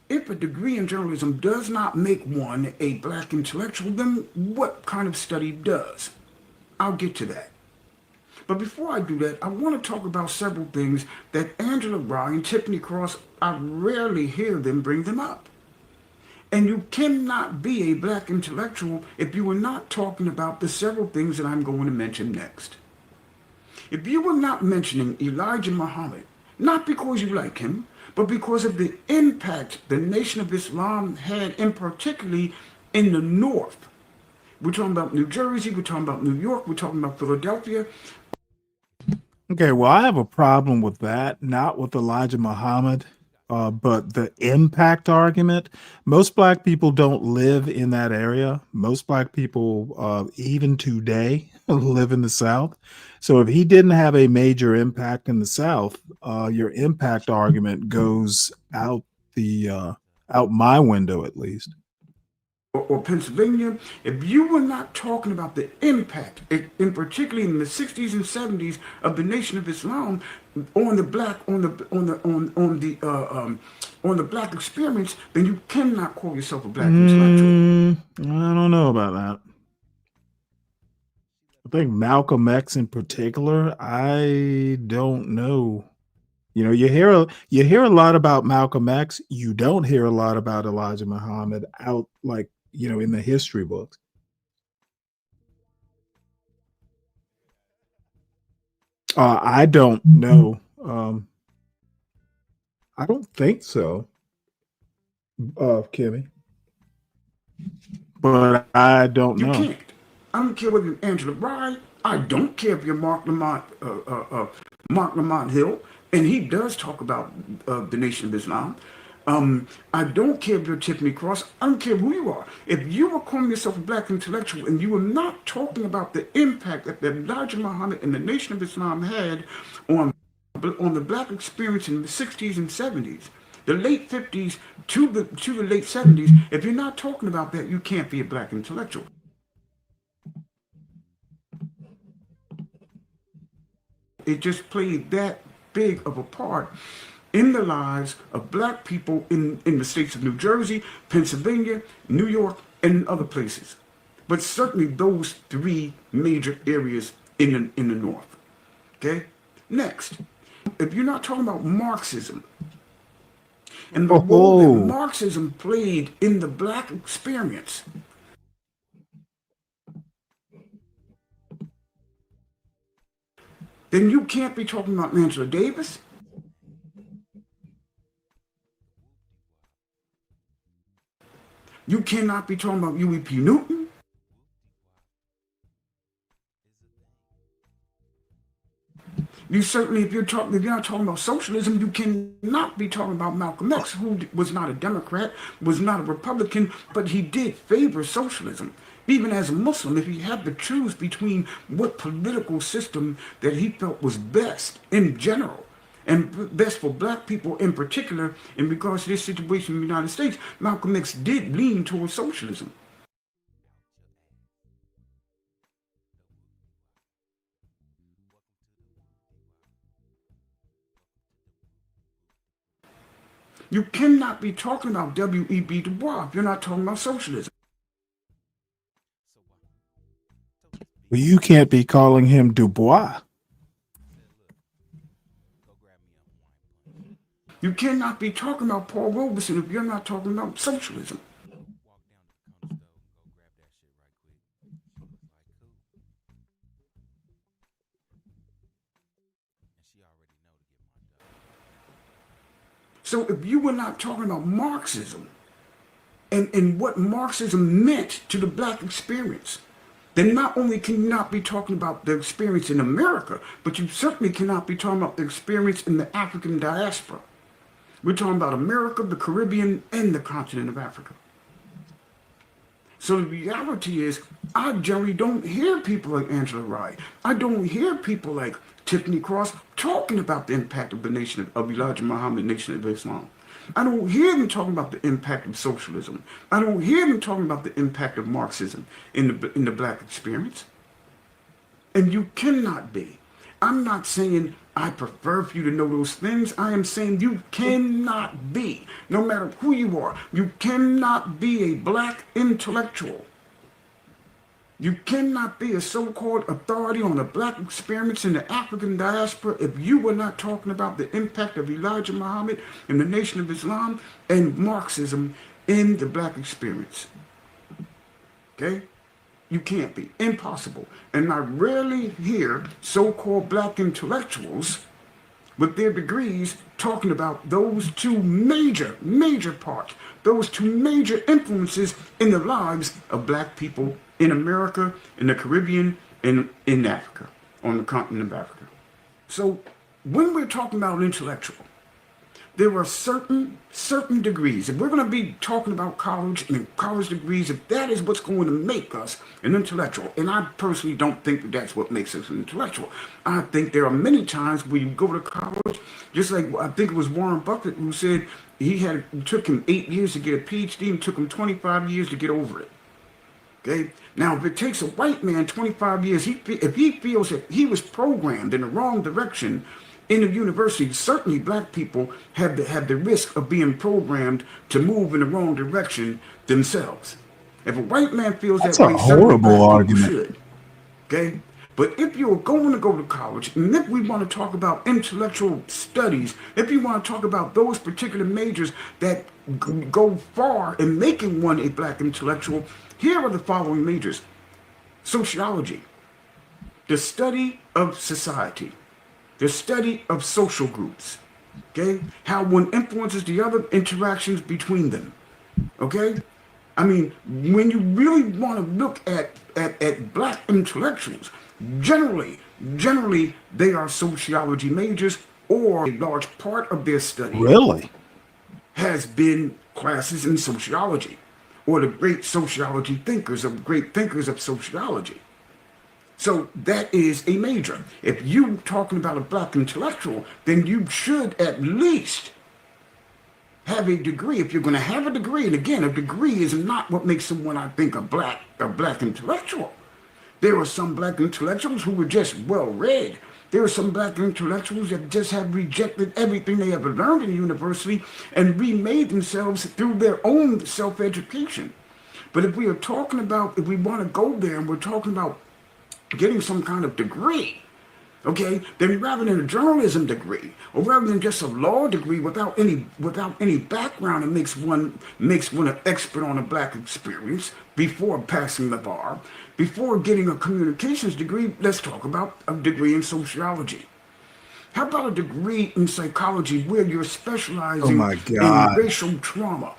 if a degree in journalism does not make one a black intellectual, then what kind of study does? I'll get to that. But before I do that, I want to talk about several things that Angela Rye and Tiffany Cross, I rarely hear them bring them up. And you cannot be a black intellectual if you are not talking about the several things that I'm going to mention next. If you were not mentioning Elijah Muhammad, not because you like him, but because of the impact the Nation of Islam had, in particularly in the North. We're talking about New Jersey, we're talking about New York, we're talking about Philadelphia. Okay, well, I have a problem with that, not with Elijah Muhammad, but the impact argument. Most black people don't live in that area. Most black people, even today, live in the South. So if he didn't have a major impact in the South, your impact argument goes out my window, at least. or Pennsylvania, if you were not talking about the impact, in particularly in the 60s and 70s of the Nation of Islam on the black on the black experience, then you cannot call yourself a black intellectual. I don't know about that. I think Malcolm X in particular, I don't know. You know, you hear a lot about Malcolm X. You don't hear a lot about Elijah Muhammad out, like, you know, in the history books. I don't know. I don't think so, Kimmy. But I don't know. You can't. I don't care whether you're Angela Rye. I don't care if you're Mark Lamont Hill, and he does talk about the Nation of Islam. I don't care if you're Tiffany Cross. I don't care who you are. If you were calling yourself a black intellectual and you were not talking about the impact that Elijah Muhammad and the Nation of Islam had on the black experience in the 60s and 70s, the late 50s to the late 70s, if you're not talking about that, you can't be a black intellectual. It just played that big of a part in the lives of black people in the states of New Jersey, Pennsylvania, New York, and other places. But certainly those three major areas in the North. Okay? Next, if you're not talking about Marxism and the role that Marxism played in the black experience, then you can't be talking about Angela Davis. You cannot be talking about Huey P. Newton. You certainly, if you're not talking about socialism, you cannot be talking about Malcolm X, who was not a Democrat, was not a Republican, but he did favor socialism. Even as a Muslim, if he had to choose between what political system that he felt was best in general, and best for black people in particular, in regards to this situation in the United States, Malcolm X did lean towards socialism. You cannot be talking about W.E.B. Du Bois if you're not talking about socialism. Well, you can't be calling him Du Bois. You cannot be talking about Paul Robeson if you're not talking about socialism. So if you were not talking about Marxism and what Marxism meant to the black experience, then not only can you not be talking about the experience in America, but you certainly cannot be talking about the experience in the African diaspora. We're talking about America, the Caribbean, and the continent of Africa. So the reality is, I generally don't hear people like Angela Rye. I don't hear people like Tiffany Cross talking about the impact of the nation of Elijah Muhammad, Nation of Islam. I don't hear them talking about the impact of socialism. I don't hear them talking about the impact of Marxism in the black experience. And you cannot be. I'm not saying I prefer for you to know those things. I am saying you cannot be, no matter who you are, you cannot be a black intellectual. You cannot be a so-called authority on the black experience in the African diaspora if you were not talking about the impact of Elijah Muhammad and the Nation of Islam and Marxism in the black experience. Okay? You can't be. Impossible. And I rarely hear so-called black intellectuals with their degrees talking about those two major parts, those two major influences in the lives of black people in America, in the Caribbean, and in Africa, on the continent of Africa. So when we're talking about intellectual, there are certain degrees. If we're going to be talking about college and college degrees, if that is what's going to make us an intellectual, and I personally don't think that that's what makes us an intellectual. I think there are many times where you go to college, just like I think it was Warren Buffett who said, it took him 8 years to get a PhD and took him 25 years to get over it. Okay. Now, if it takes a white man 25 years, if he feels that he was programmed in the wrong direction in the university, certainly black people have the risk of being programmed to move in the wrong direction themselves. If a white man feels That's that a way, certainly horrible black argument. people should. Okay. But if you're going to go to college, and if we want to talk about intellectual studies, if you want to talk about those particular majors that go far in making one a black intellectual, here are the following majors. Sociology, the study of society, the study of social groups, okay? How one influences the other, interactions between them, okay? I mean, when you really want to look at black intellectuals, generally they are sociology majors, or a large part of their study Really? has been classes in sociology, or the great sociology thinkers of great thinkers of sociology. So that is a major. If you're talking about a black intellectual, then you should at least have a degree. If you're going to have a degree, and again, a degree is not what makes someone, I think, a black intellectual. There are some black intellectuals who were just well-read. There are some black intellectuals that just have rejected everything they ever learned in university and remade themselves through their own self-education. But if we are talking about, if we want to go there and we're talking about getting some kind of degree, okay, then rather than a journalism degree, or rather than just a law degree without any background, it makes one an expert on a black experience before passing the bar. Before getting a communications degree, let's talk about a degree in sociology. How about a degree in psychology where you're specializing in racial trauma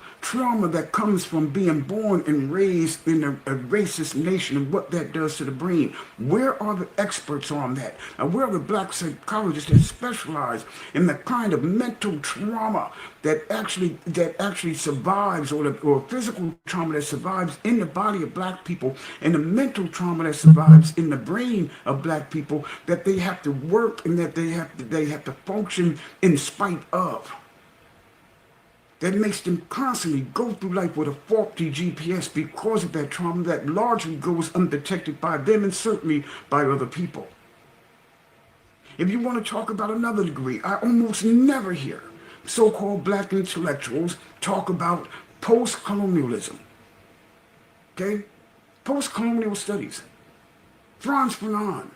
that comes from being born and raised in a racist nation and what that does to the brain? Where are the experts on that? And where are the black psychologists that specialize in the kind of mental trauma that actually survives, or physical trauma that survives in the body of black people, and the mental trauma that survives in the brain of black people, that they have to work and that they have to function in spite of? That makes them constantly go through life with a faulty GPS because of that trauma that largely goes undetected by them and certainly by other people. If you want to talk about another degree, I almost never hear so-called black intellectuals talk about post-colonialism. Okay? Post-colonial studies. Franz Fanon,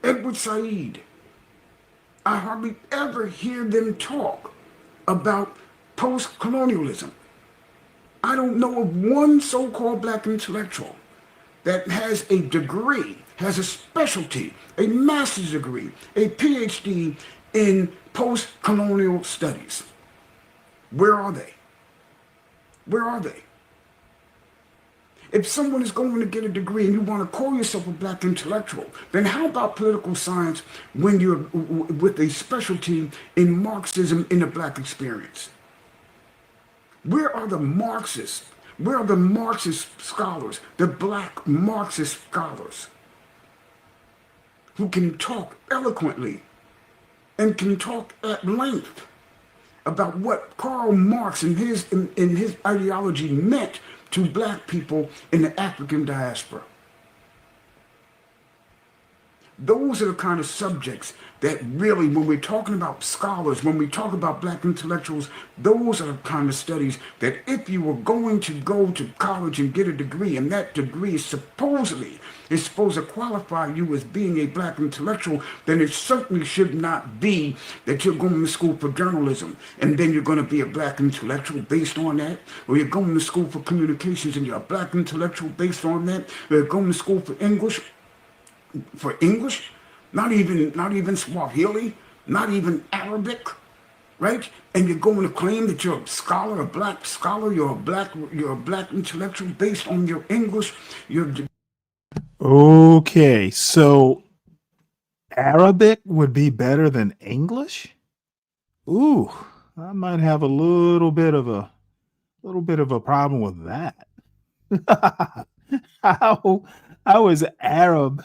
Edward Said. I hardly ever hear them talk about post-colonialism. I don't know of one so-called black intellectual that has a degree, has a specialty, a master's degree, a PhD in post-colonial studies. Where are they? Where are they? If someone is going to get a degree and you want to call yourself a black intellectual, then how about political science when you're with a specialty in Marxism in the black experience? Where are the Marxists? Where are the Marxist scholars, the black Marxist scholars, who can talk eloquently and can talk at length about what Karl Marx and his ideology meant to black people in the African diaspora? Those are the kind of subjects that really, when we're talking about scholars, when we talk about black intellectuals, those are the kind of studies that if you were going to go to college and get a degree, and that degree is supposed to qualify you as being a black intellectual, then it certainly should not be that you're going to school for journalism and then you're going to be a black intellectual based on that, or you're going to school for communications and you're a black intellectual based on that, or you're going to school for English, not even Swahili, not even Arabic, right? And you're going to claim that you're a scholar, a black scholar, you're a black intellectual based on your English. Okay, so Arabic would be better than English? Ooh, I might have a little bit of a problem with that. How is Arab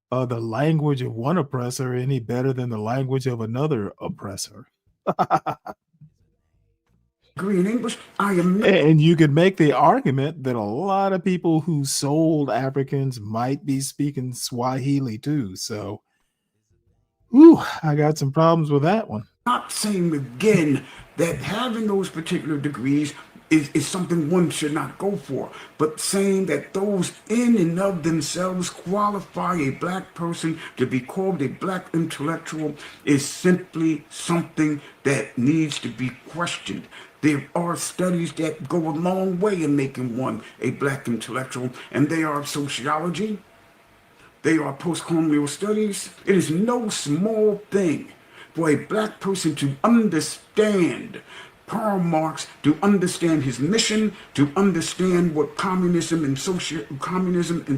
the language of one oppressor any better than the language of another oppressor? degree in English. I am not. And you could make the argument that a lot of people who sold Africans might be speaking Swahili too. So, I got some problems with that one. Not saying again that having those particular degrees is something one should not go for, but saying that those in and of themselves qualify a black person to be called a black intellectual is simply something that needs to be questioned. There are studies that go a long way in making one a black intellectual, and they are sociology, they are post-colonial studies. It is no small thing for a black person to understand Karl Marx, to understand his mission, to understand what communism and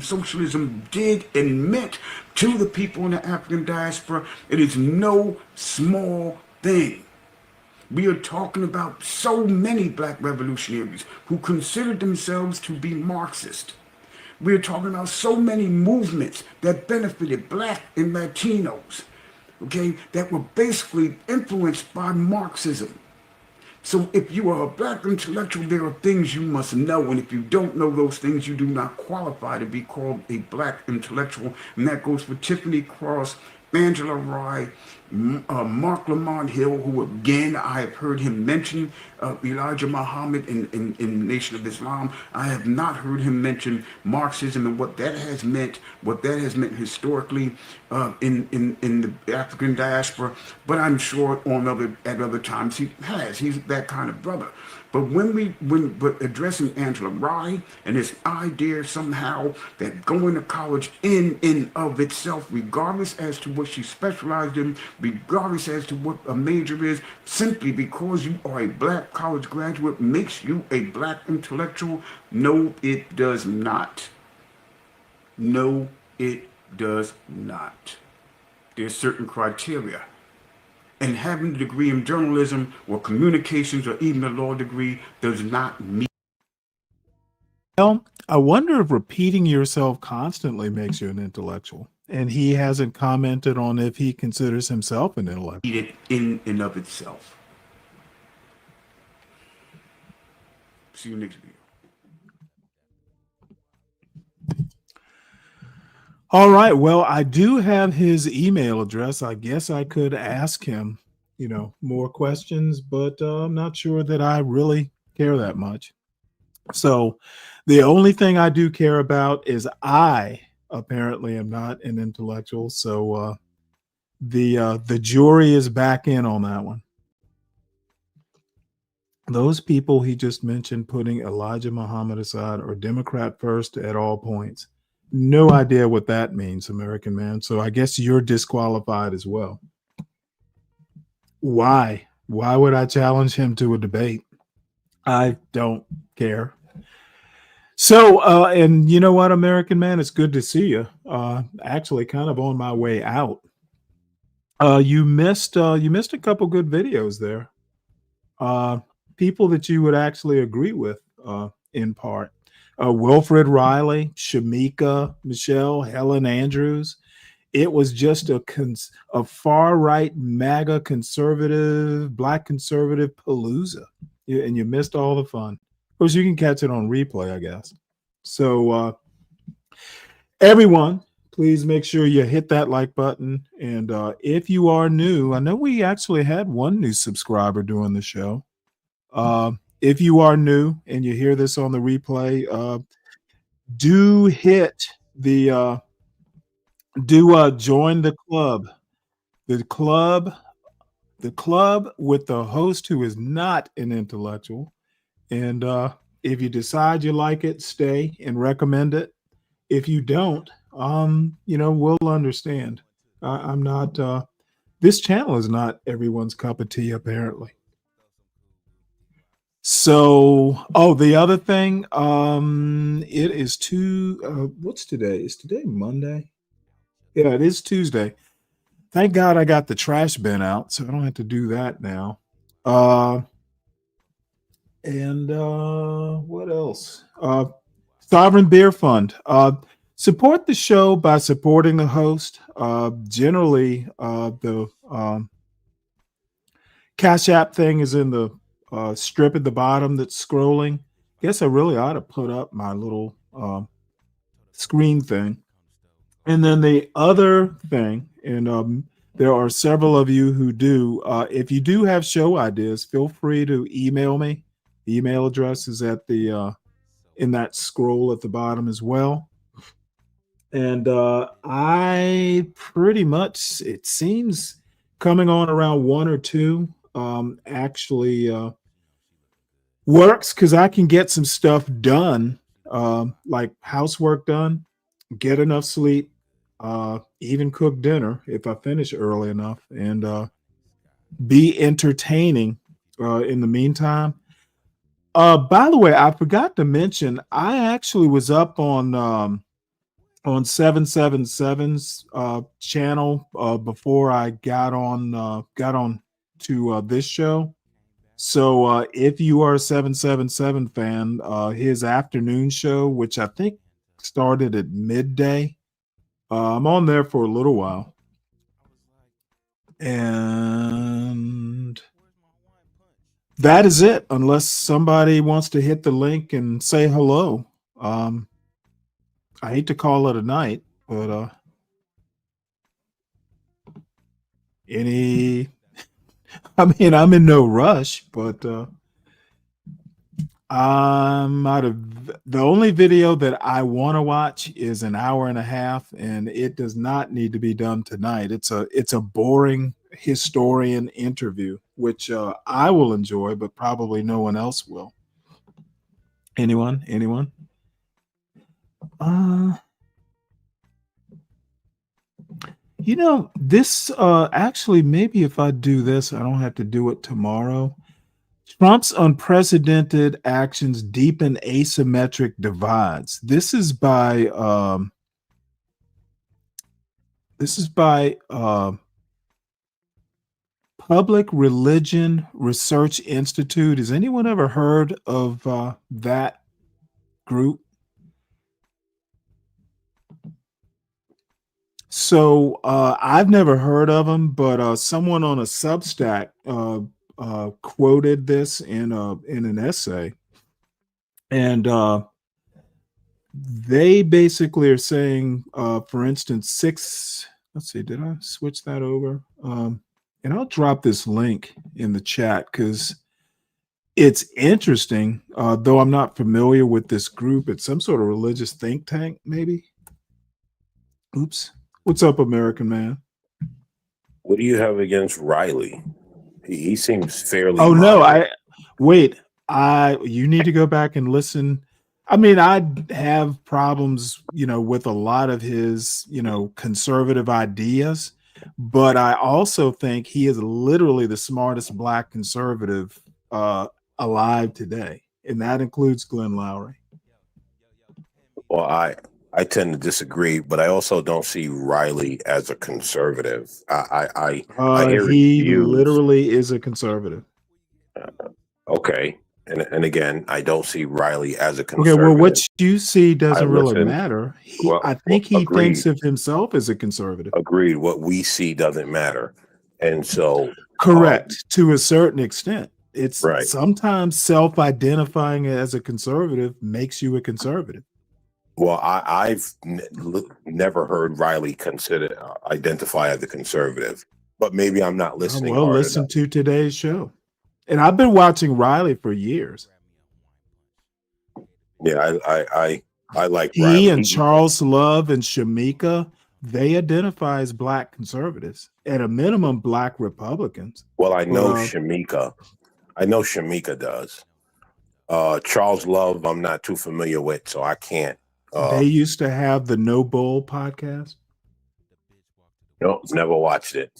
socialism did and meant to the people in the African diaspora. It is no small thing. We are talking about so many black revolutionaries who considered themselves to be Marxist. We're talking about so many movements that benefited black and Latinos, okay, that were basically influenced by Marxism. So if you are a black intellectual, there are things you must know, and if you don't know those things, you do not qualify to be called a black intellectual. And that goes for Tiffany Cross, Angela Rye, Mark Lamont Hill, who again I have heard him mention Elijah Muhammad in the Nation of Islam. I have not heard him mention Marxism and what that has meant historically in the African diaspora. But I'm sure at other times he has. He's that kind of brother. But when addressing Angela Rye and this idea somehow that going to college in of itself, regardless as to what she specialized in, regardless as to what a major is, simply because you are a black college graduate makes you a black intellectual? No, it does not. No, it does not. There's certain criteria. And having a degree in journalism or communications or even a law degree does not mean. Well, I wonder if repeating yourself constantly makes you an intellectual. And he hasn't commented on if he considers himself an intellectual. In and of itself. See you next video. All right. Well, I do have his email address. I guess I could ask him, more questions, but I'm not sure that I really care that much. So the only thing I do care about is I apparently am not an intellectual. So the jury is back in on that one. Those people he just mentioned putting Elijah Muhammad aside or Democrat first at all points. No idea what that means, American man. So I guess you're disqualified as well. Why? Why would I challenge him to a debate? I don't care. So, and you know what, American man, it's good to see you. Actually kind of on my way out. You missed a couple good videos there. People that you would actually agree with, in part. Wilfred Riley, Shamika Michelle, Helen Andrews. It was just a far right MAGA conservative, black conservative palooza. And you missed all the fun. Of course, you can catch it on replay, I guess. So everyone, please make sure you hit that like button. And if you are new, I know we actually had one new subscriber doing the show. If you are new and you hear this on the replay, do hit the join the club. The club with the host who is not an intellectual. And if you decide you like it, stay and recommend it. If you don't, we'll understand. I'm not this channel is not everyone's cup of tea, apparently. So, the other thing, it is what's today? Is today Monday? Yeah, it is Tuesday. Thank God I got the trash bin out, so I don't have to do that now. And what else? Sovereign Beer Fund. Support the show by supporting the host. Generally, the Cash App thing is in the strip at the bottom that's scrolling. Guess I really ought to put up my little screen thing. And then the other thing, and there are several of you who do, if you do have show ideas, feel free to email me. The email address is at the in that scroll at the bottom as well. And I pretty much, it seems, coming on around one or two actually works, because I can get some stuff done, like housework done, get enough sleep, even cook dinner if I finish early enough, and be entertaining in the meantime. By the way, I forgot to mention, I actually was up on 777's channel before I got on to this show. So if you are a 777 fan, his afternoon show, which I think started at midday, I'm on there for a little while. And that is it, unless somebody wants to hit the link and say hello. I hate to call it a night, but I mean, I'm in no rush, but I'm out of the only video that I want to watch is an hour and a half, and it does not need to be done tonight. It's a boring historian interview, which I will enjoy, but probably no one else will. Anyone? This actually, maybe if I do this, I don't have to do it tomorrow. Trump's unprecedented actions deepen asymmetric divides. This is by Public Religion Research Institute. Has anyone ever heard of that group? So I've never heard of them, but someone on a Substack quoted this in an essay, and they basically are saying, for instance, let's see, did I switch that over? And I'll drop this link in the chat because it's interesting, though I'm not familiar with this group. It's some sort of religious think tank, maybe. Oops. What's up, American Man? What do you have against Riley? He seems fairly. Oh, no, you need to go back and listen. I mean, I have problems, with a lot of his, conservative ideas, but I also think he is literally the smartest Black conservative alive today, and that includes Glenn Loury. Well, I tend to disagree, but I also don't see Riley as a conservative. I hear he literally is a conservative. Okay. And again, I don't see Riley as a conservative. Okay, well, what you see doesn't really matter. I think he thinks of himself as a conservative. Agreed. What we see doesn't matter. And so. Correct, to a certain extent. It's right. Sometimes self-identifying as a conservative makes you a conservative. Well, I've never heard Riley identify as a conservative, but maybe I'm not listening. Well, listen to today's show. And I've been watching Riley for years. Yeah, I like he Riley. And Charles Love and Shamika, they identify as Black conservatives, at a minimum Black Republicans. Well, I know Shamika. I know Shamika does. Charles Love, I'm not too familiar with, so I can't. They used to have the No Bull podcast. No, never watched it.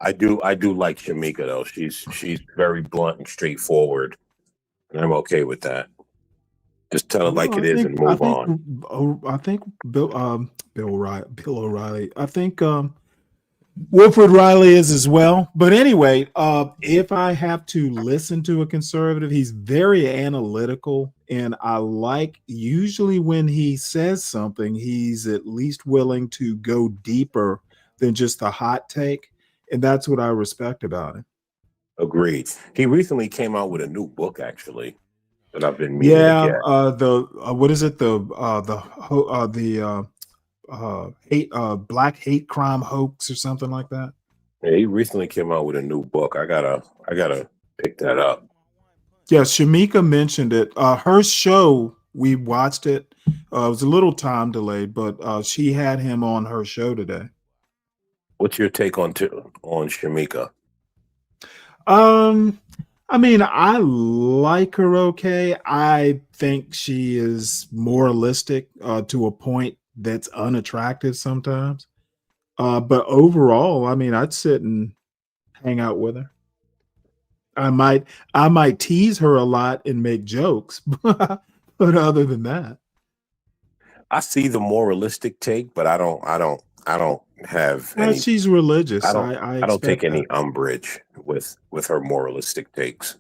I do like Shamika though. She's very blunt and straightforward, and I'm okay with that. Just tell it like it is and move on. I think Bill O'Reilly. I think Wilford Riley is as well. But anyway, if I have to listen to a conservative, he's very analytical, and I like usually when he says something, he's at least willing to go deeper than just a hot take. And that's what I respect about him. Agreed. He recently came out with a new book, actually, that I've been meaning to get. What is it? Hate black hate crime hoax or something like that. Yeah, he recently came out with a new book. I gotta pick that up. Yeah, Shamika mentioned it. Her show, we watched it. It was a little time delayed, but she had him on her show today. What's your take on Shamika? I mean, I like her okay. I think she is moralistic to a point that's unattractive sometimes. But overall, I mean, I'd sit and hang out with her. I might tease her a lot and make jokes, but other than that, I see the moralistic take, but I don't have any. she's religious. I don't take any umbrage with her moralistic takes.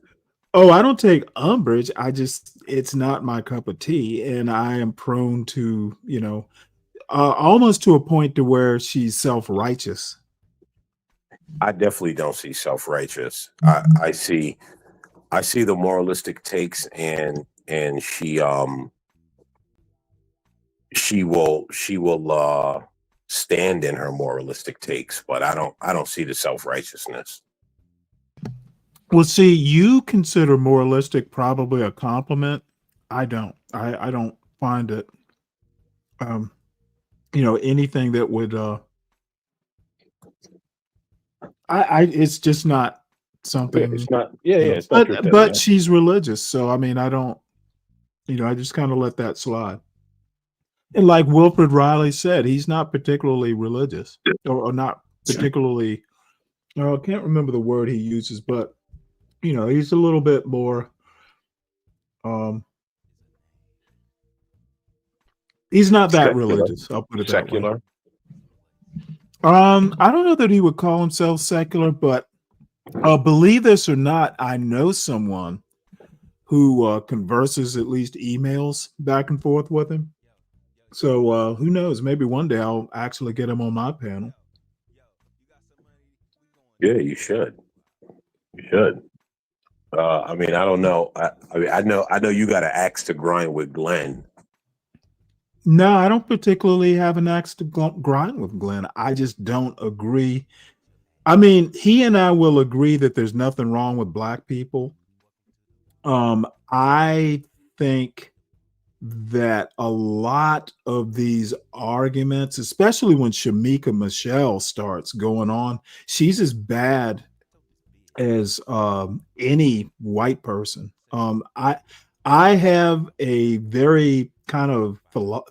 Oh, I don't take umbrage. It's not my cup of tea, and I am prone to, almost to a point to where she's self-righteous. I definitely don't see self-righteous. I see the moralistic takes, and she will stand in her moralistic takes, but I don't see the self-righteousness. Well, see, you consider moralistic probably a compliment. I don't. I don't find it anything that would it's just not something. It's not. Yeah, it's not. But she's religious, so I mean, I don't. I just kind of let that slide. And like Wilfred Riley said, he's not particularly religious, or not particularly. I can't remember the word he uses, but he's a little bit more. He's not that religious. I'll put it secular. That way. I don't know that he would call himself secular, but believe this or not, I know someone who converses, at least emails back and forth with him. So who knows? Maybe one day I'll actually get him on my panel. Yeah, you should. You should. I mean, I don't know. I know you got an axe to grind with Glenn. No, I don't particularly have an axe to grind with Glenn. I just don't agree. I mean, he and I will agree that there's nothing wrong with black people. I think that a lot of these arguments, especially when Shamika Michelle starts going on, she's as bad as any white person. I have a very kind of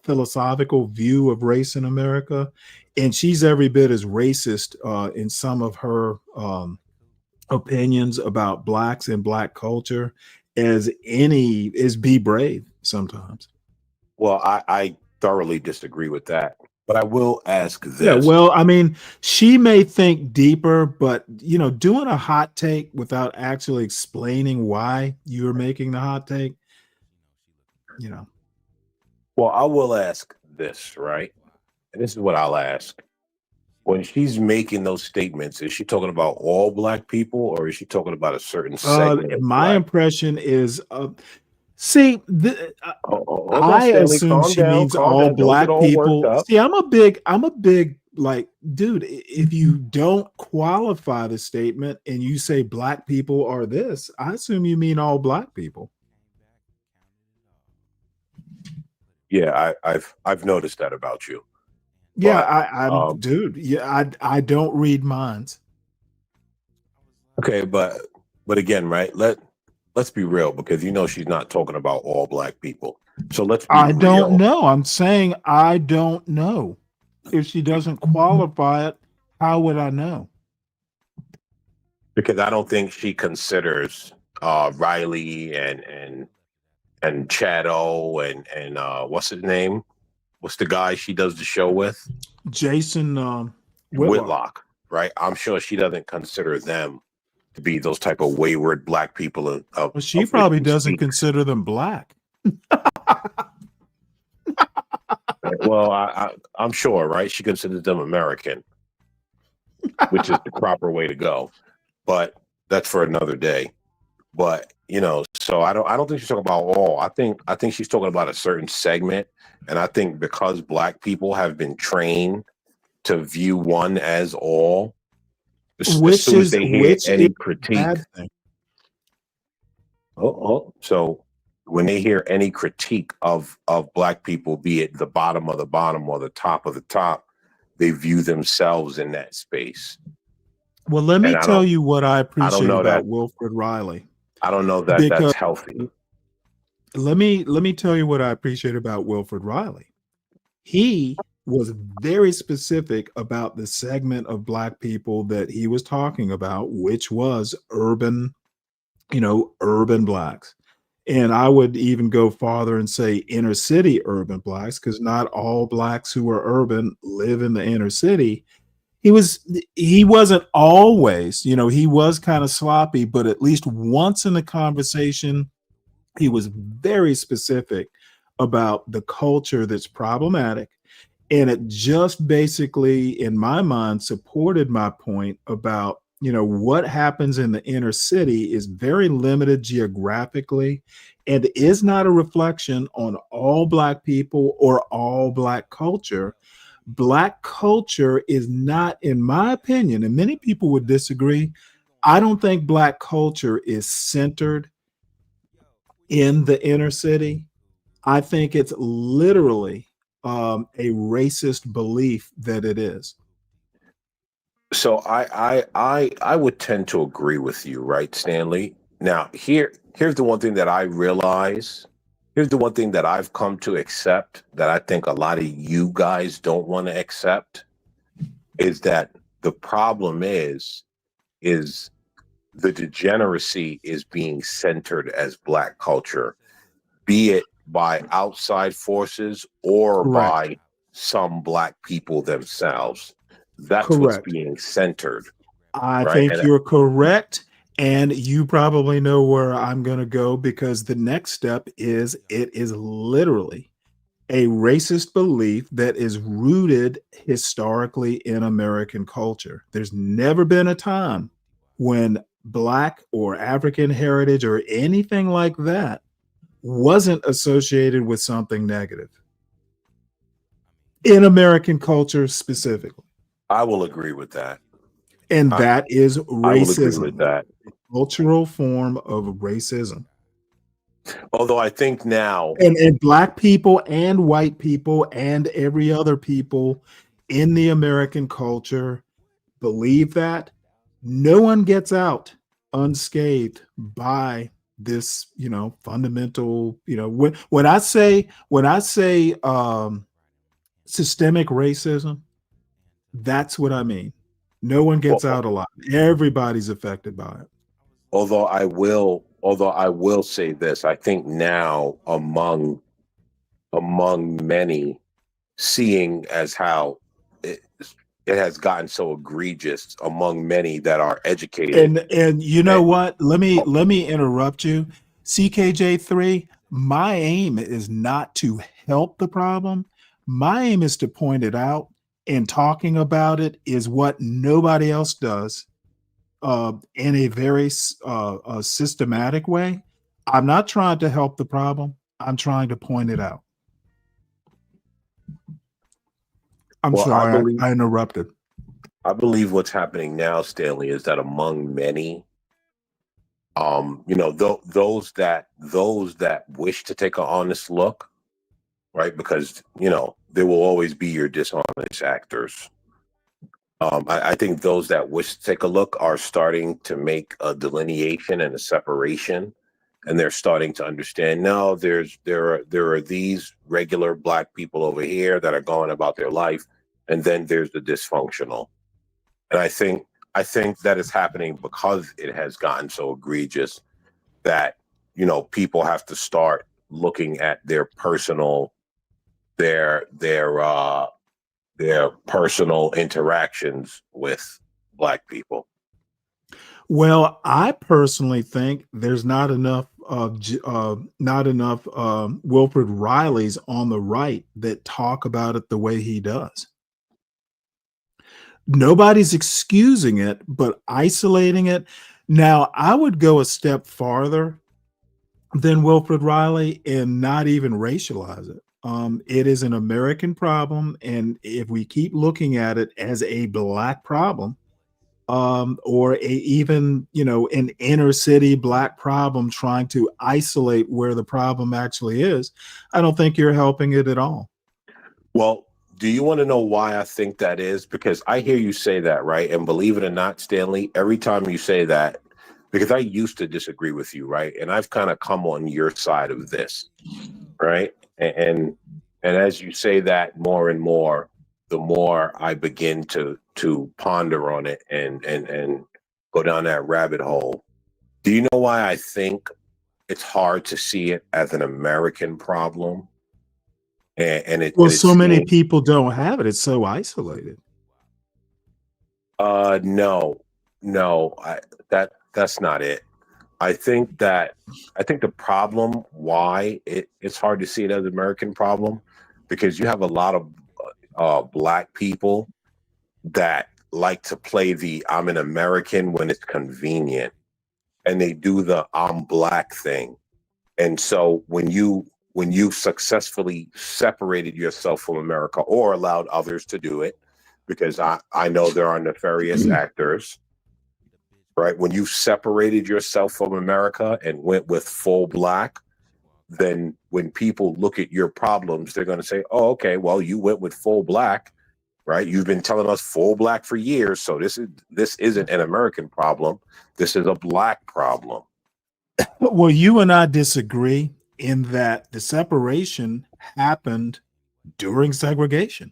philosophical view of race in America, and she's every bit as racist in some of her opinions about blacks and black culture as Be Brave sometimes. Well, I thoroughly disagree with that, but I will ask this. Yeah, well, I mean, she may think deeper, but doing a hot take without actually explaining why you're making the hot take, Well, I will ask this, right? And this is what I'll ask. When she's making those statements, is she talking about all black people, or is she talking about a certain segment? My impression is, see, I Stanley, assume she means all black people. See, I'm a big like, dude, if you don't qualify the statement and you say black people are this, I assume you mean all black people. Yeah, I've noticed that about you. Yeah, I'm dude. Yeah, I don't read minds. Okay, but again, right? Let's be real, because she's not talking about all black people. So let's be real. Don't know. I'm saying I don't know. If she doesn't qualify it, how would I know? Because I don't think she considers Riley and Chado and what's his name? What's the guy she does the show with? Jason Whitlock, right? I'm sure she doesn't consider them to be those type of wayward black people. She probably doesn't consider them black. Well, I'm sure, right? She considers them American, which is the proper way to go. But that's for another day. But so I don't think she's talking about all. I think she's talking about a certain segment, and I think because Black people have been trained to view one as all, as soon as they hear any critique, so when they hear any critique of Black people, be it the bottom of the bottom or the top of the top, they view themselves in that space. Well, let me tell you what I appreciate about Wilfred Riley. I don't know that that's healthy. Let me tell you what I appreciate about Wilfred Riley. He was very specific about the segment of Black people that he was talking about, which was urban Blacks. And I would even go farther and say inner city urban Blacks, because not all Blacks who are urban live in the inner city. He wasn't always, he was kind of sloppy, but at least once in the conversation, he was very specific about the culture that's problematic. And it just basically, in my mind, supported my point about, what happens in the inner city is very limited geographically and is not a reflection on all Black people or all Black culture. Black culture is not, in my opinion, and many people would disagree, I don't think Black culture is centered in the inner city. I think it's literally a racist belief that it is. So I would tend to agree with you, right, Stanley? Now, here's the one thing that I realize. Here's the one thing that I've come to accept that I think a lot of you guys don't want to accept, is that the problem is the degeneracy is being centered as Black culture, be it by outside forces or by some Black people themselves. That's what's being centered. I think you're correct. And you probably know where I'm going to go, because the next step is it is literally a racist belief that is rooted historically in American culture. There's never been a time when Black or African heritage or anything like that wasn't associated with something negative in American culture specifically. I will agree with that. And that is racism. I will agree with that. Cultural form of racism. Although I think now, and Black people and white people and every other people in the American culture believe that no one gets out unscathed by this, fundamental, when I say systemic racism, that's what I mean. No one gets out alive. Everybody's affected by it. Although I will say this, I think now among many, seeing as how it has gotten so egregious among many that are educated. And you know what? Let me interrupt you. CKJ3, my aim is not to help the problem. My aim is to point it out, and talking about it is what nobody else does in a very systematic way. I'm not trying to help the problem. I'm trying to point it out. I'm sorry, I interrupted. I believe what's happening now, Stanley, is that among many, those that wish to take an honest look, right? Because there will always be your dishonest actors. I think those that wish to take a look are starting to make a delineation and a separation, and they're starting to understand. No, there are these regular Black people over here that are going about their life, and then there's the dysfunctional. And I think that is happening because it has gotten so egregious that people have to start looking at their personal personal interactions with Black people. Well, I personally think there's not enough Wilfred Rileys on the right that talk about it the way he does. Nobody's excusing it, but isolating it. Now, I would go a step farther than Wilfred Riley and not even racialize it. It is an American problem, and if we keep looking at it as a black problem, or even an inner city black problem, trying to isolate where the problem actually is, I don't think you're helping it at all. Well, do you want to know why I think that is? Because I hear you say that, right? And believe it or not, Stanley, every time you say that, because I used to disagree with you, right? And I've kind of come on your side of this, right? And as you say that more and more, the more I begin to ponder on it and go down that rabbit hole. Do you know why I think it's hard to see it as an American problem? So many people don't have it. It's so isolated. No, that's not it. I think the problem why it's hard to see it as an American problem, because you have a lot of black people that like to play the I'm an American when it's convenient, and they do the I'm black thing. And so when you successfully separated yourself from America or allowed others to do it, because I know there are nefarious actors, right? When you separated yourself from America and went with full black, then when people look at your problems, they're going to say, oh, okay, well, you went with full black, right? You've been telling us full black for years. So this isn't an American problem. This is a black problem. Well, you and I disagree in that the separation happened during segregation.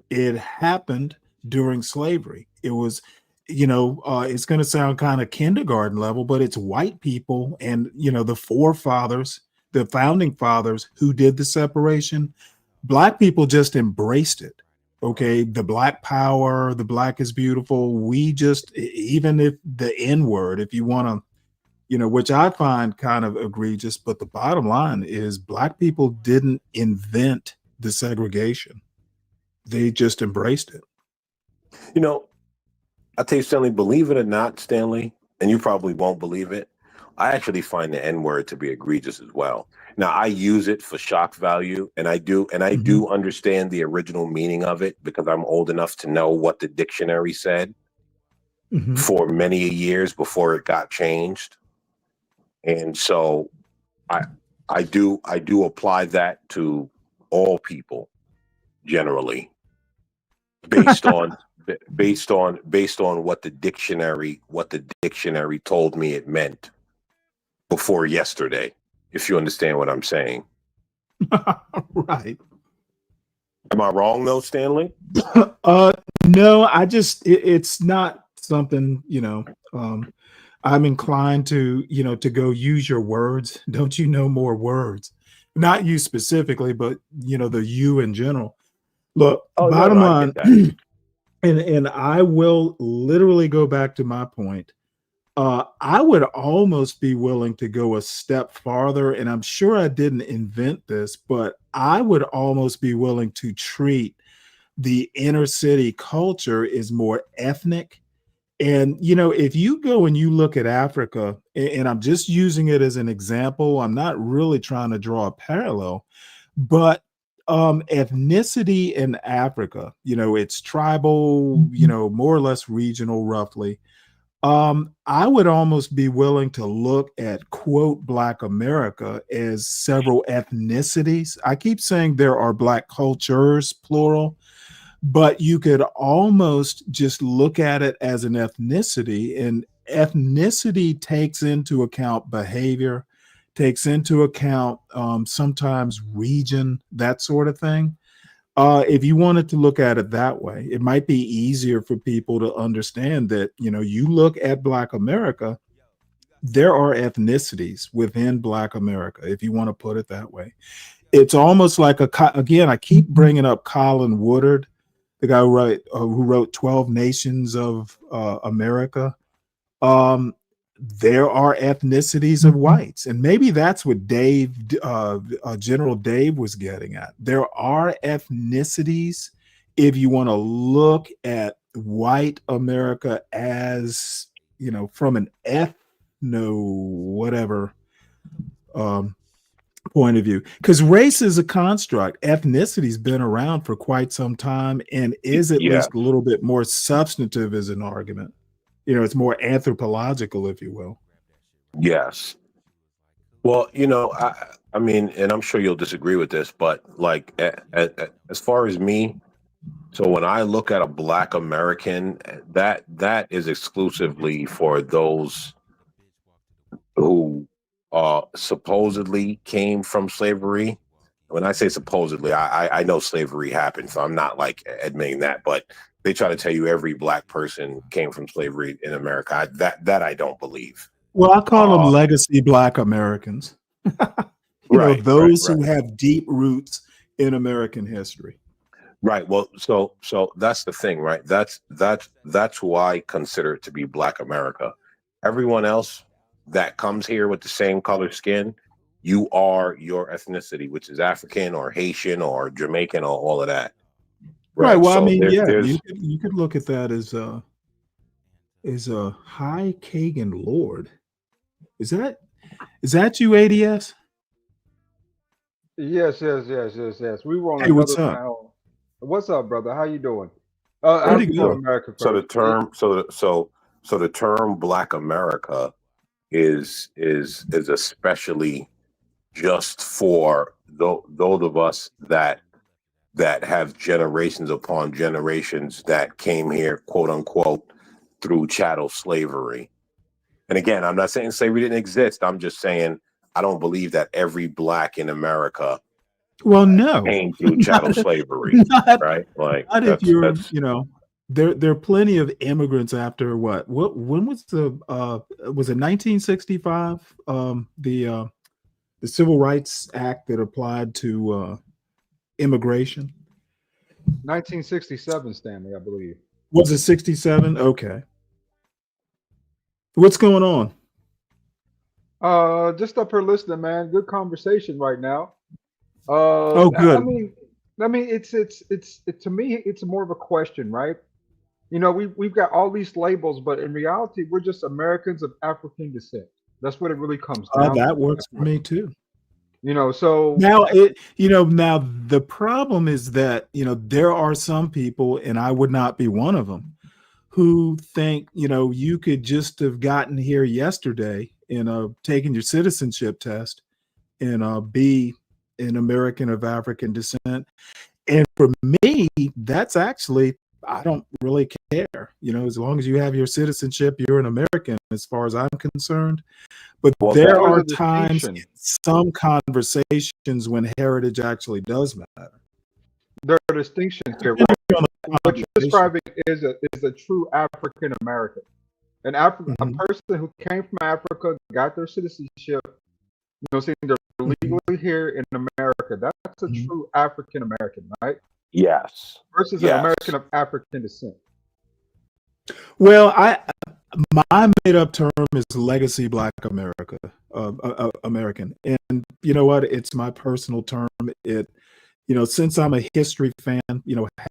It happened during slavery. It was, it's going to sound kind of kindergarten level, but it's white people and, the forefathers, the founding fathers who did the separation. Black people just embraced it. Okay. The black power, the black is beautiful. We just, even if the N word, if you want to, which I find kind of egregious, but the bottom line is black people didn't invent the segregation. They just embraced it. I'll tell you, Stanley, believe it or not, Stanley, and you probably won't believe it, I actually find the N word to be egregious as well. Now, I use it for shock value, and I do understand the original meaning of it because I'm old enough to know what the dictionary said for many years before it got changed. And so I do apply that to all people generally based on what the dictionary told me it meant before yesterday, if you understand what I'm saying. Right. Am I wrong though, Stanley? No, it's not something, I'm inclined to, to go use your words. Don't you know more words? Not you specifically, but the you in general. Look, bottom line, and I will literally go back to my point. I would almost be willing to go a step farther, and I'm sure I didn't invent this, but I would almost be willing to treat the inner city culture as more ethnic. And, if you go and you look at Africa, and I'm just using it as an example, I'm not really trying to draw a parallel, but ethnicity in Africa, it's tribal, more or less regional, roughly. I would almost be willing to look at, quote, Black America as several ethnicities. I keep saying there are Black cultures, plural, but you could almost just look at it as an ethnicity, and ethnicity takes into account behavior, takes into account sometimes region, that sort of thing. If you wanted to look at it that way, it might be easier for people to understand that, you look at Black America, there are ethnicities within Black America, if you want to put it that way. It's almost like again, I keep bringing up Colin Woodard, the guy who wrote 12 Nations of America. There are ethnicities of whites, and maybe that's what General Dave was getting at. There are ethnicities if you want to look at white America as, from an no whatever point of view, because race is a construct. Ethnicity's been around for quite some time and is at least a little bit more substantive as an argument. It's more anthropological, if you will. Yes. Well, I mean, and I'm sure you'll disagree with this, but like as far as me, so when I look at a Black American, that is exclusively for those who supposedly came from slavery. When I say supposedly, I know slavery happened, so I'm not like admitting that, but they try to tell you every Black person came from slavery in America. That I don't believe. Well, I call them legacy Black Americans. Those who have deep roots in American history. Right. Well, so that's the thing, right? That's who I consider to be Black America. Everyone else that comes here with the same color skin, you are your ethnicity, which is African or Haitian or Jamaican or all of that. Right. Well, So I mean, you could look at that as a high Kagan Lord. Is that you, ADS? Yes. We were on Hey, what's another up? panel. What's up, brother? How you doing? Pretty I'm good. America So the first. term, so the term Black America is especially just for those of us that have generations upon generations that came here, quote unquote, through chattel slavery. And again, I'm not saying slavery didn't exist. I'm just saying I don't believe that every Black in America no came through chattel slavery, right? Like not if you're, there are plenty of immigrants after when was was it 1965 the Civil Rights Act that applied to immigration? 1967, Stanley, I believe. Was it 67? Okay. What's going on? Just up here listening, man. Good conversation right now. Good. I mean, it's to me, it's more of a question, right? We've got all these labels, but in reality, we're just Americans of African descent. That's what it really comes down to. That works for me too. So now now the problem is that there are some people, and I would not be one of them, who think you could just have gotten here yesterday and taken your citizenship test and be an American of African descent. And for me, that's actually, I don't really care. As long as you have your citizenship, you're an American as far as I'm concerned. But there are times in some conversations when heritage actually does matter. There are distinctions here, right? What you're describing is a true African American. A person who came from Africa, got their citizenship, saying they're legally here in America. That's a true African American, right? Yes. Versus an American of African descent. Well, my made-up term is legacy Black America, American, and you know what? It's my personal term. Since I'm a history fan,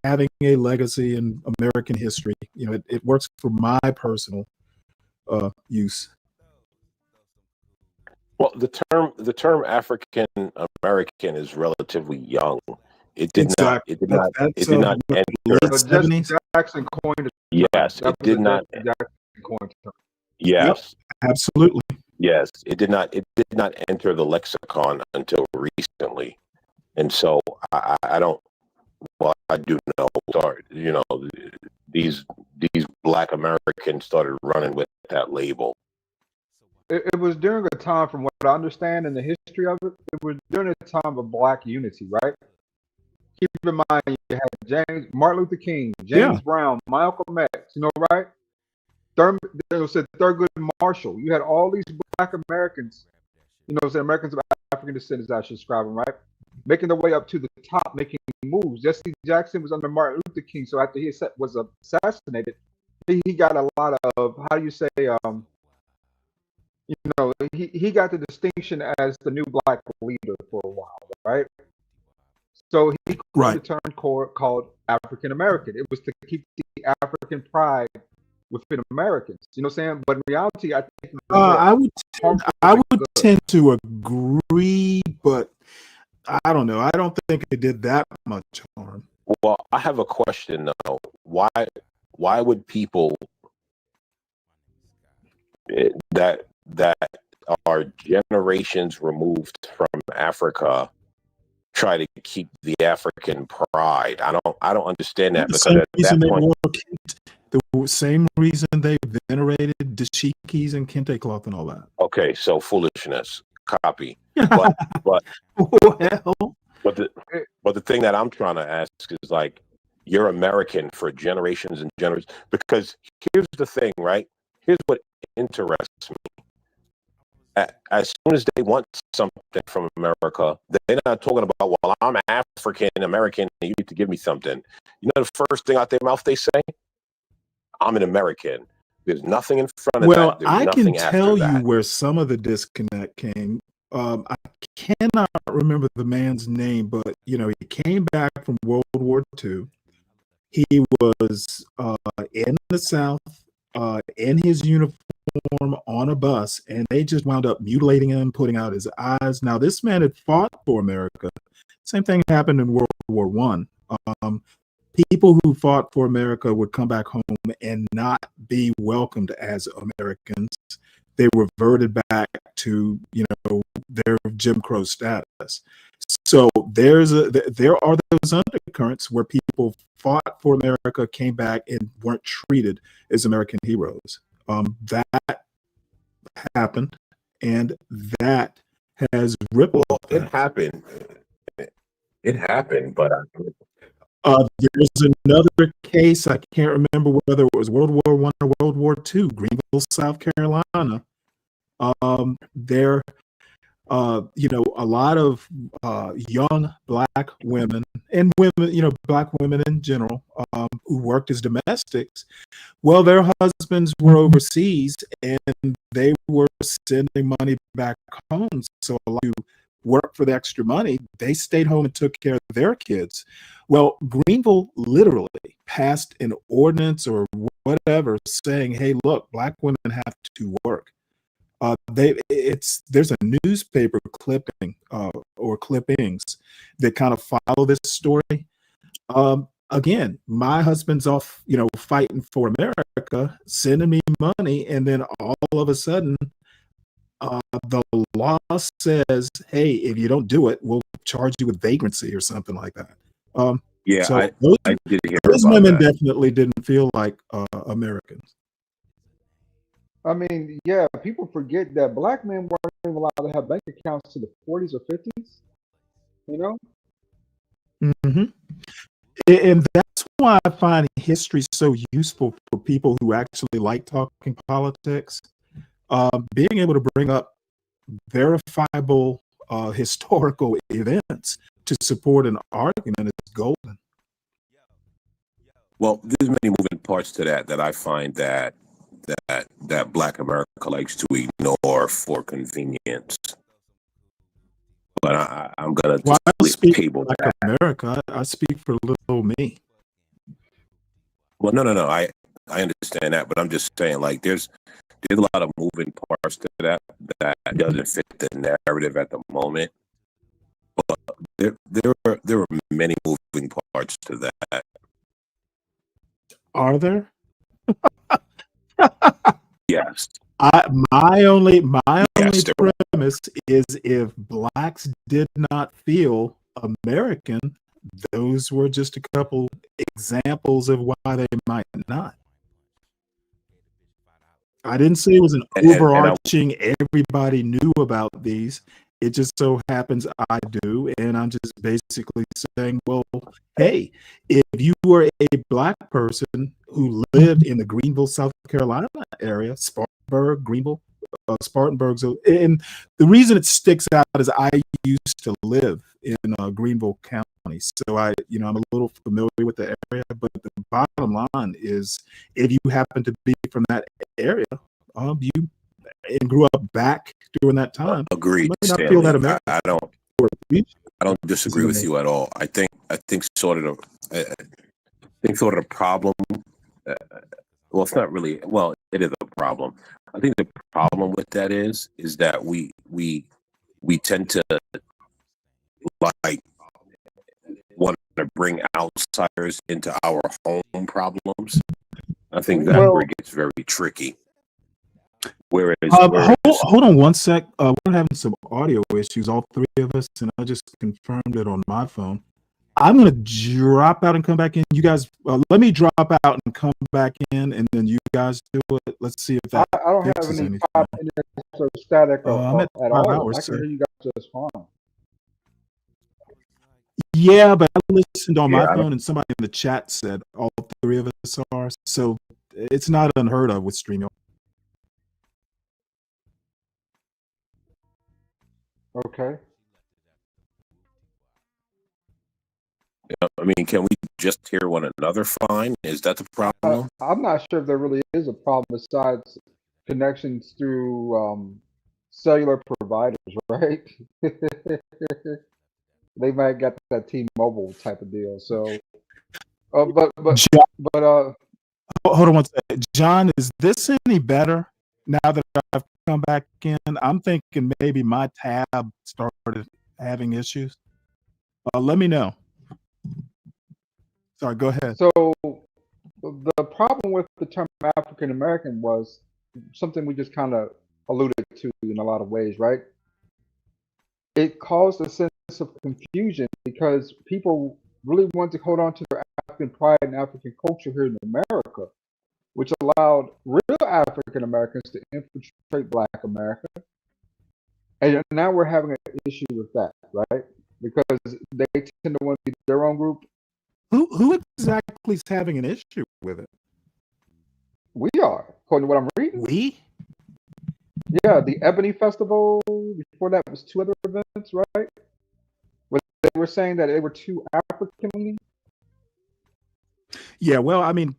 having a legacy in American history, it works for my personal use. Well, the term African American is relatively young. It did not enter. Jackson coined it. Yes, it did not. Jackson coined it. Yes, absolutely. Yes, it did not enter the lexicon until recently, and so I don't. Well, I do know. These Black Americans started running with that label. It was during a time, from what I understand in the history of it, it was during a time of Black unity, right? Keep in mind, you had Martin Luther King, James Brown, Malcolm X, right? Thurgood Marshall. You had all these Black Americans, Americans of African descent, as I should describe them, right? Making their way up to the top, making moves. Jesse Jackson was under Martin Luther King, so after he was assassinated, he got a lot of, how do you say, he got the distinction as the new Black leader for a while, right? So he coined a term called African American. It was to keep the African pride within Americans. You know what I'm saying? But in reality, I think I would harmful I than would good. tend to agree, but I don't know. I don't think it did that much harm. Well, I have a question though. Why would people that are generations removed from Africa try to keep the African pride? I don't understand that, The because same at reason that they point, wore the same reason they venerated dashikis and kente cloth and all that. okay, so foolishness, copy. But but Well, but the thing that I'm trying to ask is, like, you're American for generations and generations. Because here's the thing, right? Here's what interests me. As soon as they want something from America, they're not talking about, well, I'm African American and you need to give me something. You know, the first thing out their mouth they say, I'm an American. There's nothing in front of that. There's I can nothing after tell you that. where some of the disconnect came. I cannot remember the man's name, but he came back from World War II. He was in the South, in his uniform on a bus, and they just wound up mutilating him, putting out his eyes. Now, this man had fought for America. Same thing happened in World War One. People who fought for America would come back home and not be welcomed as Americans. They reverted back to their Jim Crow status. So there are those undercurrents where people fought for America, came back, and weren't treated as American heroes. That happened, and that has rippled. It happened. It happened, but there's another case. I can't remember whether it was World War One or World War II. Greenville, South Carolina. There, a lot of young black women and black women in general, who worked as domestics. Well, their husbands were overseas and they were sending money back home. So a lot of work for the extra money, they stayed home and took care of their kids. Well, Greenville literally passed an ordinance or whatever saying, hey, look, black women have to work. There's a newspaper clipping or clippings that kind of follow this story. Again, my husband's off, fighting for America, sending me money, and then all of a sudden, the law says, "Hey, if you don't do it, we'll charge you with vagrancy or something like that." yeah, So I did hear those about women that. definitely didn't feel like Americans. I mean, yeah, people forget that black men weren't even allowed to have bank accounts to the 40s or 50s. You know? Mm-hmm. And that's why I find history so useful for people who actually like talking politics. Being able to bring up verifiable historical events to support an argument is golden. Well, there's many moving parts to that I find that Black America likes to ignore for convenience. But I'm gonna Well, I don't just speak table like that. America. I speak for little me. Well, no. I understand that, but I'm just saying, like, there's a lot of moving parts to that doesn't fit the narrative at the moment. But there are many moving parts to that. Are there? Yes. My only Yes, there premise is if blacks did not feel American, those were just a couple examples of why they might not. I didn't say it was an overarching, everybody knew about these. It just so happens I do. And I'm just basically saying, well, hey, if you were a black person who lived in the Greenville, South Carolina area, Spartanburg, Greenville, Spartanburg. And the reason it sticks out is I used to live in Greenville County. So I'm a little familiar with the area, but the bottom line is if you happen to be from that area, you and grew up back during that time. Agreed, Stanley. Feel that America. I don't disagree with you at all. I think sort of the problem Well, it's not really. Well, it is a problem. I think the problem with that is that we tend to like want to bring outsiders into our home problems. I think that's where it gets very tricky. Whereas, hold on one sec. We're having some audio issues, all three of us, and I just confirmed it on my phone. I'm going to drop out and come back in. You guys, let me drop out and come back in, and then you guys do it. Let's see if that I don't have fixes any anything. static I'm at at 5 all. hours, I can sir. hear you guys just fine. Yeah, but I listened on my Yeah, phone, and somebody in the chat said all three of us are. So it's not unheard of with StreamYard. Okay. I mean, can we just hear one another fine? Is that the problem? I'm not sure if there really is a problem besides connections through cellular providers, right? They might get that T-Mobile type of deal. So, but Hold on one second. John, is this any better now that I've come back in? I'm thinking maybe my tab started having issues. Let me know. Sorry, go ahead. So the problem with the term African American was something we just kind of alluded to in a lot of ways, right? It caused a sense of confusion because people really wanted to hold on to their African pride and African culture here in America, which allowed real African Americans to infiltrate Black America. And now we're having an issue with that, right? Because they tend to want to be their own group. Who exactly is having an issue with it? We are, according to what I'm reading. We? Yeah, the Ebony Festival. Before that was 2 other events, right? Where they were saying that they were too African. Yeah, well, I mean,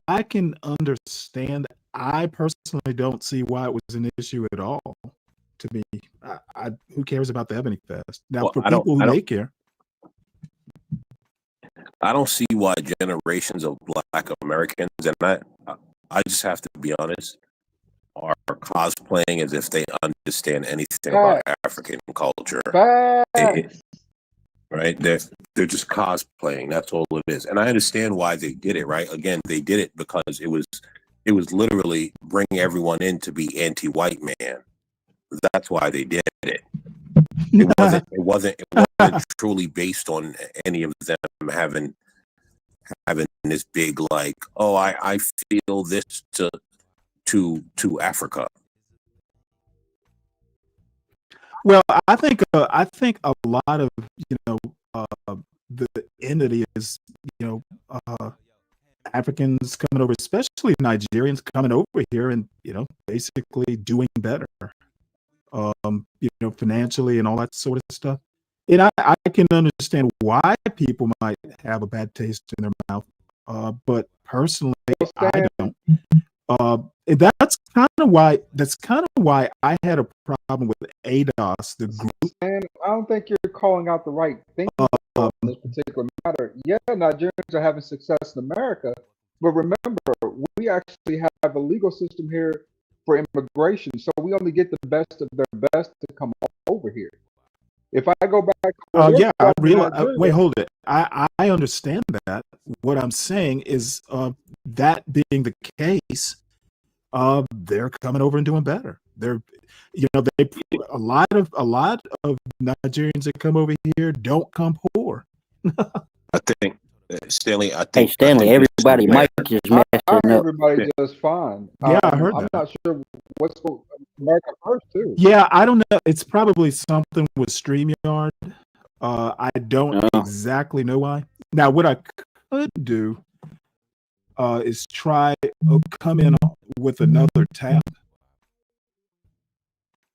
I can understand. I personally don't see why it was an issue at all. To me, who cares about the Ebony Fest? Now, for people who may care. I don't see why generations of Black Americans, and I just have to be honest, are cosplaying as if they understand anything about African culture. Right? They're just cosplaying. That's all it is. And I understand why they did it, right? Again, they did it because it was literally bring everyone in to be anti-white man. That's why they did it. It wasn't truly based on any of them having this big like, oh, I feel this to Africa. Well, I think a lot of the entity is Africans coming over, especially Nigerians coming over here and basically doing better, financially and all that sort of stuff. And I can understand why people might have a bad taste in their mouth, but personally, I don't. And that's kind of why I had a problem with ADOS, the group. And I don't think you're calling out the right thing in this particular matter. Yeah, Nigerians are having success in America, but remember, we actually have a legal system here for immigration, so we only get the best of their best to come over here. If I go back, I realize. Wait, hold it. I understand that. What I'm saying is, that being the case, they're coming over and doing better. They're, a lot of Nigerians that come over here don't come poor. I think Stanley. Stanley, everybody, Mike is messing up. Everybody just fine. Yeah, I heard I'm that. not sure what's going America first too. Yeah, I don't know. It's probably something with StreamYard. I don't exactly know why. Now, what I could do is try come in with another tab.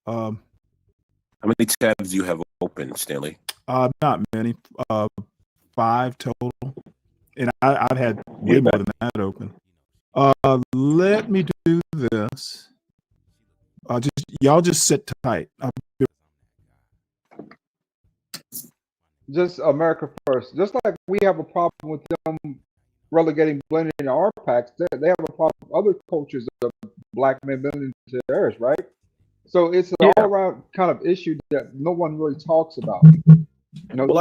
How many tabs do you have open, Stanley? Not many. 5 total, and I've had way more than that open. Let me do this. Y'all just sit tight. Just America first. Just like we have a problem with them relegating blending in our packs. They have a problem with other cultures of black men blending into theirs, right? So it's an all around kind of issue that no one really talks about. You know, Well,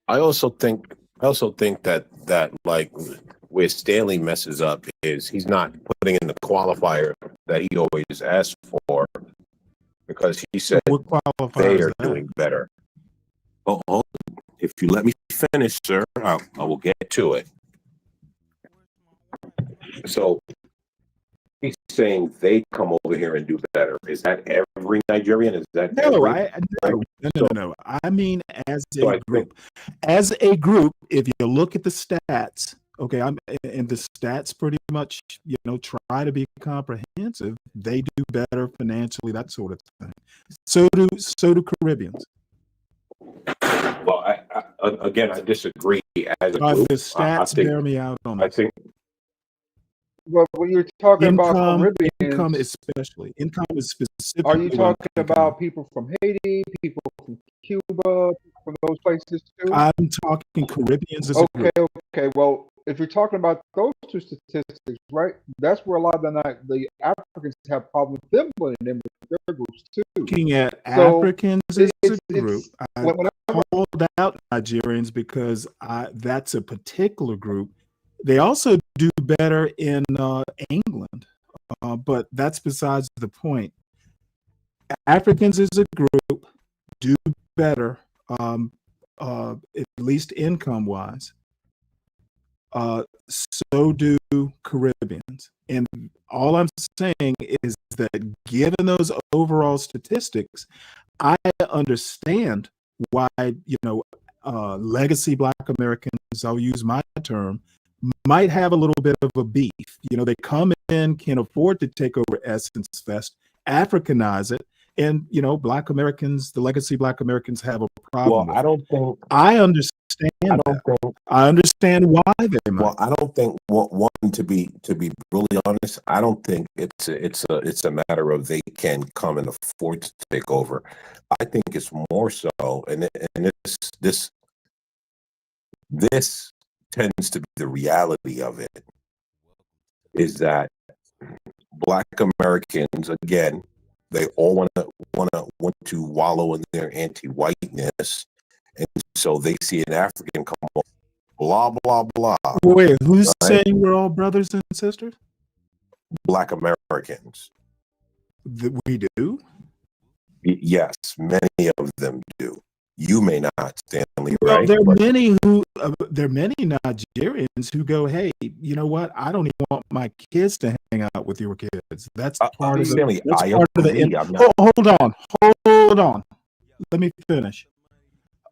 I also think that like where Stanley messes up is he's not putting in the qualifier that he always asks for, because he said they are doing better. Oh, if you let me finish, sir, I will get to it. So he's saying they come over here and do better. Is that every Nigerian? Is that No. I mean, as a group. As a group, if you look at the stats, okay, and the stats pretty much, try to be comprehensive. They do better financially, that sort of thing. So do Caribbeans. Well, I disagree. As a group, the stats bear me out on this. I think. Well, when you're talking about Caribbean, income is specific. Are you talking about people from Haiti, people from Cuba, from those places too? I'm talking Caribbeans as a group. Okay. Well, if you're talking about those two statistics, right? That's where a lot of the Africans have problems with them blending in with their groups too. Looking at Africans as a group, I called out Nigerians because that's a particular group. They also do better in England, but that's besides the point. Africans as a group do better, at least income-wise. So do Caribbeans. And all I'm saying is that given those overall statistics, I understand why, legacy Black Americans, I'll use my term, might have a little bit of a beef. They come in, can afford to take over Essence Fest, Africanize it, and Black Americans, the legacy Black Americans, have a problem. Well, I don't think. I understand. I understand why they might. Well, I don't think one to be really honest. I don't think it's a matter of they can come and afford to take over. I think it's more so, and this tends to be the reality of it, is that Black Americans, again, they all want to wallow in their anti-whiteness, and so they see an African come on, blah blah blah. Wait, who's saying we're all brothers and sisters? Black Americans. We do? Yes, many of them do. You may not, Stanley, well, right? There are many Nigerians who go, hey, you know what? I don't even want my kids to hang out with your kids. That's part of Stanley, Hold on. Let me finish.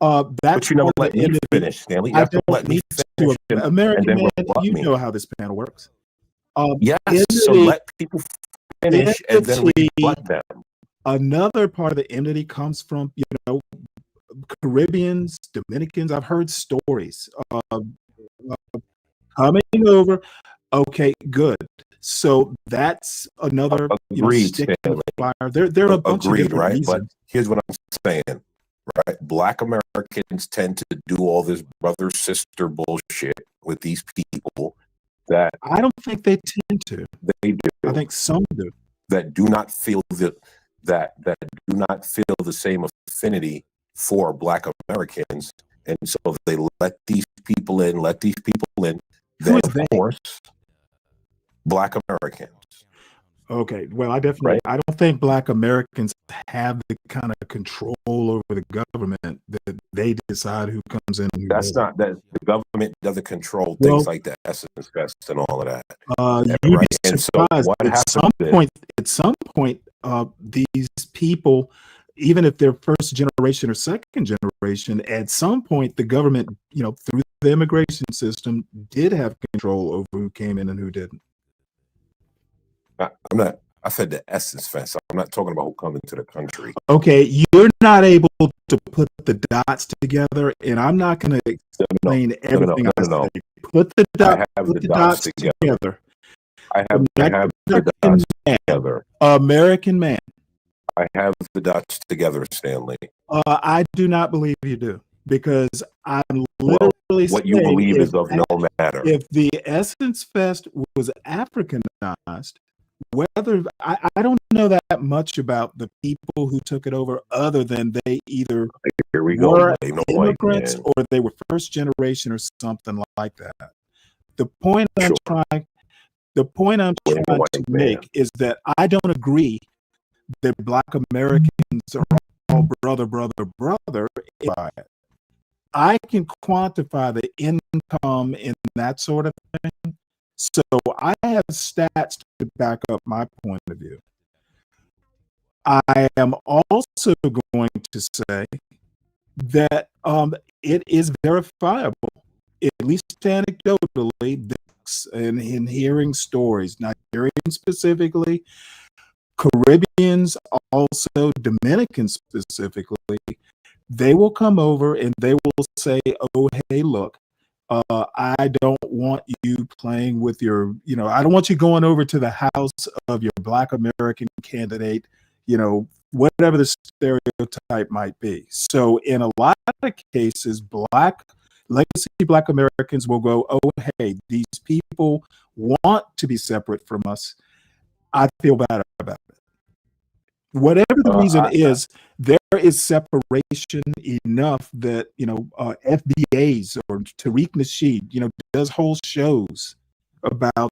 But you never let me finish, Stanley. You have to let me finish. American man, you know how this panel works. Yes, so let people finish and then rebut them. Another part of the enmity comes from, Caribbeans, Dominicans. I've heard stories of coming over. Okay, good. So that's another stick in the fire. There are a bunch of different right? reasons. But here's what I'm saying, right? Black Americans tend to do all this brother sister bullshit with these people that I don't think they tend to. They do. I think some do. That do not feel that do not feel the same affinity for Black Americans, and so they let these people in. Then, of course, Black Americans. Okay, well, I definitely, I don't think Black Americans have the kind of control over the government that they decide who comes in. That's not that the government doesn't control things like the Essence Fest and all of that. You'd be surprised. At some point, these people, even if they're first generation or second generation, at some point the government, through the immigration system, did have control over who came in and who didn't. I said the Essence Fest. I'm not talking about who come into the country. Okay, you're not able to put the dots together, and I'm not going to explain everything I say. Put the dots together. I have the dots together. American man. I have the dots together, Stanley. I do not believe you do, because I'm literally literally what you saying believe is of no matter. if the Essence Fest was Africanized, whether I don't know that much about the people who took it over, other than they either Here we were go. Blame the white immigrants man. or they were first generation or something like that. The point I'm trying Blame the white to man. make is that I don't agree that Black Americans are all brother. I can quantify the income and that sort of thing. So I have stats to back up my point of view. I am also going to say that it is verifiable, at least anecdotally, and in hearing stories, Nigerians specifically, Caribbeans, also Dominicans specifically, they will come over and they will say, oh, hey, look, I don't want you playing with your, I don't want you going over to the house of your Black American candidate, whatever the stereotype might be. So in a lot of cases, legacy Black Americans will go, oh, hey, these people want to be separate from us. I feel bad about it. Whatever the reason is, there is separation enough that, FBAs or Tariq Nasheed, does whole shows about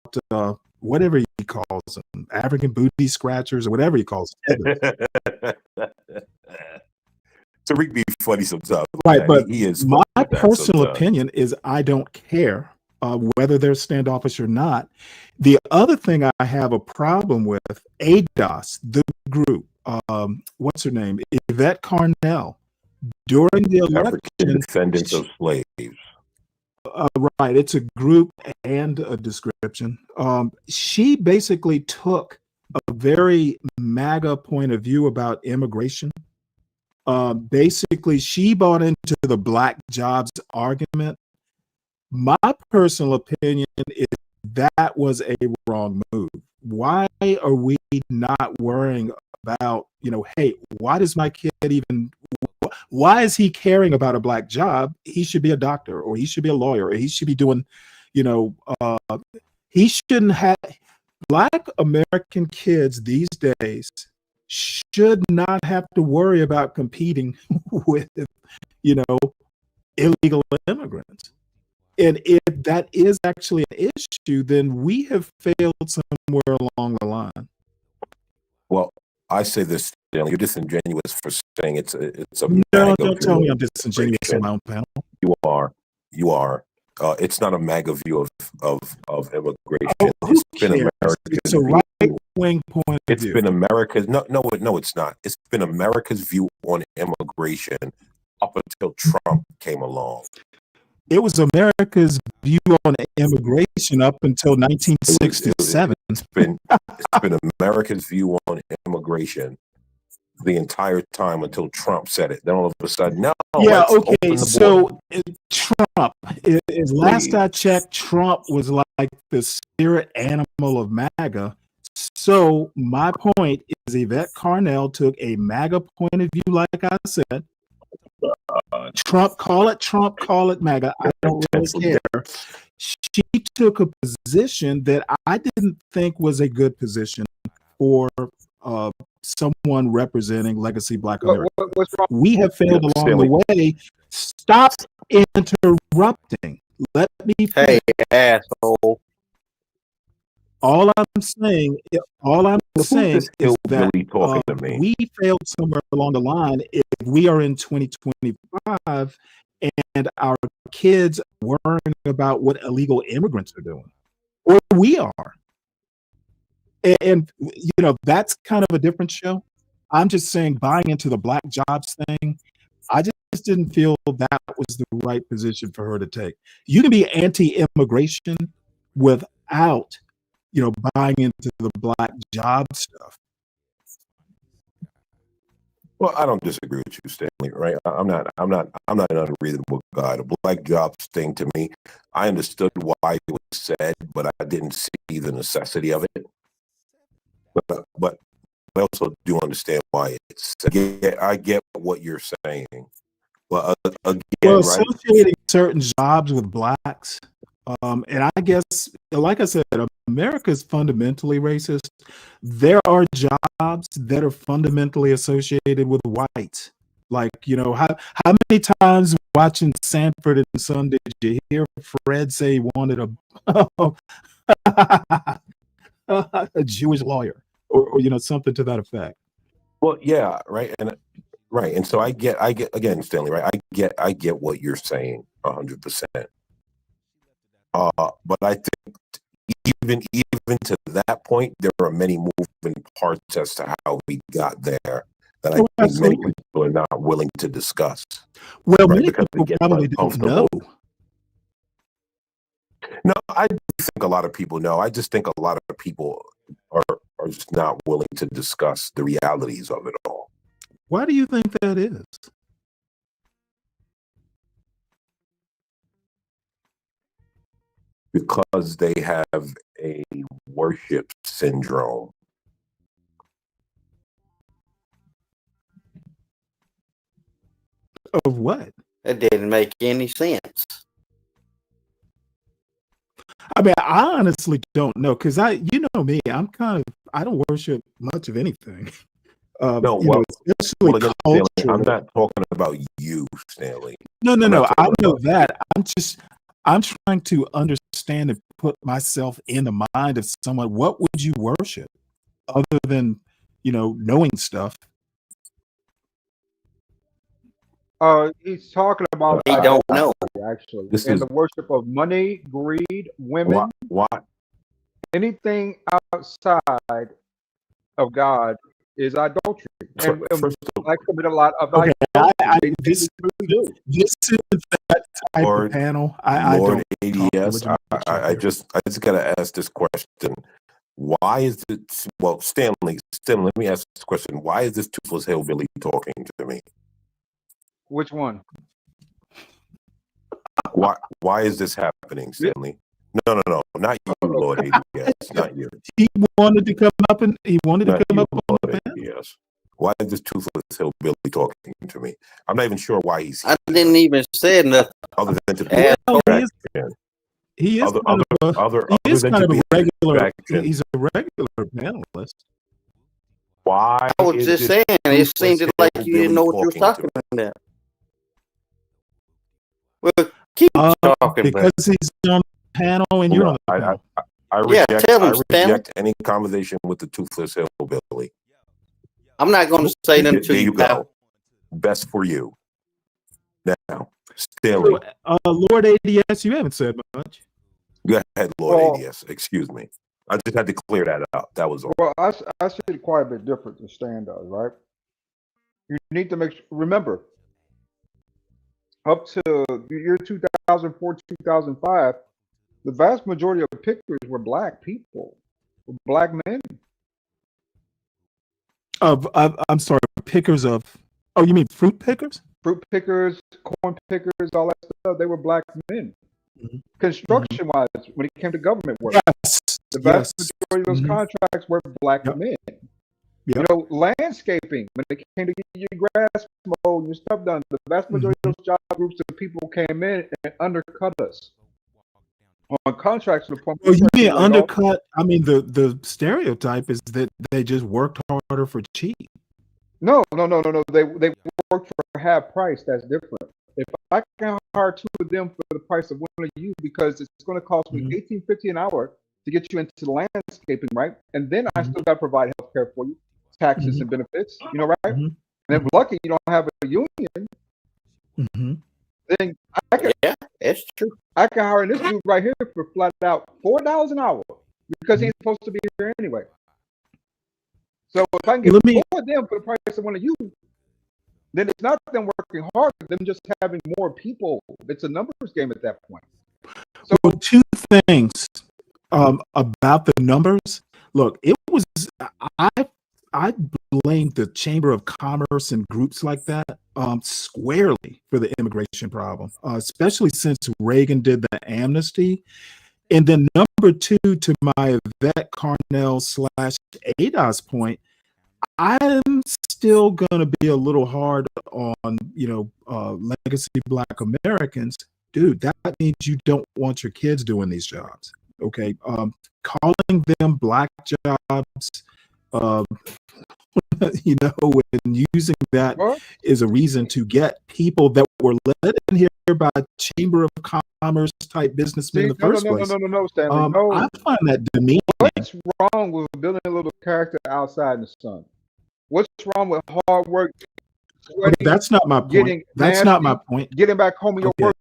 whatever he calls them, African booty scratchers or whatever he calls them. Tariq be funny sometimes. Right, but he is my personal sometimes. opinion is I don't care whether they're standoffish or not. The other thing I have a problem with, ADOS, the group, what's her name? Yvette Carnell, during the election. African descendants of slaves. Right, it's a group and a description. She basically took a very MAGA point of view about immigration. Basically, she bought into the Black jobs argument. My personal opinion is that was a wrong move. Why are we not worrying about, hey, why does my kid why is he caring about a Black job? He should be a doctor, or he should be a lawyer, or he should be doing, he shouldn't have, Black American kids these days should not have to worry about competing with, illegal immigrants. And if that is actually an issue, then we have failed somewhere along the line. Well, I say this, Stanley, you're disingenuous for saying it's a no, don't tell me I'm disingenuous on my own panel. You are. It's not a MAGA view of immigration. It's been America's. It's a right-wing point of view. It's been America's. No, it's not. It's been America's view on immigration up until Trump came along. It was America's view on immigration up until 1967. It's been America's view on immigration the entire time until Trump said it. Then all of a sudden, no. Yeah, okay. So Trump, as last I checked, Trump was like the spirit animal of MAGA. So my point is Yvette Carnell took a MAGA point of view, like I said. Trump, call it MAGA. I don't really care. She took a position that I didn't think was a good position for someone representing legacy Black America. We have failed along the way. Stop interrupting. Let me finish. Hey, asshole. All I'm saying is that really we failed somewhere along the line. If we are in 2025 and our kids are worrying about what illegal immigrants are doing, or we are, and that's kind of a different show. I'm just saying, buying into the Black jobs thing, I just didn't feel that was the right position for her to take. You can be anti-immigration without buying into the Black job stuff. Well, I don't disagree with you, Stanley. Right? I'm not an unreasonable guy. The Black jobs thing, to me, I understood why it was said, but I didn't see the necessity of it. But I also do understand why it's said. I get what you're saying. Well, again, associating certain jobs with blacks. And I guess, like I said, America is fundamentally racist. There are jobs that are fundamentally associated with whites. Like, how many times watching Sanford and Son did you hear Fred say he wanted a Jewish lawyer or something to that effect? Well, yeah, right, and so I get again, Stanley, right? I get what you're saying 100%. But I think even to that point, there are many moving parts as to how we got there that I think many people are not willing to discuss. Well, right? many Because people it gets probably don't know. No, I do think a lot of people know. I just think a lot of people are just not willing to discuss the realities of it all. Why do you think that is? Because they have a worship syndrome. Of what? That didn't make any sense. I mean, I honestly don't know because you know me, I don't worship much of anything. No, especially again, culture. Stanley, I'm not talking about you, Stanley. No. I know about that. I'm trying to understand and put myself in the mind of someone. What would you worship other than, knowing stuff? He's talking about He don't know. actually, and the worship of money, greed, women. Why? Anything outside of God is adultery, and I commit a lot of adultery. This isn't that type of panel. I Lord don't ADS, I just gotta ask this question. Why is it? Well, Stanley, let me ask this question. Why is this toothless hillbilly talking to me? Which one? Why is this happening, Stanley? No, not you, Lord ADS, not you. He wanted to come up on the panel. Yes. Why is this toothless hillbilly talking to me? I'm not even sure why he's here. I didn't even say nothing. Other than to He is kind of a regular. He's a regular panelist. Why? I was just saying, it seemed like you didn't know what you were talking about. Well, keep talking, because he's on the panel and you're on the panel. I reject any conversation with the toothless hillbilly. I'm not going to say nothing to There you. you go. Best for you. Now, Stanley. Lord ADS, you haven't said much. Go ahead, Lord ADS. Excuse me. I just had to clear that out. That was all. Well, I see it quite a bit different than Stan does, right? You need to remember, up to the year 2004, 2005, the vast majority of pickers were black people, black men. I'm sorry, pickers of. Oh, you mean fruit pickers? Fruit pickers, corn pickers, all that stuff. They were black men. Mm-hmm. Construction-wise, when it came to government work, the vast majority of those contracts were black men. You know, landscaping, when it came to get your grass mowed, your stuff done, the vast majority of those job groups of people came in and undercut us on contracts to the point. Well, you mean undercut? I mean, the stereotype is that they just worked harder for cheap. No. They worked for half price. That's different. If I can hire two of them for the price of one of you, because it's going to cost me $18.50 an hour to get you into the landscaping, right? And then I still got to provide health care for you, taxes and benefits, right? And if lucky you don't have a union, then I can. Yeah, it's true. I can hire this dude right here for flat out $4 an hour because he's supposed to be here anyway. So if I can get four of them for the price of one of you, then it's not them working hard, them just having more people. It's a numbers game at that point. So well, two things about the numbers. Look, it was I blame the Chamber of Commerce and groups like that squarely for the immigration problem, especially since Reagan did the amnesty. And then number two, to my Yvette Carnell / ADOS point, I'm still going to be a little hard on, legacy Black Americans dude, that means you don't want your kids doing these jobs. Okay. Calling them black jobs, you know, and using that is a reason to get people that were let in here by Chamber of Commerce type businessmen in the first place. No, Stanley. No. I find that demeaning. What's wrong with building a little character outside in the sun? What's wrong with hard work? Okay, that's not my point. That's not my point. Getting back home in your work.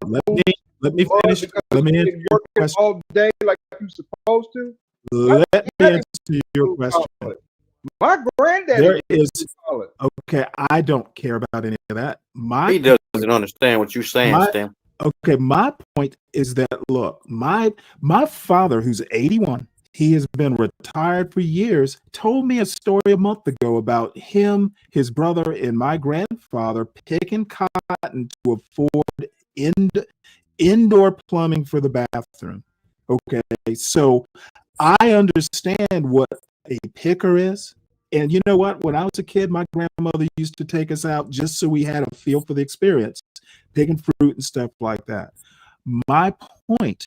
Let me finish. Let me answer your question. All day like you're supposed to. Let me answer your question. My granddaddy there is okay. I don't care about any of that. He doesn't understand what you're saying, Stan. Okay, my point is that look, my father, who's 81, he has been retired for years, told me a story a month ago about him, his brother, and my grandfather picking cotton to afford indoor plumbing for the bathroom. Okay, so I understand what a picker is. And you know what? When I was a kid, my grandmother used to take us out just so we had a feel for the experience, picking fruit and stuff like that. My point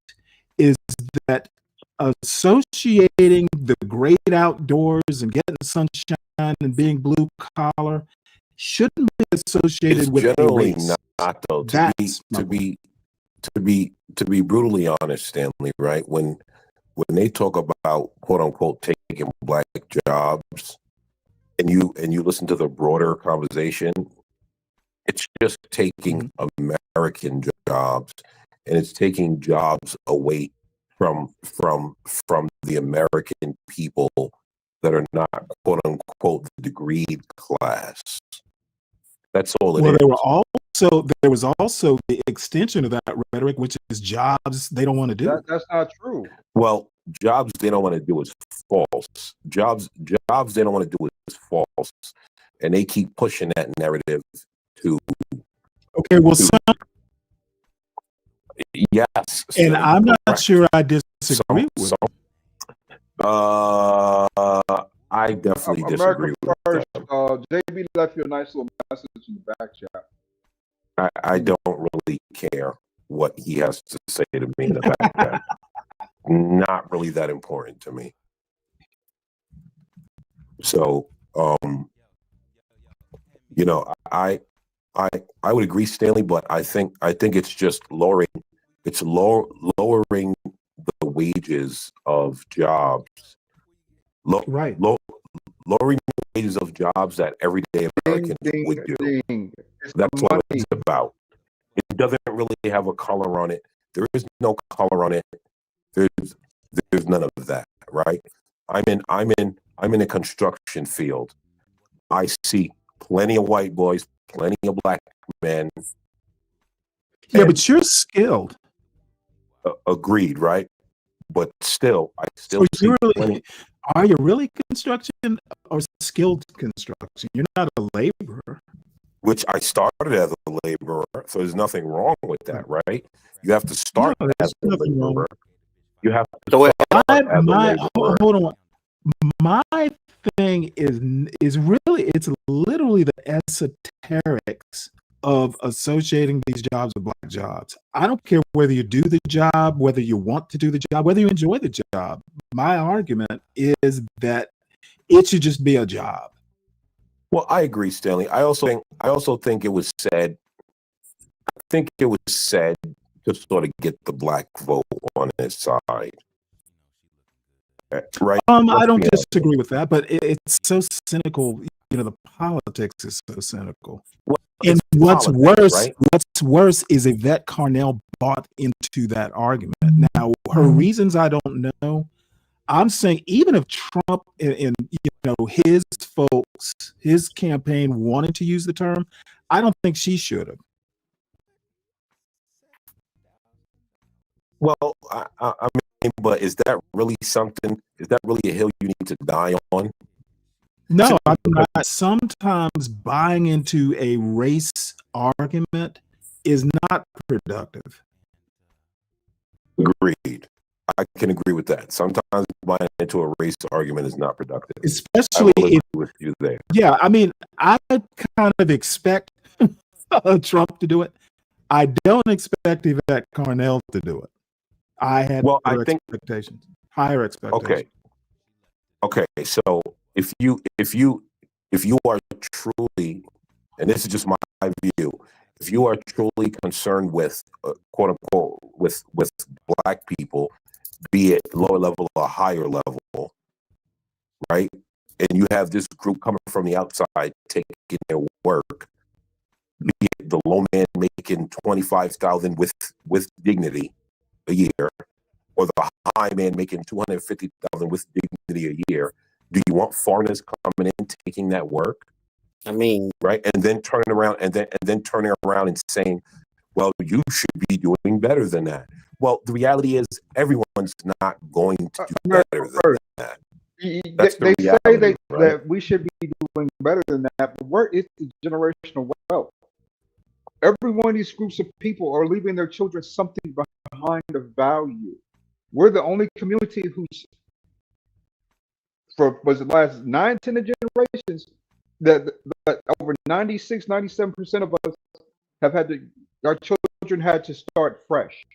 is that associating the great outdoors and getting sunshine and being blue collar shouldn't be associated with generally race. not though. To be brutally honest, Stanley, right? When they talk about quote unquote taking black jobs, and you listen to the broader conversation, it's just taking American jobs, and it's taking jobs away from the American people that are not quote unquote the degreed class. That's all it is. There was also the extension of that rhetoric, which is jobs they don't want to do. That's not true. Well, jobs they don't want to do is false. Jobs they don't want to do is false, and they keep pushing that narrative to. Okay, well, yes, and I'm not sure I disagree with. I definitely disagree with first, JB left you a nice little message in the back chat. I don't really care what he has to say to me in the back chat. Not really that important to me. So, you know, I would agree, Stanley, but I think it's just lowering the wages of jobs. Lowering the wages of jobs that everyday Americans would do. That's what it's about. It doesn't really have a color on it. There is no color on it. There's none of that, right? I'm in a construction field. I see plenty of white boys, plenty of black men. Yeah, but you're skilled. Agreed, right? But still, I still see plenty. Are you really construction or skilled construction? You're not a laborer. Which I started as a laborer, so there's nothing wrong with that, right? You have to start as a laborer. You have to start as a laborer. Hold on. My thing is really, it's literally the esoterics of associating these jobs with black jobs. I don't care whether you do the job, whether you want to do the job, whether you enjoy the job. My argument is that it should just be a job. Well, I agree, Stanley. I also think it was said. I think it was said to sort of get the black vote on his side. Right? I don't disagree with that, but it's so cynical. You know, the politics is so cynical. Well, and what's politics, right? worse is Yvette Carnell bought into that argument. Now, her reasons I don't know. I'm saying even if Trump and you know his folks, his campaign wanted to use the term, I don't think she should have. Well, I mean, but is that really something? Is that really a hill you need to die on? No, I'm not. Sometimes buying into a race argument is not productive. Agreed. I can agree with that. Sometimes buying into a race argument is not productive. Especially I will agree with you there. Yeah, I mean, I kind of expect Trump to do it, I don't expect Yvette Carnell to do it. I had expectations, higher expectations. Okay. So if you are truly, and this is just my view, if you are truly concerned with quote unquote with black people, be it lower level or higher level, right? And you have this group coming from the outside taking their work, be it the low man making 25,000 with dignity a year, or the high man making 250,000 with dignity a year. Do you want foreigners coming in taking that work? I mean, right, and then turning around and saying, "Well, you should be doing better than that." Well, the reality is, everyone's not going to do better than that. That's the They reality, say right? that we should be doing better than that, but where is the generational wealth? Every one of these groups of people are leaving their children something behind of value. We're the only community who's, was the last 9, 10 generations, that over 96, 97% of us have had to, our children had to start fresh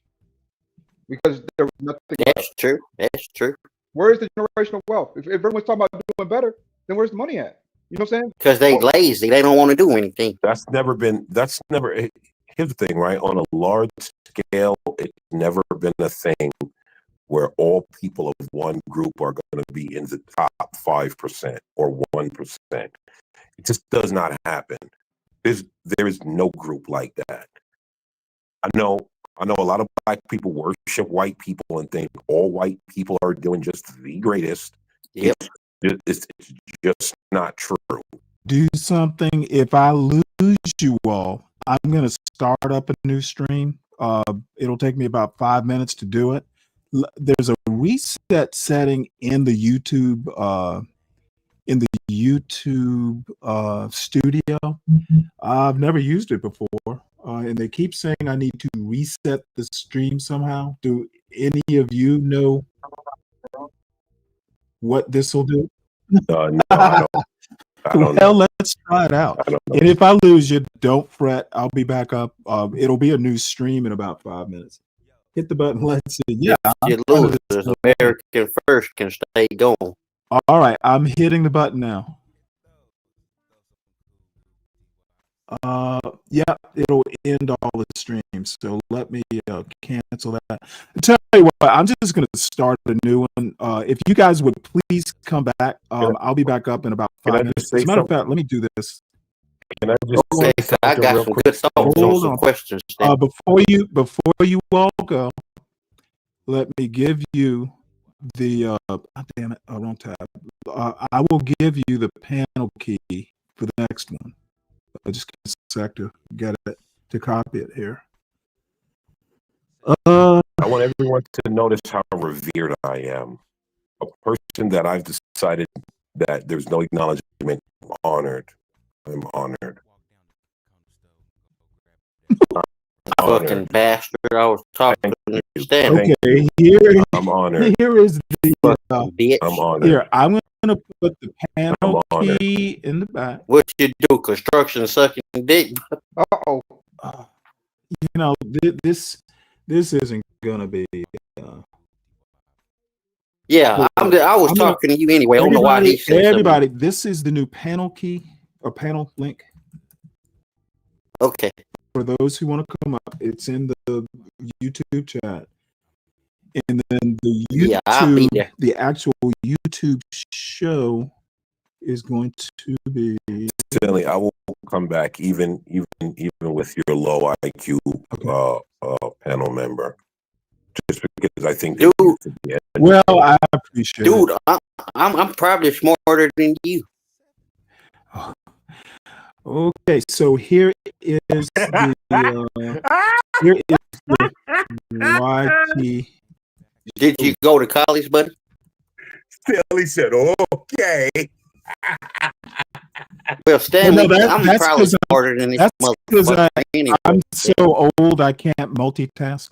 because there was nothing. That's true. That's true. Where is the generational wealth? If everyone's talking about doing better, then where's the money at? You know what I'm saying? Because they lazy. They don't want to do anything. Here's the thing, right? On a large scale, it's never been a thing where all people of one group are going to be in the top 5% or 1%. It just does not happen. There is no group like that. I know a lot of black people worship white people and think all white people are doing just the greatest. Yep. It's just not true. Do something. If I lose you all, I'm going to start up a new stream. It'll take me about 5 minutes to do it. There's a reset setting in the YouTube studio. I've never used it before, and they keep saying I need to reset the stream somehow. Do any of you know what this will do? No, I don't Well, know. let's try it out. I don't know. And if I lose you, don't fret. I'll be back up. It'll be a new stream in about 5 minutes. Hit the button. Let's see. Yeah. You losers, American First can stay going. All right. I'm hitting the button now. Yeah, it'll end all the streams. So let me cancel that. Tell you what, I'm just going to start a new one. If you guys would please come back, I'll be back up in about 5 minutes. As a matter of fact, let me do this. Can I just Okay, I got some good thoughts on some questions. Before you all go, let me give you the damn it, wrong tab. I will give you the panel key for the next one. Just a sec to get it, to copy it here. I want everyone to notice how revered I am. A person that I've decided that there's no acknowledgement. I'm honored. Fucking bastard. I was talking to Stanley. Okay, here I'm honored. Here is the bitch. I'm honored. Here, I'm going to put the panel key in the back. What you do? Construction sucking dick. Uh-oh. You know, this isn't going to be. Yeah, I was talking to you anyway. I don't know why he said everybody, something. this is the new panel key or panel link. Okay. For those who want to come up, it's in the YouTube chat. And then the YouTube, the actual YouTube show is going to be. Stanley, I will come back even with your low IQ panel member, just because I think. Dude, well, I appreciate it. Dude, I'm probably smarter than you. Okay, so here is the here is the YT. Did you go to college, buddy? Stanley said, "Okay." Well, Stanley, I'm that's probably smarter than this motherfucker. Anyway. I'm so old I can't multitask.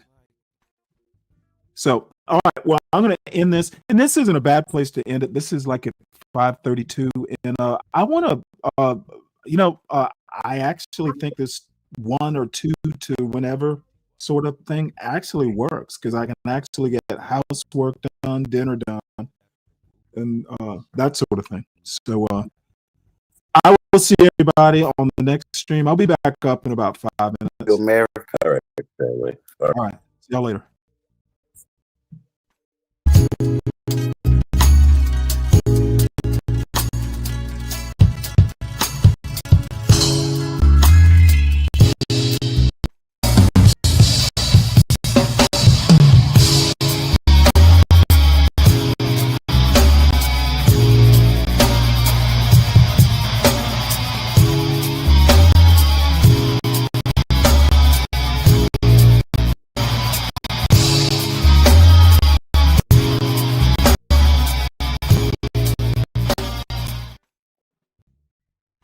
So, all right. Well, I'm going to end this, and this isn't a bad place to end it. This is like at 5:32, and I want to, I actually think this 1 or 2 to whenever sort of thing actually works, because I can actually get housework done, dinner done, and that sort of thing. So I will see everybody on the next stream. I'll be back up in about 5 minutes. All right, Stanley. All right. See y'all later.